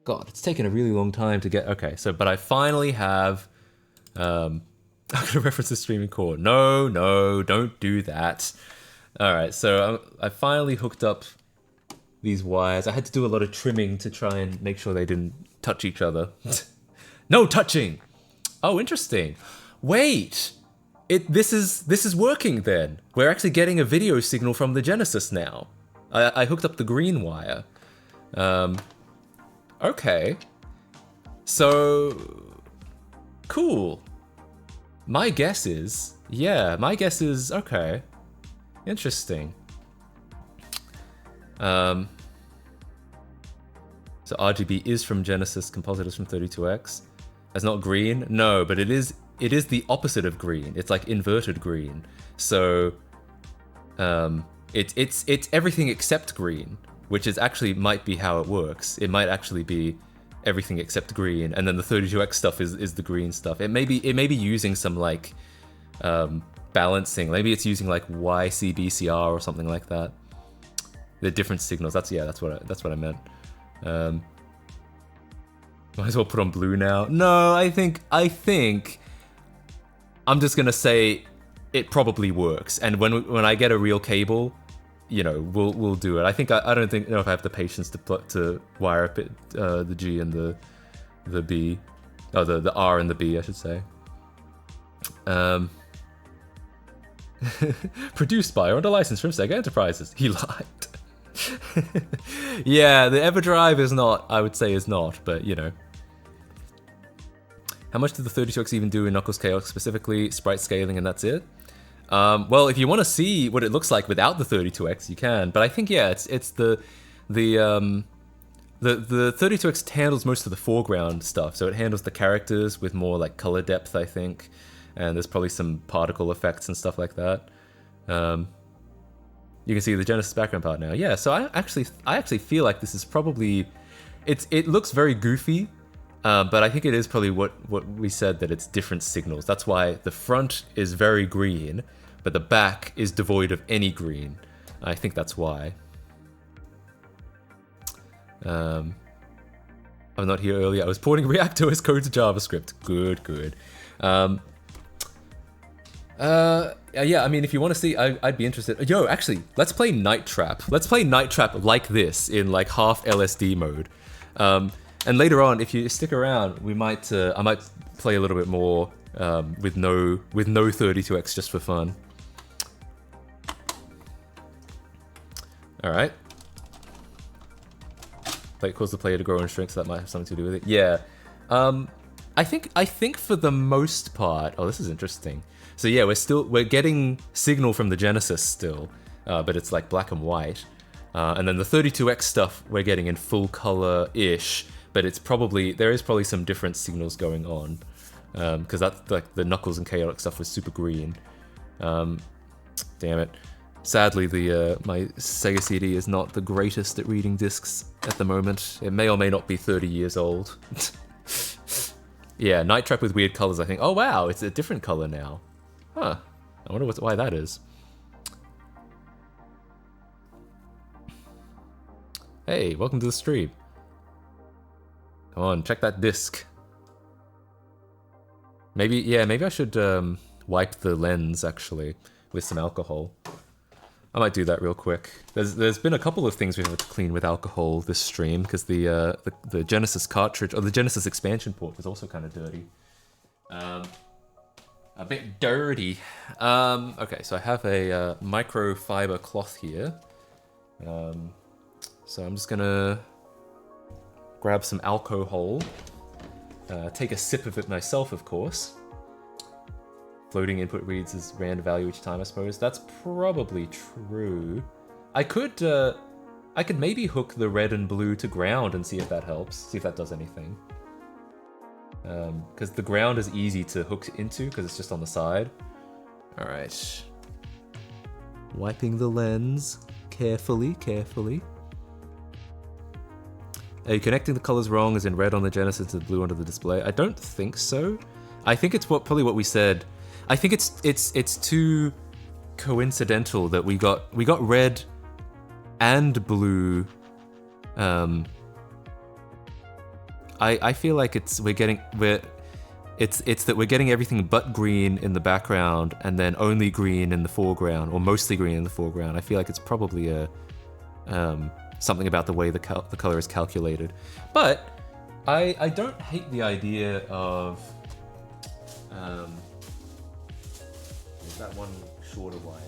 God, it's taken a really long time to get... Okay, so, but I finally have... I'm gonna reference the streaming core. No, don't do that. Alright, so I finally hooked up these wires. I had to do a lot of trimming to try and make sure they didn't touch each other. No touching! Oh, interesting. Wait! This is working then. We're actually getting a video signal from the Genesis now. I hooked up the green wire. Okay. So... Cool. My guess is... okay. Interesting. So RGB is from Genesis, Composite is from 32X. That's not green? No, but it is the opposite of green. It's like inverted green. So... It's everything except green, which is actually might be how it works. It might actually be everything except green, and then the 32X stuff is the green stuff. It may be using some like balancing. Maybe it's using like YCBCR or something like that. The different signals. That's what I meant. Might as well put on blue now. No, I think I'm just gonna say it probably works. And when I get a real cable, you know, we'll do it. I think I don't know if I have the patience to wire up it, the G and the B, oh the R and the B, I should say. Produced by or under license from Sega Enterprises. He lied. Yeah, the EverDrive is not. I would say is not, but you know. How much did the 32X even do in Knuckles Chaos specifically? Sprite scaling and that's it. Well, if you want to see what it looks like without the 32X, you can. But I think yeah, it's the 32X handles most of the foreground stuff. So it handles the characters with more like color depth, I think, and there's probably some particle effects and stuff like that. You can see the Genesis background part now. Yeah, so I actually feel like this is probably it looks very goofy. But I think it is probably what we said, that it's different signals. That's why the front is very green, but the back is devoid of any green. I think that's why. I'm not here earlier. I was porting ReactOS code to JavaScript. Good, good. Yeah, I mean, if you want to see, I'd be interested. Yo, actually, let's play Night Trap. Let's play Night Trap like this in like half LSD mode. And later on, if you stick around, we might, I might play a little bit more with no 32x just for fun. All right. Like, cause the player to grow and shrink, so that might have something to do with it. Yeah. I think for the most part. Oh, this is interesting. So yeah, we're getting signal from the Genesis still, but it's like black and white. And then the 32x stuff we're getting in full color-ish, but there is probably some different signals going on. Because that's like the Knuckles and Chaotic stuff was super green. Damn it. Sadly, my Sega CD is not the greatest at reading discs at the moment. It may or may not be 30 years old. Yeah, Night Trap with weird colors, I think. Oh wow, it's a different color now. Huh. I wonder why that is. Hey, welcome to the stream. Come on, check that disc. Maybe I should wipe the lens, actually, with some alcohol. I might do that real quick. There's been a couple of things we've had to clean with alcohol this stream, because the Genesis cartridge, or the Genesis expansion port was also kind of dirty. A bit dirty. Okay, so I have a microfiber cloth here. So I'm just gonna grab some alcohol, take a sip of it myself, of course. Floating input reads as random value each time, I suppose. That's probably true. I could maybe hook the red and blue to ground and see if that helps. See if that does anything. Because the ground is easy to hook into because it's just on the side. All right. Wiping the lens carefully, carefully. Are you connecting the colors wrong, as in red on the Genesis and blue under the display? I don't think so. I think it's probably what we said. I think it's too coincidental that we got red and blue. I feel like it's that we're getting everything but green in the background and then only green in the foreground, or mostly green in the foreground. I feel like it's probably a something about the way the color is calculated. But I don't hate the idea of that one shorter wire.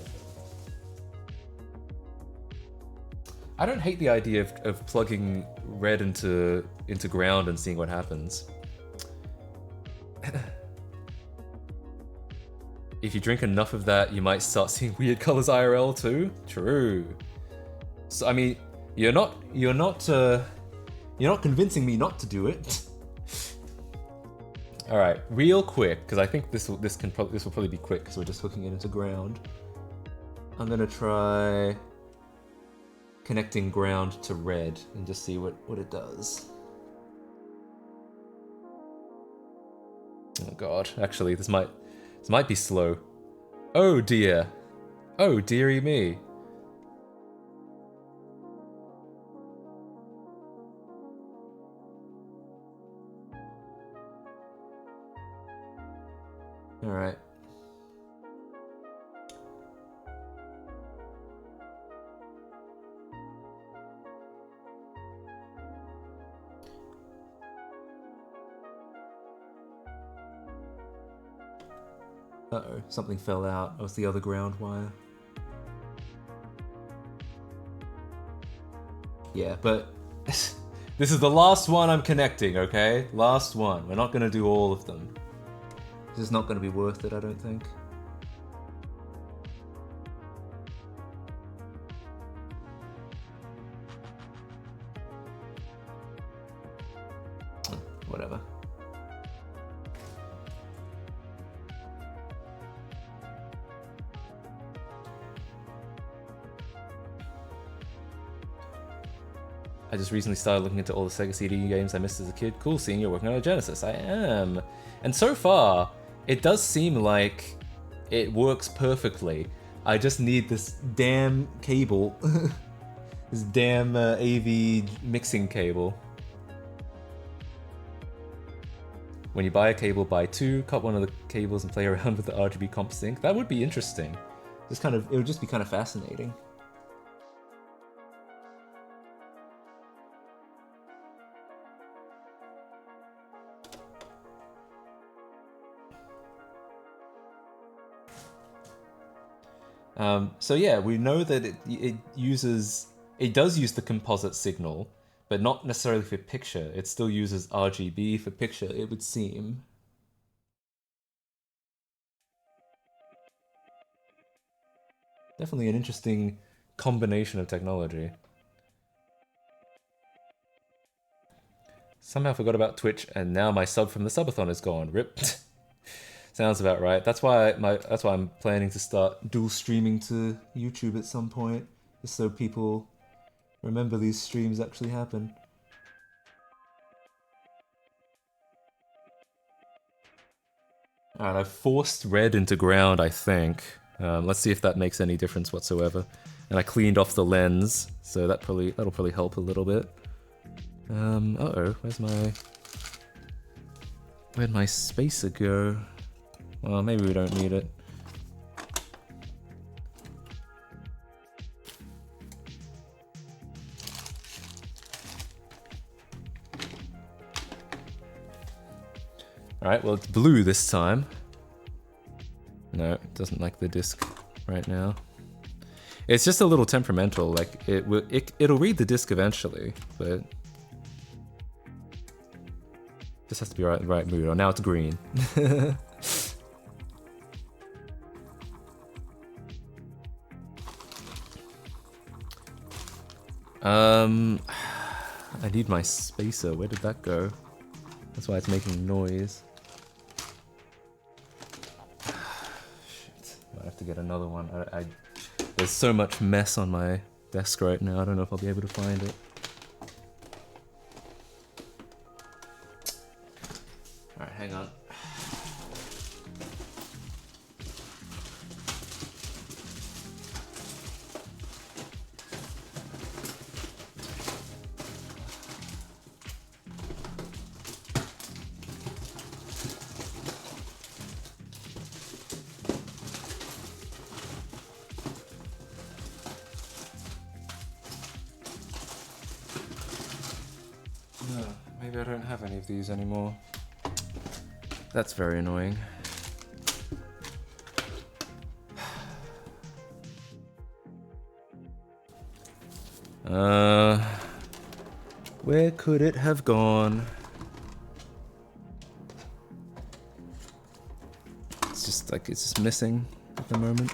I don't hate the idea of plugging red into ground and seeing what happens. If you drink enough of that, you might start seeing weird colors IRL too. True. So I mean, you're not convincing me not to do it. All right, real quick, because I think this will probably be quick because we're just hooking it into ground. I'm gonna try connecting ground to red and just see what it does. Oh god, actually this might be slow. Oh dear. Oh dearie me. All right. Uh-oh, something fell out. That was the other ground wire. Yeah, but this is the last one I'm connecting, okay? Last one. We're not gonna do all of them. This is not going to be worth it, I don't think. Whatever. I just recently started looking into all the Sega CD games I missed as a kid. Cool seeing you're working on a Genesis. I am. And so far, it does seem like it works perfectly. I just need this damn cable. This damn AV mixing cable. When you buy a cable, buy two, cut one of the cables and play around with the RGB comp sync. That would be interesting. It would just be kind of fascinating. So yeah, we know that it does use the composite signal, but not necessarily for picture. It still uses RGB for picture, it would seem. Definitely an interesting combination of technology. Somehow forgot about Twitch, and now my sub from the subathon is gone. Rip. Sounds about right. That's why I'm planning to start dual streaming to YouTube at some point, just so people remember these streams actually happen. Alright, I've forced red into ground, I think. Let's see if that makes any difference whatsoever. And I cleaned off the lens, so that'll probably help a little bit. Uh-oh, where'd my spacer go? Well, maybe we don't need it. Alright, well it's blue this time. No, it doesn't like the disc right now. It's just a little temperamental, like it'll read the disc eventually, but just has to be the right mood. Oh, now it's green. I need my spacer. Where did that go? That's why it's making noise. Shit. Might have to get another one. There's so much mess on my desk right now. I don't know if I'll be able to find it. Alright, hang on. Maybe I don't have any of these anymore. That's very annoying. Where could it have gone? It's just missing at the moment.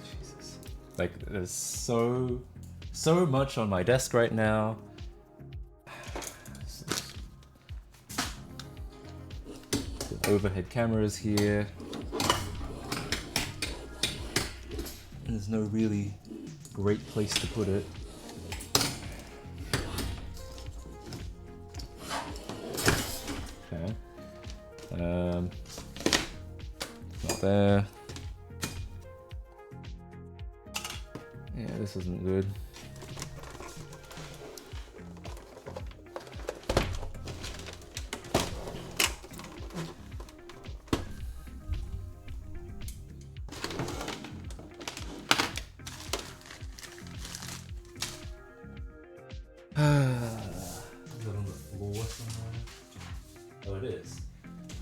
Jesus. Like, there's so much on my desk right now. The overhead cameras here. And there's no really great place to put it. Okay. Not there. Yeah, this isn't good.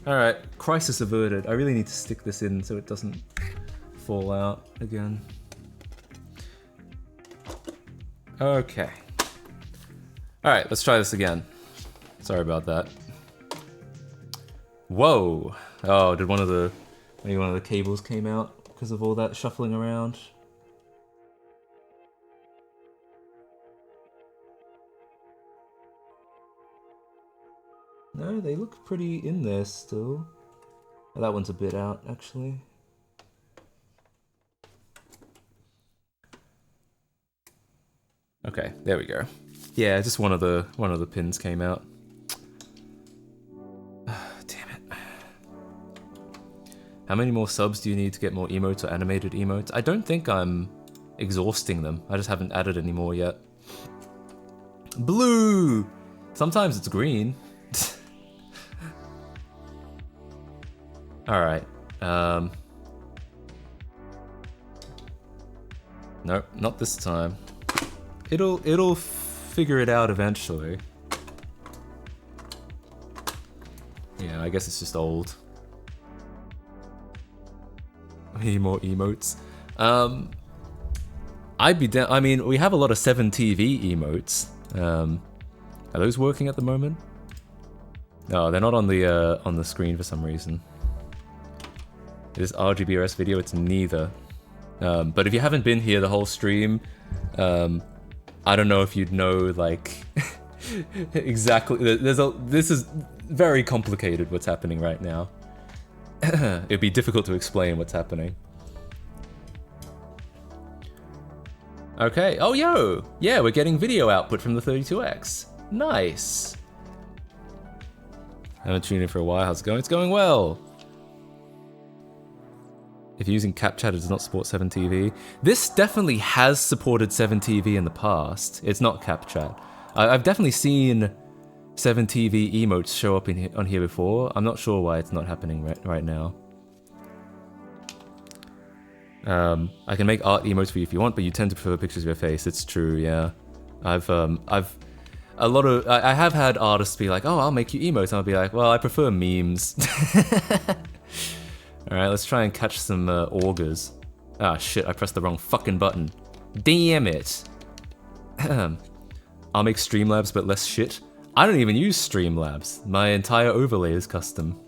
Alright, crisis averted. I really need to stick this in so it doesn't fall out again. Okay. Alright, let's try this again. Sorry about that. Whoa! Oh, maybe one of the cables came out because of all that shuffling around? No, they look pretty in there still. Oh, that one's a bit out, actually. Okay, there we go. Yeah, just one of the pins came out. Damn it. How many more subs do you need to get more emotes or animated emotes? I don't think I'm exhausting them. I just haven't added any more yet. Blue! Sometimes it's green. Alright. Nope, not this time. It'll figure it out eventually. Yeah, I guess it's just old. Need more emotes. I'd be down. I mean, we have a lot of 7TV emotes. Are those working at the moment? No, they're not on the screen for some reason. It is RGBRS video. It's neither. But if you haven't been here the whole stream, I don't know if you'd know like exactly. This is very complicated. What's happening right now? It'd be difficult to explain what's happening. Okay. Oh, yo! Yeah, we're getting video output from the 32X. Nice. I haven't tuned in for a while. How's it going? It's going well. If you're using CapChat, it does not support 7TV. This definitely has supported 7TV in the past. It's not CapChat. I've definitely seen 7TV emotes show up on here before. I'm not sure why it's not happening right now. I can make art emotes for you if you want, but you tend to prefer pictures of your face. It's true, yeah. I have had artists be like, oh, I'll make you emotes, and I'll be like, well, I prefer memes. Alright, let's try and catch some augurs. Ah, shit, I pressed the wrong fucking button. Damn it! I'll make Streamlabs, but less shit. I don't even use Streamlabs. My entire overlay is custom.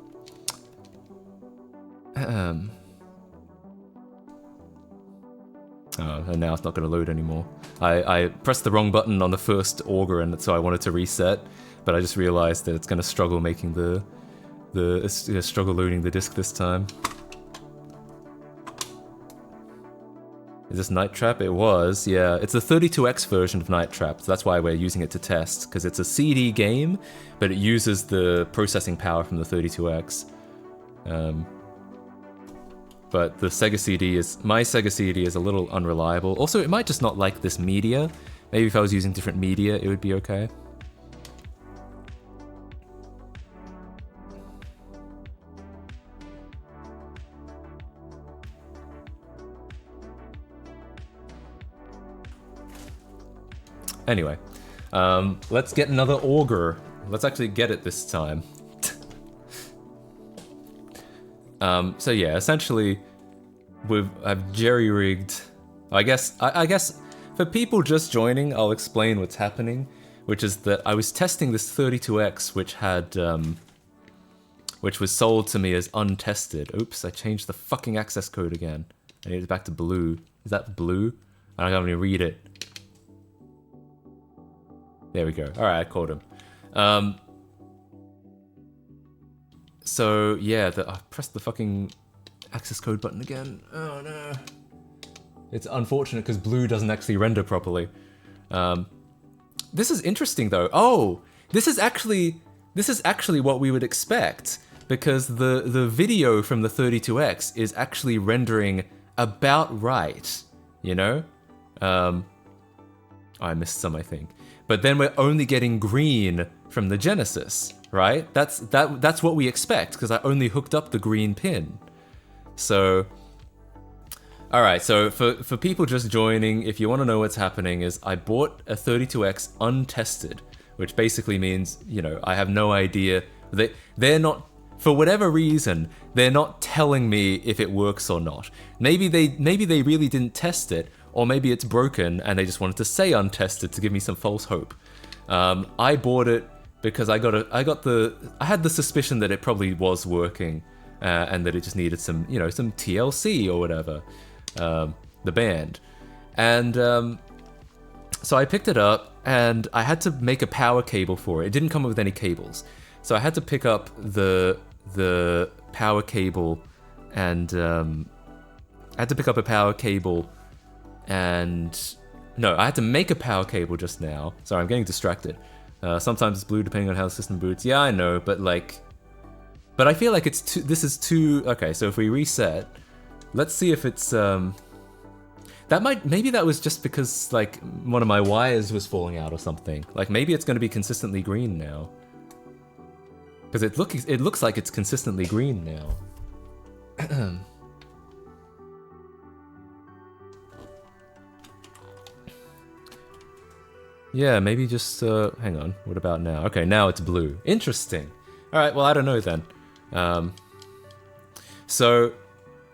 Oh, and now it's not going to load anymore. I pressed the wrong button on the first auger, and so I wanted to reset, but I just realized that it's going to struggle making struggle loading the disk this time. Is this Night Trap? It was, yeah. It's the 32X version of Night Trap, so that's why we're using it to test, because it's a CD game, but it uses the processing power from the 32X. But the Sega CD my Sega CD is a little unreliable. Also, it might just not like this media. Maybe if I was using different media, it would be okay. Anyway, let's get another auger. Let's actually get it this time. So yeah, essentially, I've jerry-rigged. I guess for people just joining, I'll explain what's happening, which is that I was testing this 32X, which was sold to me as untested. Oops, I changed the fucking access code again. I need it back to blue. Is that blue? I don't even read it. There we go. All right, I caught him. So yeah, I pressed the fucking access code button again. Oh no. It's unfortunate because blue doesn't actually render properly. This is interesting though. Oh, this is actually what we would expect, because the video from the 32X is actually rendering about right, you know? I missed some, I think. But then we're only getting green from the Genesis, right? That's what we expect, because I only hooked up the green pin. So, all right, so for people just joining, if you want to know what's happening, is I bought a 32X untested, which basically means, you know, I have no idea. They're not, for whatever reason, they're not telling me if it works or not. Maybe they really didn't test it, or maybe it's broken and they just wanted to say untested to give me some false hope. I bought it because I had the suspicion that it probably was working, and that it just needed some, you know, some TLC or whatever, the band. And so I picked it up and I had to make a power cable for it. It didn't come with any cables. So I had to pick up the power cable and I had to pick up a power cable and no, I had to make a power cable just now. Sorry, I'm getting distracted. Sometimes it's blue depending on how the system boots. Yeah, I know, but I feel like this is too, okay, so if we reset, let's see if it's, Maybe that was just because like one of my wires was falling out or something. Like maybe it's going to be consistently green now. Because it looks like it's consistently green now. Yeah, maybe just hang on. What about now? Okay, now it's blue. Interesting. All right, well I don't know then. So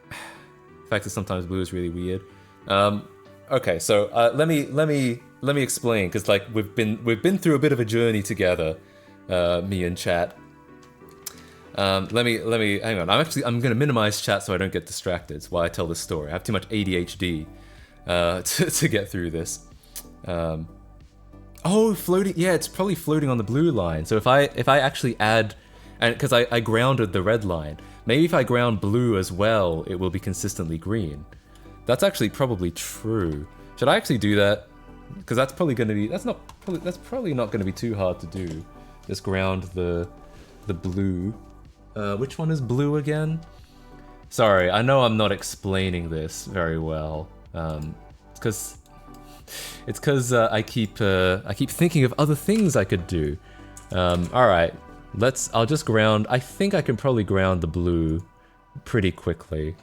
the fact that sometimes blue is really weird. Okay, so let me explain, because like we've been through a bit of a journey together, me and chat. Let me hang on. I'm gonna minimize chat so I don't get distracted. That's why I tell this story. I have too much ADHD to get through this. Oh, floating. Yeah, it's probably floating on the blue line. So if I actually add, and because I grounded the red line, maybe if I ground blue as well, it will be consistently green. That's actually probably true. Should I actually do that? Because that's probably going to be that's probably not going to be too hard to do. Just ground the blue. Which one is blue again? Sorry, I know I'm not explaining this very well. It's because I keep thinking of other things I could do. All right, I'll just ground. I think I can probably ground the blue pretty quickly,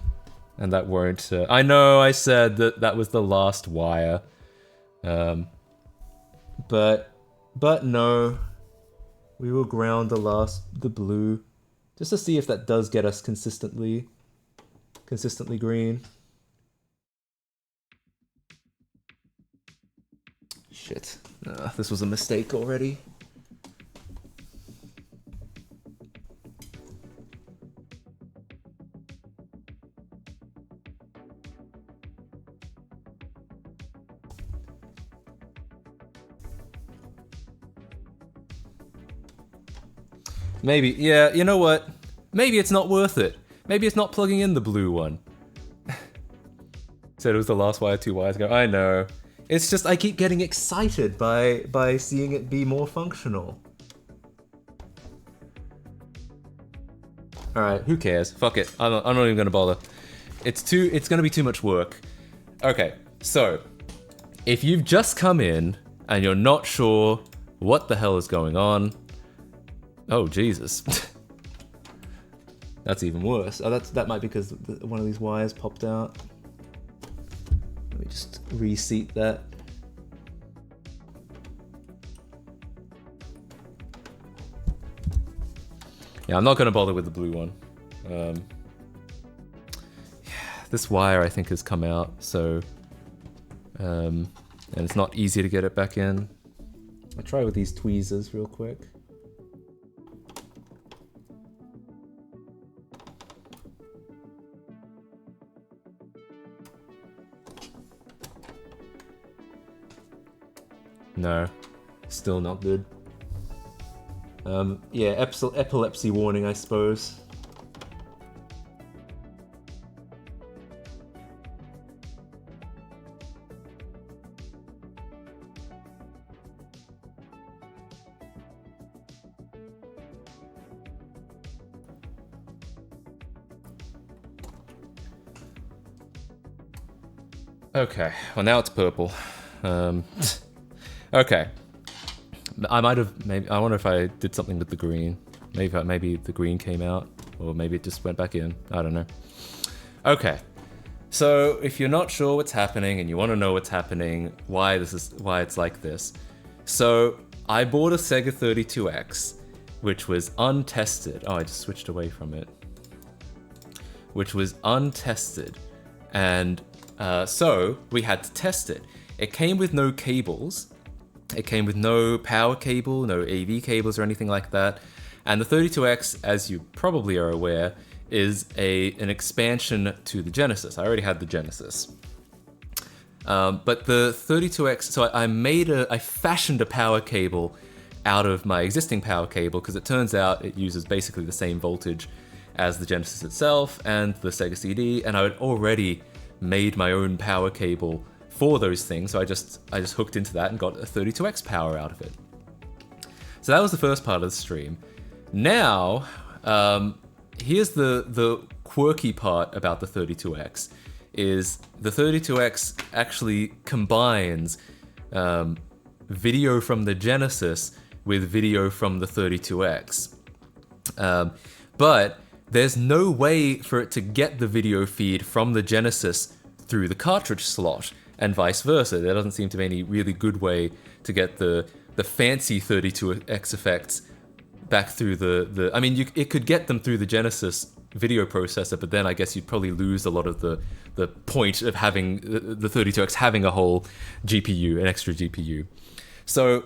and that won't. I know I said that was the last wire, but no, we will ground the blue, just to see if that does get us consistently green. Shit. This was a mistake already. Maybe, yeah, you know what? Maybe it's not worth it. Maybe it's not plugging in the blue one. Said it was the last wire 2 wires ago. I know. It's just I keep getting excited by seeing it be more functional. Alright, who cares? Fuck it. I'm not even gonna bother. It's gonna be too much work. Okay, so if you've just come in and you're not sure what the hell is going on. Oh Jesus. That's even worse. Oh, that might be because one of these wires popped out. Let me just reseat that. Yeah, I'm not going to bother with the blue one. Yeah, this wire I think has come out, so and it's not easy to get it back in. I'll try with these tweezers real quick. No, still not good. Yeah, epilepsy warning, I suppose. Okay, well now it's purple. Okay. I might have, maybe, I wonder if I did something with the green. Maybe the green came out, or maybe it just went back in. I don't know. Okay. So if you're not sure what's happening and you want to know what's happening, why it's like this. So I bought a Sega 32X, which was untested. Oh, I just switched away from it. Which was untested. And so we had to test it. It came with no cables. It came with no power cable, no AV cables or anything like that. And the 32X, as you probably are aware, is an expansion to the Genesis. I already had the Genesis. But the 32X, so I fashioned a power cable out of my existing power cable, because it turns out it uses basically the same voltage as the Genesis itself and the Sega CD, and I had already made my own power cable for those things, so I just hooked into that and got a 32X power out of it. So that was the first part of the stream. Now, here's the quirky part about the 32X, is the 32X actually combines video from the Genesis with video from the 32X. But there's no way for it to get the video feed from the Genesis through the cartridge slot, and vice versa. There doesn't seem to be any really good way to get the fancy 32X effects back through the I mean, it could get them through the Genesis video processor, but then I guess you'd probably lose a lot of the point of having the 32X having a whole GPU, an extra GPU. So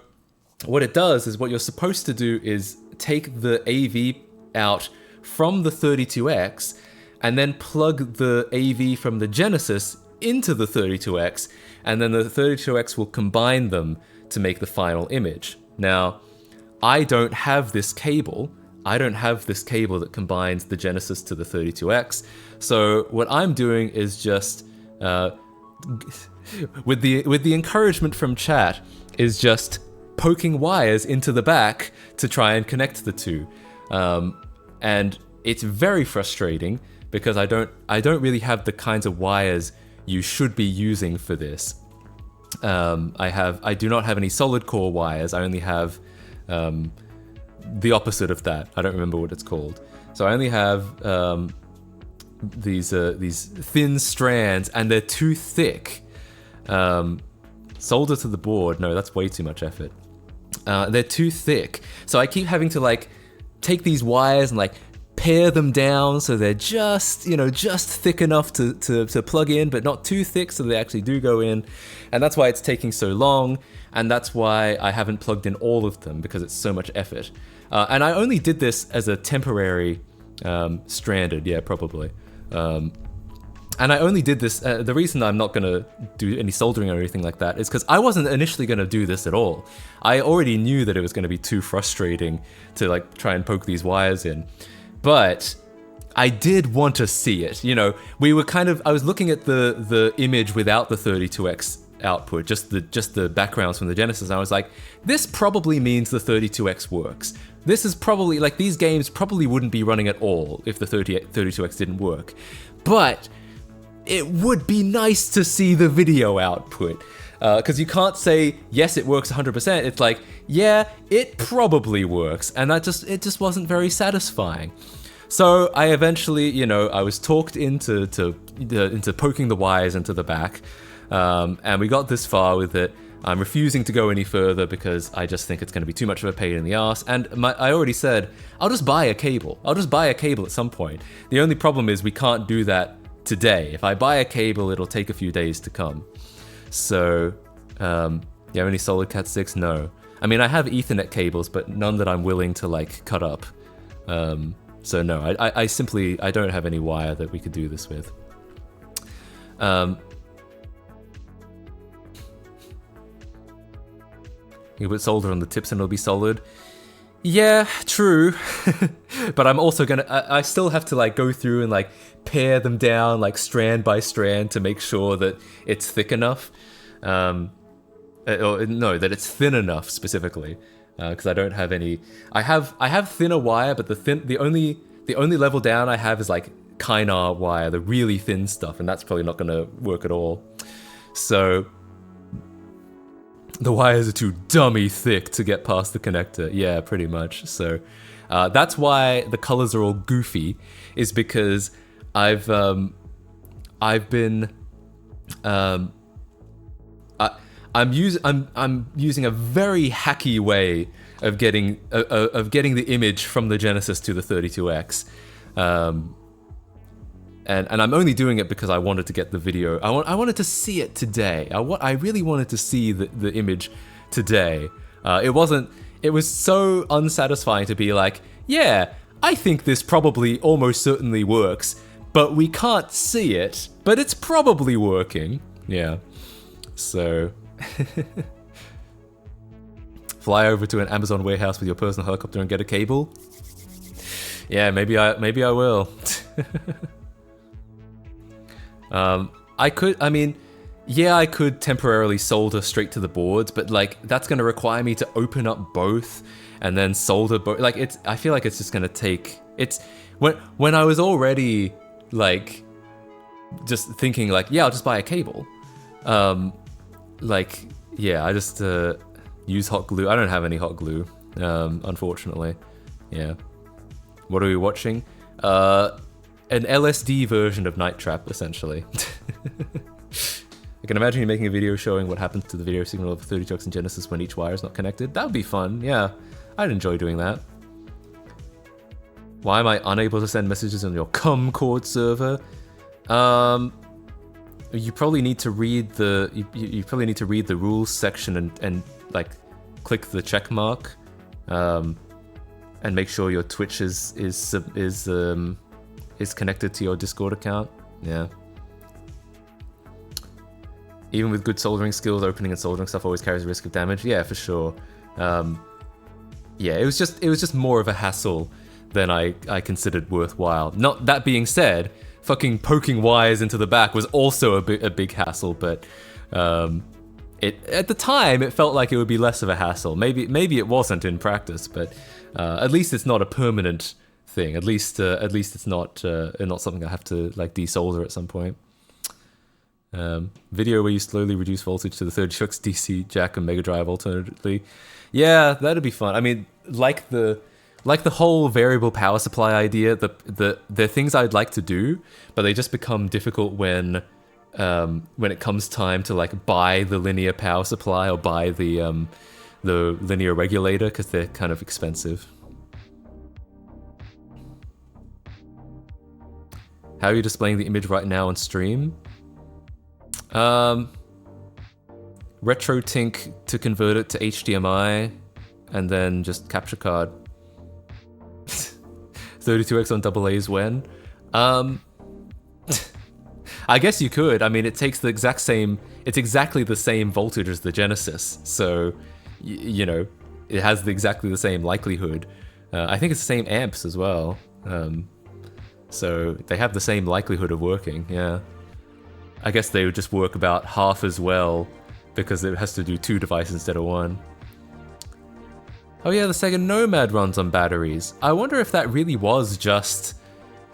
what it does is, what you're supposed to do is take the AV out from the 32X and then plug the AV from the Genesis into the 32X, and then the 32X will combine them to make the final image. Now, I don't have this cable. I don't have this cable that combines the Genesis to the 32X. So what I'm doing is just, with the encouragement from chat, is just poking wires into the back to try and connect the two. And it's very frustrating because I don't really have the kinds of wires you should be using for this. I do not have any solid core wires. I only have the opposite of that. I don't remember what it's called. So I only have these thin strands, and they're too thick. Solder to the board. No, that's way too much effort. They're too thick. So I keep having to like take these wires and like pare them down so they're just thick enough to plug in, but not too thick so they actually do go in. And that's why it's taking so long, and that's why I haven't plugged in all of them, because it's so much effort. And I only did this as a temporary stranded, yeah, probably. And I only did this, the reason I'm not going to do any soldering or anything like that is because I wasn't initially going to do this at all. I already knew that it was going to be too frustrating to like try and poke these wires in. But I did want to see it. You know, I was looking at the image without the 32X output, just the backgrounds from the Genesis, and I was like, this probably means the 32X works. This is probably, like, these games probably wouldn't be running at all if the 32X didn't work. But it would be nice to see the video output. Because you can't say, yes, it works 100%. It's like, yeah, it probably works. And it just wasn't very satisfying. So I eventually, I was talked into poking the wires into the back. And we got this far with it. I'm refusing to go any further because I just think it's going to be too much of a pain in the ass. And I already said, I'll just buy a cable. I'll just buy a cable at some point. The only problem is we can't do that today. If I buy a cable, it'll take a few days to come. So, you have any solid Cat 6? No. I mean, I have Ethernet cables, but none that I'm willing to like cut up. So no, I simply don't have any wire that we could do this with. You put solder on the tips and it'll be solid. Yeah, true. But I'm also I still have to like go through and like pare them down like strand by strand to make sure that it's thick enough. That it's thin enough specifically. Because I don't have any. I have thinner wire, but the only level down I have is like Kynar wire, the really thin stuff, and that's probably not going to work at all. So the wires are too dummy thick to get past the connector. Yeah, pretty much. So that's why the colors are all goofy, is because I'm using a very hacky way of getting the image from the Genesis to the 32X, and I'm only doing it because I wanted to get the video. I wanted to see it today. I really wanted to see the image today. It was so unsatisfying to be like, yeah, I think this probably almost certainly works, but we can't see it, but it's probably working. Yeah, so. Fly over to an Amazon warehouse with your personal helicopter and get a cable. Yeah, maybe I will. I could temporarily solder straight to the boards, but like that's going to require me to open up both and then solder both. Like I feel like it's just going to take. When I was already like just thinking like, yeah, I'll just buy a cable. Like, yeah, I just use hot glue. I don't have any hot glue, unfortunately. Yeah. What are we watching? An LSD version of Night Trap, essentially. I can imagine you making a video showing what happens to the video signal of 30 trucks in Genesis when each wire is not connected. That would be fun, yeah. I'd enjoy doing that. Why am I unable to send messages on your Comcord server? You probably need to read the you probably need to read the rules section and like click the check mark, and make sure your Twitch is connected to your Discord account. Yeah. Even with good soldering skills, opening and soldering stuff always carries a risk of damage. Yeah, for sure. Yeah, it was just more of a hassle than I considered worthwhile. Not that being said, fucking poking wires into the back was also a big hassle, but at the time it felt like it would be less of a hassle. Maybe it wasn't in practice, but at least it's not a permanent thing. At least it's not something I have to like desolder at some point. Video where you slowly reduce voltage to the 30 trucks DC jack and Mega Drive alternatively. Yeah, that'd be fun. I mean, like the whole variable power supply idea, the things I'd like to do, but they just become difficult when it comes time to like buy the linear power supply or buy the linear regulator, because they're kind of expensive. How are you displaying the image right now on stream? RetroTink to convert it to HDMI, and then just capture card. 32x on AA's when? I guess you could. I mean, it takes the exact same. It's exactly the same voltage as the Genesis, so you know, it has exactly the same likelihood. I think it's the same amps as well. So they have the same likelihood of working. Yeah. I guess they would just work about half as well because it has to do 2 devices instead of 1. Oh yeah, the Sega Nomad runs on batteries. I wonder if that really was just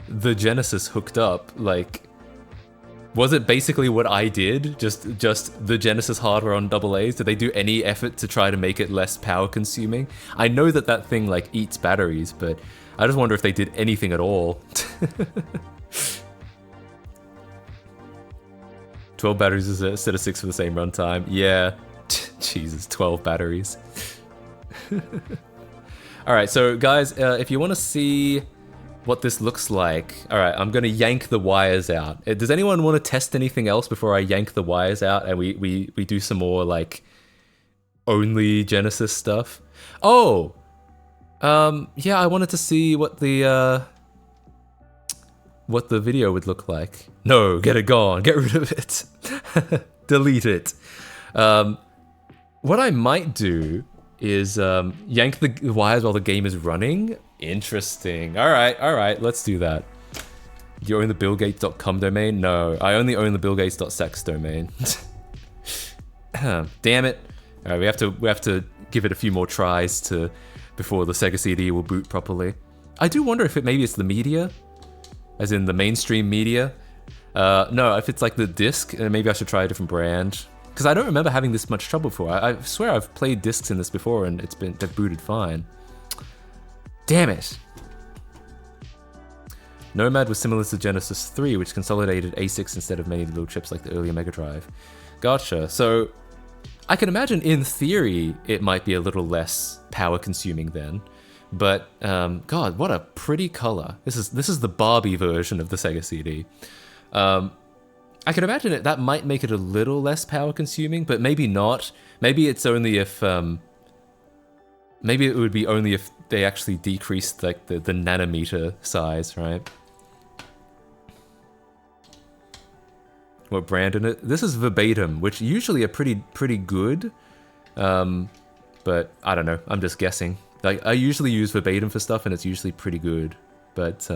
the Genesis hooked up. Like, was it basically what I did? Just the Genesis hardware on AA's? Did they do any effort to try to make it less power consuming? I know that thing like eats batteries, but I just wonder if they did anything at all. 12 batteries is instead of 6 for the same runtime. Yeah. Jesus, 12 batteries. Alright, so guys, if you want to see what this looks like, alright, I'm going to yank the wires out. Does anyone want to test anything else before I yank the wires out and we do some more, like, only Genesis stuff? Oh! Yeah, I wanted to see what the video would look like. No, get it gone. Get rid of it. Delete it. What I might do is yank the wires while the game is running. Interesting. All right, let's do that. Do you own the BillGates.com domain? No, I only own the BillGates.sex domain. Damn it. All right, we have to give it a few more tries before the Sega CD will boot properly. I do wonder if maybe it's the media. As in the mainstream media. No, if it's like the disc, maybe I should try a different brand. Because I don't remember having this much trouble before. I swear I've played discs in this before and they've booted fine. Damn it. Nomad was similar to Genesis 3, which consolidated ASICs instead of many little chips like the earlier Mega Drive. Gotcha. So I can imagine in theory it might be a little less power consuming then. But God, what a pretty color! This is the Barbie version of the Sega CD. I can imagine that might make it a little less power consuming, but maybe not. Maybe it's only if maybe it would be only if they actually decreased like the nanometer size, right? What brand in it? This is Verbatim, which usually are pretty good, but I don't know. I'm just guessing. Like, I usually use Verbatim for stuff, and it's usually pretty good. But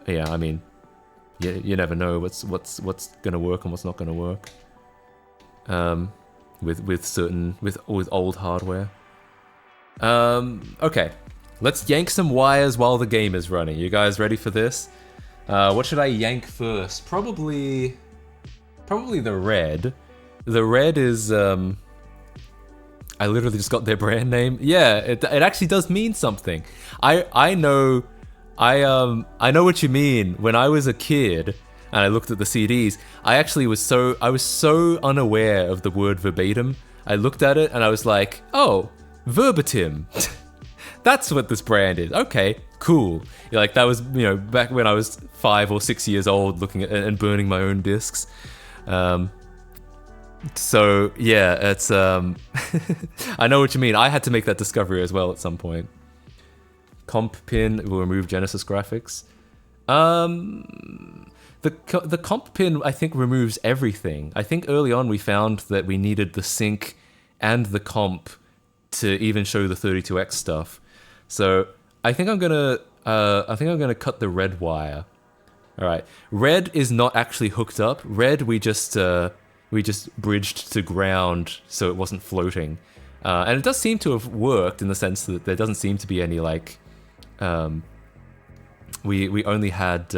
yeah, I mean, you never know what's gonna work and what's not gonna work. With old hardware. Okay, let's yank some wires while the game is running. You guys ready for this? What should I yank first? Probably the red. The red is I literally just got their brand name. Yeah, it actually does mean something. I know what you mean. When I was a kid and I looked at the CDs, I was so unaware of the word verbatim. I looked at it and I was like, oh, verbatim. That's what this brand is. Okay, cool. Like that was, back when I was 5 or 6 years old, looking at and burning my own discs. So yeah, it's I know what you mean. I had to make that discovery as well at some point. Comp pin will remove Genesis graphics. The comp pin I think removes everything. I think early on we found that we needed the sync and the comp to even show the 32X stuff. So I think I'm gonna cut the red wire. All right, red is not actually hooked up. Red we just bridged to ground so it wasn't floating, and it does seem to have worked in the sense that there doesn't seem to be any like we only had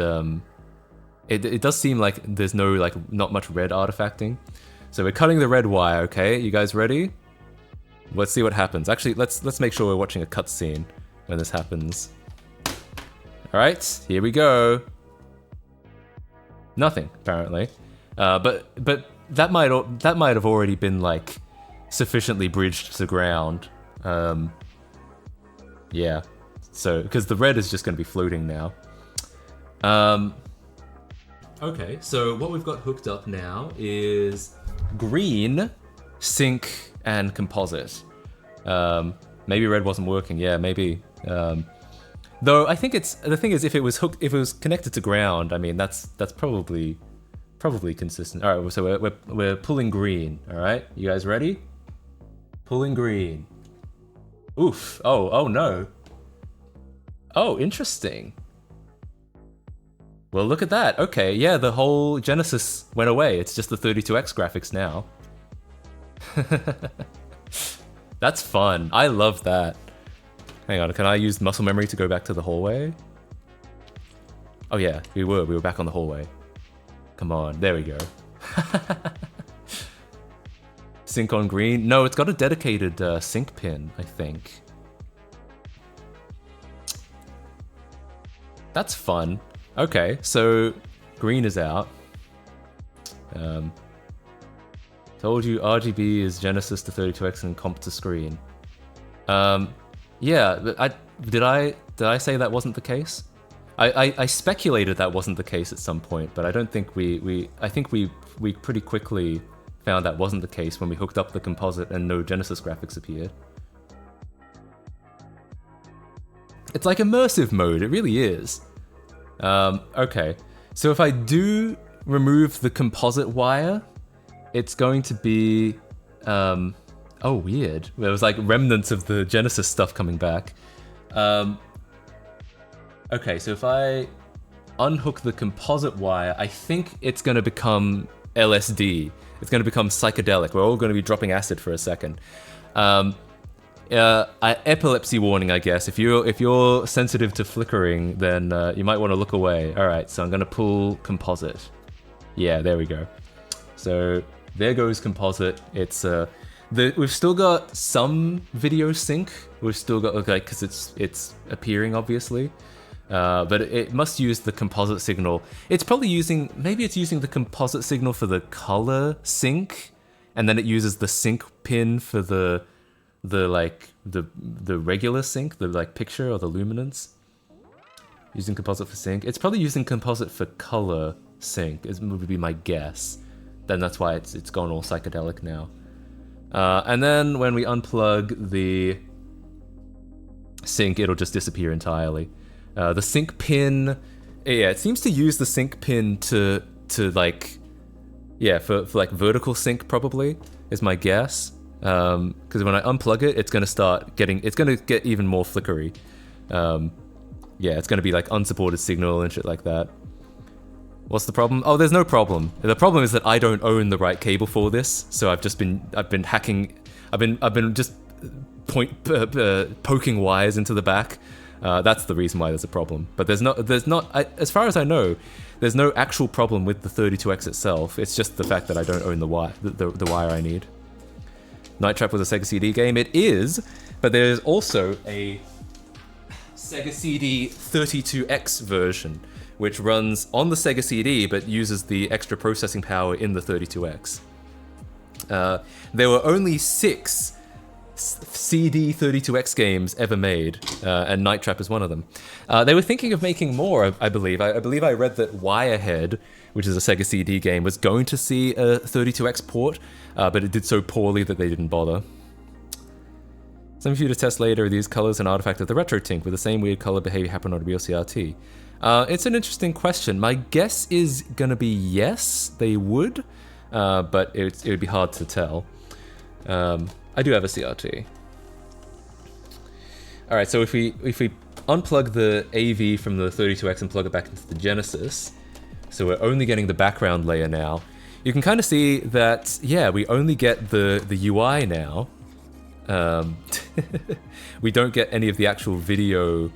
it does seem like there's no not much red artifacting. So we're cutting the red wire. Okay, you guys ready? Let's see what happens. Actually, let's make sure we're watching a cutscene when this happens. All right, here we go. Nothing apparently, but that might have already been like sufficiently bridged to ground. Yeah, so because the red is just going to be floating now. Okay, so what we've got hooked up now is green, sync, and composite. Maybe red wasn't working. Yeah, maybe. Though I think the thing is, if it was connected to ground, I mean that's probably consistent. All right, so we're pulling green. All right, you guys ready? Pulling green. Oof. Oh no. Oh, interesting. Well, look at that. Okay, yeah, the whole Genesis went away. It's just the 32X graphics now. That's fun. I love that. Hang on, can I use muscle memory to go back to the hallway? Oh yeah, we were back on the hallway. Come on, there we go. Sync on green. No, it's got a dedicated sync pin, I think. That's fun. Okay, so green is out. Told you RGB is Genesis to 32X and comp to screen. Yeah, but did I say that wasn't the case? I speculated that wasn't the case at some point, but I don't think I think we pretty quickly found that wasn't the case when we hooked up the composite and no Genesis graphics appeared. It's like immersive mode, it really is. Okay, so if I do remove the composite wire, it's going to be, oh weird, there was like remnants of the Genesis stuff coming back. Okay, so if I unhook the composite wire, I think it's going to become LSD. It's going to become psychedelic. We're all going to be dropping acid for a second. Epilepsy warning, I guess. If you're sensitive to flickering, then you might want to look away. All right, so I'm going to pull composite. Yeah, there we go. So there goes composite. It's we've still got some video sync. We've still got because it's appearing obviously. But it must use the composite signal. It's probably using the composite signal for the color sync, and then it uses the sync pin for the regular sync, the like picture or the luminance. Using composite for sync. It's probably using composite for color sync. Would be my guess. Then that's why it's gone all psychedelic now. And then when we unplug the sync, it'll just disappear entirely. The sync pin, yeah, it seems to use the sync pin to like, yeah, for like vertical sync probably is my guess. Because when I unplug it, it's gonna get even more flickery. Yeah, it's gonna be like unsupported signal and shit like that. What's the problem? Oh, there's no problem. The problem is that I don't own the right cable for this, so I've been hacking. I've been just poking wires into the back. That's the reason why there's a problem. But there's not. As far as I know, there's no actual problem with the 32X itself. It's just the fact that I don't own the wire, the wire I need. Night Trap was a Sega CD game. It is, but there's also a Sega CD 32X version, which runs on the Sega CD but uses the extra processing power in the 32X. There were only 6 CD 32X games ever made, and Night Trap is one of them. They were thinking of making more, I believe. I believe I read that Wirehead, which is a Sega CD game, was going to see a 32X port, but it did so poorly that they didn't bother. Some for you to test later, are these colors an artifact of the RetroTink? With the same weird color behavior happen on a real CRT? It's an interesting question. My guess is gonna be yes, they would, but it would be hard to tell. I do have a CRT. All right, so if we unplug the AV from the 32X and plug it back into the Genesis, so we're only getting the background layer now. You can kind of see that, yeah, we only get the UI now. We don't get any of the actual video.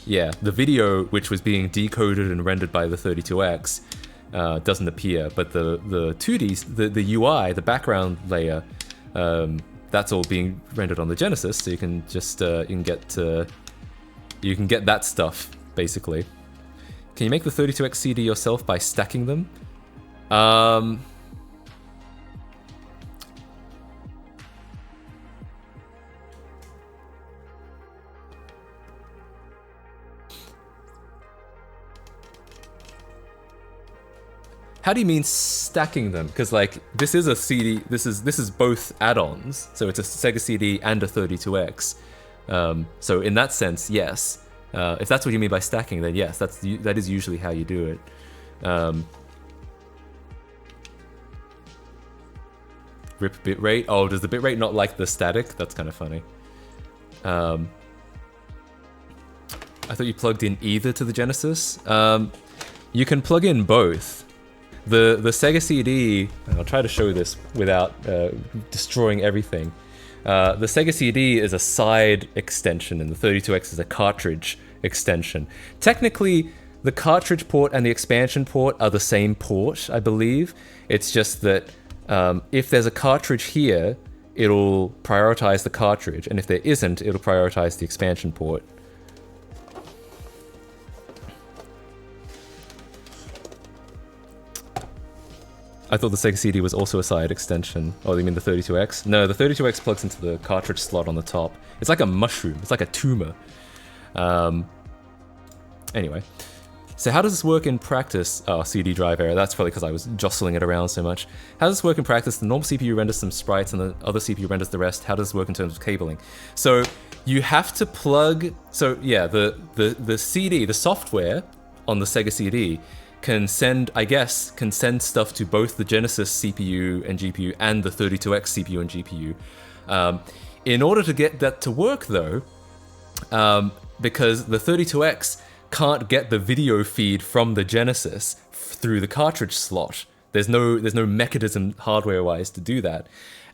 Yeah, the video which was being decoded and rendered by the 32X doesn't appear, but the 2D, the UI, the background layer, that's all being rendered on the Genesis. So you can just you can get that stuff basically. Can you make the 32X CD yourself by stacking them? How do you mean stacking them? Because like this is a CD. This is both add-ons. So it's a Sega CD and a 32X. So in that sense, yes. If that's what you mean by stacking, then yes, that is usually how you do it. Rip bitrate. Oh, does the bitrate not like the static? That's kind of funny. I thought you plugged in either to the Genesis. You can plug in both. The Sega CD, I'll try to show this without destroying everything. The Sega CD is a side extension and the 32X is a cartridge extension. Technically, the cartridge port and the expansion port are the same port, I believe. It's just that if there's a cartridge here, it'll prioritize the cartridge, and if there isn't, it'll prioritize the expansion port. I thought the Sega CD was also a side extension. Oh, you mean the 32X? No, the 32X plugs into the cartridge slot on the top. It's like a mushroom. It's like a tumor. Anyway. So how does this work in practice? Oh, CD drive error. That's probably because I was jostling it around so much. How does this work in practice? The normal CPU renders some sprites and the other CPU renders the rest. How does this work in terms of cabling? So you have to plug... So yeah, the CD, the software on the Sega CD can send stuff to both the Genesis CPU and GPU and the 32X CPU and GPU. In order to get that to work though, because the 32X can't get the video feed from the Genesis through the cartridge slot. There's no mechanism hardware-wise to do that.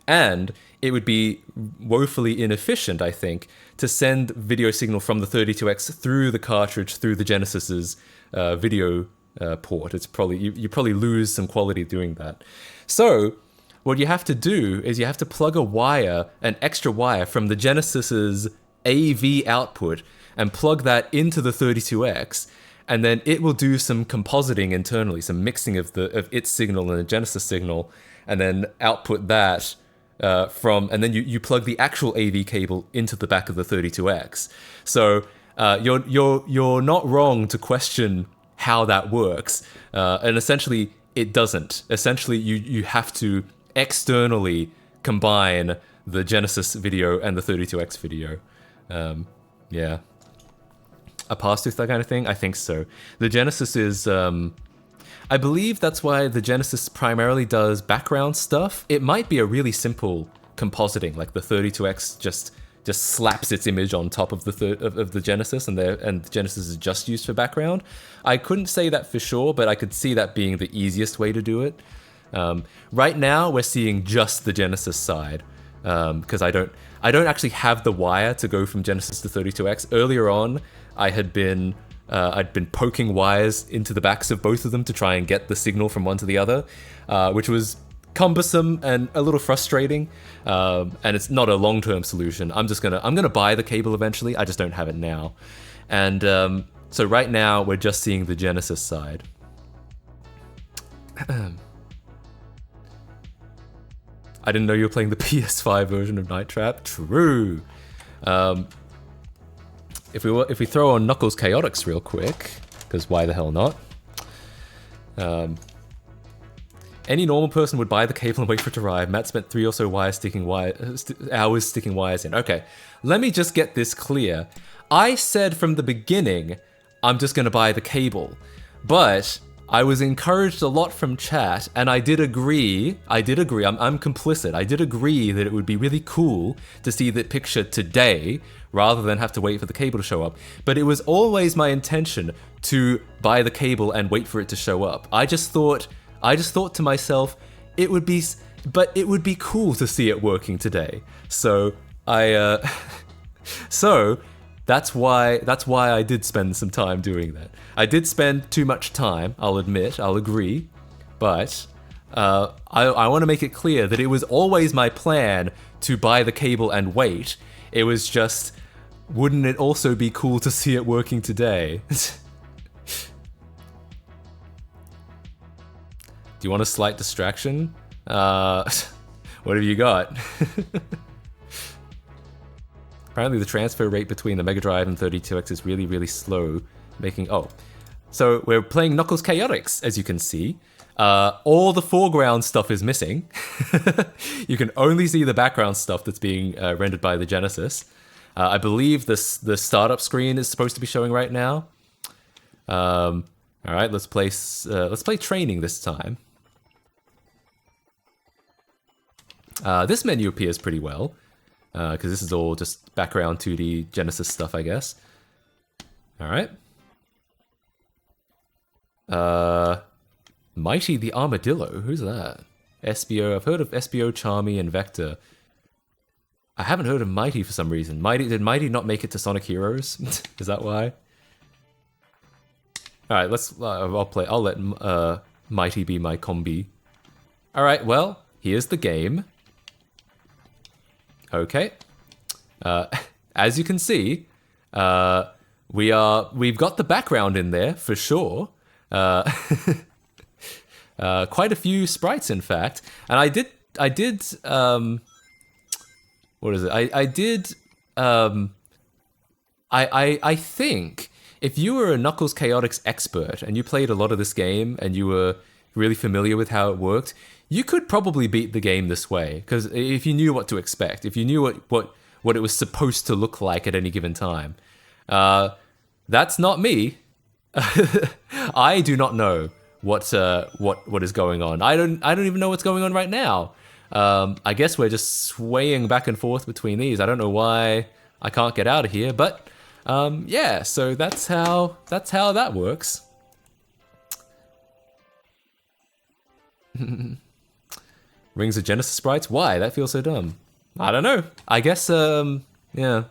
And it would be woefully inefficient, I think, to send video signal from the 32X through the cartridge, through the Genesis's video port. It's probably you probably lose some quality doing that. So what you have to do is you have to plug an extra wire from the Genesis's AV output and plug that into the 32X, and then it will do some compositing internally, some mixing of its signal and the Genesis signal, and then output that and then you plug the actual AV cable into the back of the 32X. So you're not wrong to question how that works, and essentially it doesn't. Essentially you have to externally combine the Genesis video and the 32X video. Yeah. A pass-through that kind of thing? I think so. The Genesis is... I believe that's why the Genesis primarily does background stuff. It might be a really simple compositing, like the 32X just slaps its image on top of the Genesis, and the Genesis is just used for background. I couldn't say that for sure, but I could see that being the easiest way to do it. Right now, we're seeing just the Genesis side. because I don't actually have the wire to go from Genesis to 32X. Earlier on, I'd been poking wires into the backs of both of them to try and get the signal from one to the other, which was cumbersome and a little frustrating. And it's not a long-term solution. I'm gonna buy the cable eventually. I just don't have it now. And so right now we're just seeing the Genesis side. I didn't know you were playing the PS5 version of Night Trap. True. If we throw on Knuckles Chaotix real quick, because why the hell not? Any normal person would buy the cable and wait for it to arrive. Matt spent 3 or so hours sticking wires in. Okay, let me just get this clear. I said from the beginning, I'm just gonna buy the cable, but I was encouraged a lot from chat, and I did agree, I'm complicit, I did agree that it would be really cool to see that picture today, rather than have to wait for the cable to show up. But it was always my intention to buy the cable and wait for it to show up. I just thought to myself, it would be cool to see it working today. So so that's why I did spend some time doing that. I did spend too much time, I'll admit, I'll agree, but I want to make it clear that it was always my plan to buy the cable and wait. It was just, wouldn't it also be cool to see it working today? Do you want a slight distraction? What have you got? Apparently the transfer rate between the Mega Drive and 32X is really, really slow, making... Oh. So we're playing Knuckles Chaotix, as you can see. All the foreground stuff is missing. You can only see the background stuff that's being rendered by the Genesis. I believe the startup screen is supposed to be showing right now. All right, let's play training this time. This menu appears pretty well, because this is all just background 2D Genesis stuff, I guess. All right. Mighty the Armadillo, who's that? SBO, I've heard of SBO, Charmy, and Vector. I haven't heard of Mighty for some reason. Did Mighty not make it to Sonic Heroes? Is that why? All right, I'll let Mighty be my combi. All right, well, here's the game. Okay. As you can see, we've got the background in there for sure. Quite a few sprites, in fact, and I did. What is it? I think if you were a Knuckles Chaotix expert and you played a lot of this game and you were really familiar with how it worked, you could probably beat the game this way, because if you knew what to expect, if you knew what it was supposed to look like at any given time. That's not me. I do not know what is going on. I don't even know what's going on right now. I guess we're just swaying back and forth between these. I don't know why I can't get out of here, but yeah. So that's how that works. Rings of Genesis sprites? Why? That feels so dumb. I don't know. I guess yeah.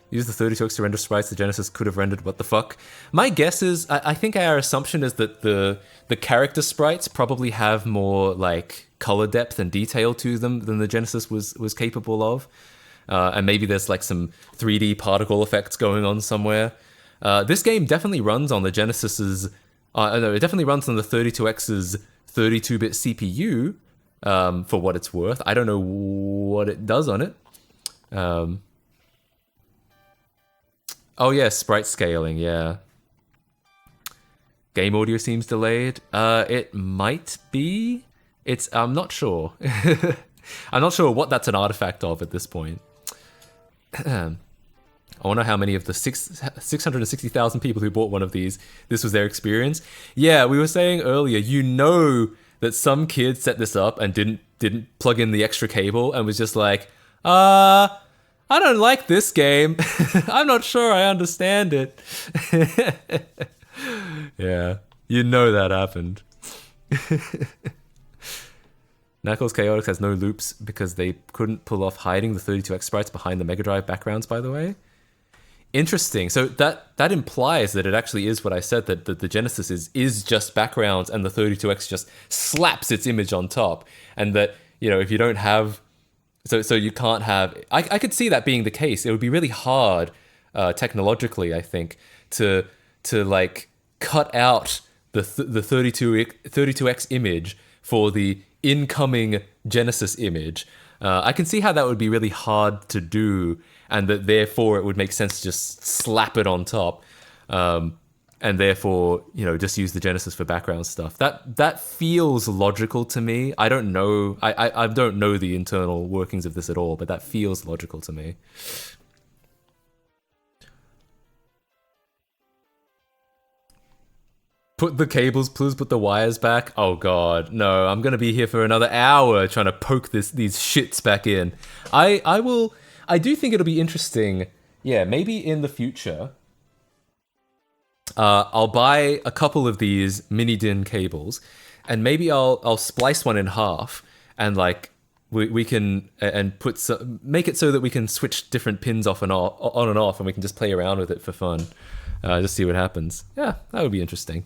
Use the 32X to render sprites the Genesis could have rendered. What the fuck? My guess is, I think our assumption is that the character sprites probably have more like color depth and detail to them than the Genesis was capable of. And maybe there's like some 3D particle effects going on somewhere. This game definitely runs on the Genesis's, no, it definitely runs on the 32X's 32-bit CPU, for what it's worth. I don't know what it does on it. Oh yeah, sprite scaling, yeah. Game audio seems delayed. It might be. I'm not sure. I'm not sure what that's an artifact of at this point. I wonder how many of the 660,000 people who bought one of these, this was their experience. Yeah, we were saying earlier, you know that some kid set this up and didn't plug in the extra cable and was just like, I don't like this game. I'm not sure I understand it. Yeah, you know that happened. Knuckles Chaotix has no loops because they couldn't pull off hiding the 32X sprites behind the Mega Drive backgrounds, by the way. Interesting. So that implies that it actually is what I said, that the Genesis is just backgrounds and the 32X just slaps its image on top. And that, if you don't have... So you can't have... I could see that being the case. It would be really hard, technologically, I think, to like cut out the 32X image for the incoming Genesis image. I can see how that would be really hard to do, and that therefore it would make sense to just slap it on top, and therefore just use the Genesis for background stuff. That feels logical to me. I don't know. I don't know the internal workings of this at all, but that feels logical to me. Put the cables, please put the wires back. Oh god, no, I'm gonna be here for another hour trying to poke these shits back in. I do think it'll be interesting, maybe in the future, I'll buy a couple of these mini DIN cables, and maybe I'll splice one in half, and like, we can, and make it so that we can switch different pins on and off, and we can just play around with it for fun. Just see what happens. Yeah, that would be interesting.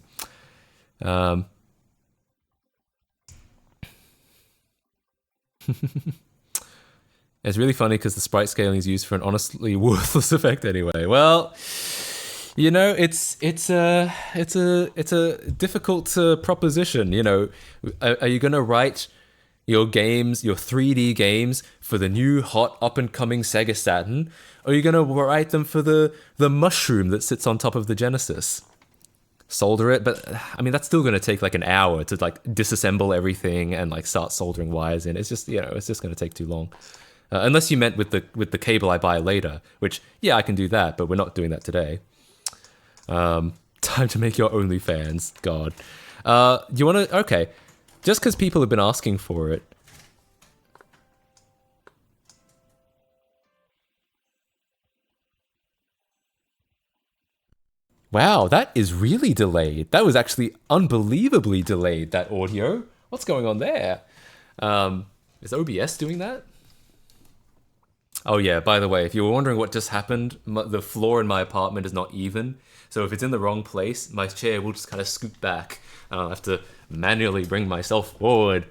It's really funny because the sprite scaling is used for an honestly worthless effect anyway. Well, it's a difficult proposition. Are you gonna write your games, your 3D games, for the new hot up and coming Sega Saturn, or are you gonna write them for the mushroom that sits on top of the Genesis? Solder it, but I mean that's still gonna take like an hour to like disassemble everything and like start soldering wires in. It's just it's just gonna take too long. Unless you meant with the cable I buy later, which I can do that, but we're not doing that today. Time to make your OnlyFans. God, you wanna? Okay. Just because people have been asking for it. Wow, that is really delayed. That was actually unbelievably delayed, that audio. What's going on there? Is OBS doing that? Oh yeah, by the way, if you were wondering what just happened, the floor in my apartment is not even. So if it's in the wrong place, my chair will just kind of scoot back. And I'll have to manually bring myself forward.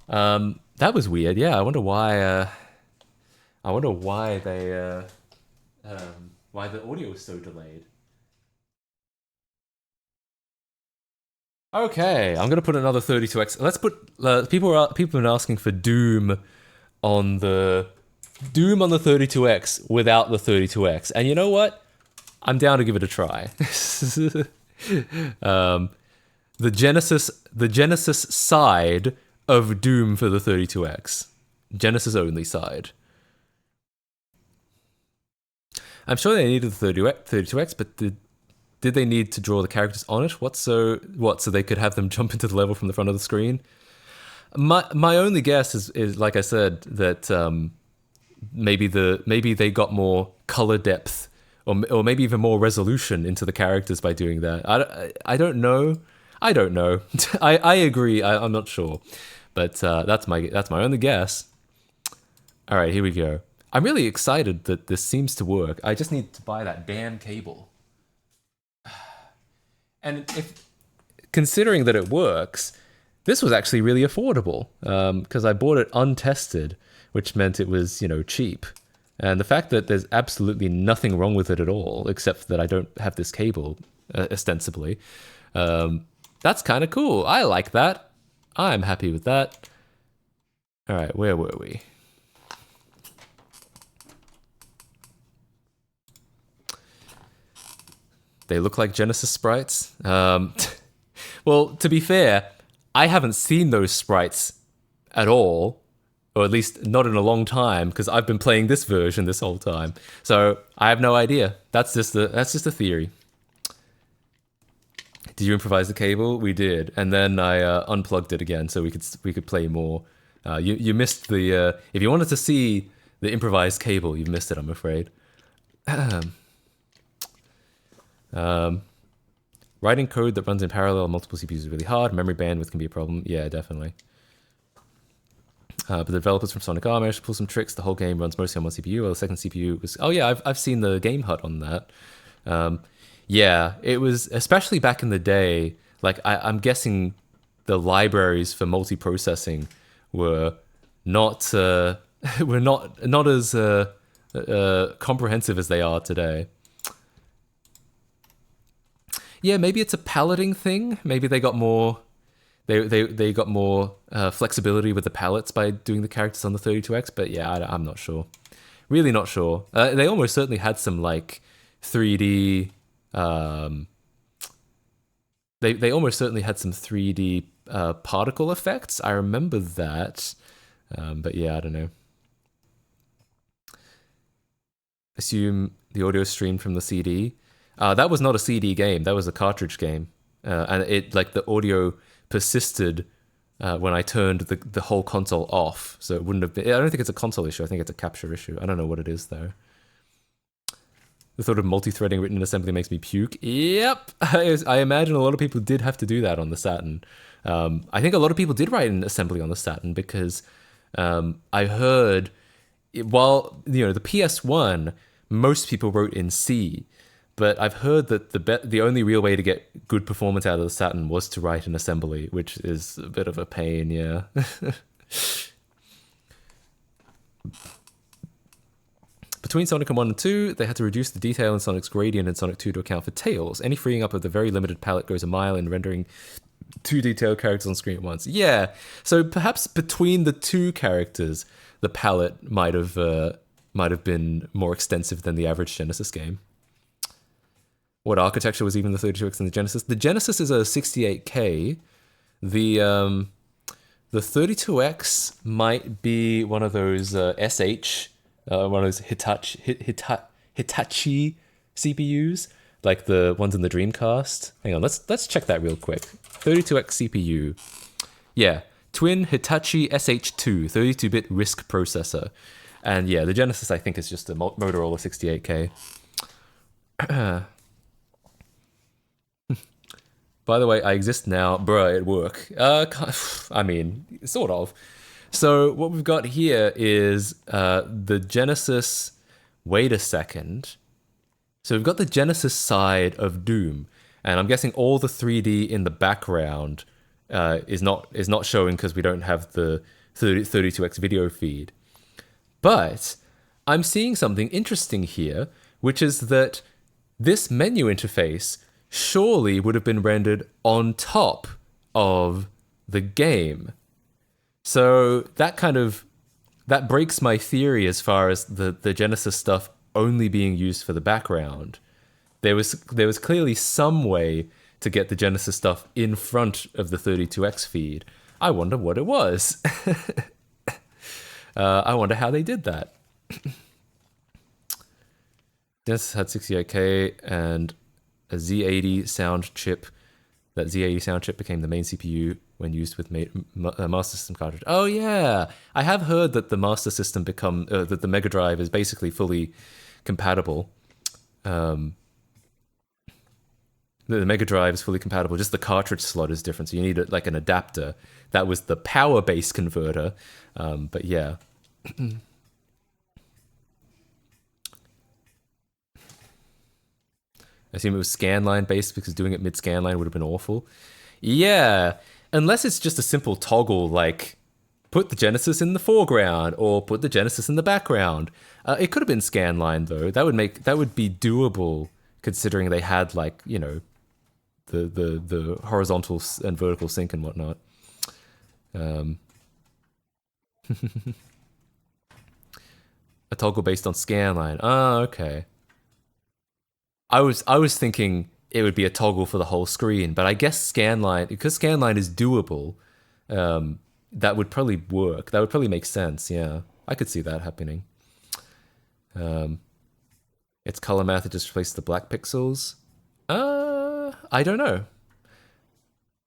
That was weird. Yeah, I wonder why. Why the audio is so delayed. Okay, I'm gonna put another 32X. Let's put people have been asking for Doom on the 32X without the 32X, and you know what? I'm down to give it a try. The Genesis side of Doom for the 32X. Genesis only side. I'm sure they needed the 32X, but did they need to draw the characters on it? So they could have them jump into the level from the front of the screen? My only guess is like I said, that maybe they got more color depth or maybe even more resolution into the characters by doing that. I don't know. I agree. I'm not sure, but that's my only guess. All right, here we go. I'm really excited that this seems to work. I just need to buy that damn cable. And if considering that it works, this was actually really affordable because I bought it untested, which meant it was cheap. And the fact that there's absolutely nothing wrong with it at all, except that I don't have this cable, ostensibly, that's kind of cool. I like that. I'm happy with that. All right, where were we? They look like Genesis sprites. Well, to be fair, I haven't seen those sprites at all, or at least not in a long time, because I've been playing this version this whole time. So I have no idea. That's just a theory. Did you improvise the cable? We did, and then I unplugged it again so we could play more. You missed the if you wanted to see the improvised cable, you missed it, I'm afraid. Writing code that runs in parallel on multiple CPUs is really hard. Memory bandwidth can be a problem. Yeah, definitely. But the developers from Sonic R managed to pull some tricks. The whole game runs mostly on one CPU, while the second CPU was... Oh yeah, I've seen the Game Hut on that. Yeah, it was, especially back in the day, like I'm guessing the libraries for multiprocessing were not were not as comprehensive as they are today. Yeah, maybe it's a paletting thing. Maybe they got more... They got more flexibility with the palettes by doing the characters on the 32X, but yeah, I'm not sure. Really not sure. They almost certainly had some like 3D... They almost certainly had some 3D particle effects. I remember that. But yeah, I don't know. Assume the audio streamed from the CD. That was not a CD game. That was a cartridge game. And it, like, the audio persisted when I turned the whole console off. So it wouldn't have been... I don't think it's a console issue. I think it's a capture issue. I don't know what it is, though. The thought of multi-threading written in assembly makes me puke. Yep! I imagine a lot of people did have to do that on the Saturn. I think a lot of people did write in assembly on the Saturn because I heard... While, you know, the PS1, most people wrote in C. But I've heard that the only real way to get good performance out of the Saturn was to write in assembly, which is a bit of a pain, yeah. Between Sonic 1 and 2, they had to reduce the detail in Sonic's gradient in Sonic 2 to account for Tails. Any freeing up of the very limited palette goes a mile in rendering 2 detailed characters on screen at once. Yeah, so perhaps between the 2 characters, the palette might have been more extensive than the average Genesis game. What architecture was even the 32X and the Genesis? The Genesis is a 68K. The 32X might be one of those SH, one of those Hitachi CPUs, like the ones in the Dreamcast. Hang on, let's check that real quick. 32X CPU. Yeah, twin Hitachi SH2, 32-bit RISC processor. And yeah, the Genesis, I think, is just a Motorola 68K. By the way, I exist now, bruh, at work. I mean, sort of. So what we've got here is the Genesis... Wait a second. So we've got the Genesis side of Doom, and I'm guessing all the 3D in the background is not showing because we don't have the 32X video feed. But I'm seeing something interesting here, which is that this menu interface surely would have been rendered on top of the game. So that breaks my theory as far as the Genesis stuff only being used for the background. There was clearly some way to get the Genesis stuff in front of the 32X feed. I wonder what it was. I wonder how they did that. Genesis had 68K and a Z80 sound chip. That Z80 sound chip became the main CPU when used with Master System cartridge. Oh yeah, I have heard that the Master System that the Mega Drive is basically fully compatible. The Mega Drive is fully compatible. Just the cartridge slot is different, so you need like an adapter. That was the power base converter. But yeah. I assume it was scanline based because doing it mid scanline would have been awful. Yeah, unless it's just a simple toggle like put the Genesis in the foreground or put the Genesis in the background. It could have been scanline though. That would be doable considering they had like, you know, the horizontal and vertical sync and whatnot. A toggle based on scanline. Ah, okay. I was thinking it would be a toggle for the whole screen, but I guess scanline, because scanline is doable, that would probably work. That would probably make sense, yeah. I could see that happening. It's color math that just replaced the black pixels. I don't know.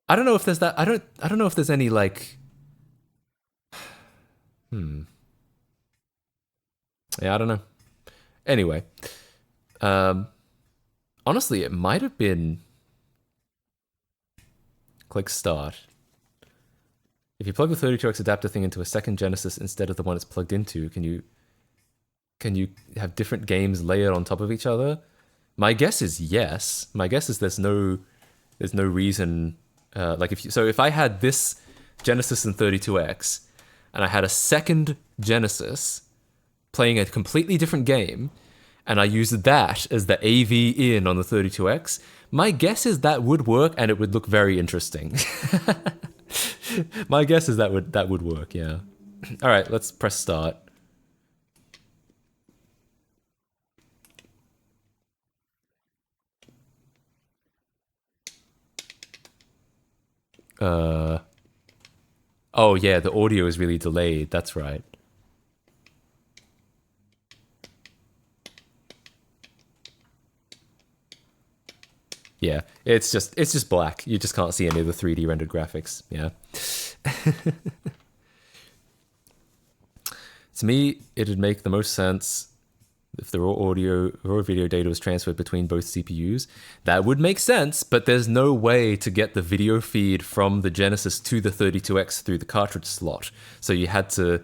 I don't know if there's that. I don't know if there's any like. Yeah, I don't know. Anyway, honestly, it might have been. Click start. If you plug the 32x adapter thing into a second Genesis instead of the one it's plugged into, can you have different games layered on top of each other? My guess is yes. My guess is there's no reason. Like if I had this Genesis and 32x, and I had a second Genesis playing a completely different game, and I used that as the AV in on the 32x, my guess is that would work and it would look very interesting. My guess is that would work, yeah. All right, let's press start. Oh yeah, the audio is really delayed, that's right. Yeah, it's just black. You just can't see any of the 3D rendered graphics. Yeah. To me, it'd make the most sense if the raw video data was transferred between both CPUs. That would make sense, but there's no way to get the video feed from the Genesis to the 32X through the cartridge slot. So the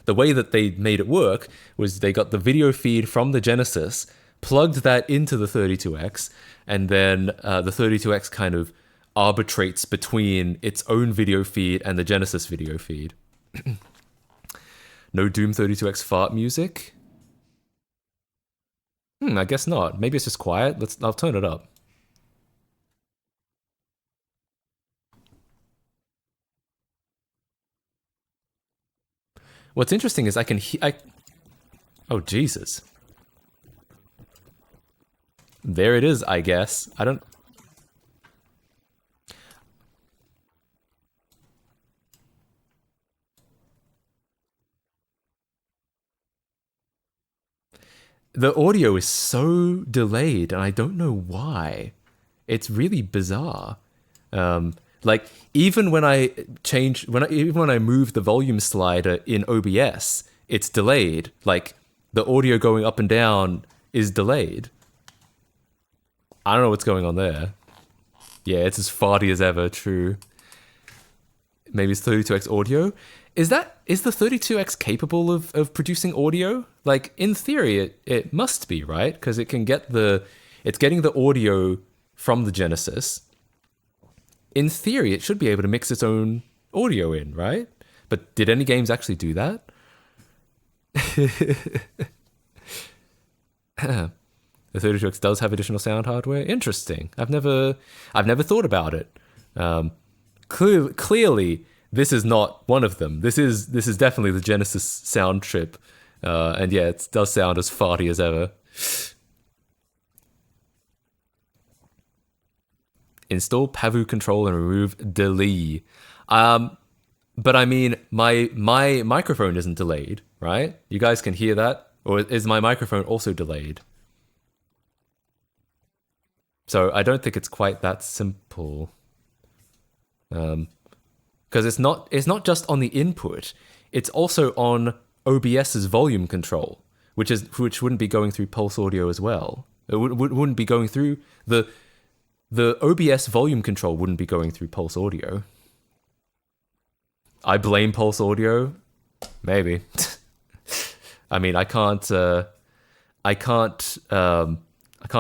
way that they made it work was they got the video feed from the Genesis, plugged that into the 32X, and then the 32X kind of arbitrates between its own video feed and the Genesis video feed. No Doom 32X fart music? I guess not. Maybe it's just quiet. I'll turn it up. What's interesting is I can hear... Oh, Jesus. There it is, I guess. I don't... The audio is so delayed, and I don't know why. It's really bizarre. Like even when I move the volume slider in OBS, it's delayed. Like the audio going up and down is delayed. I don't know what's going on there. Yeah, it's as farty as ever. True. Maybe it's 32x audio. Is the 32x capable of producing audio? Like in theory, it must be, right? Because it's getting the audio from the Genesis. In theory, it should be able to mix its own audio in, right? But did any games actually do that? The 32x does have additional sound hardware. Interesting. I've never thought about it. Clearly, this is not one of them. This is definitely the Genesis sound chip, and yeah, it does sound as farty as ever. Install Pavu control and remove delay. But I mean, my microphone isn't delayed, right? You guys can hear that, or is my microphone also delayed? So I don't think it's quite that simple. Because it's not just on the input, it's also on OBS's volume control, which wouldn't be going through Pulse Audio as well. It wouldn't be going through the OBS volume control wouldn't be going through Pulse Audio. I blame Pulse Audio, maybe. I mean, I can't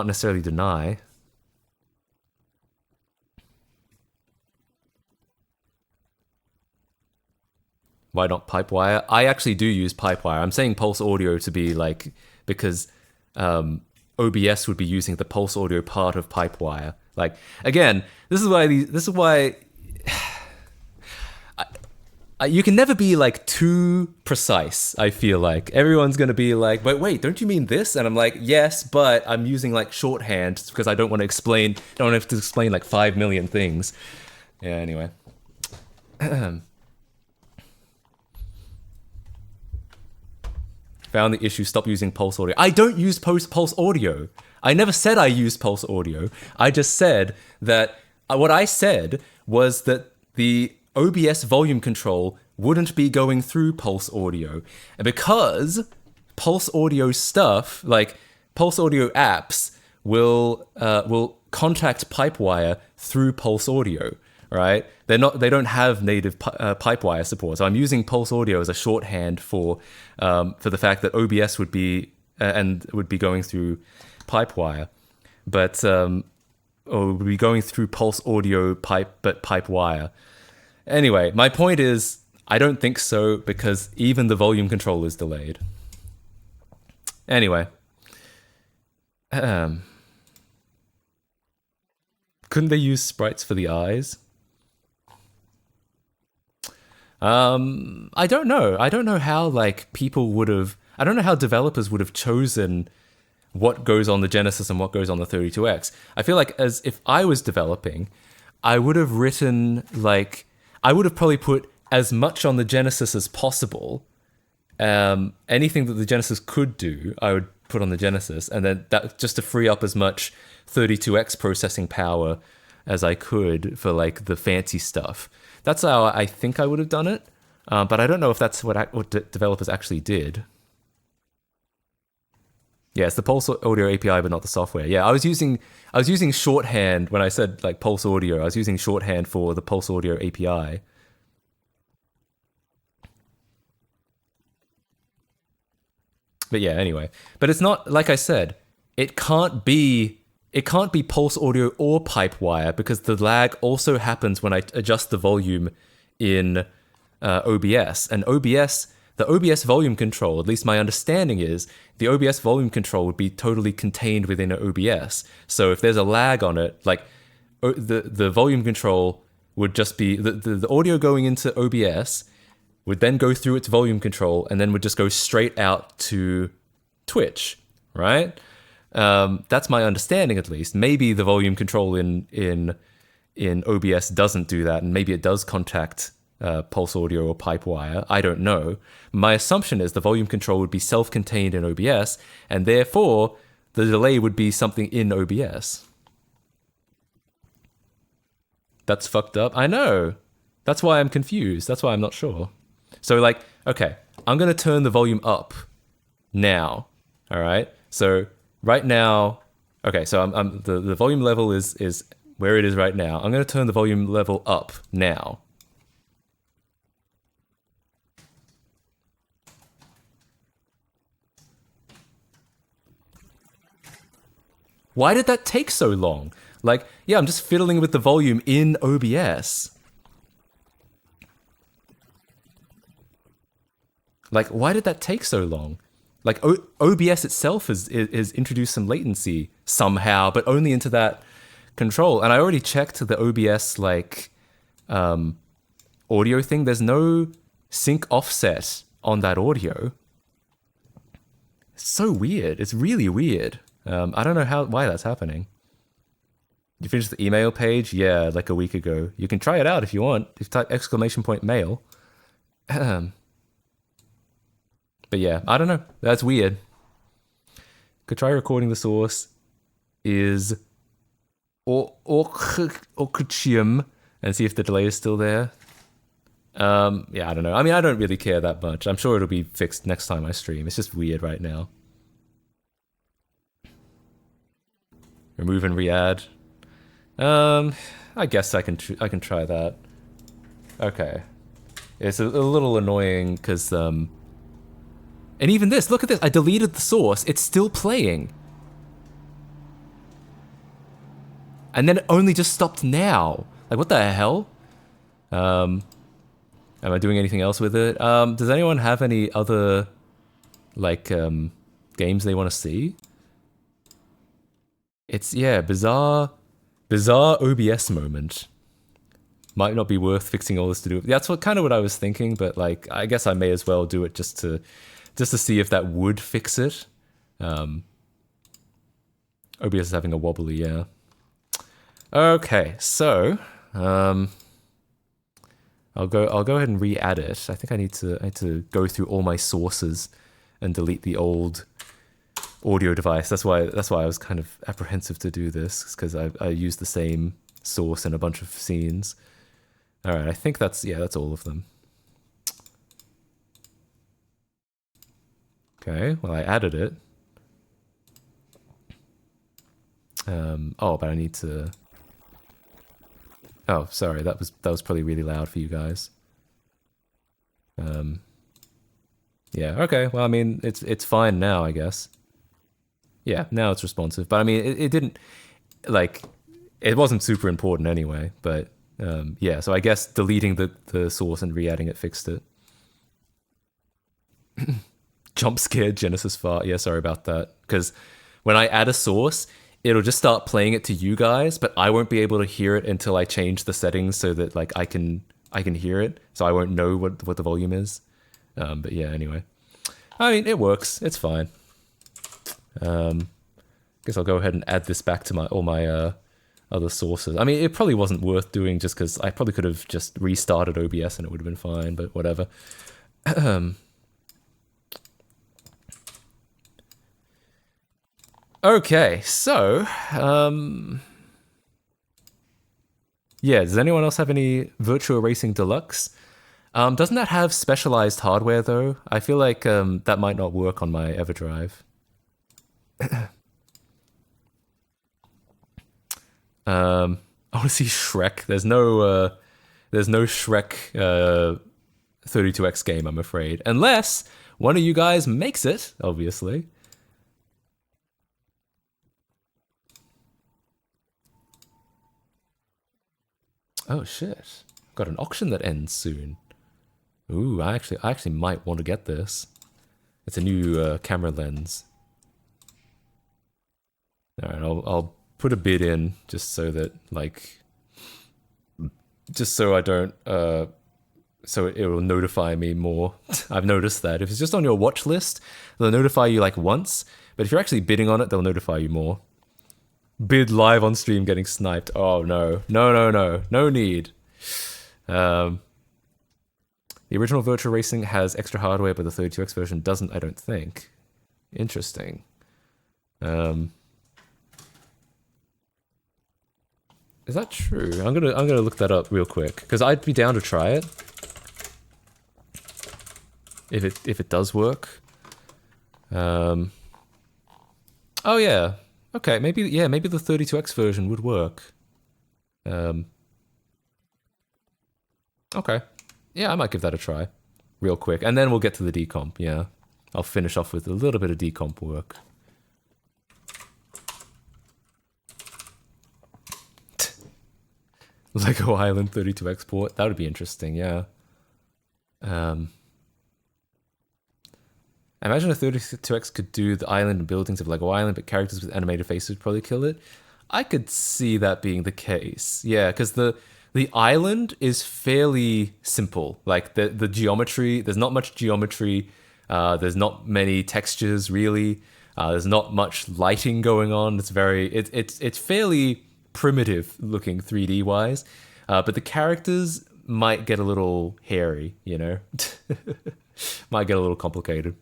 necessarily deny. Why not Pipewire? I actually do use Pipewire. I'm saying Pulse Audio to be like, because OBS would be using the Pulse Audio part of Pipewire. Like, again, this is why you can never be like too precise. I feel like everyone's gonna be like, but wait, don't you mean this? And I'm like, yes, but I'm using like shorthand because I don't want to have to explain like 5 million things. Yeah. Anyway. Found the issue, stop using Pulse Audio. I don't use Pulse Audio. I never said I used Pulse Audio. I just said that, what I said was that the OBS volume control wouldn't be going through Pulse Audio. And because Pulse Audio stuff, like Pulse Audio apps, will contact Pipewire through Pulse Audio, right? They don't have native Pipewire support. So I'm using Pulse Audio as a shorthand for the fact that OBS would be going through Pipewire, but or would be going through Pulse Audio Pipewire. Anyway, my point is, I don't think so, because even the volume control is delayed. Anyway. Couldn't they use sprites for the eyes? I don't know. I don't know how, like, people would have... I don't know how developers would have chosen what goes on the Genesis and what goes on the 32X. I feel like as if I was developing, I would have written, like... I would have probably put as much on the Genesis as possible. Anything that the Genesis could do, I would put on the Genesis, and then that just to free up as much 32X processing power as I could for like the fancy stuff. That's how I think I would have done it, but I don't know if that's what developers actually did. Yeah, it's the Pulse Audio API, but not the software. Yeah, I was using shorthand when I said like Pulse Audio. I was using shorthand for the Pulse Audio API. But yeah, anyway. But it's not, like I said, it can't be Pulse Audio or Pipewire, because the lag also happens when I adjust the volume in OBS. And the OBS volume control, at least my understanding is, the OBS volume control would be totally contained within OBS. So if there's a lag on it, like the volume control would just be, the audio going into OBS would then go through its volume control and then would just go straight out to Twitch, right? That's my understanding, at least. Maybe the volume control in OBS doesn't do that, and maybe it does contact Pulse Audio or Pipewire. I don't know. My assumption is the volume control would be self-contained in OBS, and therefore the delay would be something in OBS. That's fucked up. I know. That's why I'm confused. That's why I'm not sure. So, like, okay, I'm going to turn the volume up now, all right? So, right now, okay, so the volume level is where it is right now. I'm going to turn the volume level up now. Why did that take so long? Like, yeah, I'm just fiddling with the volume in OBS. Like, why did that take so long? Like, OBS itself has introduced some latency somehow, but only into that control. And I already checked the OBS, like, audio thing. There's no sync offset on that audio. It's so weird. It's really weird. I don't know why that's happening. You finished the email page? Yeah, like a week ago. You can try it out if you want. If you type !mail. But yeah, I don't know. That's weird. Could try recording the source is Orchium and see if the delay is still there. Yeah, I don't know. I mean, I don't really care that much. I'm sure it'll be fixed next time I stream. It's just weird right now. Remove and re-add. I guess I can try that. Okay. It's a little annoying because and even this, look at this. I deleted the source. It's still playing. And then it only just stopped now. Like, what the hell? Am I doing anything else with it? Does anyone have any other, like, games they want to see? It's, yeah, bizarre OBS moment. Might not be worth fixing all this to do. That's kind of what I was thinking, but, like, I guess I may as well do it just to see if that would fix it. OBS is having a wobbly, yeah. Okay, so I'll go ahead and re-add it. I think I need to go through all my sources and delete the old audio device. That's why I was kind of apprehensive to do this, because I used the same source in a bunch of scenes. All right, I think that's all of them. Okay, well, I added it. Oh, but I need to Oh, sorry, that was probably really loud for you guys. Yeah, okay. Well, I mean, it's fine now, I guess. Yeah, now it's responsive. But I mean, it didn't like it wasn't super important anyway. But yeah, so I guess deleting the source and re-adding it fixed it. Jump scare Genesis fart. Yeah, sorry about that. Because when I add a source, it'll just start playing it to you guys, but I won't be able to hear it until I change the settings so that like I can hear it. So I won't know what the volume is. But yeah, anyway. I mean, it works. It's fine. Guess I'll go ahead and add this back to all my other sources. I mean, it probably wasn't worth doing just because I probably could have just restarted OBS and it would have been fine, but whatever. Okay, so, yeah, does anyone else have any Virtua Racing Deluxe? Doesn't that have specialized hardware, though? I feel like that might not work on my EverDrive. I want to see Shrek. There's no Shrek 32X game, I'm afraid. Unless one of you guys makes it, obviously. Oh shit. Got an auction that ends soon. Ooh, I actually might want to get this. It's a new camera lens. Alright, I'll put a bid in just so that like just so I don't so it will notify me more. I've noticed that if it's just on your watch list, they'll notify you like once, but if you're actually bidding on it, they'll notify you more. Bid live on stream getting sniped. Oh no. No need. The original Virtua Racing has extra hardware, but the 32X version doesn't, I don't think. Interesting. Is that true? I'm gonna look that up real quick because I'd be down to try it if it does work. Oh yeah. Okay, maybe the 32X version would work. Okay. Yeah, I might give that a try. Real quick. And then we'll get to the decomp, yeah. I'll finish off with a little bit of decomp work. Lego Island 32X port. That would be interesting, yeah. I imagine a 32X could do the island and buildings of Lego Island, but characters with animated faces would probably kill it. I could see that being the case. Yeah, because the island is fairly simple. Like the geometry, there's not much geometry. There's not many textures really. There's not much lighting going on. It's fairly primitive looking 3D wise. But the characters might get a little hairy, you know? Might get a little complicated.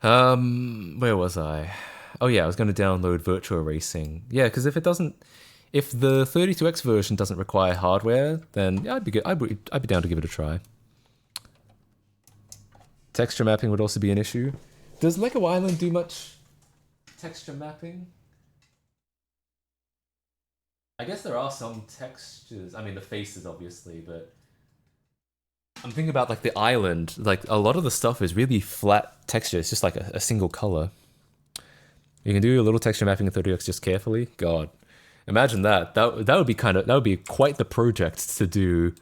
Where was I? Oh yeah, I was going to download Virtua Racing. Yeah, because if the 32X version doesn't require hardware, then yeah, I'd be good. I'd be down to give it a try. Texture mapping would also be an issue. Does Lego Island do much texture mapping? I guess there are some textures. I mean, the faces, obviously, but I'm thinking about like the island. Like a lot of the stuff is really flat texture. It's just like a single color. You can do a little texture mapping in 30X just carefully. God, imagine that. That would be quite the project to do.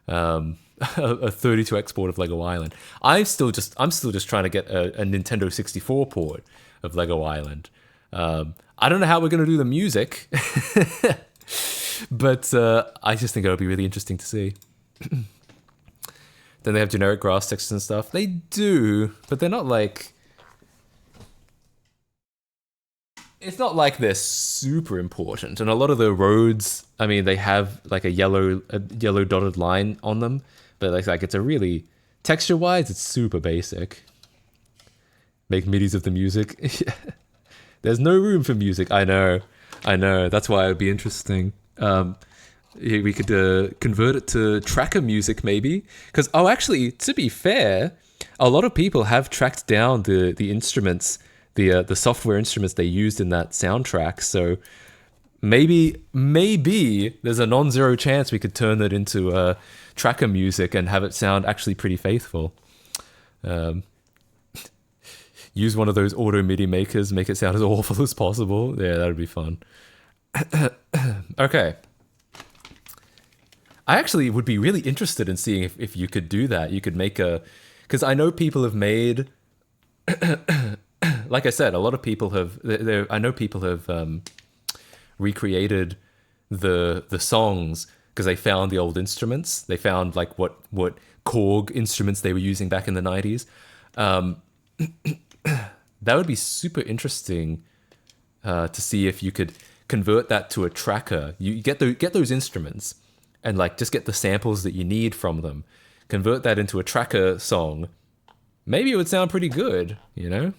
A 32 export of Lego Island. I'm still just trying to get a Nintendo 64 port of Lego Island. I don't know how we're gonna do the music, but I just think it'll be really interesting to see. Then they have generic grass textures and stuff. They do, but they're not like. It's not like they're super important, and a lot of the roads, I mean, they have like a yellow dotted line on them, but like it's a really texture-wise, it's super basic. Make midis of the music. There's no room for music. I know. That's why it'd be interesting. We could convert it to tracker music, maybe. Because, oh, actually, to be fair, a lot of people have tracked down the instruments, the software instruments they used in that soundtrack. So maybe there's a non-zero chance we could turn that into tracker music and have it sound actually pretty faithful. Use one of those auto MIDI makers, make it sound as awful as possible. Yeah, that would be fun. Okay. I actually would be really interested in seeing if you could do that. You could make because I know people have made, like I said, a lot of people have, I know people have recreated the songs because they found the old instruments. They found like what Korg instruments they were using back in the 90s. That would be super interesting to see if you could convert that to a tracker. You get those instruments and like just get the samples that you need from them. Convert that into a tracker song. Maybe it would sound pretty good, you know?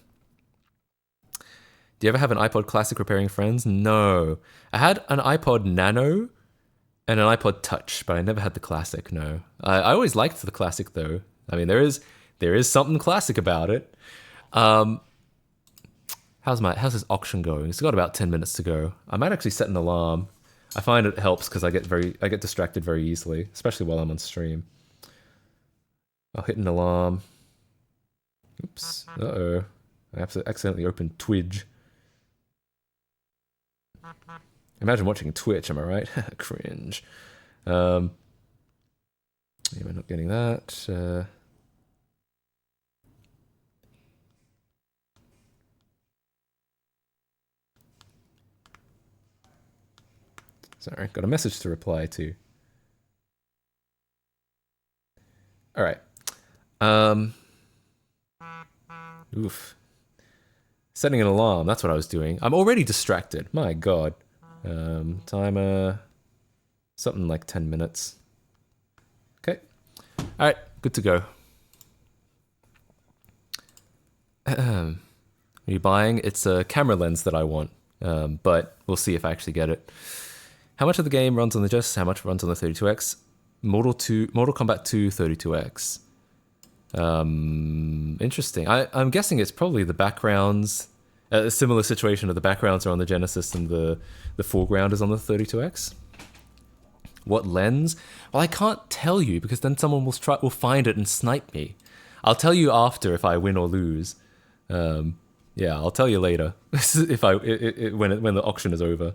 Do you ever have an iPod Classic repairing friends? No. I had an iPod Nano and an iPod Touch, but I never had the Classic, no. I always liked the Classic though. I mean, there is something classic about it. How's this auction going? It's got about 10 minutes to go. I might actually set an alarm. I find it helps because I get distracted very easily, especially while I'm on stream. I'll hit an alarm. Oops. Uh-oh. I accidentally opened Twitch. Imagine watching Twitch, am I right? Cringe. Yeah, we're not getting that. Sorry, got a message to reply to. All right. Oof. Setting an alarm, that's what I was doing. I'm already distracted, my god. Timer, something like 10 minutes. Okay. All right, good to go. What are you buying? It's a camera lens that I want, but we'll see if I actually get it. How much of the game runs on the Genesis? How much runs on the 32X? Mortal Kombat 2 32X. Interesting. I'm guessing it's probably the backgrounds. A similar situation of the backgrounds are on the Genesis and the foreground is on the 32X. What lens? Well, I can't tell you because then someone will find it and snipe me. I'll tell you after if I win or lose. Yeah, I'll tell you later if when the auction is over.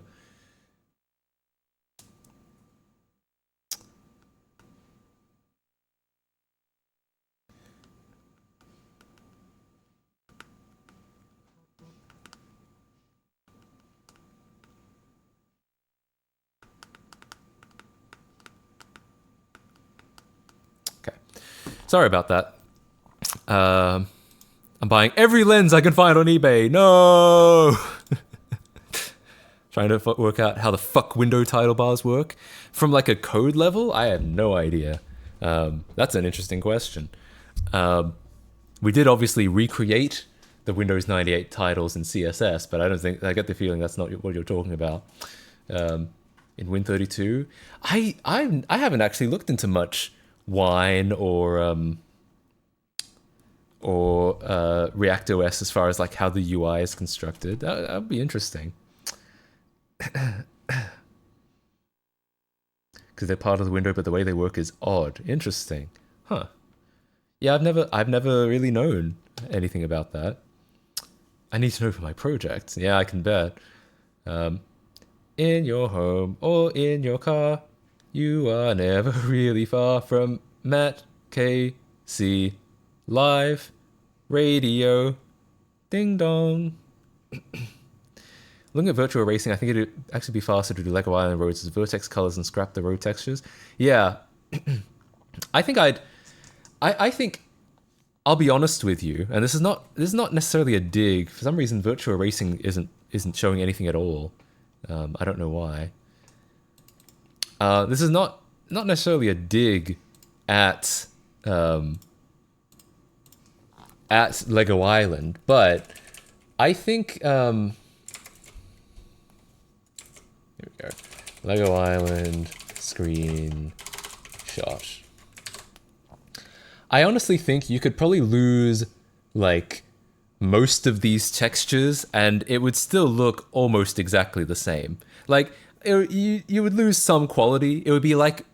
Sorry about that. I'm buying every lens I can find on eBay. No! Trying to work out how the fuck window title bars work. From like a code level, I have no idea. That's an interesting question. We did obviously recreate the Windows 98 titles in CSS, but I get the feeling that's not what you're talking about. In Win32, I haven't actually looked into much Wine or React OS as far as like how the UI is constructed. That would be interesting. Because they're part of the window, but the way they work is odd. Interesting, huh? Yeah, I've never really known anything about that. I need to know for my project. Yeah, I can bet. In your home or in your car, you are never really far from Matt KC Live Radio. Ding dong. Looking at virtual racing, I think it'd actually be faster to do Lego Island roads as vertex colors and scrap the road textures. Yeah. I think I'll be honest with you, and this is not necessarily a dig. For some reason virtual racing isn't showing anything at all. I don't know why. This is not necessarily a dig at Lego Island, but I think here we go. Lego Island screenshot. I honestly think you could probably lose like most of these textures and it would still look almost exactly the same. Like you would lose some quality. It would be like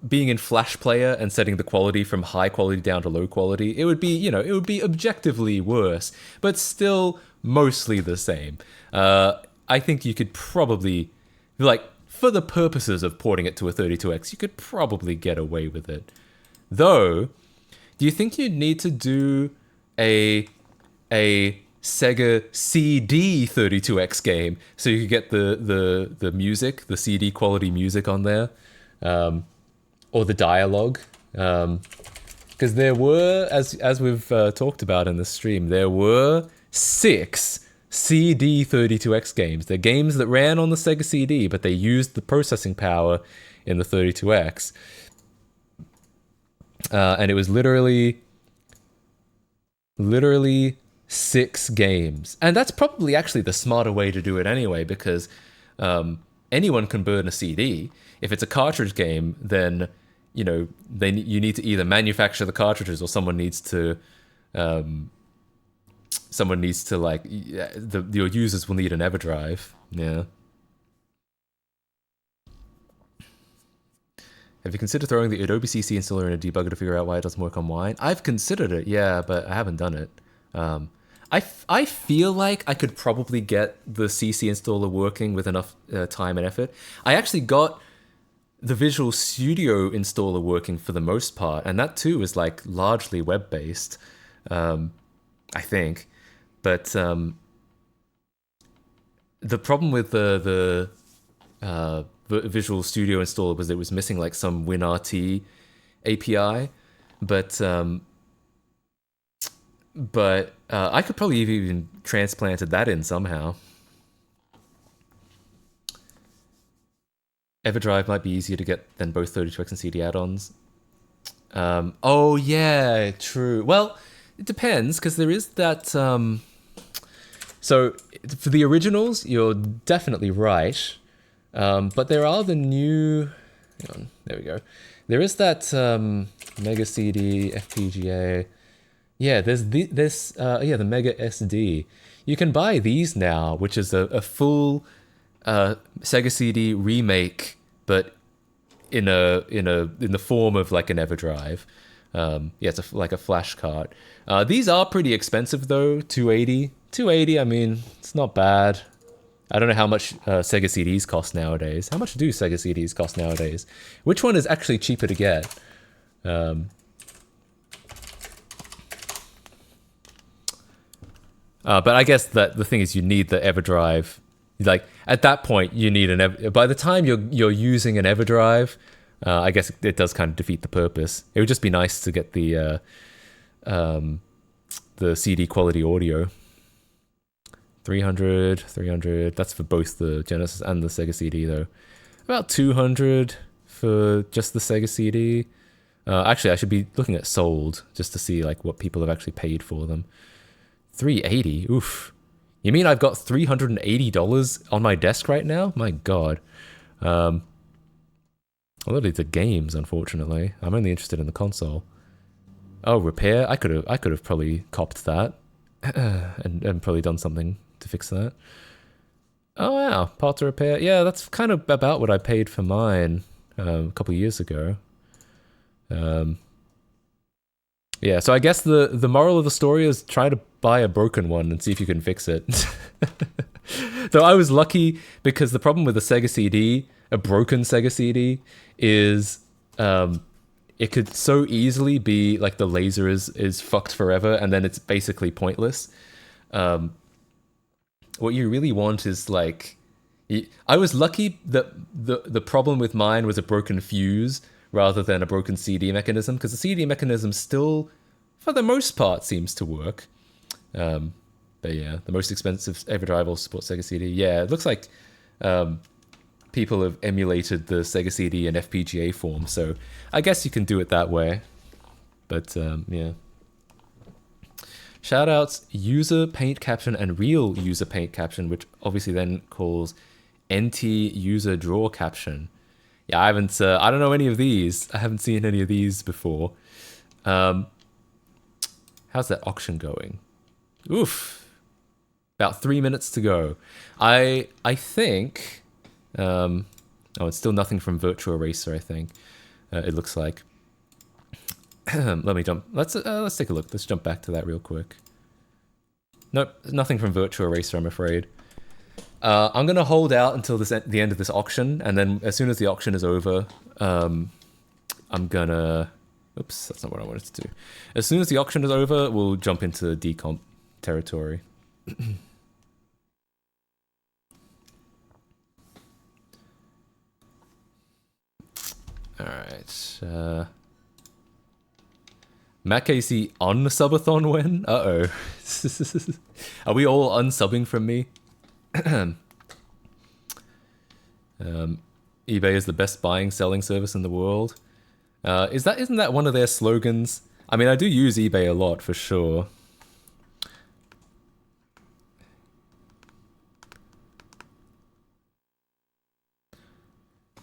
being in Flash Player and setting the quality from high quality down to low quality. It would be, it would be objectively worse, but still mostly the same. I think you could probably, like, for the purposes of porting it to a 32X, you could probably get away with it. Though, do you think you'd need to do a Sega CD 32X game so you could get the music, the CD quality music on there? Or the dialogue? Because there were, as we've talked about in the stream, there were 6 CD 32X games. They're games that ran on the Sega CD, but they used the processing power in the 32X. And it was literally 6 games. And that's probably actually the smarter way to do it anyway, because anyone can burn a CD. If it's a cartridge game, then you need to either manufacture the cartridges or someone needs to like your users will need an EverDrive. Yeah. Have you considered throwing the Adobe CC installer in a debugger to figure out why it doesn't work on mine? I've considered it, yeah, but I haven't done it. I feel like I could probably get the CC installer working with enough time and effort. I actually got the Visual Studio installer working for the most part, and that too is like largely web-based, I think. But the problem with the Visual Studio installer was it was missing like some WinRT API, but I could probably have even transplanted that in somehow. EverDrive might be easier to get than both 32X and CD add-ons. Oh yeah, true. Well, it depends, because there is that... So, for the originals, you're definitely right. But there are the new... Hang on, there we go. There is that Mega CD, FPGA... Yeah, there's the Mega SD. You can buy these now, which is a full Sega CD remake, but in the form of like an EverDrive. It's like a flash card. These are pretty expensive though. $280. I mean, it's not bad. I don't know how much Sega CDs cost nowadays. How much do Sega CDs cost nowadays? Which one is actually cheaper to get? But I guess that the thing is, you need the EverDrive. Like at that point, you need by the time you're using an EverDrive, I guess it does kind of defeat the purpose. It would just be nice to get the CD quality audio. 300. That's for both the Genesis and the Sega CD though. About 200 for just the Sega CD. Actually, I should be looking at sold just to see like what people have actually paid for them. 380. Oof. You mean I've got $380 on my desk right now? My God. A lot of these are games, unfortunately. I'm only interested in the console. Oh, repair. I could have probably copped that and probably done something to fix that. Oh wow, part to repair. Yeah, that's kind of about what I paid for mine a couple of years ago. Yeah, so I guess the moral of the story is try to buy a broken one and see if you can fix it. Though I was lucky because the problem with a Sega CD, a broken Sega CD, is it could so easily be like the laser is fucked forever and then it's basically pointless. What you really want is like... I was lucky that the problem with mine was a broken fuse rather than a broken CD mechanism, because the CD mechanism still, for the most part, seems to work. But yeah, the most expensive EverDrive will support Sega CD. Yeah, it looks like people have emulated the Sega CD in FPGA form, so I guess you can do it that way. But yeah. Shoutouts user paint caption and real user paint caption, which obviously then calls NT user draw caption. Yeah, I haven't. I don't know any of these. I haven't seen any of these before. How's that auction going? Oof. About 3 minutes to go. I think. Oh, it's still nothing from Virtua Racer. I think it looks like. Let me jump. Let's take a look. Let's jump back to that real quick. Nope, nothing from Virtua Racer, I'm afraid. I'm gonna hold out until the end of this auction, and then as soon as the auction is over, I'm gonna. Oops, that's not what I wanted to do. As soon as the auction is over, we'll jump into decomp territory. All right. Matt Casey on subathon when? Uh-oh. Are we all unsubbing from me? eBay is the best buying, selling service in the world. Isn't that one of their slogans? I mean, I do use eBay a lot for sure.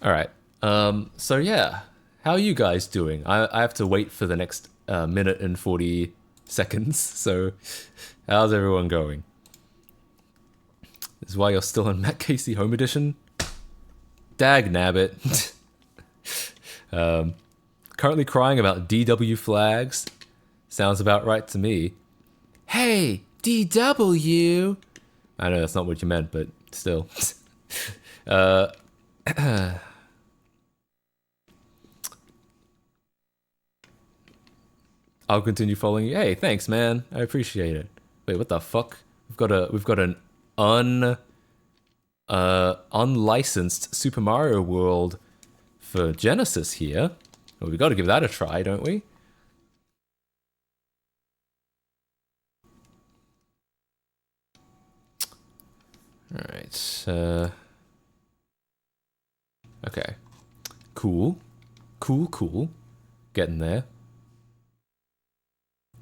All right. So yeah, how are you guys doing? I have to wait for the next minute and 40 seconds. So how's everyone going? This is why you're still in Matt Casey Home Edition? Dag nabbit. Currently crying about DW flags. Sounds about right to me. Hey, DW! I know that's not what you meant, but still. I'll continue following you. Hey, thanks, man. I appreciate it. Wait, what the fuck? We've got an unlicensed Super Mario World for Genesis here. Well, we got to give that a try, don't we? All right. Okay. Cool. Cool. Getting there.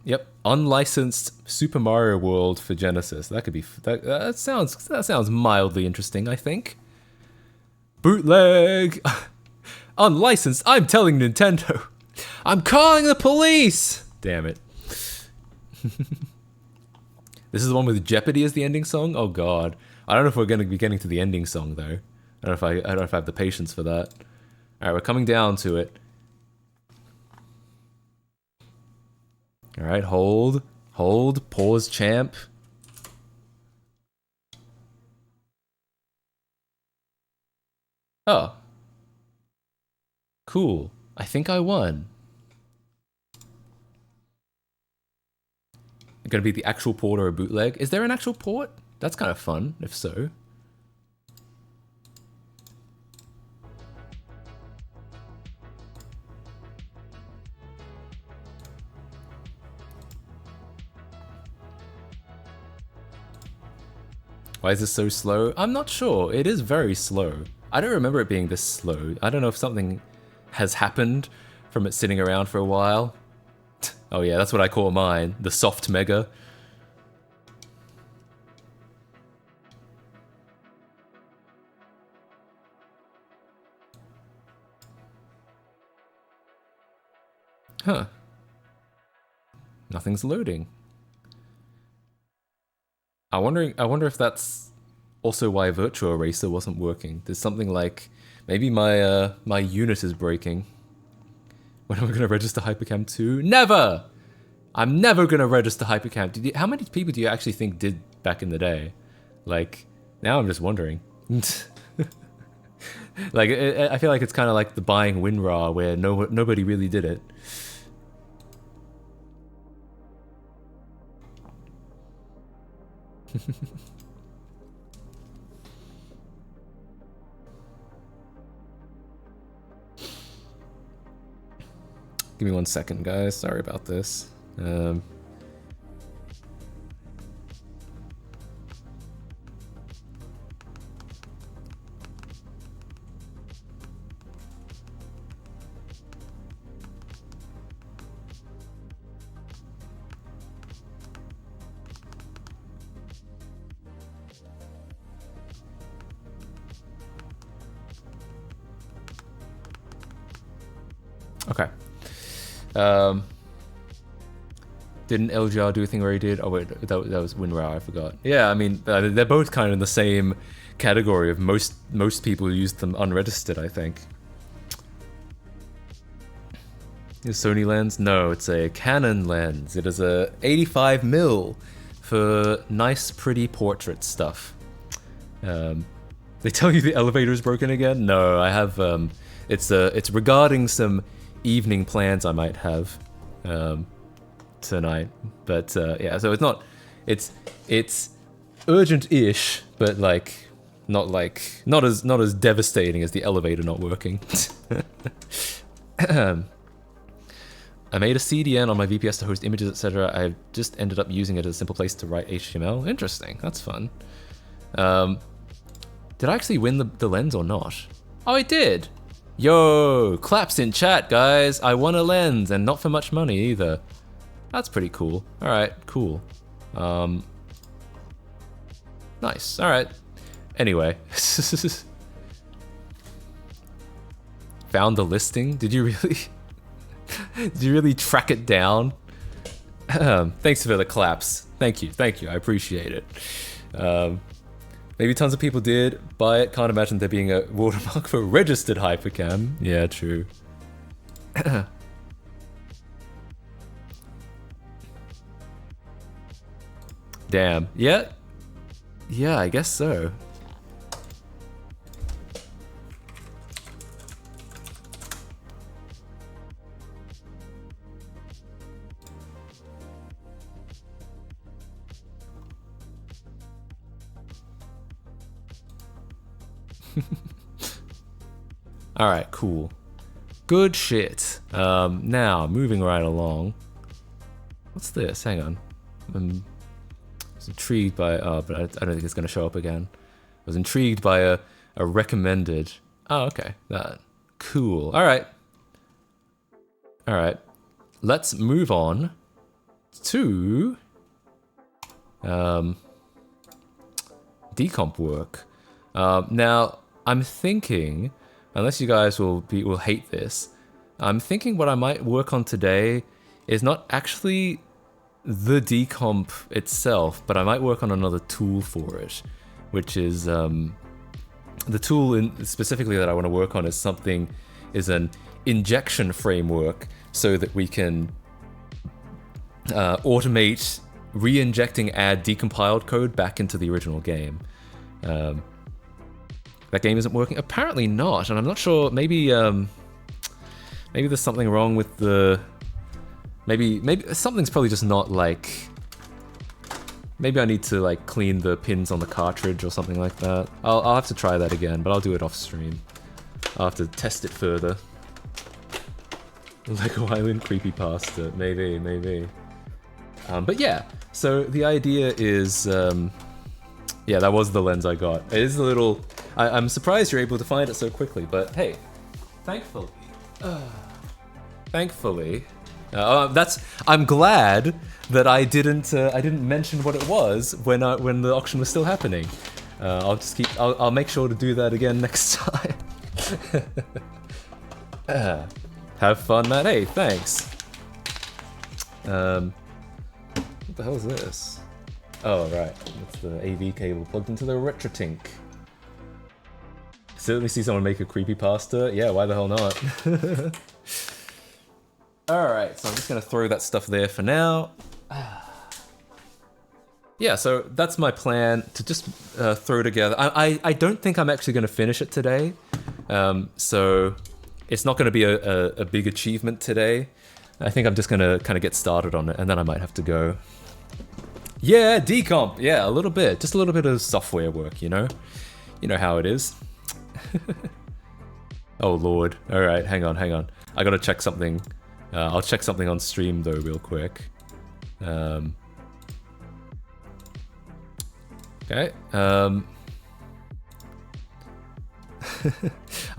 Yep, unlicensed Super Mario World for Genesis. That could be that sounds mildly interesting, I think. Bootleg. Unlicensed. I'm telling Nintendo. I'm calling the police. Damn it. This is the one with Jeopardy as the ending song. Oh god. I don't know if we're going to be getting to the ending song though. I don't know if I have the patience for that. All right, we're coming down to it. All right, hold, pause, champ. Oh. Cool. I think I won. Gonna be the actual port or a bootleg? Is there an actual port? That's kind of fun, if so. Why is this so slow? I'm not sure. It is very slow. I don't remember it being this slow. I don't know if something has happened from it sitting around for a while. Oh yeah, that's what I call mine. The soft mega. Huh. Nothing's loading. I wonder if that's also why Virtua Racer wasn't working. There's something like maybe my my unit is breaking. When am I gonna register Hypercam 2? Never! I'm never gonna register Hypercam. How many people do you actually think did back in the day? Like, now I'm just wondering. Like, I feel like it's kind of like the buying WinRAR where nobody really did it. Give me 1 second, guys. Sorry about this. Okay. Didn't LGR do a thing where he did? Oh wait, that was WinRAR, I forgot. Yeah, I mean, they're both kind of in the same category of most people use them unregistered, I think. Is Sony lens? No, it's a Canon lens. It is a 85mm for nice, pretty portrait stuff. They tell you the elevator is broken again? No, I have. It's regarding some evening plans I might have tonight. But yeah, so it's not. It's urgent-ish, but like not as devastating as the elevator not working. I made a CDN on my VPS to host images, etc. I just ended up using it as a simple place to write HTML. Interesting, that's fun. Did I actually win the lens or not? Oh, I did! Yo, claps in chat, guys. I won a lens, and not for much money either. That's pretty cool. Alright, cool. Nice, alright. Anyway. Found the listing? Did you really? Did you really track it down? Thanks for the claps. Thank you, I appreciate it. Maybe tons of people did buy it. Can't imagine there being a watermark for registered Hypercam. Yeah, true. Damn. Yeah. Yeah, I guess so. Alright, cool. Good shit. Now, moving right along. What's this? Hang on. I was intrigued by... Oh, but I don't think it's going to show up again. I was intrigued by a recommended... Oh, okay. That. Cool. Alright. Alright. Let's move on to... decomp work. Now, I'm thinking... Unless you guys will hate this, I'm thinking what I might work on today is not actually the decomp itself, but I might work on another tool for it, which is the tool specifically that I want to work on is an injection framework so that we can automate re-injecting add decompiled code back into the original game. That game isn't working? Apparently not, and I'm not sure, maybe there's something wrong with the... Maybe something's probably just not like... Maybe I need to like clean the pins on the cartridge or something like that. I'll have to try that again, but I'll do it off stream. I'll have to test it further. Lego Island creepypasta, maybe. But yeah, so the idea is... yeah, that was the lens I got. It is a little... I'm surprised you're able to find it so quickly, but hey, thankfully, I'm glad that I didn't mention what it was when the auction was still happening. I'll make sure to do that again next time. Have fun, Matt. Hey, thanks. What the hell is this? Oh right, it's the AV cable plugged into the RetroTink. Certainly see someone make a creepypasta. Yeah, why the hell not? Alright, so I'm just gonna throw that stuff there for now. Yeah, so that's my plan, to just throw together. I don't think I'm actually gonna finish it today. So it's not gonna be a big achievement today. I think I'm just gonna kind of get started on it, and then I might have to go. Yeah, decomp! Yeah, a little bit. Just a little bit of software work, you know? You know how it is. Oh lord. Alright, hang on. I gotta check something. I'll check something on stream though real quick. Okay. I'm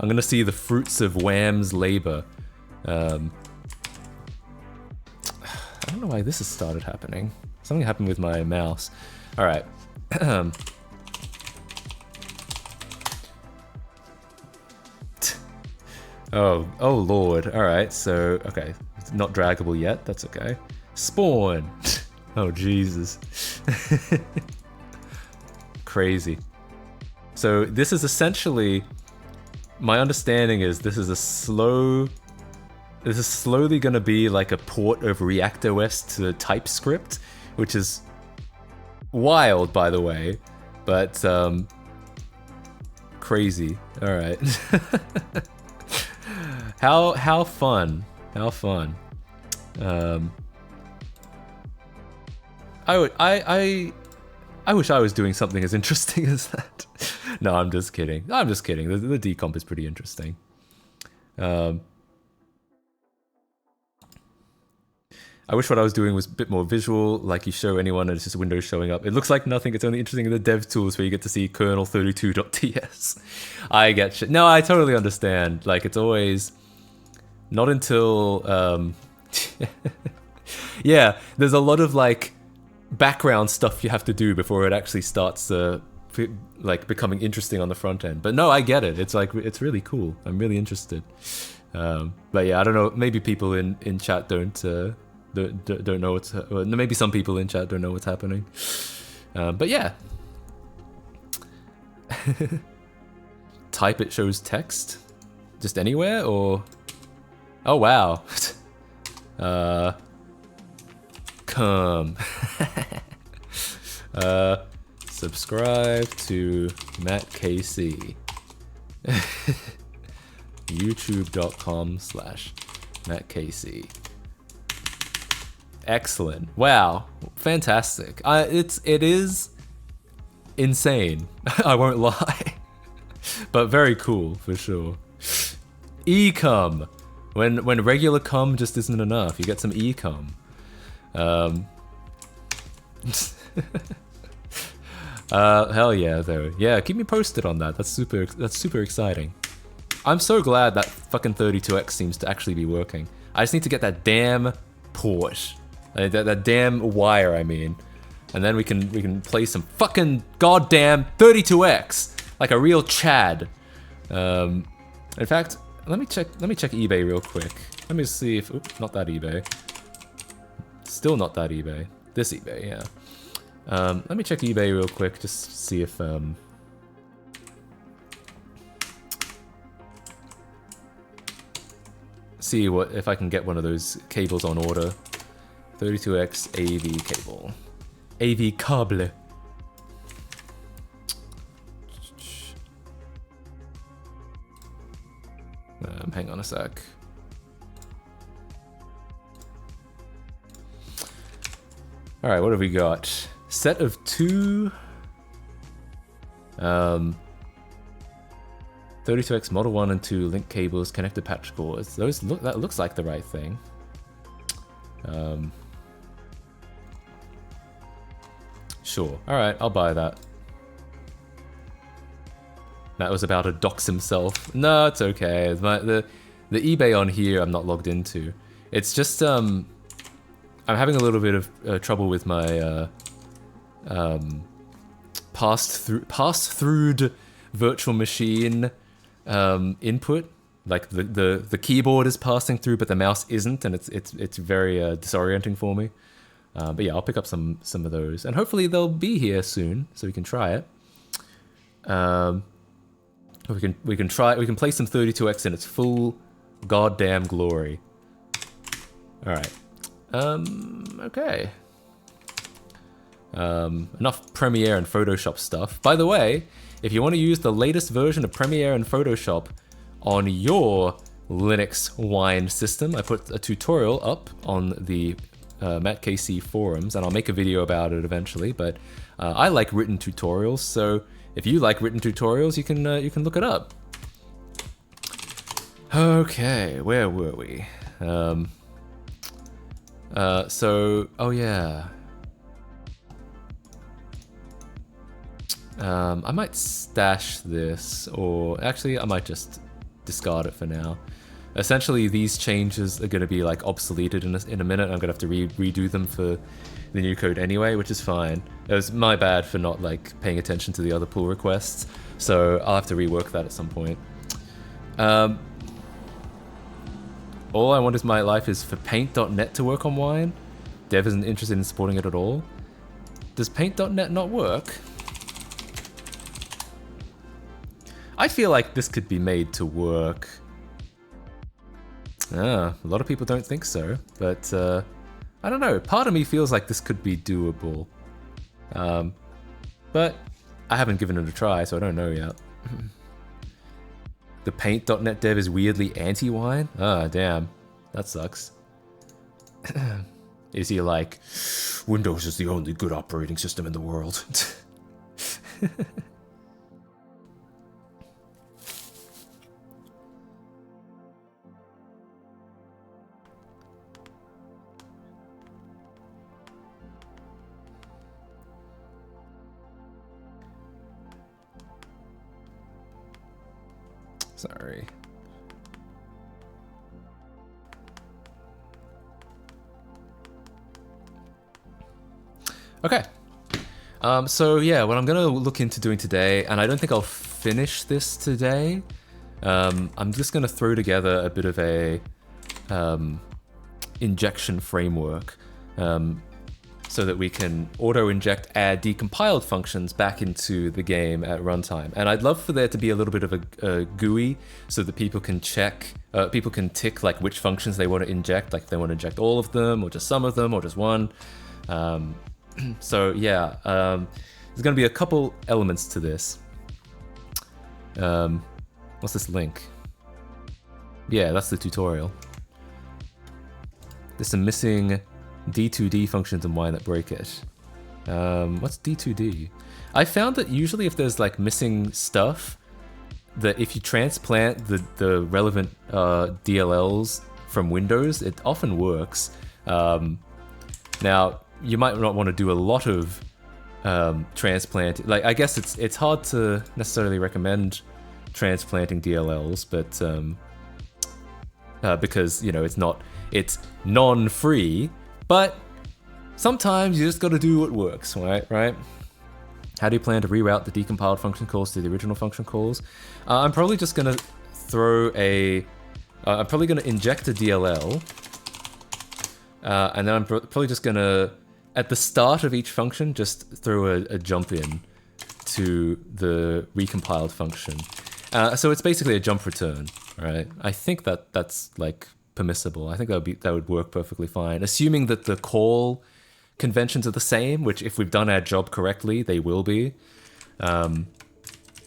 gonna see the fruits of Wham's labor. I don't know why this has started happening. Something happened with my mouse. Alright. Oh lord. Alright, so, okay. It's not draggable yet, that's okay. Spawn! Oh, Jesus. Crazy. So this is essentially... My understanding is this is slowly gonna be like a port of ReactOS to TypeScript, which is wild, by the way, but crazy. All right. How fun? How fun? I wish I was doing something as interesting as that. No, I'm just kidding. I'm just kidding. The decomp is pretty interesting. I wish what I was doing was a bit more visual, like you show anyone and it's just Windows showing up. It looks like nothing, it's only interesting in the dev tools where you get to see kernel32.ts. I get shit. No, I totally understand. Like, it's always... Not until... yeah, there's a lot of, like, background stuff you have to do before it actually starts, like, becoming interesting on the front end. But no, I get it. It's, like, it's really cool. I'm really interested. But yeah, I don't know, maybe people in chat don't know what's... maybe some people in chat don't know what's happening. But yeah. Type it shows text? Just anywhere, or... Oh, wow. Come. Subscribe to Matt KC. YouTube.com/Matt KC. Excellent. Wow. Fantastic. It is insane. I won't lie. But very cool, for sure. Ecom. When regular cum just isn't enough, you get some ecom. Hell yeah, though. Yeah, keep me posted on that. That's super exciting. I'm so glad that fucking 32X seems to actually be working. I just need to get that damn port. That damn wire, I mean. And then we can play some fucking goddamn 32X like a real Chad. In fact, let me check eBay real quick. Let me see if not that eBay. Still not that eBay. This eBay, yeah. Let me check eBay real quick just to see if see if I can get one of those cables on order. 32X AV cable. AV cable. Hang on a sec. Alright, what have we got? Set of two 32X Model 1 and 2 link cables, connected patch cords. That looks like the right thing. Sure. Alright, I'll buy that. Matt was about to dox himself. No, it's okay. The eBay on here I'm not logged into. It's just I'm having a little bit of trouble with my pass-through virtual machine input. Like the keyboard is passing through, but the mouse isn't, and it's very disorienting for me. But yeah, I'll pick up some of those, and hopefully they'll be here soon, so we can try it. We can play some 32X in its full goddamn glory. All right. Okay. Enough Premiere and Photoshop stuff. By the way, if you want to use the latest version of Premiere and Photoshop on your Linux Wine system, I put a tutorial up on the Matt KC forums, and I'll make a video about it eventually. But I like written tutorials, so if you like written tutorials, you can look it up. Okay, where were we? So, oh yeah. I might stash this, or actually I might just discard it for now. Essentially, these changes are going to be like obsoleted in a minute. I'm going to have to redo them for the new code anyway, which is fine. It was my bad for not like paying attention to the other pull requests, so I'll have to rework that at some point. All I want in my life is for Paint.net to work on Wine. Dev isn't interested in supporting it at all. Does Paint.net not work? I feel like this could be made to work. A lot of people don't think so, but I don't know. Part of me feels like this could be doable. But I haven't given it a try, so I don't know yet. The Paint.net dev is weirdly anti-Wine? Ah, damn. That sucks. Is he like, Windows is the only good operating system in the world? Sorry. Okay. So yeah, what I'm gonna look into doing today, and I don't think I'll finish this today. I'm just gonna throw together a bit of a injection framework, so that we can auto-inject our decompiled functions back into the game at runtime. And I'd love for there to be a little bit of a GUI so that people can check, people can tick like which functions they want to inject, like if they want to inject all of them, or just some of them, or just one. So yeah, there's going to be a couple elements to this. What's this link? Yeah, that's the tutorial. There's some missing D2D functions in Wine that break it. What's D2D? I found that usually if there's like missing stuff, that if you transplant the relevant DLLs from Windows, it often works. Now, you might not want to do a lot of transplant. Like, I guess it's hard to necessarily recommend transplanting DLLs, but because, you know, it's non-free. But sometimes you just got to do what works, right? How do you plan to reroute the decompiled function calls to the original function calls? I'm probably just going to throw I'm probably going to inject a DLL. And then I'm probably just going to, at the start of each function, just throw a jump in to the recompiled function. So it's basically a jump return, right? I think that's like permissible. I think that would work perfectly fine, assuming that the call conventions are the same, which if we've done our job correctly, they will be. Then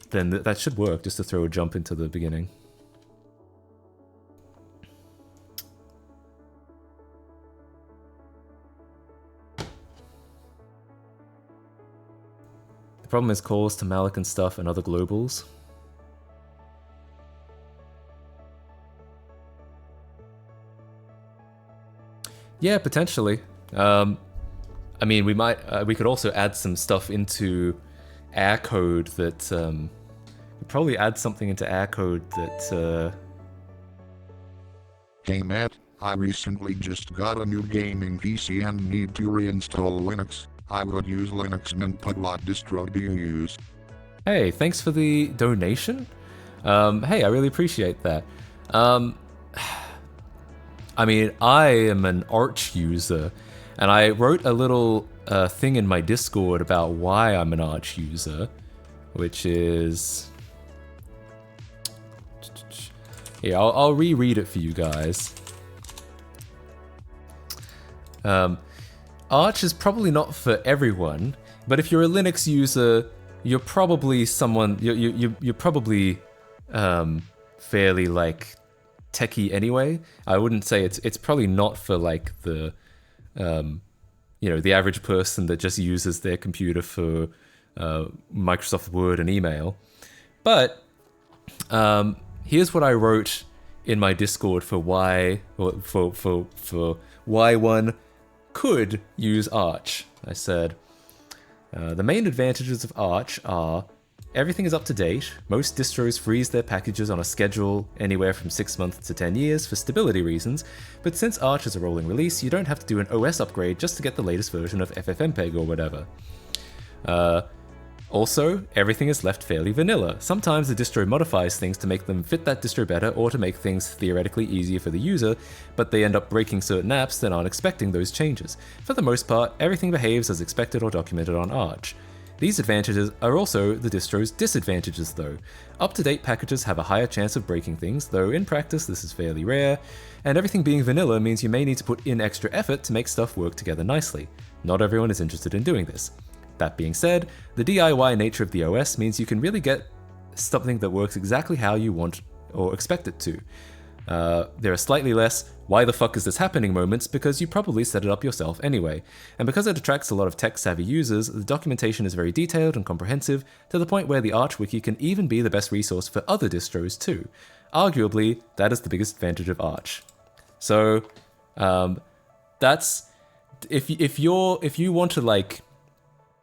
that should work, just to throw a jump into the beginning. The problem is calls to malloc and stuff and other globals. Yeah, potentially. I mean, we could also add some stuff into our code that we'd probably add something into our code that. Hey Matt, I recently just got a new gaming PC and need to reinstall Linux. I would use Linux Mint, but what distro do you use? Hey, thanks for the donation. Hey, I really appreciate that. I mean, I am an Arch user, and I wrote a little thing in my Discord about why I'm an Arch user, which is... Yeah, I'll reread it for you guys. Arch is probably not for everyone, but if you're a Linux user, you're probably someone... You're probably fairly, like, techie anyway. I wouldn't say it's probably not for like the you know, the average person that just uses their computer for Microsoft Word and email. But here's what I wrote in my Discord for why why one could use Arch. I said the main advantages of Arch are: everything is up to date. Most distros freeze their packages on a schedule anywhere from 6 months to 10 years for stability reasons, but since Arch is a rolling release, you don't have to do an OS upgrade just to get the latest version of FFmpeg or whatever. Also, everything is left fairly vanilla. Sometimes the distro modifies things to make them fit that distro better or to make things theoretically easier for the user, but they end up breaking certain apps that aren't expecting those changes. For the most part, everything behaves as expected or documented on Arch. These advantages are also the distro's disadvantages though. Up-to-date packages have a higher chance of breaking things, though in practice this is fairly rare, and everything being vanilla means you may need to put in extra effort to make stuff work together nicely. Not everyone is interested in doing this. That being said, the DIY nature of the OS means you can really get something that works exactly how you want or expect it to. There are slightly less "why the fuck is this happening" moments because you probably set it up yourself anyway. And because it attracts a lot of tech-savvy users, the documentation is very detailed and comprehensive to the point where the Arch Wiki can even be the best resource for other distros too. Arguably, that is the biggest advantage of Arch. So, that's if you want to like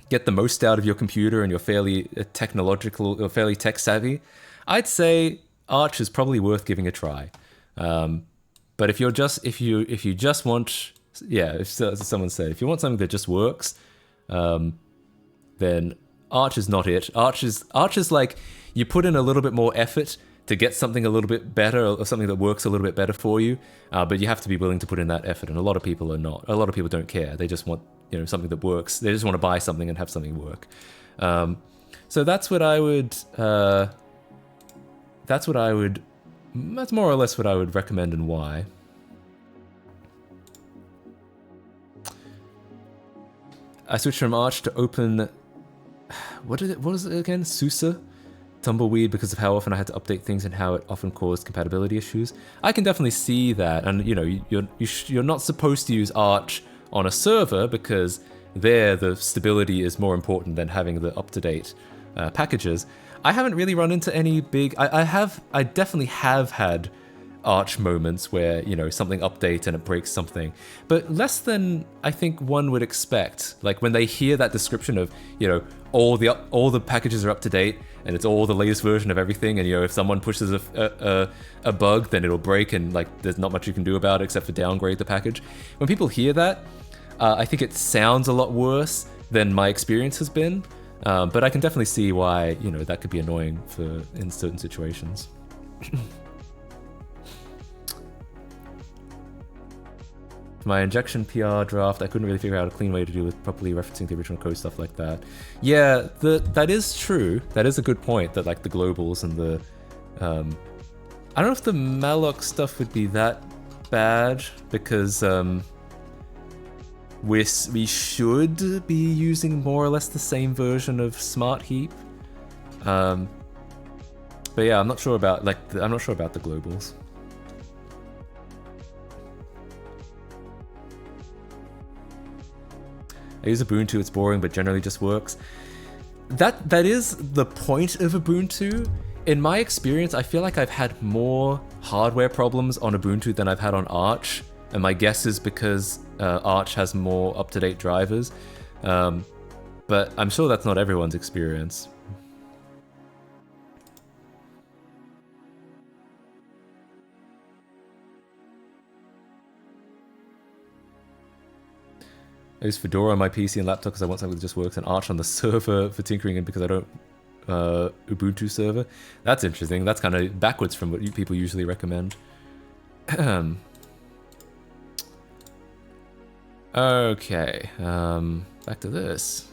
get the most out of your computer and you're fairly technological or fairly tech savvy, I'd say Arch is probably worth giving a try. But if you just want, yeah, if someone said, if you want something that just works, then Arch is not it. Arch is like, you put in a little bit more effort to get something a little bit better or something that works a little bit better for you, but you have to be willing to put in that effort, and a lot of people are not. A lot of people don't care. They just want, something that works. They just want to buy something and have something work. So that's what I would, that's more or less what I would recommend and why. I switched from Arch to Open, what is it again? SUSE? Tumbleweed, because of how often I had to update things and how it often caused compatibility issues. I can definitely see that, and you're not supposed to use Arch on a server because there the stability is more important than having the up-to-date packages. I haven't really run into any big. I definitely have had Arch moments where something updates and it breaks something, but less than I think one would expect. Like when they hear that description of all the packages are up to date and it's all the latest version of everything, and if someone pushes a bug, then it'll break, and like there's not much you can do about it except for downgrade the package. When people hear that, I think it sounds a lot worse than my experience has been, but I can definitely see why that could be annoying in certain situations. My injection PR draft, I couldn't really figure out a clean way to do with properly referencing the original code, stuff like that. Yeah, that is true. That is a good point, that like the globals and the... I don't know if the malloc stuff would be that bad, because we should be using more or less the same version of Smart Heap. But yeah, I'm not sure about the globals. I use Ubuntu, it's boring, but generally just works. That is the point of Ubuntu. In my experience, I feel like I've had more hardware problems on Ubuntu than I've had on Arch, and my guess is because Arch has more up-to-date drivers. But I'm sure that's not everyone's experience. I use Fedora on my PC and laptop because I want something that just works, and Arch on the server for tinkering, and because I don't Ubuntu server. That's interesting. That's kind of backwards from what people usually recommend. Okay, back to this.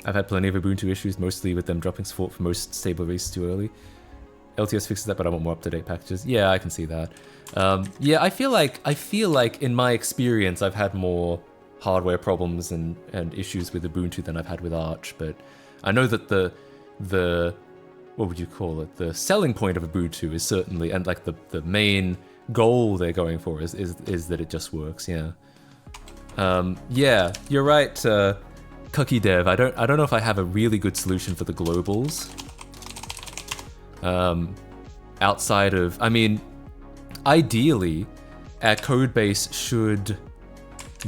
I've had plenty of Ubuntu issues, mostly with them dropping support for most stable releases too early. LTS fixes that, but I want more up-to-date packages. Yeah, I can see that. Yeah, I feel like in my experience, I've had more hardware problems and issues with Ubuntu than I've had with Arch. But I know that the what would you call it? The selling point of Ubuntu is certainly, and like the main goal they're going for is that it just works. Yeah. Yeah, you're right, Cookie Dev. I don't know if I have a really good solution for the globals. Outside of, I mean, ideally, our code base should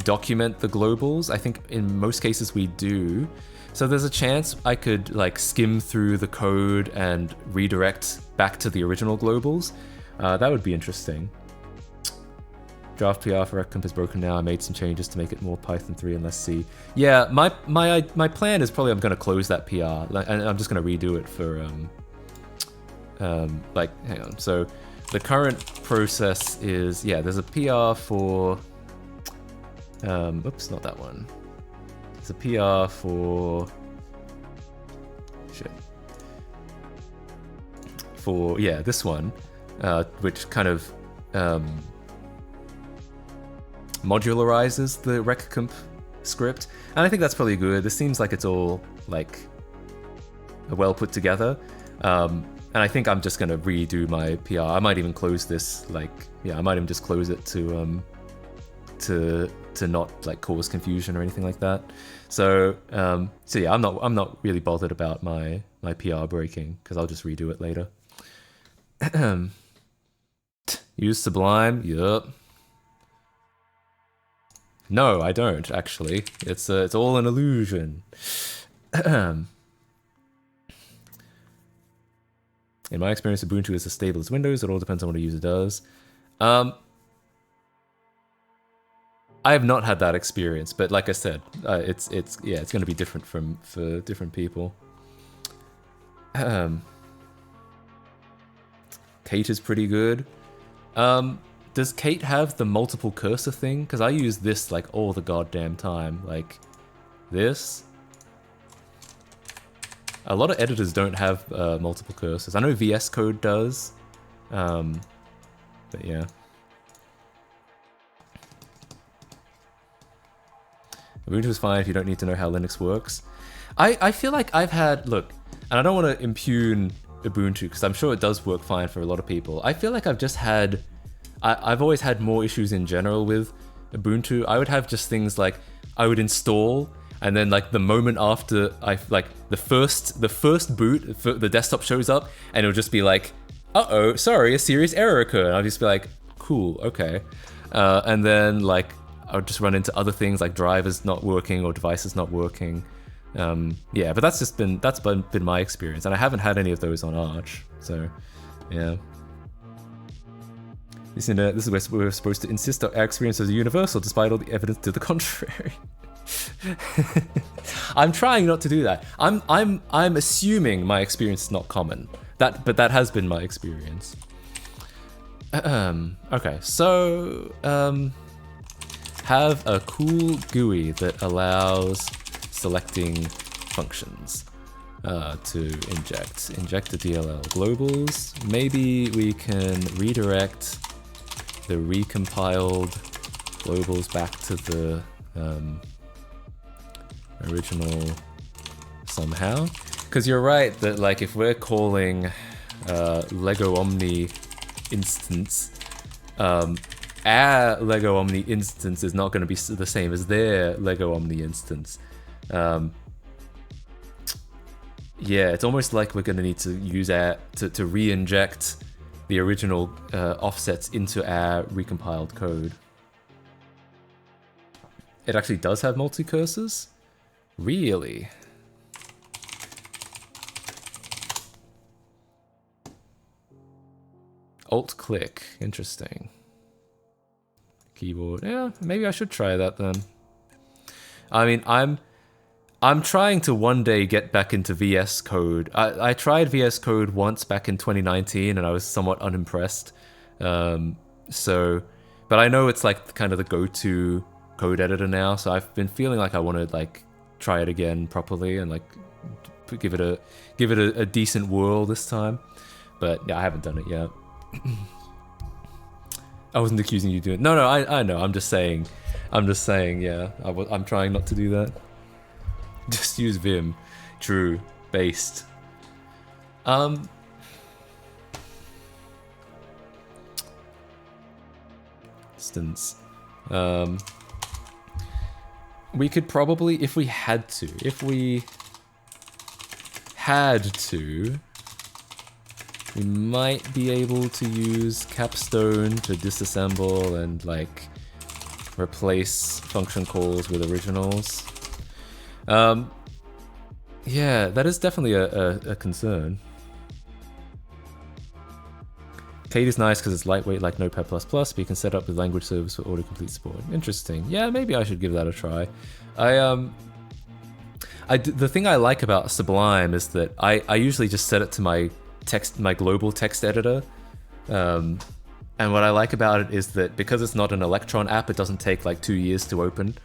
document the globals. I think in most cases we do. So there's a chance I could like skim through the code and redirect back to the original globals. That would be interesting. Draft PR for Recomp is broken now. I made some changes to make it more Python 3 and less C. Yeah, my plan is probably I'm going to close that PR, and I'm just going to redo it for like, hang on. So the current process is, yeah, there's a PR for oops, not that one. There's a PR for shit. For, yeah, this one, which kind of modularizes the Recomp script, and I think that's probably good. This seems like it's all like well put together, and I think I'm just gonna redo my PR. I might even close this, like, yeah, I might even just close it to not like cause confusion or anything like that. So so yeah, I'm not really bothered about my PR breaking, because I'll just redo it later. Use Sublime, yup. No, I don't actually. It's all an illusion. In my experience, Ubuntu is as stable as Windows. It all depends on what a user does. I have not had that experience, but like I said, it's going to be different for different people. Kate is pretty good. Does Kate have the multiple cursor thing? Because I use this like all the goddamn time. Like this. A lot of editors don't have multiple cursors. I know VS Code does. But yeah. Ubuntu is fine if you don't need to know how Linux works. I feel like I've had, look, and I don't want to impugn Ubuntu because I'm sure it does work fine for a lot of people. I feel like I've just had, I've always had more issues in general with Ubuntu. I would have just things like, I would install, and then like the moment after the first boot, the desktop shows up, and it'll just be like, uh-oh, sorry, a serious error occurred. And I'll just be like, cool, okay. And then like, I would just run into other things like drivers not working or devices not working. Yeah, but that's been my experience, and I haven't had any of those on Arch. So, yeah. This is where we're supposed to insist our experiences are universal, despite all the evidence to the contrary. I'm trying not to do that. I'm assuming my experience is not common. But that has been my experience. Okay, so have a cool GUI that allows selecting functions to inject the DLL globals. Maybe we can redirect the recompiled globals back to the original somehow. Because you're right that like if we're calling Lego Omni instance, our Lego Omni instance is not going to be the same as their Lego Omni instance. Yeah, it's almost like we're going to need to use to re-inject the original offsets into our recompiled code. It actually does have multi-cursors? Really? Alt-click, interesting. Keyboard, yeah, maybe I should try that then. I mean, I'm trying to one day get back into VS Code. I tried VS Code once back in 2019 and I was somewhat unimpressed. So, but I know it's like kind of the go-to code editor now, so I've been feeling like I want to like try it again properly and like give it a decent whirl this time. But yeah, I haven't done it yet. I wasn't accusing you of doing it. No, I know. I'm just saying. Yeah, I'm trying not to do that. Just use Vim. True. Based. Instance. We could probably, if we had to, we might be able to use Capstone to disassemble and like replace function calls with originals. Yeah, that is definitely a concern. Kate is nice because it's lightweight like Notepad++, but you can set up the language service for autocomplete support. Interesting. Yeah, maybe I should give that a try. The thing I like about Sublime is that I usually just set it to my global text editor. And what I like about it is that because it's not an Electron app, it doesn't take like 2 years to open.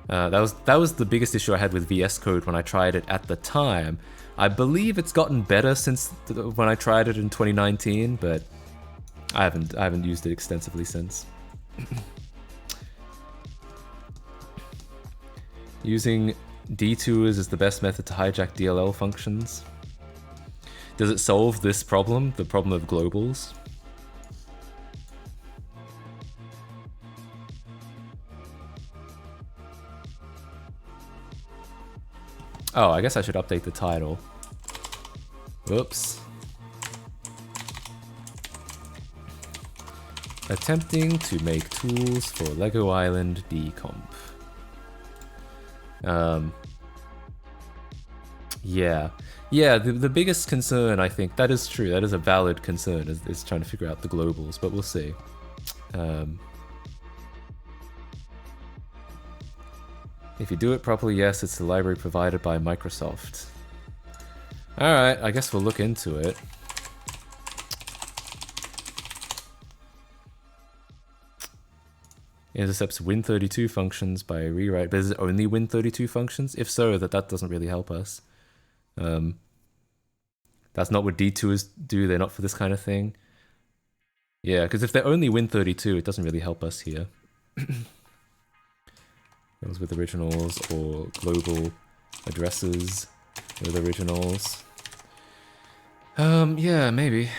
That was the biggest issue I had with VS Code when I tried it at the time. I believe it's gotten better since when I tried it in 2019, but I haven't used it extensively since. Using detours is the best method to hijack DLL functions. Does it solve this problem, the problem of globals? Oh, I guess I should update the title. Whoops. Attempting to make tools for Lego Island decomp. Yeah. The biggest concern, I think, that is true. That is a valid concern, is trying to figure out the globals, but we'll see. If you do it properly, yes, it's the library provided by Microsoft. Alright, I guess we'll look into it. Intercepts Win32 functions by rewrite, but is it only Win32 functions? If so, that doesn't really help us. That's not what detours do, they're not for this kind of thing. Yeah, because if they're only Win32, it doesn't really help us here. Those with originals or global addresses with originals. Yeah, maybe.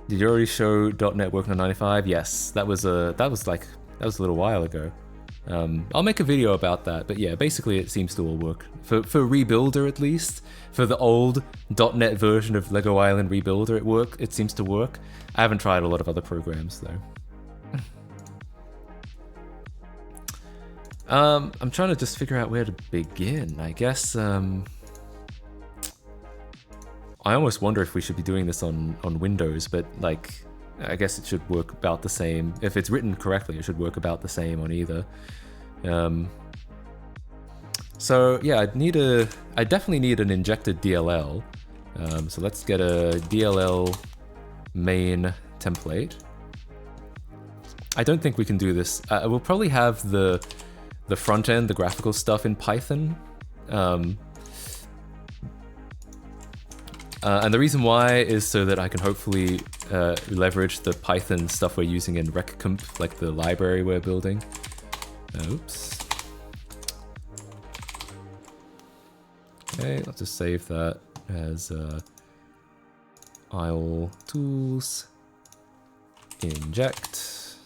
Did you already show .NET working on 95? Yes, that was a little while ago. I'll make a video about that, but yeah, basically it seems to all work. For Rebuilder at least, for the old .NET version of Lego Island Rebuilder, it seems to work. I haven't tried a lot of other programs though. I'm trying to just figure out where to begin. I guess I almost wonder if we should be doing this on Windows, but like, I guess it should work about the same. If it's written correctly, it should work about the same on either. So yeah, I definitely need an injected DLL. So let's get a DLL main template. I don't think we can do this. We'll probably have the front end, the graphical stuff in Python. And the reason why is so that I can hopefully leverage the Python stuff we're using in RecComp, like the library we're building. Oops. Okay, let's just save that as IL tools inject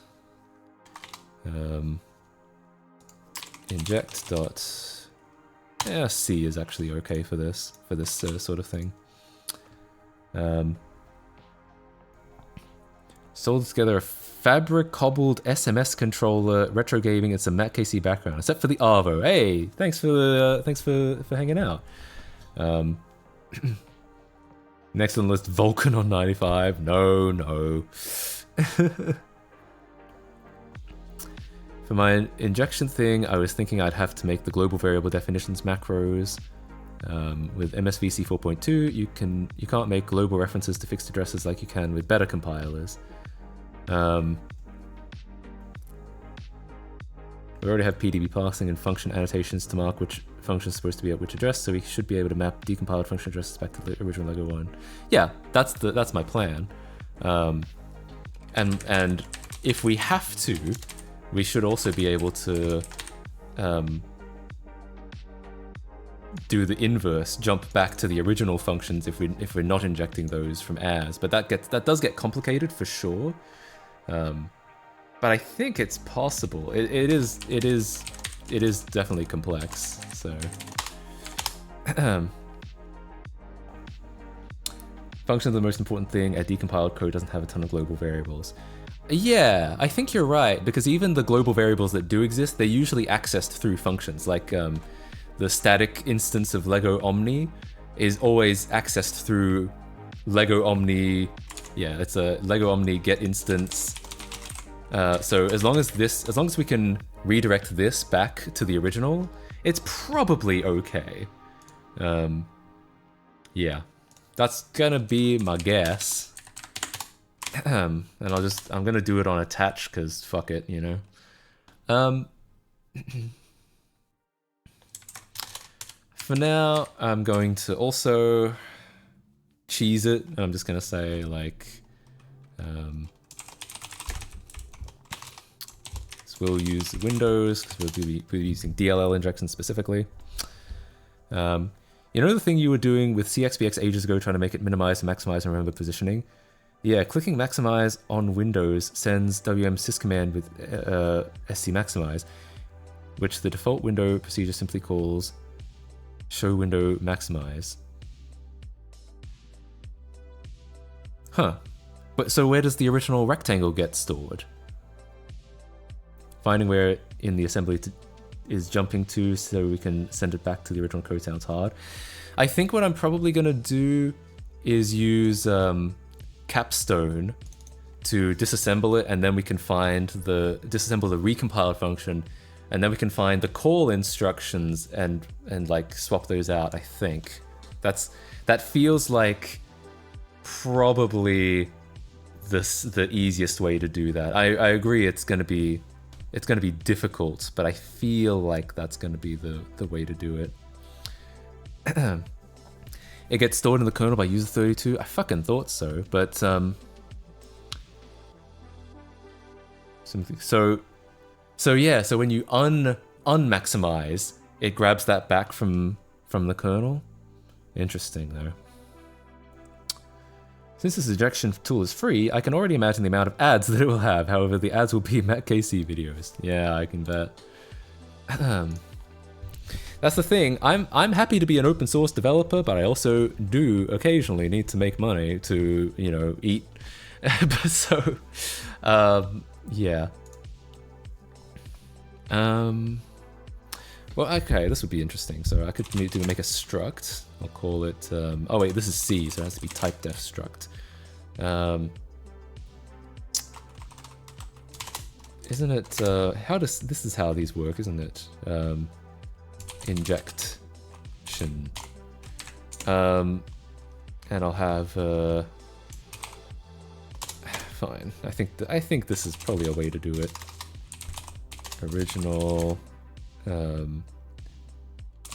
inject dot. Yeah, C is actually okay for this sort of thing. Sold together a fabric cobbled SMS controller, retro gaming, and some MacKC background, except for the Arvo. Hey, thanks for hanging out. Next on the list, Vulkan on 95. No. For my injection thing, I was thinking I'd have to make the global variable definitions macros. With MSVC 4.2, you can't make global references to fixed addresses like you can with better compilers. We already have PDB parsing and function annotations to mark which function is supposed to be at which address, so we should be able to map decompiled function addresses back to the original Lego one. Yeah, that's my plan. And if we have to, we should also be able to do the inverse, jump back to the original functions if we're not injecting those from as. But that does get complicated for sure. But I think it's possible. It is definitely complex. So Functions are the most important thing. A decompiled code doesn't have a ton of global variables. Yeah, I think you're right, because even the global variables that do exist, they're usually accessed through functions. Like the static instance of Lego Omni is always accessed through Lego Omni. Yeah, it's a Lego Omni get instance. So as long as we can redirect this back to the original, it's probably okay. Yeah, that's gonna be my guess. And I'm gonna do it on attach because fuck it, you know. For now, I'm going to also cheese it. And I'm just gonna say like, so we'll use Windows because we'll be using DLL injection specifically. You know the thing you were doing with CXPX ages ago, trying to make it minimize and maximize and remember positioning? Yeah, clicking maximize on Windows sends WM syscommand with SC maximize, which the default window procedure simply calls show window maximize. Huh. But so where does the original rectangle get stored? Finding where it in the assembly is jumping to so we can send it back to the original code sounds hard. I think what I'm probably gonna do is use capstone to disassemble it, and then we can find disassemble the recompile function, and then we can find the call instructions and like swap those out. I think that feels like probably the easiest way to do that. I agree it's gonna be difficult, but I feel like that's gonna be the way to do it. It gets stored in the kernel by user 32. I fucking thought so, but so yeah. So when you unmaximize, it grabs that back from the kernel. Interesting though. Since this ejection tool is free, I can already imagine the amount of ads that it will have. However, the ads will be MacKC videos. Yeah, I can bet. That's the thing. I'm happy to be an open source developer, but I also do occasionally need to make money to, you know, eat. So, yeah. Well, okay, this would be interesting. So I could make a struct. I'll call it. Oh wait, this is C, so it has to be type def struct. Isn't it? This is how these work, isn't it? Injection. And I'll have. Fine. I think this is probably a way to do it. Original.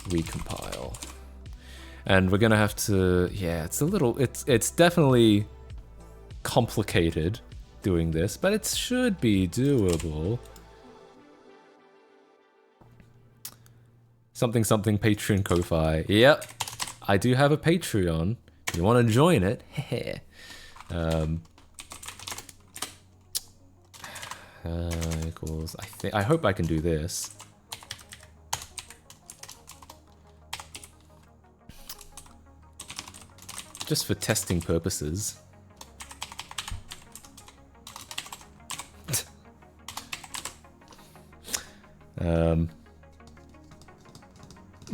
Recompile. And we're gonna have to, yeah, it's definitely complicated doing this, but it should be doable. Something Patreon Ko-Fi. Yep, I do have a Patreon. You want to join it? Equals. I hope I can do this. Just for testing purposes.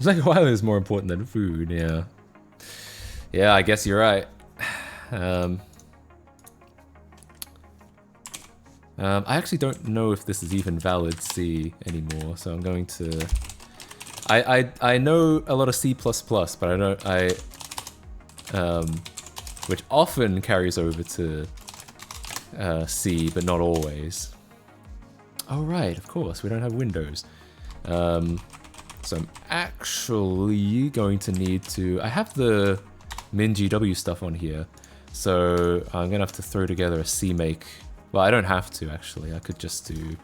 Lego Island is more important than food, yeah. Yeah, I guess you're right. I actually don't know if this is even valid C anymore, so I'm going to... I know a lot of C++, but I don't... which often carries over to C, but not always. Oh right, of course, we don't have Windows. So I'm actually going to need to... I have the MinGW stuff on here, so I'm gonna have to throw together a CMake. Well, I don't have to actually. I could just do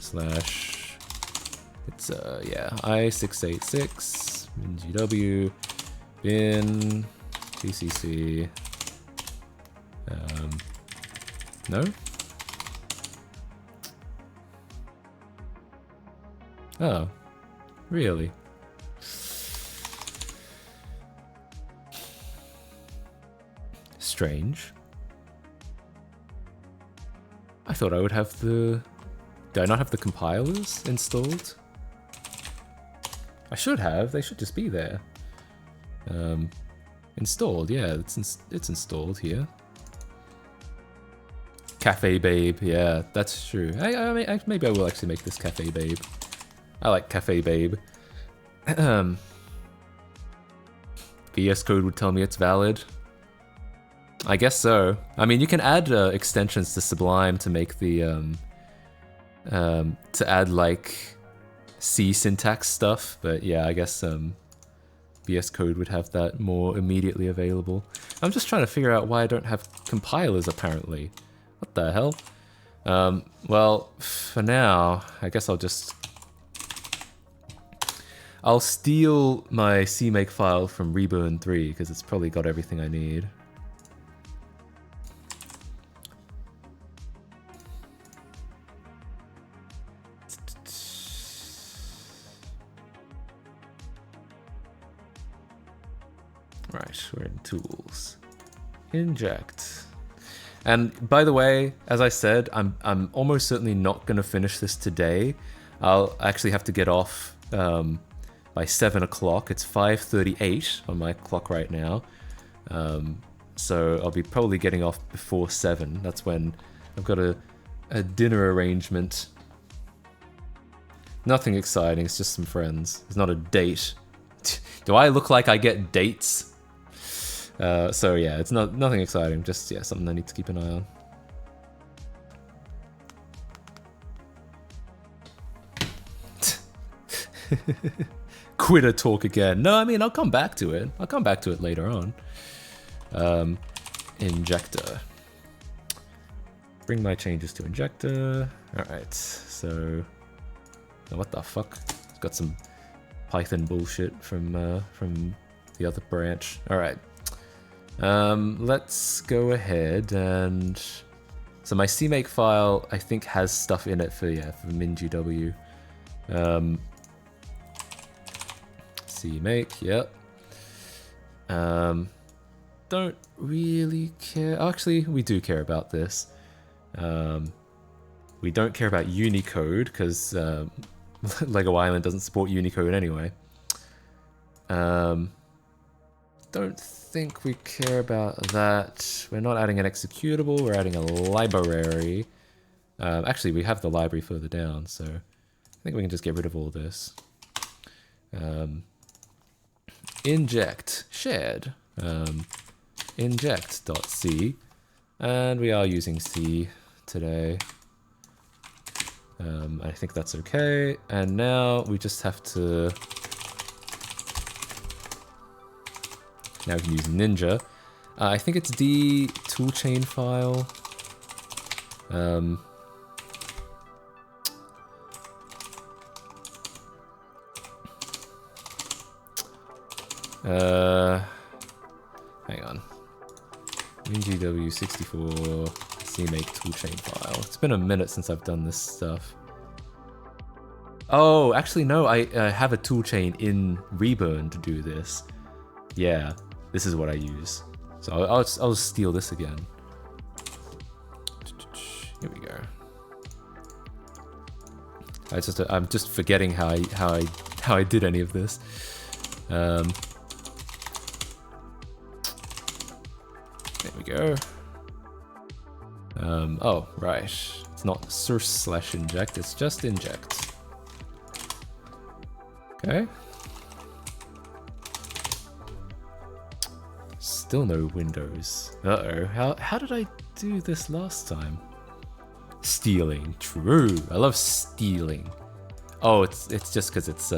slash... It's yeah, i686 MinGW bin TCC. No? Oh, really? strange. I thought I would have the... Do I not have the compilers installed? I should have. They should just be there. Installed, yeah. It's installed here. Cafe Babe, yeah, that's true. Maybe I will actually make this Cafe Babe. I like Cafe Babe. VS Code would tell me it's valid. I guess so. I mean, you can add extensions to Sublime to make the to add like C syntax stuff, but yeah, I guess VS Code would have that more immediately available. I'm just trying to figure out why I don't have compilers apparently. What the hell? Well, for now, I guess I'll steal my CMake file from Reburn 3 because it's probably got everything I need. Right, we're in Tools. Inject. And by the way, as I said, I'm almost certainly not going to finish this today. I'll actually have to get off by 7 o'clock. It's 5:38 on my clock right now. So I'll be probably getting off before 7. That's when I've got a dinner arrangement. Nothing exciting, it's just some friends. It's not a date. Do I look like I get dates? So yeah, it's nothing exciting, just yeah, something I need to keep an eye on. Quitter talk again. No, I mean, I'll come back to it. I'll come back to it later on. Injector. Bring my changes to injector. Alright, so... Oh, what the fuck? Got some Python bullshit from the other branch. Alright. Let's go ahead and... So my CMake file, I think, has stuff in it for MinGW. CMake, yep. Don't really care. Actually, we do care about this. We don't care about Unicode because Lego Island doesn't support Unicode anyway. Don't think we care about that. We're not adding an executable, we're adding a library. Actually, we have the library further down, so I think we can just get rid of all this. Inject, shared, inject.c, and we are using C today. I think that's okay, and now we just have to... Now we can use Ninja. I think it's the toolchain file. Hang on. MinGW64 CMake toolchain file. It's been a minute since I've done this stuff. Oh, actually no, I have a toolchain in Reburn to do this. Yeah, this is what I use. So I'll steal this again. Here we go. I'm just forgetting how I did any of this. There we go. Oh, right. It's not source/inject, it's just inject. Okay. Still no Windows. Uh-oh. How did I do this last time? Stealing. True. I love stealing. Oh, it's just because it's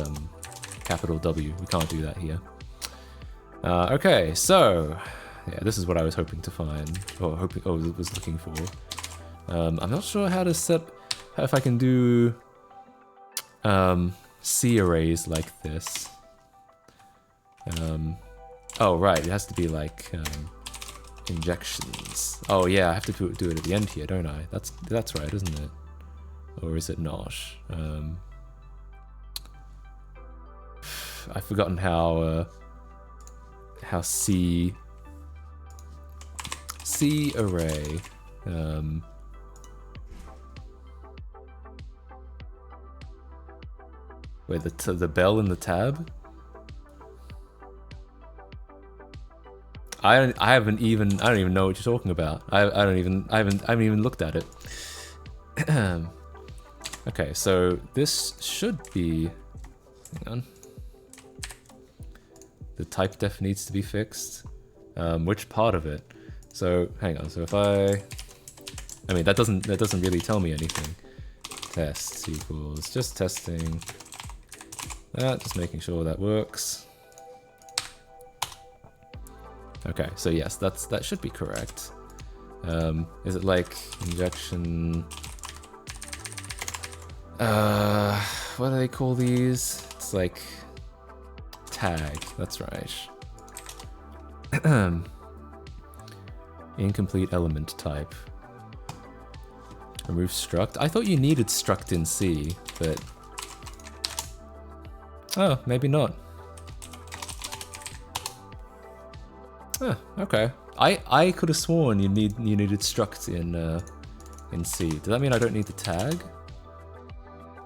capital W. We can't do that here. Okay, so yeah, this is what I was hoping to find, or was looking for. I'm not sure how to if I can do C arrays like this. Oh right, it has to be like injections. Oh yeah, I have to do it at the end here, don't I? That's right, isn't it? Or is it not? I've forgotten how C C array. Wait, the bell in the tab? I don't even know what you're talking about. I haven't even looked at it. Okay, so this should be, hang on. The type def needs to be fixed. Which part of it? So hang on. So if I mean that doesn't really tell me anything. Test equals just testing. That, just making sure that works. Okay, so yes, that should be correct. Is it like injection? What do they call these? It's like tag. That's right. Incomplete element type. Remove struct. I thought you needed struct in C, but oh, maybe not. Huh, okay. I could have sworn you needed struct in C. Does that mean I don't need the tag?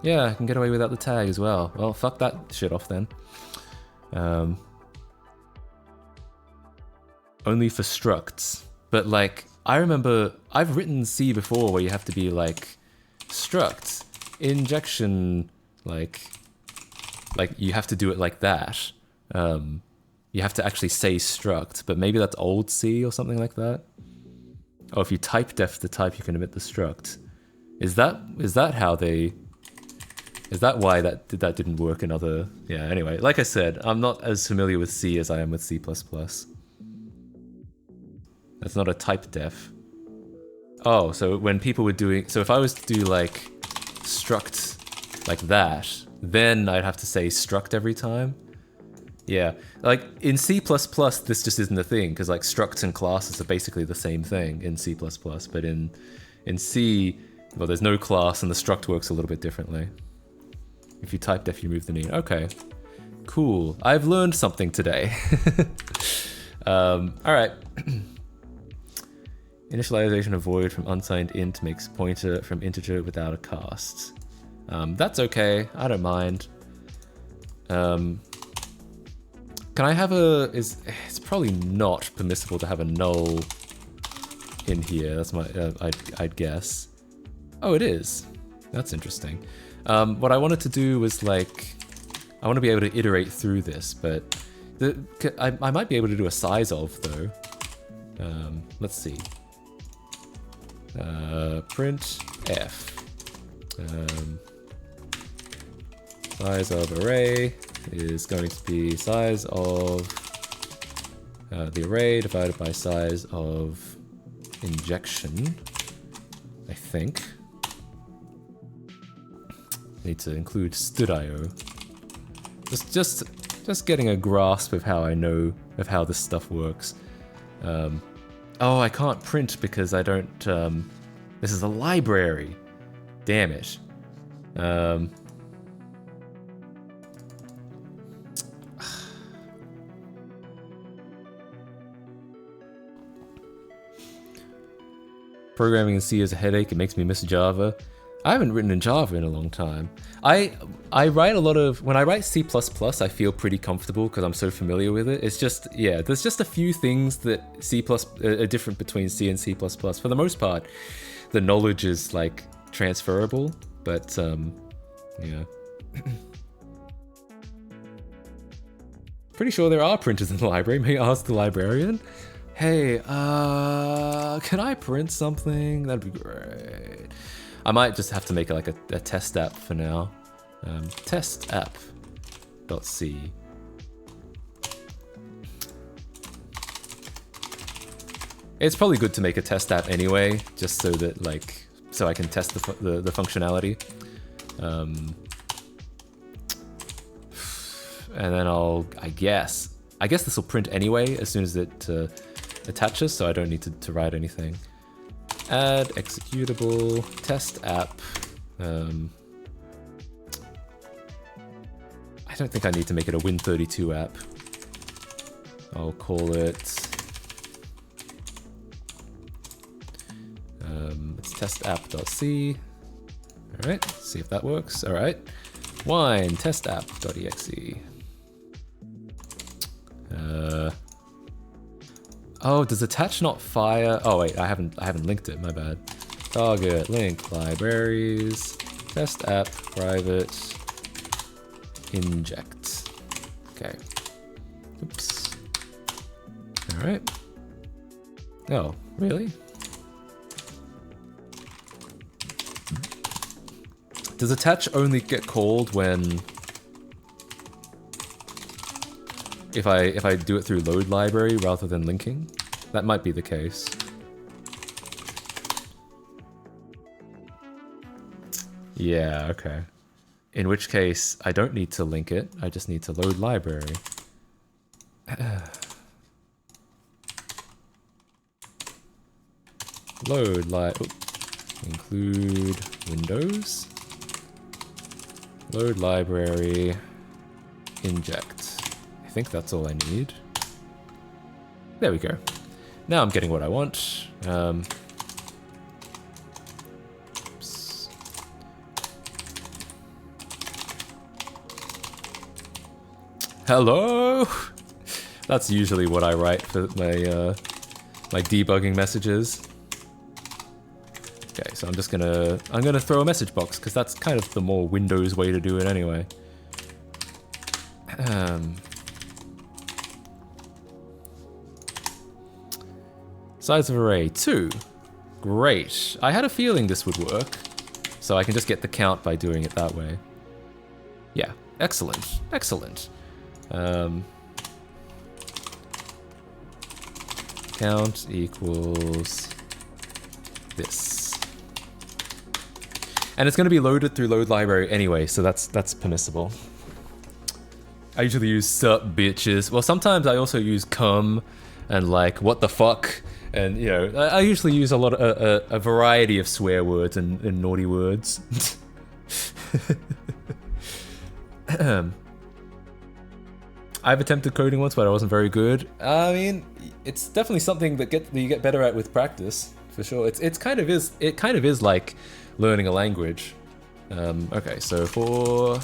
Yeah, I can get away without the tag as well. Well, fuck that shit off then. Only for structs. But like, I remember I've written C before where you have to be like struct injection, like you have to do it like that. You have to actually say struct, but maybe that's old C or something like that. Oh, if you type def the type, you can emit the struct. Is that how they? Is that why that didn't work in other? Yeah. Anyway, like I said, I'm not as familiar with C as I am with C++. That's not a type def. Oh, so when people were doing, so if I was to do like struct like that, then I'd have to say struct every time. Yeah, like in C++, this just isn't a thing because like structs and classes are basically the same thing in C++, but in C, well, there's no class and the struct works a little bit differently. If you type def, you remove the need. Okay, cool. I've learned something today. All right. Initialization of void from unsigned int makes pointer from integer without a cast. That's okay. I don't mind. Can I have a? It's probably not permissible to have a null in here. That's my. I'd guess. Oh, it is. That's interesting. What I wanted to do was like, I want to be able to iterate through this, but I might be able to do a size of though. Let's see. Print f. Size of array is going to be size of the array divided by size of injection, I think. Need to include stdio. Just getting a grasp of how I know of how this stuff works. Oh, I can't print because I don't. This is a library. Damn it. Programming in C is a headache. It makes me miss Java. I haven't written in Java in a long time. I write a lot of, when I write C++, I feel pretty comfortable because I'm so familiar with it. It's just, yeah, there's just a few things that C++ are different between C and C++. For the most part, the knowledge is like transferable, but yeah. Pretty sure there are printers in the library. May I ask the librarian? Hey, can I print something? That'd be great. I might just have to make like a test app for now. Test app.c. It's probably good to make a test app anyway, just so that like, so I can test the functionality. And then I guess this will print anyway as soon as it attaches, so I don't need to write anything. Add executable test app. I don't think I need to make it a Win32 app. I'll call it Let's test app.c. All right, see if that works. All right, wine test app.exe. Oh, does attach not fire? Oh wait, I haven't linked it. My bad. Target link libraries test app private inject. Okay. Oops. All right. Oh, really? Does attach only get called when if I do it through load library rather than linking? That might be the case. Yeah, okay. In which case, I don't need to link it, I just need to load library. Include Windows. Load library, inject. I think that's all I need. There we go. Now I'm getting what I want. Oops. Hello? That's usually what I write for my my debugging messages. Okay, so I'm gonna throw a message box because that's kind of the more Windows way to do it anyway. Size of array 2. Great. I had a feeling this would work, so I can just get the count by doing it that way. Yeah, excellent, excellent. Count equals this. And it's going to be loaded through load library anyway, so that's permissible. I usually use sup bitches. Well, sometimes I also use cum and like what the fuck, and you know, I usually use a variety of swear words and naughty words. I've attempted coding once, but I wasn't very good. I mean, it's definitely something that you get better at with practice, for sure. It kind of is like learning a language. Okay, so for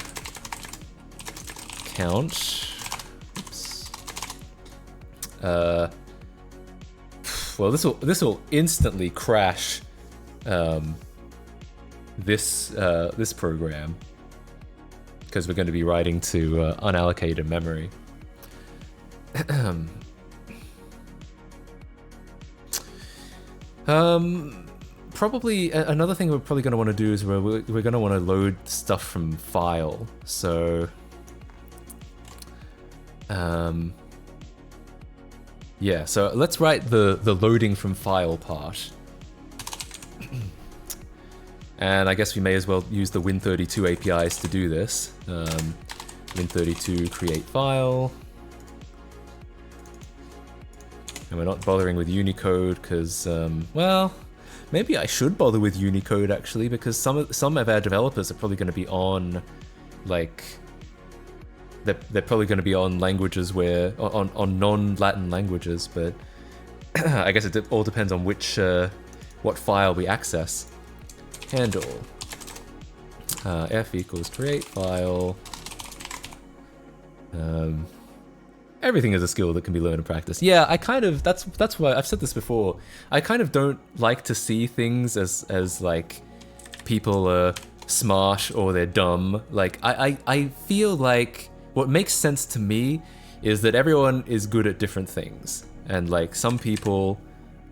count, oops. Well, this will instantly crash this program because we're going to be writing to unallocated memory. Probably another thing we're probably going to want to do is we're going to want to load stuff from file. So, yeah. So let's write the loading from file part, and I guess we may as well use the Win32 APIs to do this. Win32 create file. And we're not bothering with Unicode because, well, maybe I should bother with Unicode actually, because some of our developers are probably going to be on, like, they're probably going to be on languages where on non-Latin languages, but I guess it all depends on what file we access. Handle f equals create file. Everything is a skill that can be learned and practiced. Yeah, I kind of, that's why I've said this before. I kind of don't like to see things as like people are smart or they're dumb. Like I feel like what makes sense to me is that everyone is good at different things, and like some people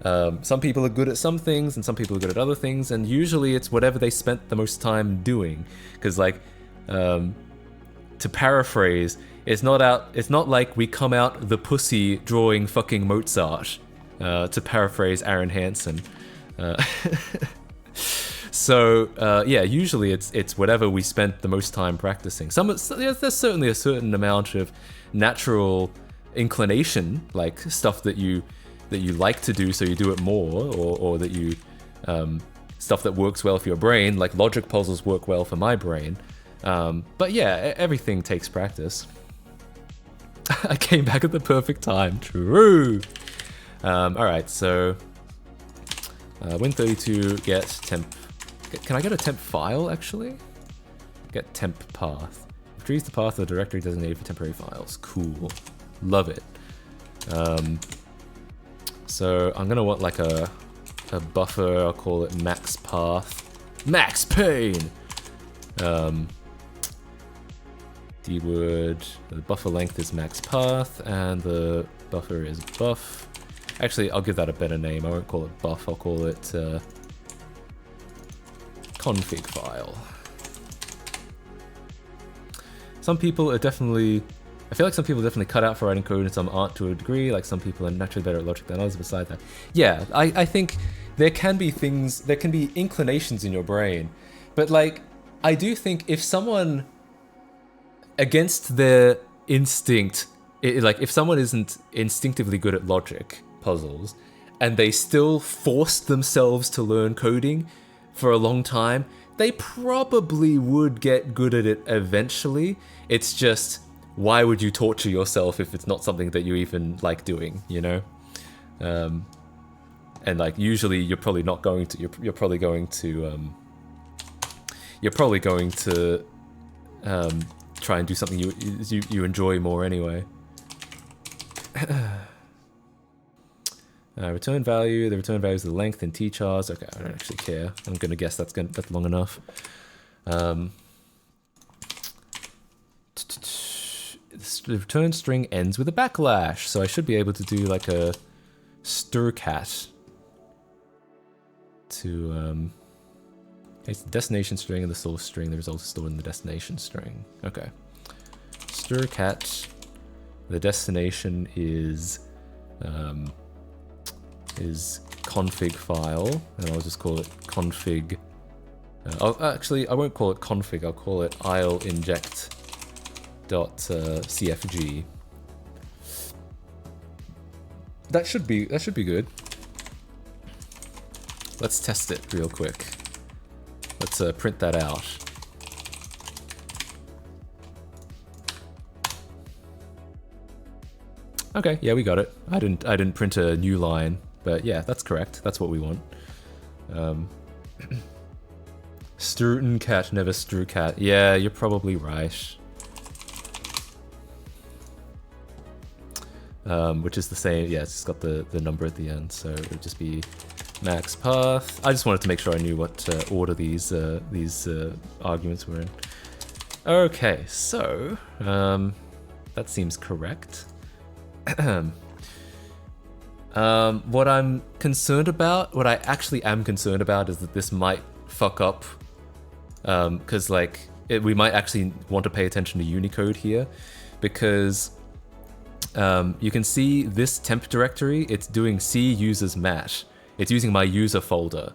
are good at some things and some people are good at other things, and usually it's whatever they spent the most time doing. Because like, to paraphrase, it's not like we come out the pussy drawing fucking Mozart, to paraphrase Aaron Hansen. So yeah, usually it's whatever we spent the most time practicing. There's certainly a certain amount of natural inclination, like stuff that you like to do, so you do it more, or that you stuff that works well for your brain, like logic puzzles work well for my brain. But yeah, everything takes practice. I came back at the perfect time. True. All right, so Win32 get temp. Can I get a temp file actually? Get temp path. Retrieves the path of the directory designated for temporary files. Cool. Love it. So I'm gonna want like a buffer. I'll call it max path. Max Payne. dword. The buffer length is max path, and the buffer is buff. Actually, I'll give that a better name. I won't call it buff. I'll call it config file. Some people are definitely, I feel like some people are definitely cut out for writing code and some aren't to a degree, like some people are naturally better at logic than others beside that. Yeah, I think there can be things, there can be inclinations in your brain, but like, I do think if someone, against their instinct, like if someone isn't instinctively good at logic puzzles, and they still force themselves to learn coding for a long time, they probably would get good at it eventually. It's just, why would you torture yourself if it's not something that you even like doing, you know? And like usually you're probably not going to, you're probably going to try and do something you enjoy more anyway. Return value. The return value is the length in tchars. Okay, I don't actually care. I'm gonna guess that's long enough. The return string ends with a backlash, so I should be able to do like a strcat to it's the destination string and the source string. The result is stored in the destination string. Okay. Strcat. The destination is config file, and I'll just call it config. Actually, I won't call it config. I'll call it I'll inject.cfg. That should be good. Let's test it real quick. Let's print that out. Okay, yeah, we got it. I didn't print a new line, but yeah, that's correct. That's what we want. Strutencat, never strucat. Yeah, you're probably right. Which is the same. Yeah, it's just got the number at the end, so it would just be max path. I just wanted to make sure I knew what order these arguments were in. Okay, so that seems correct. What I'm concerned about, what I actually am concerned about, is that this might fuck up, because like we might actually want to pay attention to Unicode here, because you can see this temp directory. It's doing C users mat. It's using my user folder.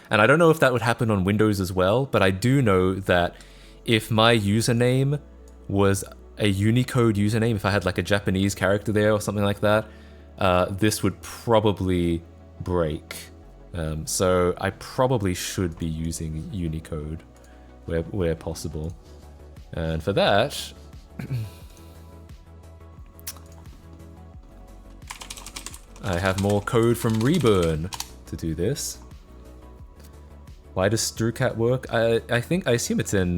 And I don't know if that would happen on Windows as well, but I do know that if my username was a Unicode username, if I had like a Japanese character there or something like that, this would probably break. So I probably should be using Unicode where possible. And for that, I have more code from Reburn to do this. Why does strucat work? I assume it's in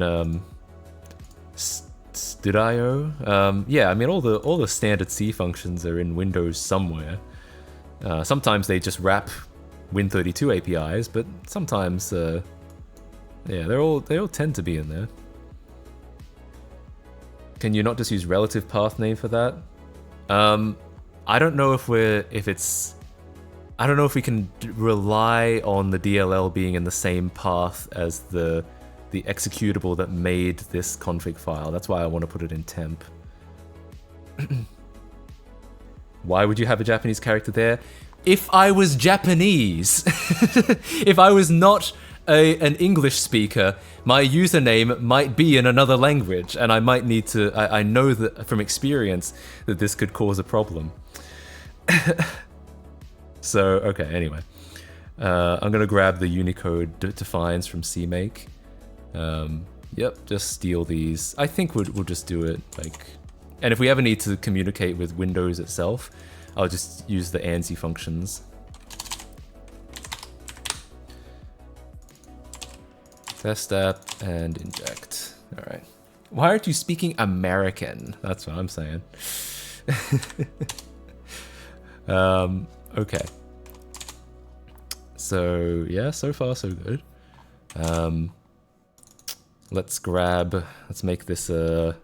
stdio. Yeah, I mean all the standard C functions are in Windows somewhere. Sometimes they just wrap Win32 APIs, but sometimes yeah, they all tend to be in there. Can you not just use relative path name for that? I don't know if I don't know if we can rely on the DLL being in the same path as the executable that made this config file. That's why I want to put it in temp. Why would you have a Japanese character there? If I was Japanese, if I was not an English speaker, my username might be in another language, and I might need to, I know that from experience that this could cause a problem. So, okay, anyway. I'm gonna grab the Unicode defines from CMake. Yep, just steal these. I think we'll just do it, like... And if we ever need to communicate with Windows itself, I'll just use the ANSI functions. Test app and inject. All right. Why aren't you speaking American? That's what I'm saying. Okay. So yeah, so far so good. Let's make this a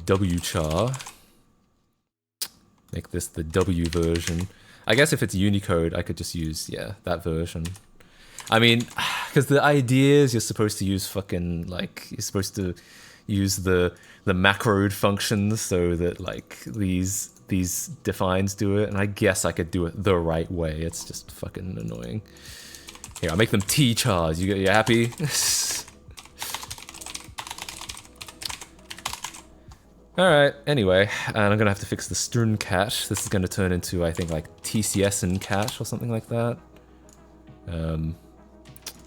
W char. Make this the W version. I guess if it's Unicode, I could just use, yeah, that version. I mean, because the idea is you're supposed to use fucking, like, you're supposed to use the macroed functions so that, like, these defines do it, and I guess I could do it the right way. It's just fucking annoying. Here, I'll make them T chars. You happy? Alright, anyway, and I'm gonna have to fix the string cache. This is gonna turn into, I think, like TCS and cache or something like that.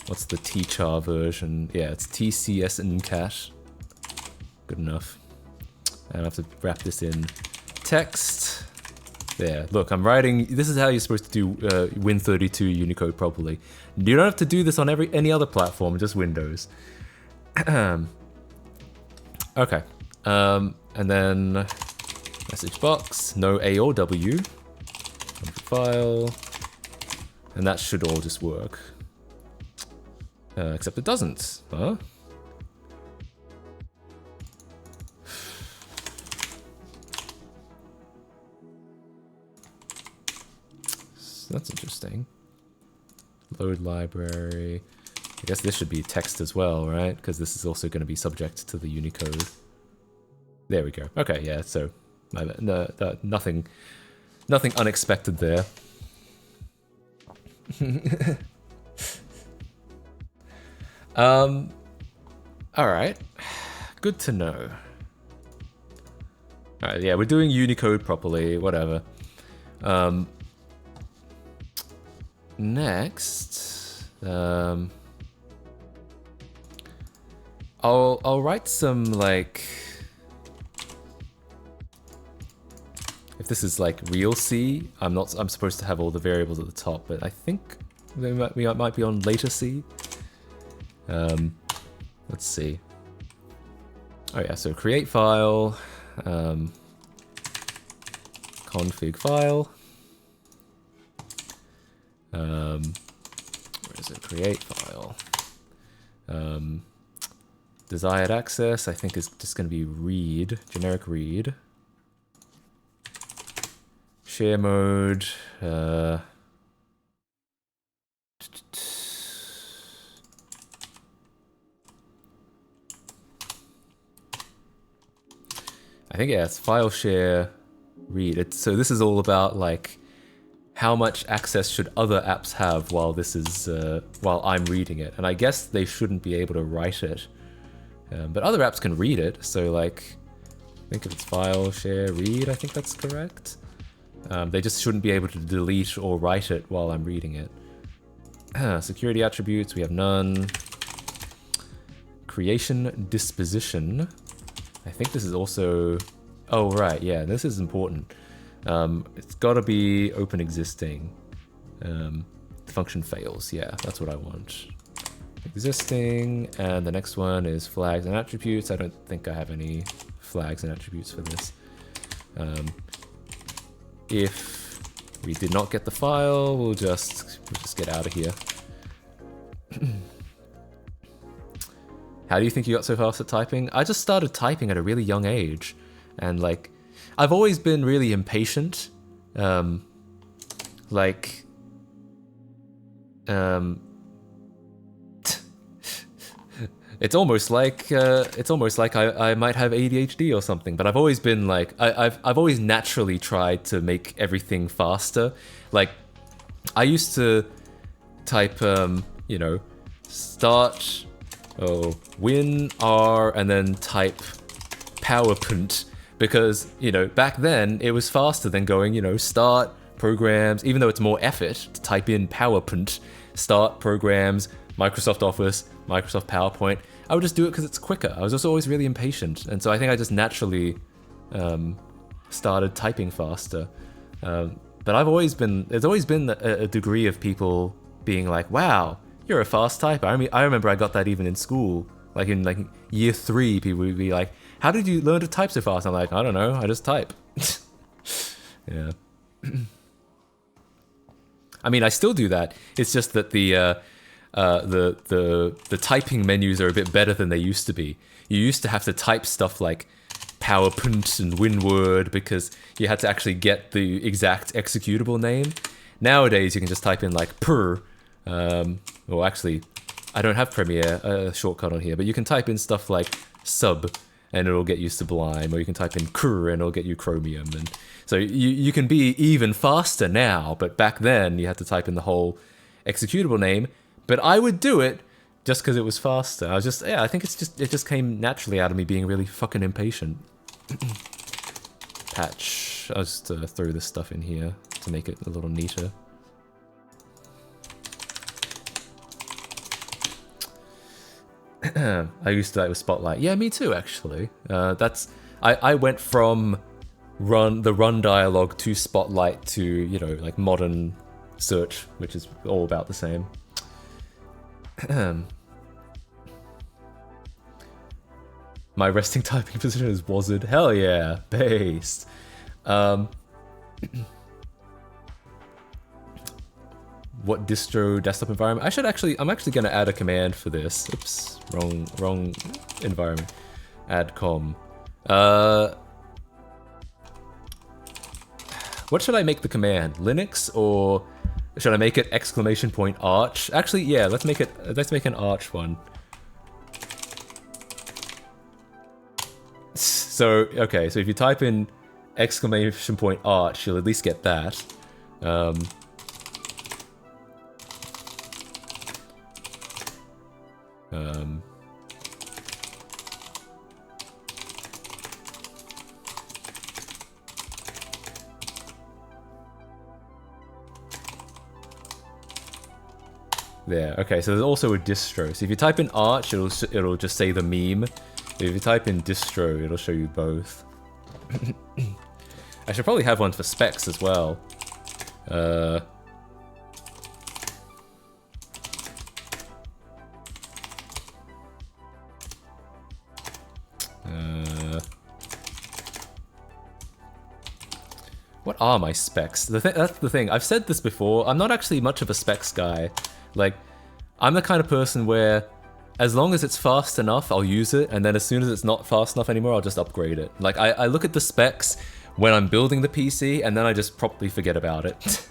What's the tchar version? Yeah, it's TCS and cache. Good enough. And I have to wrap this in text. There, look, I'm writing. This is how you're supposed to do Win32 Unicode properly. You don't have to do this on any other platform, just Windows. Okay. And then message box, no A or W. File. And that should all just work. Except it doesn't. Huh? That's interesting. Load library. I guess this should be text as well, right? Because this is also going to be subject to the Unicode. There we go. Okay, yeah, so nothing unexpected there. Alright. Good to know. Alright, yeah, we're doing Unicode properly, whatever. Next, I'll write some, like, if this is like real C, I'm supposed to have all the variables at the top, but I think we might be on later C. Let's see. Oh yeah, so create file, config file. Where is it? Create file. Desired access, I think is just going to be read, generic read. Share mode. I think, yeah, it's file share read. So this is all about, like, how much access should other apps have while this is while I'm reading it, and I guess they shouldn't be able to write it, but other apps can read it. So, like, I think if it's file share read, I think that's correct. They just shouldn't be able to delete or write it while I'm reading it. Security attributes, we have none. Creation disposition. I think this is also... Oh, right, yeah, this is important. It's got to be open existing. The function fails, yeah, that's what I want. Existing, and the next one is flags and attributes. I don't think I have any flags and attributes for this. If we did not get the file, we'll just get out of here. How do you think you got so fast at typing? I just started typing at a really young age, and, like, I've always been really impatient. It's almost like I might have ADHD or something. But I've always been like, I've always naturally tried to make everything faster. Like, I used to type, you know, start, win R, and then type PowerPoint. Because, you know, back then it was faster than going, you know, start programs, even though it's more effort to type in PowerPoint, start programs, Microsoft Office, Microsoft PowerPoint. I would just do it because it's quicker. I was just always really impatient. And so I think I just naturally started typing faster. But there's always been a degree of people being like, wow, you're a fast typer. I remember I got that even in school. Like in like year 3, people would be like, how did you learn to type so fast? I'm like, I don't know, I just type. Yeah. I mean, I still do that. It's just that the typing menus are a bit better than they used to be. You used to have to type stuff like PowerPoint and WinWord because you had to actually get the exact executable name. Nowadays, you can just type in like per, or actually, I don't have Premiere shortcut on here, but you can type in stuff like sub and it'll get you Sublime, or you can type in cur and it'll get you Chromium. And so you can be even faster now, but back then you had to type in the whole executable name. But I would do it just because it was faster. I think it just came naturally out of me being really fucking impatient. Patch. I'll just throw this stuff in here to make it a little neater. I used to do that with Spotlight. Yeah, me too, actually. I went from the run dialogue to Spotlight to, you know, like modern search, which is all about the same. My resting typing position is Wazard. Hell yeah, based. What distro desktop environment? I'm actually gonna add a command for this. Oops, wrong environment. Add com. What should I make the command? Linux, or should I make it !Arch? Actually, yeah, let's make an Arch one. So, okay, so if you type in !Arch, you'll at least get that. There, okay, so there's also a distro. So if you type in Arch, it'll just say the meme. If you type in distro, it'll show you both. I should probably have one for specs as well. What are my specs? That's the thing. I've said this before. I'm not actually much of a specs guy. Like, I'm the kind of person where as long as it's fast enough, I'll use it, and then as soon as it's not fast enough anymore, I'll just upgrade it. Like, I look at the specs when I'm building the PC, and then I just promptly forget about it.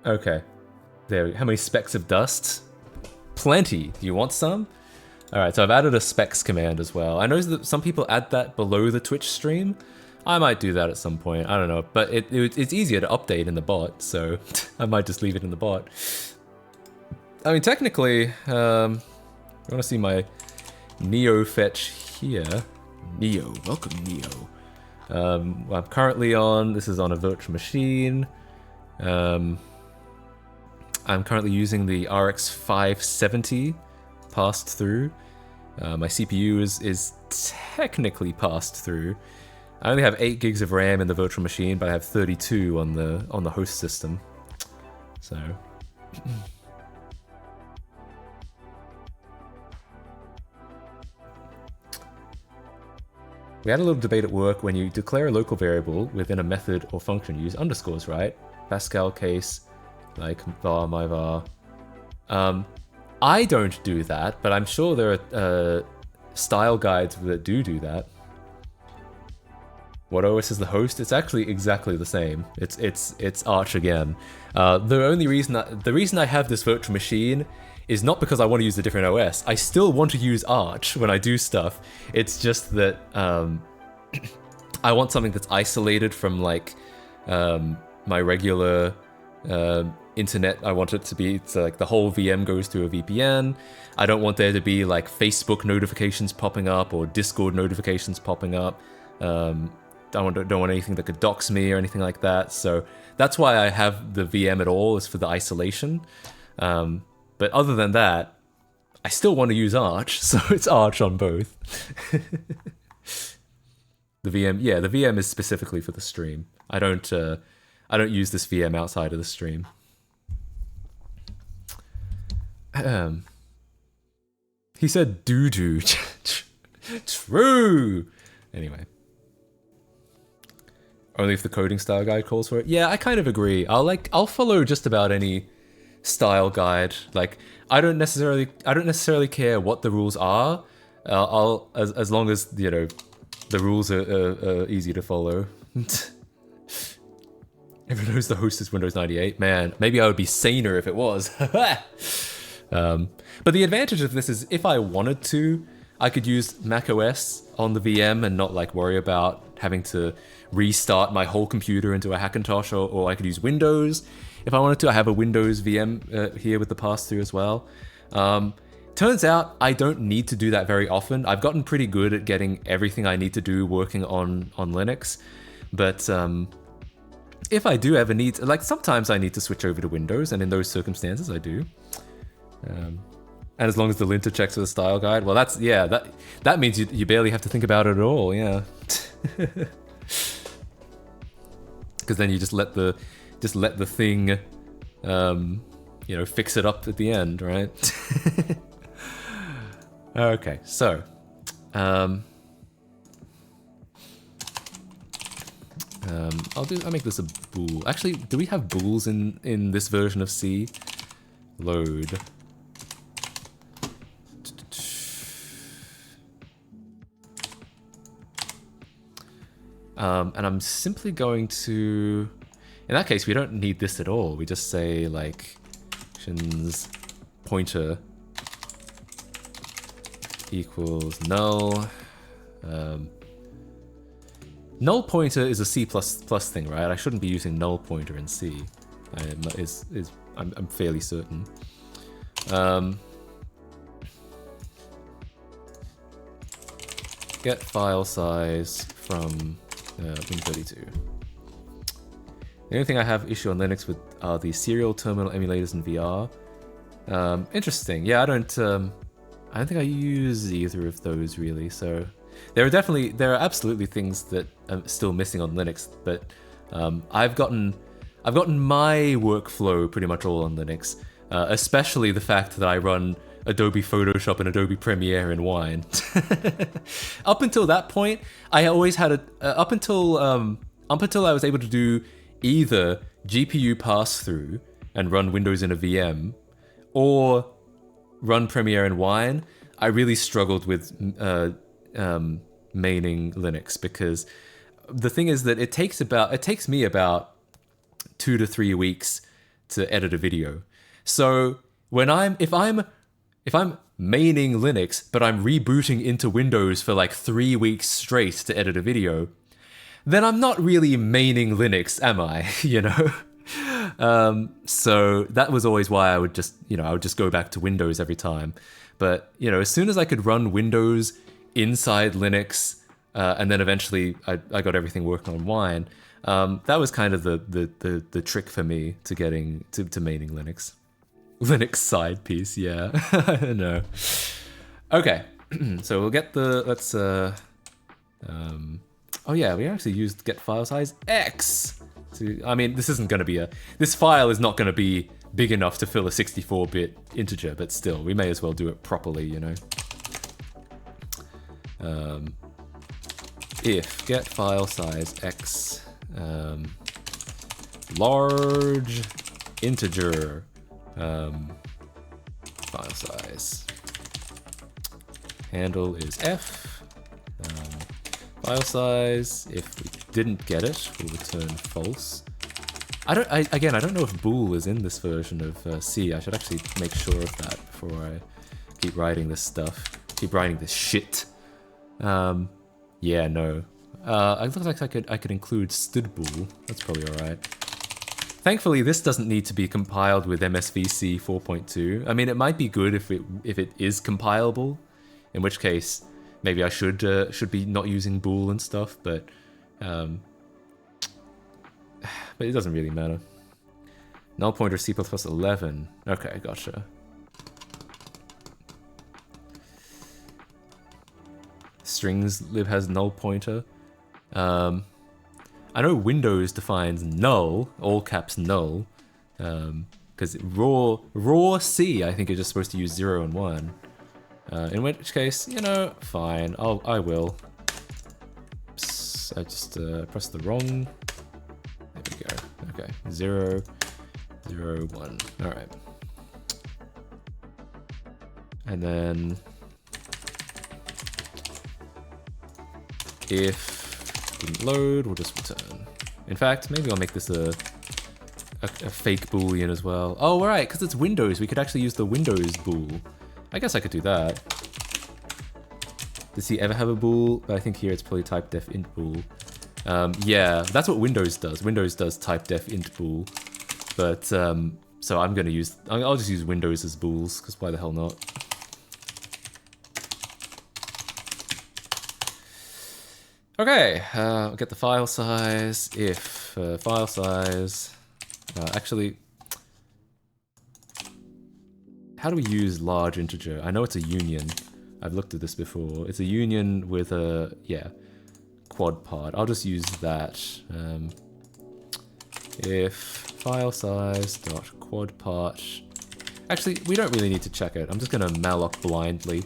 Okay. There, how many specks of dust? Plenty. Do you want some? Alright, so I've added a specs command as well. I know that some people add that below the Twitch stream. I might do that at some point. I don't know. But it's easier to update in the bot, so I might just leave it in the bot. I mean, technically, you want to see my Neo fetch here. Neo. Welcome, Neo. I'm currently on... This is on a virtual machine. I'm currently using the RX 570 passed through. My CPU is technically passed through. I only have 8 gigs of RAM in the virtual machine, but I have 32 on the host system. So we had a little debate at work. When you declare a local variable within a method or function, you use underscores, right? Pascal case, like var, my var. I don't do that, but I'm sure there are style guides that do that. What OS is the host? It's actually exactly the same. It's Arch again. The reason I have this virtual machine is not because I want to use a different OS. I still want to use Arch when I do stuff. It's just that I want something that's isolated from like my regular internet. I want it to be like the whole VM goes through a VPN. I don't want there to be like Facebook notifications popping up or Discord notifications popping up. Don't want anything that could dox me or anything like that. So that's why I have the VM at all, is for the isolation. But But other than that, I still want to use Arch, so it's Arch on both. The VM, yeah, the VM is specifically for the stream. I don't use this VM outside of the stream. He said doo-doo. True. Anyway. Only if the coding style guide calls for it. Yeah, I kind of agree. I'll follow just about any style guide. Like, I don't necessarily care what the rules are. As long as, you know, the rules are easy to follow. Everyone knows the host is Windows 98. Man, maybe I would be saner if it was. But the advantage of this is if I wanted to, I could use macOS on the VM and not like worry about having to restart my whole computer into a Hackintosh, or I could use Windows. If I wanted to, I have a Windows VM here with the pass-through as well. Turns out I don't need to do that very often. I've gotten pretty good at getting everything I need to do working on Linux. But if I do ever need, like sometimes I need to switch over to Windows, and in those circumstances I do. And as long as the linter checks for the style guide, well, that's, yeah, that means you barely have to think about it at all, yeah. Because then you just let the thing, you know, fix it up at the end, right? Okay, so, I'll make this a bool. Actually, do we have bools in this version of C? Load. And I'm simply going to, in that case, we don't need this at all. We just say like, actions pointer equals null. Null pointer is a C++ thing, right? I shouldn't be using null pointer in C. I'm fairly certain. Get file size from Win32. The only thing I have issue on Linux with are the serial terminal emulators in VR. Interesting. Yeah, I don't think I use either of those really. So there are absolutely things that are still missing on Linux, but I've gotten my workflow pretty much all on Linux, especially the fact that I run Adobe Photoshop and Adobe Premiere in Wine. Up until that point, I always had up until I was able to do either GPU pass-through and run Windows in a VM, or run Premiere in Wine, I really struggled with maining Linux, because the thing is that it takes me about 2 to 3 weeks to edit a video. So if I'm maining Linux, but I'm rebooting into Windows for like 3 weeks straight to edit a video, then I'm not really maining Linux, am I? You know? So that was always why I would just go back to Windows every time. But, you know, as soon as I could run Windows inside Linux, and then eventually I got everything working on Wine, that was kind of the trick for me to getting to maining Linux. Linux side piece, yeah. No. Okay, so we'll get let's oh yeah, we actually used get file size X. I mean, this file is not gonna be big enough to fill a 64-bit integer, but still, we may as well do it properly, you know. If get file size X, large integer, file size, handle is F, file size, if we didn't get it, we'll return false. I don't know if bool is in this version of C. I should actually make sure of that before I keep writing this stuff, keep writing this shit. Yeah, no. It looks like I could include stdbool. That's probably alright. Thankfully, this doesn't need to be compiled with MSVC 4.2. I mean, it might be good if it is compilable, in which case maybe I should be not using bool and stuff, but it doesn't really matter. Null pointer C++ 11. Okay, gotcha. strings lib has null pointer. I know Windows defines null, all caps null, because raw C, I think is just supposed to use 0 and 1. In which case, you know, fine, I will. Oops, I just pressed the wrong. There we go. Okay, 0, 0, 1. All right. And then if didn't load, we'll just return. In fact, maybe I'll make this a fake boolean as well. Oh, all right, because it's Windows, we could actually use the Windows bool. I guess I could do that. Does he ever have a bool? But I think here it's probably type def int bool. Yeah, that's what Windows does. Windows does type def int bool. But so I'm gonna use. I'll just use Windows as bools because why the hell not? Okay, I'll get the file size. If file size, actually, how do we use large integer? I know it's a union. I've looked at this before. It's a union with a, yeah, quad part. I'll just use that. If file size dot quad part. Actually, we don't really need to check it. I'm just gonna malloc blindly.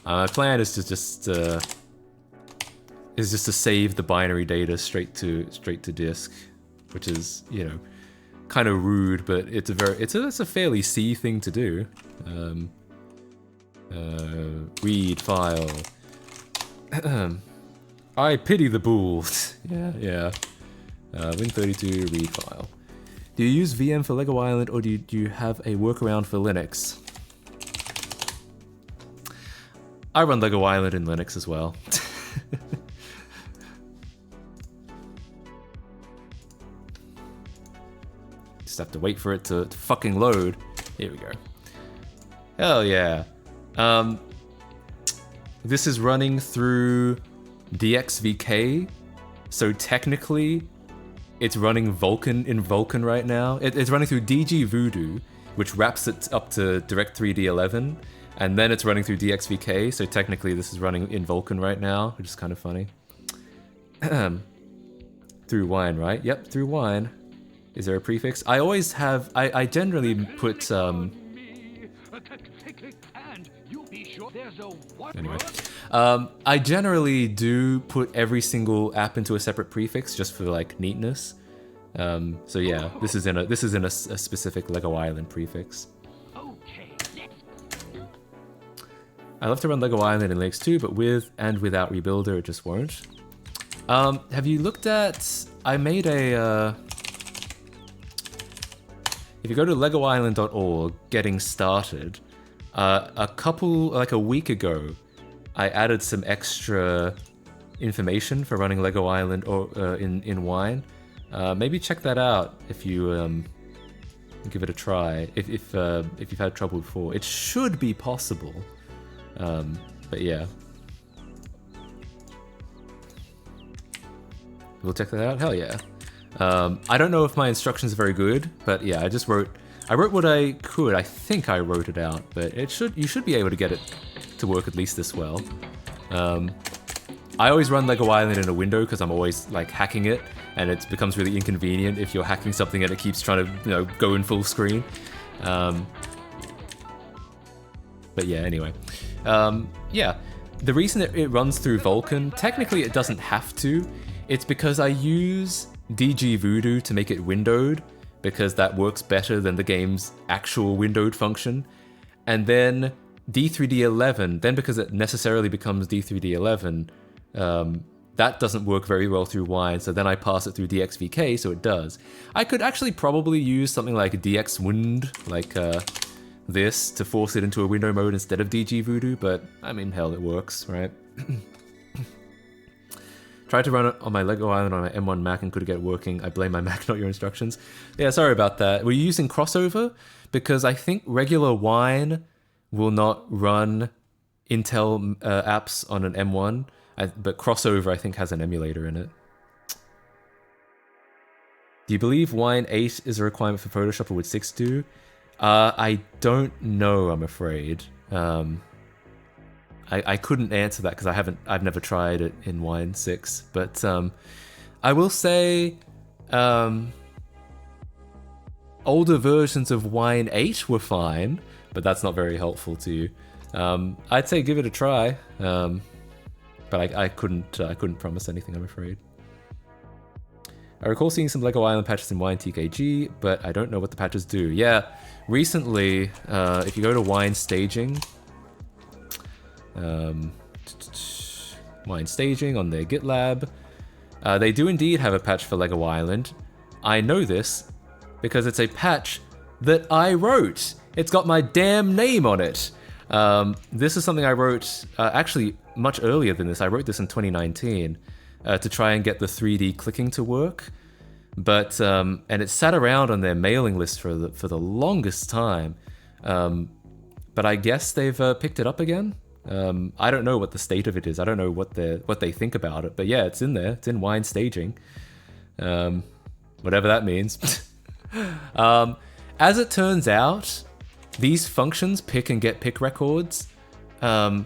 My plan is to just to save the binary data straight to disk, which is, you know, kind of rude, but it's a fairly C thing to do. Read file. I pity the bulls. Yeah. Win32 read file. Do you use VM for Lego Island, or do you have a workaround for Linux? I run Lego Island in Linux as well. Just have to wait for it to fucking load. Here we go. Hell yeah. This is running through DXVK, so technically it's running Vulkan in Vulkan right now. It's running through DG Voodoo, which wraps it up to Direct3D 11. And then it's running through DXVK, so technically this is running in Vulkan right now, which is kind of funny. Through Wine, right? Yep, through Wine. Is there a prefix? I always have, I generally put, anyway. I generally do put every single app into a separate prefix just for like neatness. So yeah, this is in a specific Lego Island prefix. I love to run Lego Island in Linux too, but with and without Rebuilder, it just won't. Have you looked at... I made a... If you go to legoisland.org, getting started, a week ago, I added some extra information for running Lego Island or in Wine. Maybe check that out if you give it a try. If you've had trouble before, it should be possible. But yeah. We'll check that out? Hell yeah. I don't know if my instructions are very good, but yeah, I wrote what I could. I think I wrote it out, but you should be able to get it to work at least this well. I always run Lego Island in a window because I'm always like hacking it, and it becomes really inconvenient if you're hacking something and it keeps trying to, you know, go in full screen. But yeah, anyway. Yeah, the reason it runs through Vulkan, technically it doesn't have to. It's because I use DG Voodoo to make it windowed, because that works better than the game's actual windowed function. And then D3D11, then because it necessarily becomes D3D11, that doesn't work very well through Wine, so then I pass it through DXVK, so it does. I could actually probably use something like DXWind, like this, to force it into a window mode instead of DG Voodoo, but I mean, hell, it works, right? Tried to run it on my Lego Island on my M1 Mac and couldn't get it working. I blame my Mac, not your instructions. Yeah, sorry about that. Were you using Crossover? Because I think regular Wine will not run Intel apps on an M1, but Crossover I think has an emulator in it. Do you believe Wine 8 is a requirement for Photoshop, or would 6 do? I don't know, I'm afraid. I couldn't answer that because I've never tried it in Wine 6. But I will say older versions of Wine 8 were fine, but that's not very helpful to you. I'd say give it a try, but I couldn't promise anything, I'm afraid. I recall seeing some Lego Island patches in Wine TKG, but I don't know what the patches do. Yeah, recently, if you go to Wine Staging, Wine Staging on their GitLab, they do indeed have a patch for Lego Island. I know this because it's a patch that I wrote. It's got my damn name on it. This is something I wrote actually much earlier than this. I wrote this in 2019 to try and get the 3D clicking to work. But and it sat around on their mailing list for the longest time. But I guess they've picked it up again. I don't know what the state of it is. I don't know what they think about it. But yeah, it's in there. It's in Wine Staging. Whatever that means. As it turns out, these functions, pick and get pick records, they're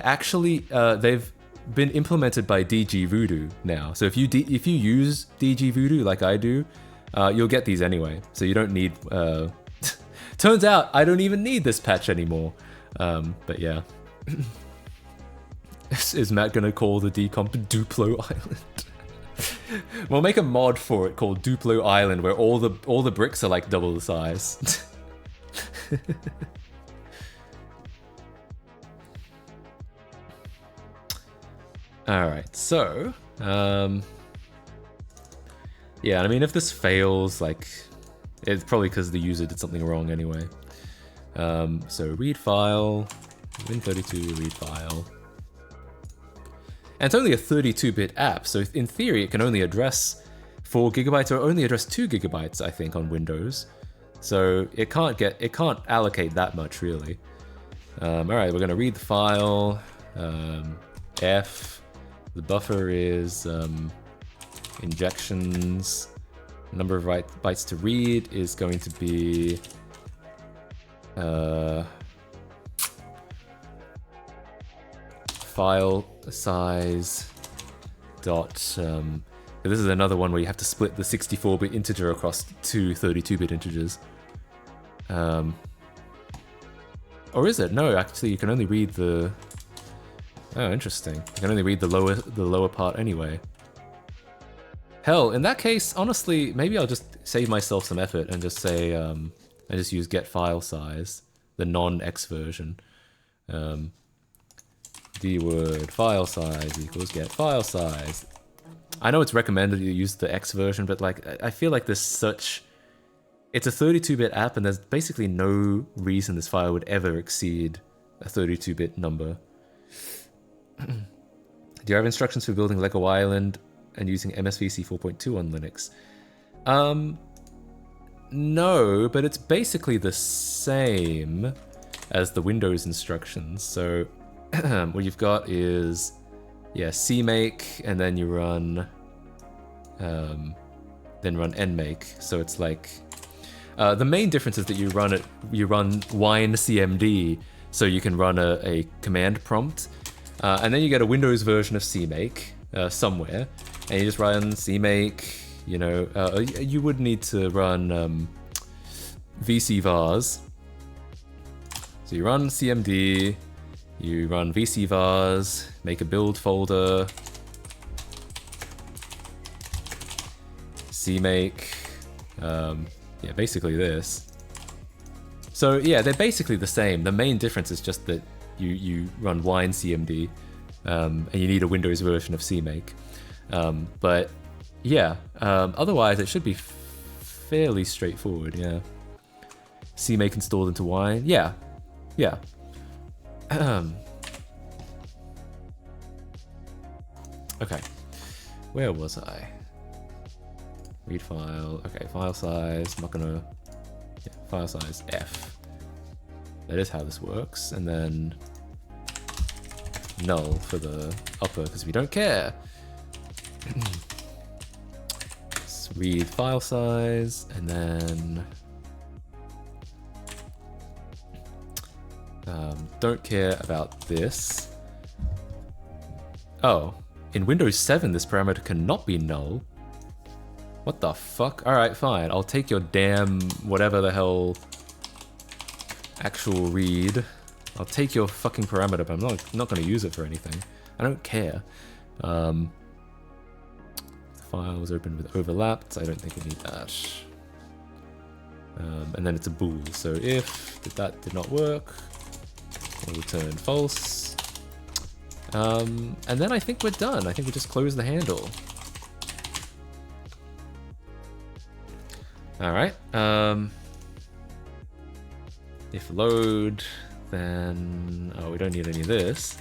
actually they've been implemented by DG Voodoo now. So if you use DG Voodoo like I do, you'll get these anyway. So you don't need. Turns out I don't even need this patch anymore. But yeah, is Matt gonna call the decomp Duplo Island? We'll make a mod for it called Duplo Island, where all the bricks are like double the size. Alright, so yeah, I mean, if this fails, like, it's probably because the user did something wrong anyway. So read file, Win32 read file. And it's only a 32-bit app, so in theory it can only address 4 gigabytes or only address 2 gigabytes, I think, on Windows. So it can't allocate that much, really. Alright, we're gonna read the file. F. The buffer is injections. Number of bytes to read is going to be file size dot this is another one where you have to split the 64-bit integer across two 32-bit integers. Or is it? No, actually you can only read the... Oh, interesting. You can only read the lower part anyway. Hell, in that case, honestly, maybe I'll just save myself some effort and just say, I just use get file size, the non-X version. dword file size equals get file size. I know it's recommended you use the X version, but like, I feel like there's such... It's a 32-bit app and there's basically no reason this file would ever exceed a 32-bit number. Do you have instructions for building Lego Island and using MSVC 4.2 on Linux? No, but it's basically the same as the Windows instructions. So what you've got is, yeah, cmake, and then you run, nmake. So it's like, the main difference is that you run wine cmd, so you can run a command prompt. And then you get a Windows version of CMake somewhere, and you just run CMake. You know, you would need to run VCVars. So you run CMD, you run VCVars, make a build folder, CMake. Yeah, basically this. So yeah, they're basically the same. The main difference is just that you run wine CMD, and you need a Windows version of CMake. But yeah, otherwise it should be fairly straightforward. Yeah, CMake installed into wine. Yeah. Okay, where was I? Read file. Okay, file size. I'm not gonna. Yeah, file size F. That is how this works, and then null for the upper because we don't care. Let's read file size, and then Don't care about this. Oh, in Windows 7, this parameter cannot be null. What the fuck? Alright, fine. I'll take your damn whatever the hell actual read. I'll take your fucking parameter, but I'm not going to use it for anything. I don't care. The file was opened with overlapped, so I don't think we need that. And then it's a bool, so if that did not work, we'll return false. And then I think we're done. I think we just close the handle. Alright. If load, then... Oh, we don't need any of this.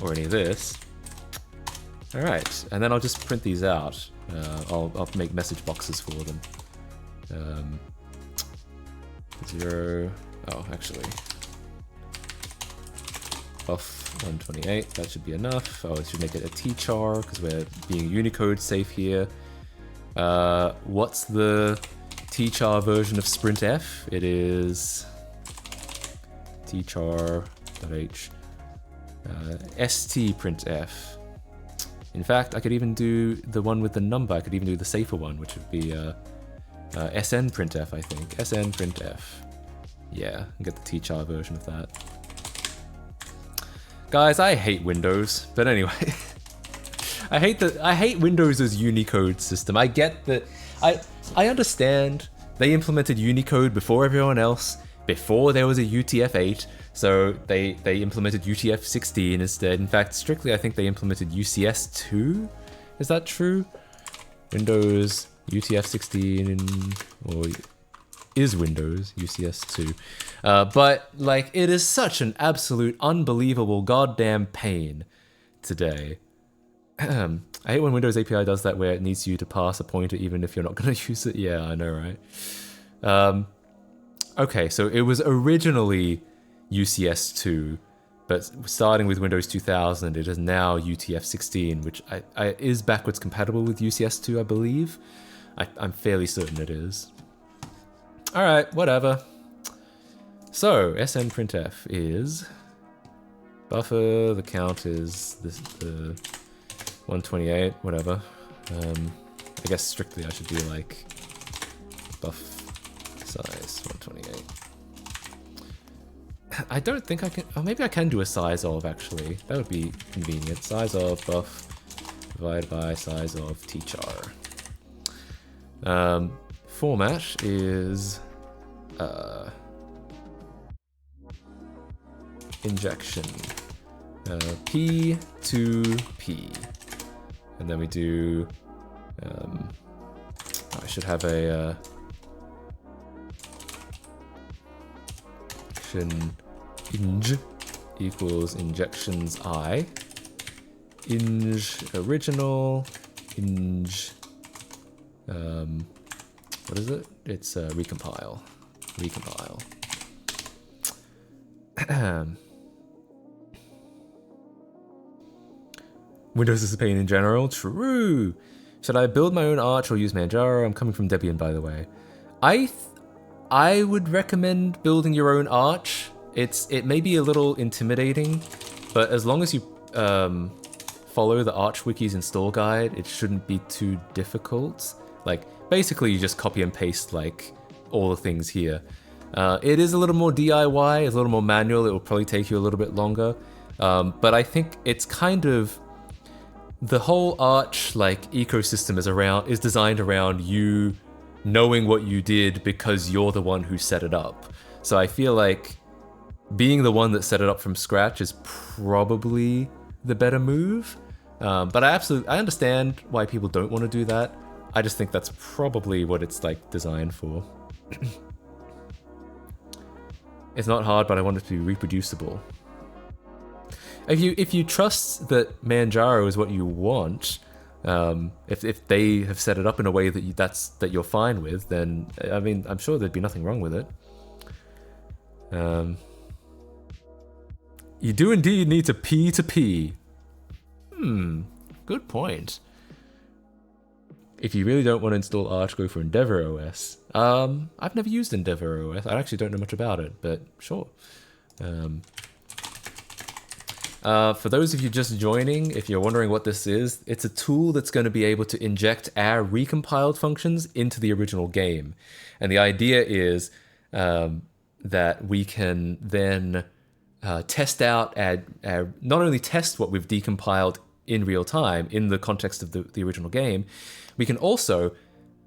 Or any of this. Alright, and then I'll just print these out. I'll make message boxes for them. 0... Oh, actually... Buff 128, that should be enough. Oh, it should make it a tchar, because we're being Unicode safe here. What's the tchar version of sprintf? It is tchar.h stprintf. In fact, I could even do the one with the number. I could even do the safer one, which would be snprintf, I think. snprintf. Yeah, and get the tchar version of that. Guys, I hate Windows, but anyway. I hate Windows' Unicode system. I get that. I understand they implemented Unicode before everyone else, before there was a UTF-8, so they implemented UTF-16 instead. In fact, strictly, I think they implemented UCS-2. Is that true? Windows UTF-16 or is Windows UCS2. But like, it is such an absolute unbelievable goddamn pain today. I hate when Windows API does that, where it needs you to pass a pointer even if you're not going to use it. Yeah, I know, right? Okay, so it was originally UCS2, but starting with Windows 2000, it is now UTF-16, which is backwards compatible with UCS2, I believe. I'm fairly certain it is. Alright, whatever. So, snprintf is buffer, the count is the 128, whatever. I guess strictly I should do like buff size 128. I don't think I can, oh maybe I can do a size of actually. That would be convenient. Size of buff divided by size of tchar. Format is injection p to p, and then we do I should have a inj equals injections I, inj original, inj what is it? It's recompile. Windows is a pain in general. True. Should I build my own Arch or use Manjaro? I'm coming from Debian, by the way. I would recommend building your own Arch. It may be a little intimidating, but as long as you follow the Arch Wiki's install guide, it shouldn't be too difficult. Like, basically you just copy and paste like all the things here. It is a little more DIY, it's a little more manual, it will probably take you a little bit longer. But I think it's kind of, the whole Arch like ecosystem is designed around you knowing what you did because you're the one who set it up. So I feel like being the one that set it up from scratch is probably the better move. But I understand why people don't want to do that. I just think that's probably what it's like designed for. It's not hard, but I want it to be reproducible. If you trust that Manjaro is what you want, if they have set it up in a way that you're fine with, then I mean I'm sure there'd be nothing wrong with it. You do indeed need to P2P. Good point. if you really don't want to install Arch, go for Endeavour OS. I've never used Endeavour OS. I actually don't know much about it, but sure. For those of you just joining, if you're wondering what this is, it's a tool that's going to be able to inject our recompiled functions into the original game. And the idea is that we can then test out, not only test what we've decompiled in real time in the context of the original game, we can also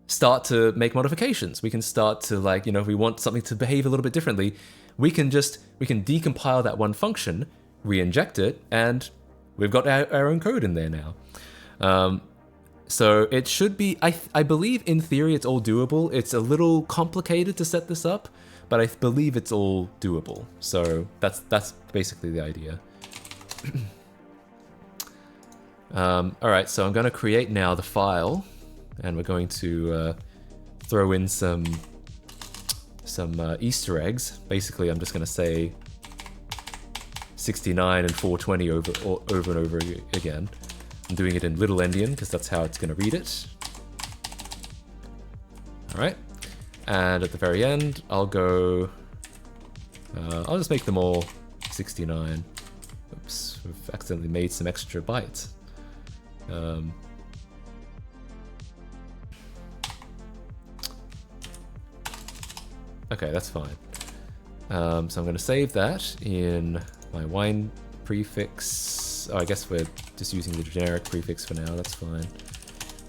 start to make modifications. We can start to, like, if we want something to behave a little bit differently, we can decompile that one function, re-inject it, and we've got our own code in there now. So it should be, I believe in theory it's all doable. It's a little complicated to set this up, but I believe it's all doable. So that's basically the idea. All right, so I'm going to create now the file, and we're going to throw in some Easter eggs. Basically, I'm just going to say 69 and 420 over and over again. I'm doing it in Little Endian because that's how it's going to read it. All right, and at the very end, I'll go. I'll just make them all 69. Oops, we've accidentally made some extra bytes. Okay, that's fine. So I'm going to save that in my wine prefix. Oh, I guess we're just using the generic prefix for now. That's fine.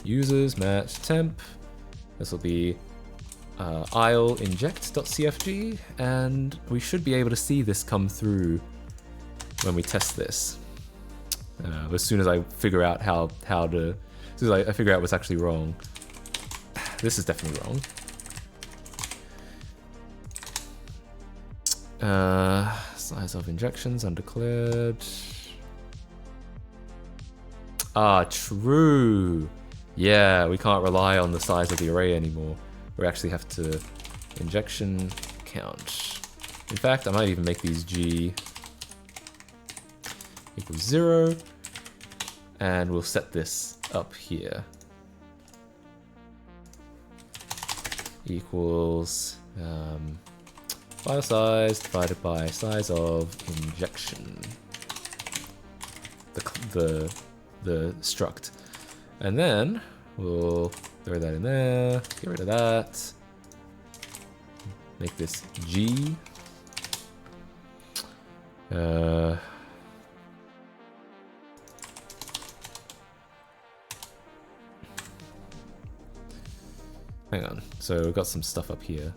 Users match temp. This will be isle inject.cfg, and we should be able to see this come through when we test this. As soon as I figure out as soon as I figure out what's actually wrong. This is definitely wrong. Size of injections undeclared. Ah, true. Yeah, we can't rely on the size of the array anymore. We actually have to injection count. In fact, I might even make these G equals 0, and we'll set this up here. Equals file size divided by size of injection. The struct. And then we'll throw that in there, get rid of that, make this G. Hang on, so we've got some stuff up here.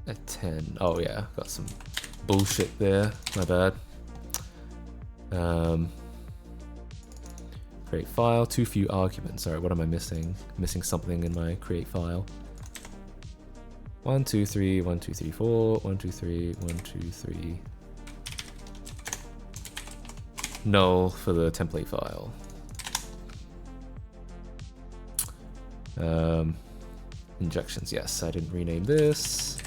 At 10, oh yeah, got some bullshit there, my bad. Create file, too few arguments. Alright, what am I missing? Missing something in my create file. 1, 2, 3, 1, 2, 3, 4, 1, 2, 3, 1, 2, 3. Null for the template file. Injections, yes, I didn't rename this.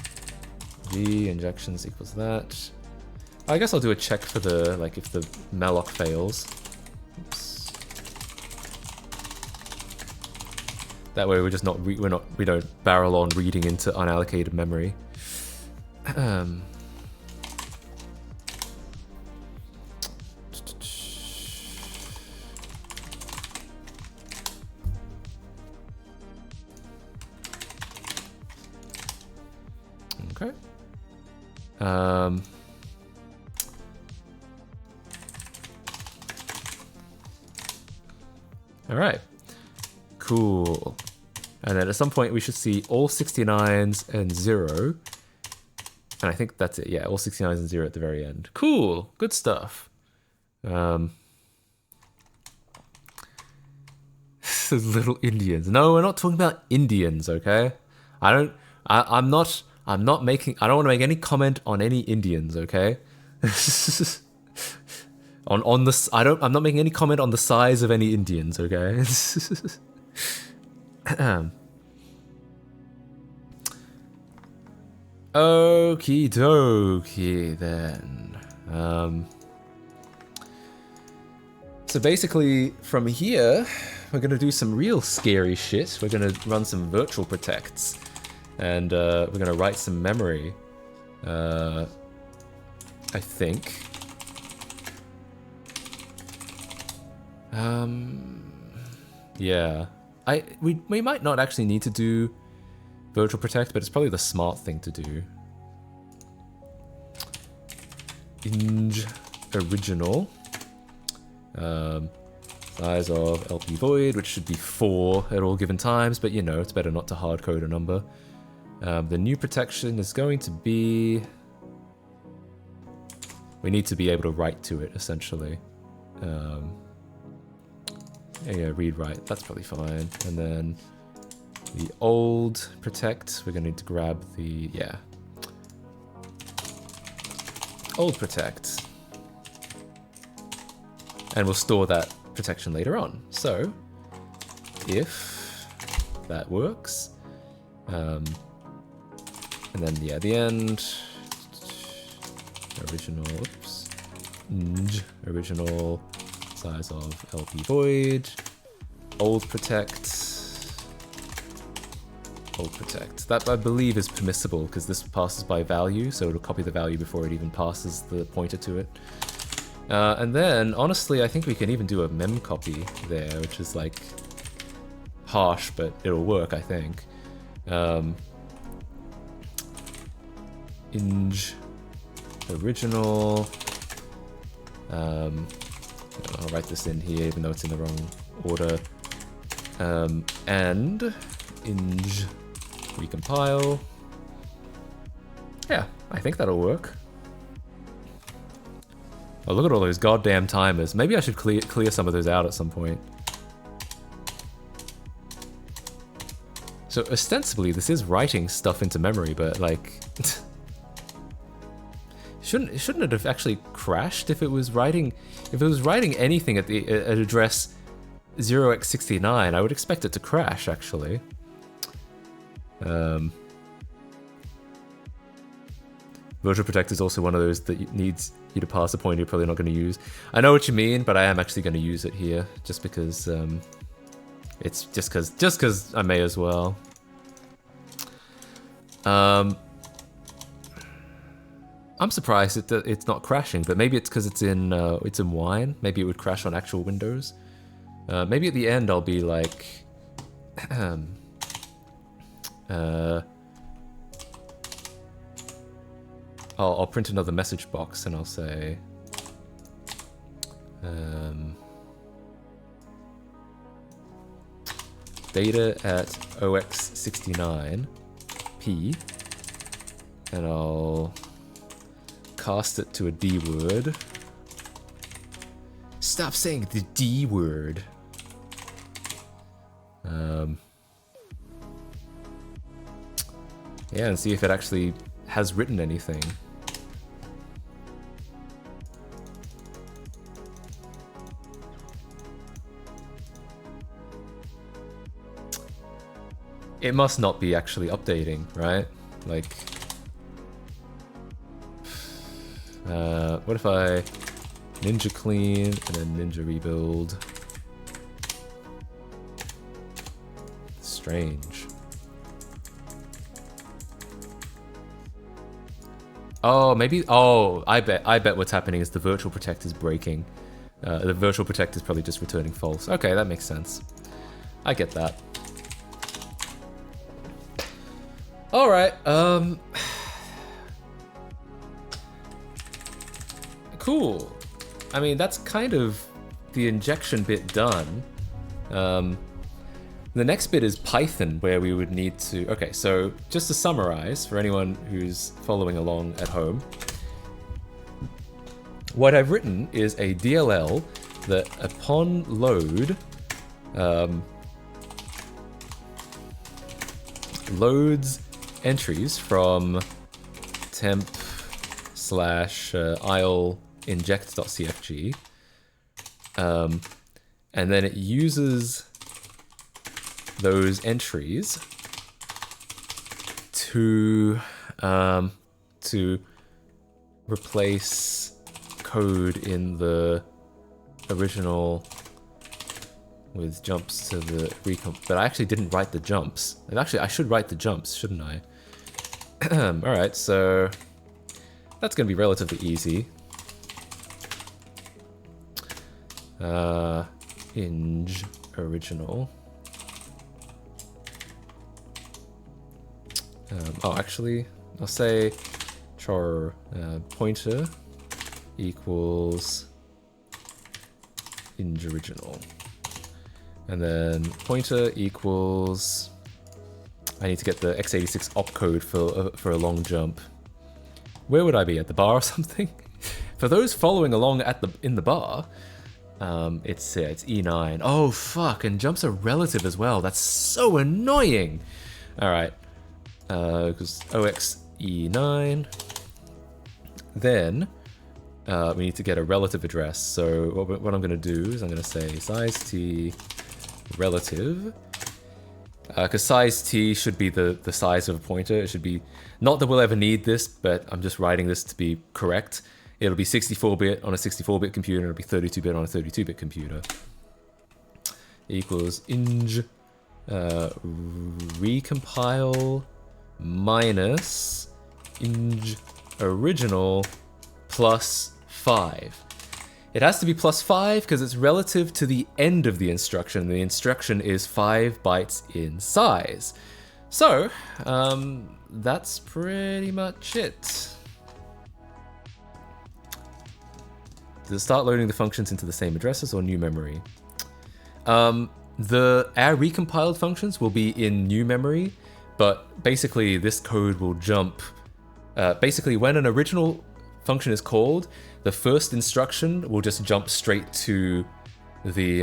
G injections equals that. I guess I'll do a check for the, like, if the malloc fails. Oops. That way we're just not, we don't barrel on reading into unallocated memory. Okay. All right, cool. And then at some point we should see all 69s and 0. And I think that's it, yeah, all 69s and 0 at the very end. Cool, good stuff. Little Indians. No, we're not talking about Indians, okay? I'm not want to make any comment on any Indians, okay? I'm not making any comment on the size of any Indians, okay? Okie dokie then. So basically, from here, we're gonna do some real scary shit. We're gonna run some virtual protects, and we're gonna write some memory. I think. Yeah. We might not actually need to do virtual protect, but it's probably the smart thing to do. Inj original. Size of LP void, which should be 4 at all given times, but you know, it's better not to hard code a number. The new protection is going to be... We need to be able to write to it, essentially. Yeah, read write, that's probably fine. And then the old protect, we're gonna need to grab the, yeah. Old protect. And we'll store that protection later on. So, if that works, and then, yeah, the end, original, oops, original, size of LP void, old protect. That I believe is permissible because this passes by value, so it'll copy the value before it even passes the pointer to it. And then, honestly, I think we can even do a mem copy there, which is like harsh, but it'll work, I think. Inj original. I'll write this in here, even though it's in the wrong order. And inj recompile. Yeah, I think that'll work. Oh, look at all those goddamn timers. Maybe I should clear some of those out at some point. So ostensibly, this is writing stuff into memory, but like, shouldn't it have actually crashed if it was writing? If it was writing anything at address 0x69, I would expect it to crash actually. Virtual Protect is also one of those that needs you to pass a point you're probably not going to use. I know what you mean, but I am actually going to use it here just because it's just because I may as well. I'm surprised it's not crashing, but maybe it's because it's in Wine. Maybe it would crash on actual Windows. Maybe at the end I'll be like, I'll print another message box and I'll say, data at OX69 P, and I'll cast it to a D word. Stop saying the D word. Yeah, and see if it actually has written anything. It must not be actually updating, right? Like, what if I ninja clean and then ninja rebuild? Strange. Oh, maybe. Oh, I bet what's happening is the virtual protect is breaking. The virtual protect is probably just returning false. Okay, that makes sense. I get that. All right. Cool. I mean, that's kind of the injection bit done. The next bit is Python, where we would need to... Okay, so just to summarize, for anyone who's following along at home, what I've written is a DLL that upon load, loads entries from temp / IL inject.cfg, and then it uses those entries to replace code in the original with jumps to the but I actually didn't write the jumps. And actually, I should write the jumps, shouldn't I? Alright, so that's going to be relatively easy. Inj original. Oh, actually, I'll say char pointer equals inj original. And then pointer equals... I need to get the x86 opcode for a long jump. Where would I be? At the bar or something? For those following along in the bar, it's E9. Oh fuck! And jumps are relative as well. That's so annoying. All right, because OX E9. Then we need to get a relative address. So what I'm going to do is I'm going to say size t relative. Because size t should be the size of a pointer. It should be, not that we'll ever need this, but I'm just writing this to be correct. It'll be 64-bit on a 64-bit computer, and it'll be 32-bit on a 32-bit computer. Equals inj recompile minus inj original plus 5. It has to be plus 5 because it's relative to the end of the instruction. The instruction is 5 bytes in size. So, that's pretty much it. Does it start loading the functions into the same addresses or new memory? Our recompiled functions will be in new memory, but basically this code will jump. Basically, when an original function is called, the first instruction will just jump straight to the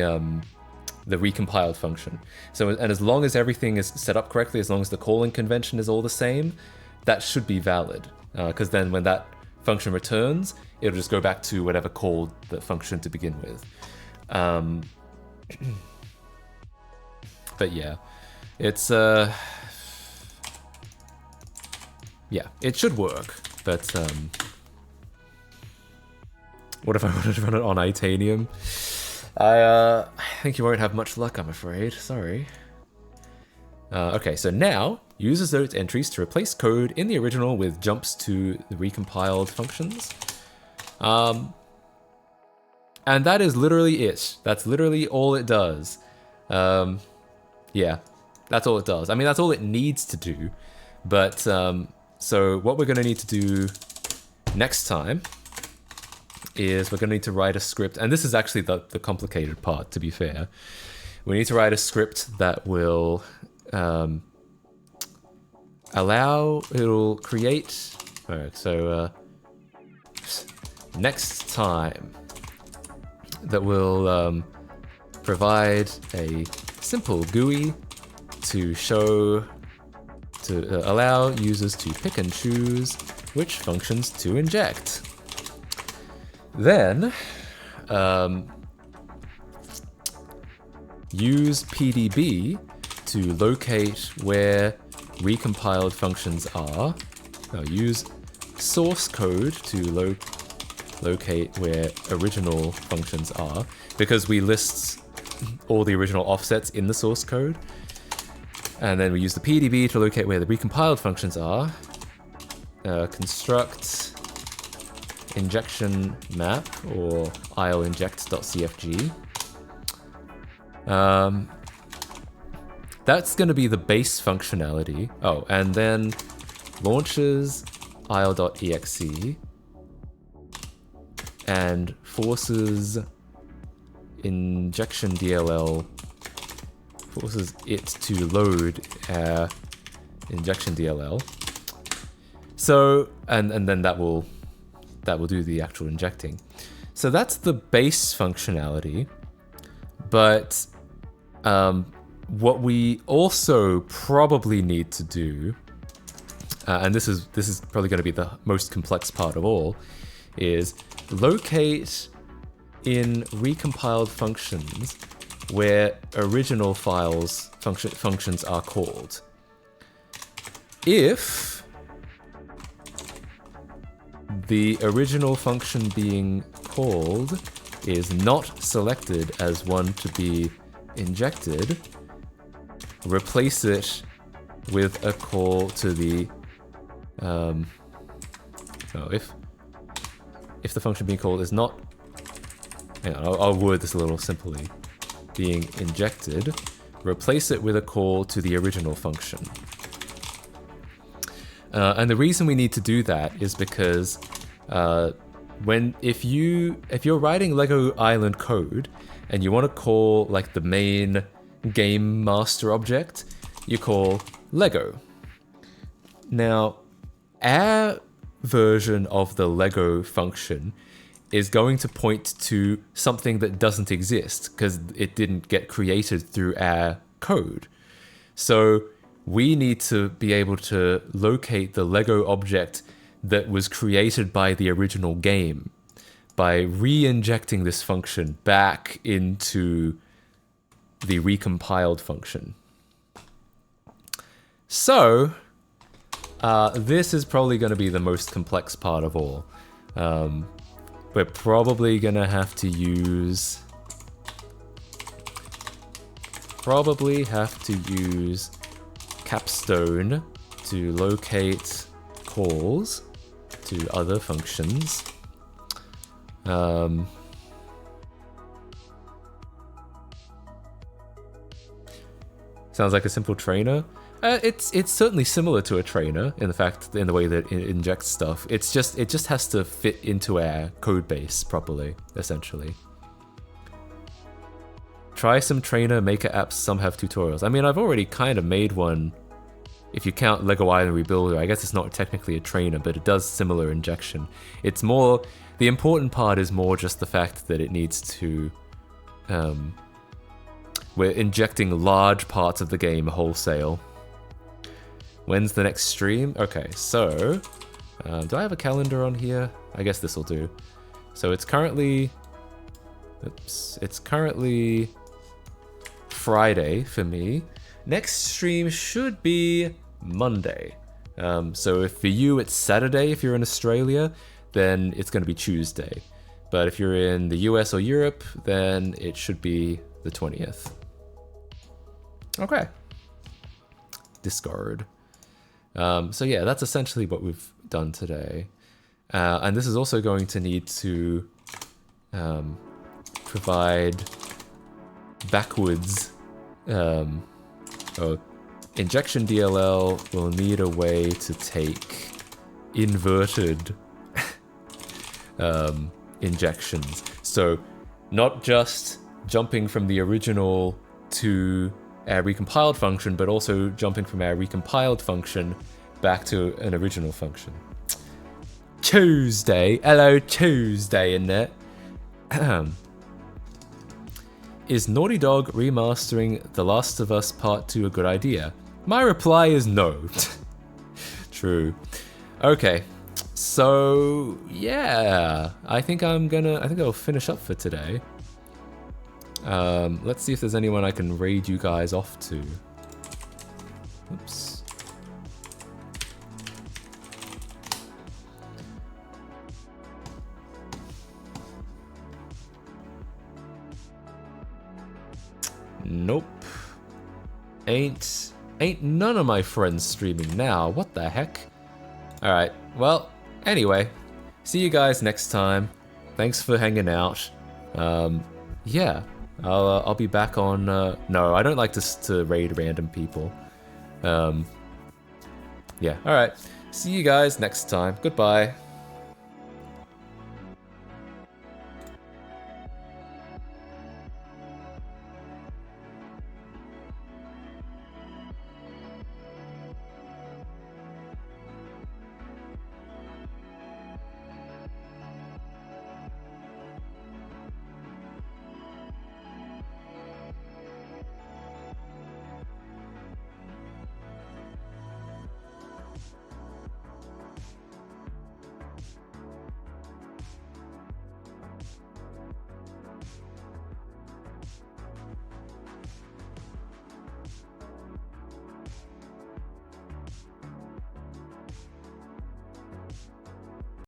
recompiled function. So, and as long as everything is set up correctly, as long as the calling convention is all the same, that should be valid. Because then when that function returns, it'll just go back to whatever called the function to begin with. But yeah, it's yeah, it should work. But what if I wanted to run it on Itanium? I think you won't have much luck, I'm afraid. Sorry. Okay, so now uses those entries to replace code in the original with jumps to the recompiled functions. And that is literally it. That's literally all it does. Yeah, that's all it does. I mean, that's all it needs to do. But, so what we're going to need to do next time is we're going to need to write a script. And this is actually the complicated part, to be fair. We need to write a script that will it'll create... Alright, so next time that will provide a simple GUI to allow users to pick and choose which functions to inject. Then use PDB to locate where recompiled functions are. Now use source code to locate where original functions are, because we list all the original offsets in the source code. And then we use the PDB to locate where the recompiled functions are. Construct injection map, or ilinject.cfg. That's going to be the base functionality. Oh, and then launches il.exe and forces injection DLL, forces it to load injection DLL. So, and then that will do the actual injecting. So that's the base functionality. But what we also probably need to do, and this is probably going to be the most complex part of all, is locate in recompiled functions where original functions are called. If the original function being called is not selected as one to be injected, replace it with a call to the if the function being called is not, hang on, I'll word this a little simply, being injected, replace it with a call to the original function. And the reason we need to do that is because if you're writing Lego Island code and you want to call like the main game master object, you call Lego. Now, our version of the Lego function is going to point to something that doesn't exist because it didn't get created through our code. So we need to be able to locate the Lego object that was created by the original game by re-injecting this function back into the recompiled function. So, this is probably going to be the most complex part of all. We're probably going to have to use Capstone to locate calls to other functions. Sounds like a simple trainer. It's certainly similar to a trainer in the way that it injects stuff. It just has to fit into our code base properly, essentially. Try some trainer maker apps. Some have tutorials. I mean, I've already kind of made one. If you count Lego Island Rebuilder, I guess it's not technically a trainer, but it does similar injection. It's more, the important part is more just the fact that it needs to, we're injecting large parts of the game wholesale. When's the next stream? Okay, so, do I have a calendar on here? I guess this will do. So it's currently Friday for me. Next stream should be Monday. So if for you it's Saturday if you're in Australia, then it's going to be Tuesday. But if you're in the US or Europe, then it should be the 20th. Okay. Discard. So yeah, that's essentially what we've done today. And this is also going to need to provide backwards injection DLL will need a way to take inverted injections. So not just jumping from the original to our recompiled function, but also jumping from our recompiled function back to an original function. Tuesday, hello Tuesday in there. Is Naughty Dog remastering The Last of Us Part 2 a good idea? My reply is no. True. Okay, so yeah, I think I'll finish up for today. Let's see if there's anyone I can raid you guys off to. Oops. Nope. Ain't none of my friends streaming now. What the heck? Alright, well, anyway. See you guys next time. Thanks for hanging out. Yeah. I'll be back on, no, I don't like to raid random people. Yeah, alright. See you guys next time. Goodbye.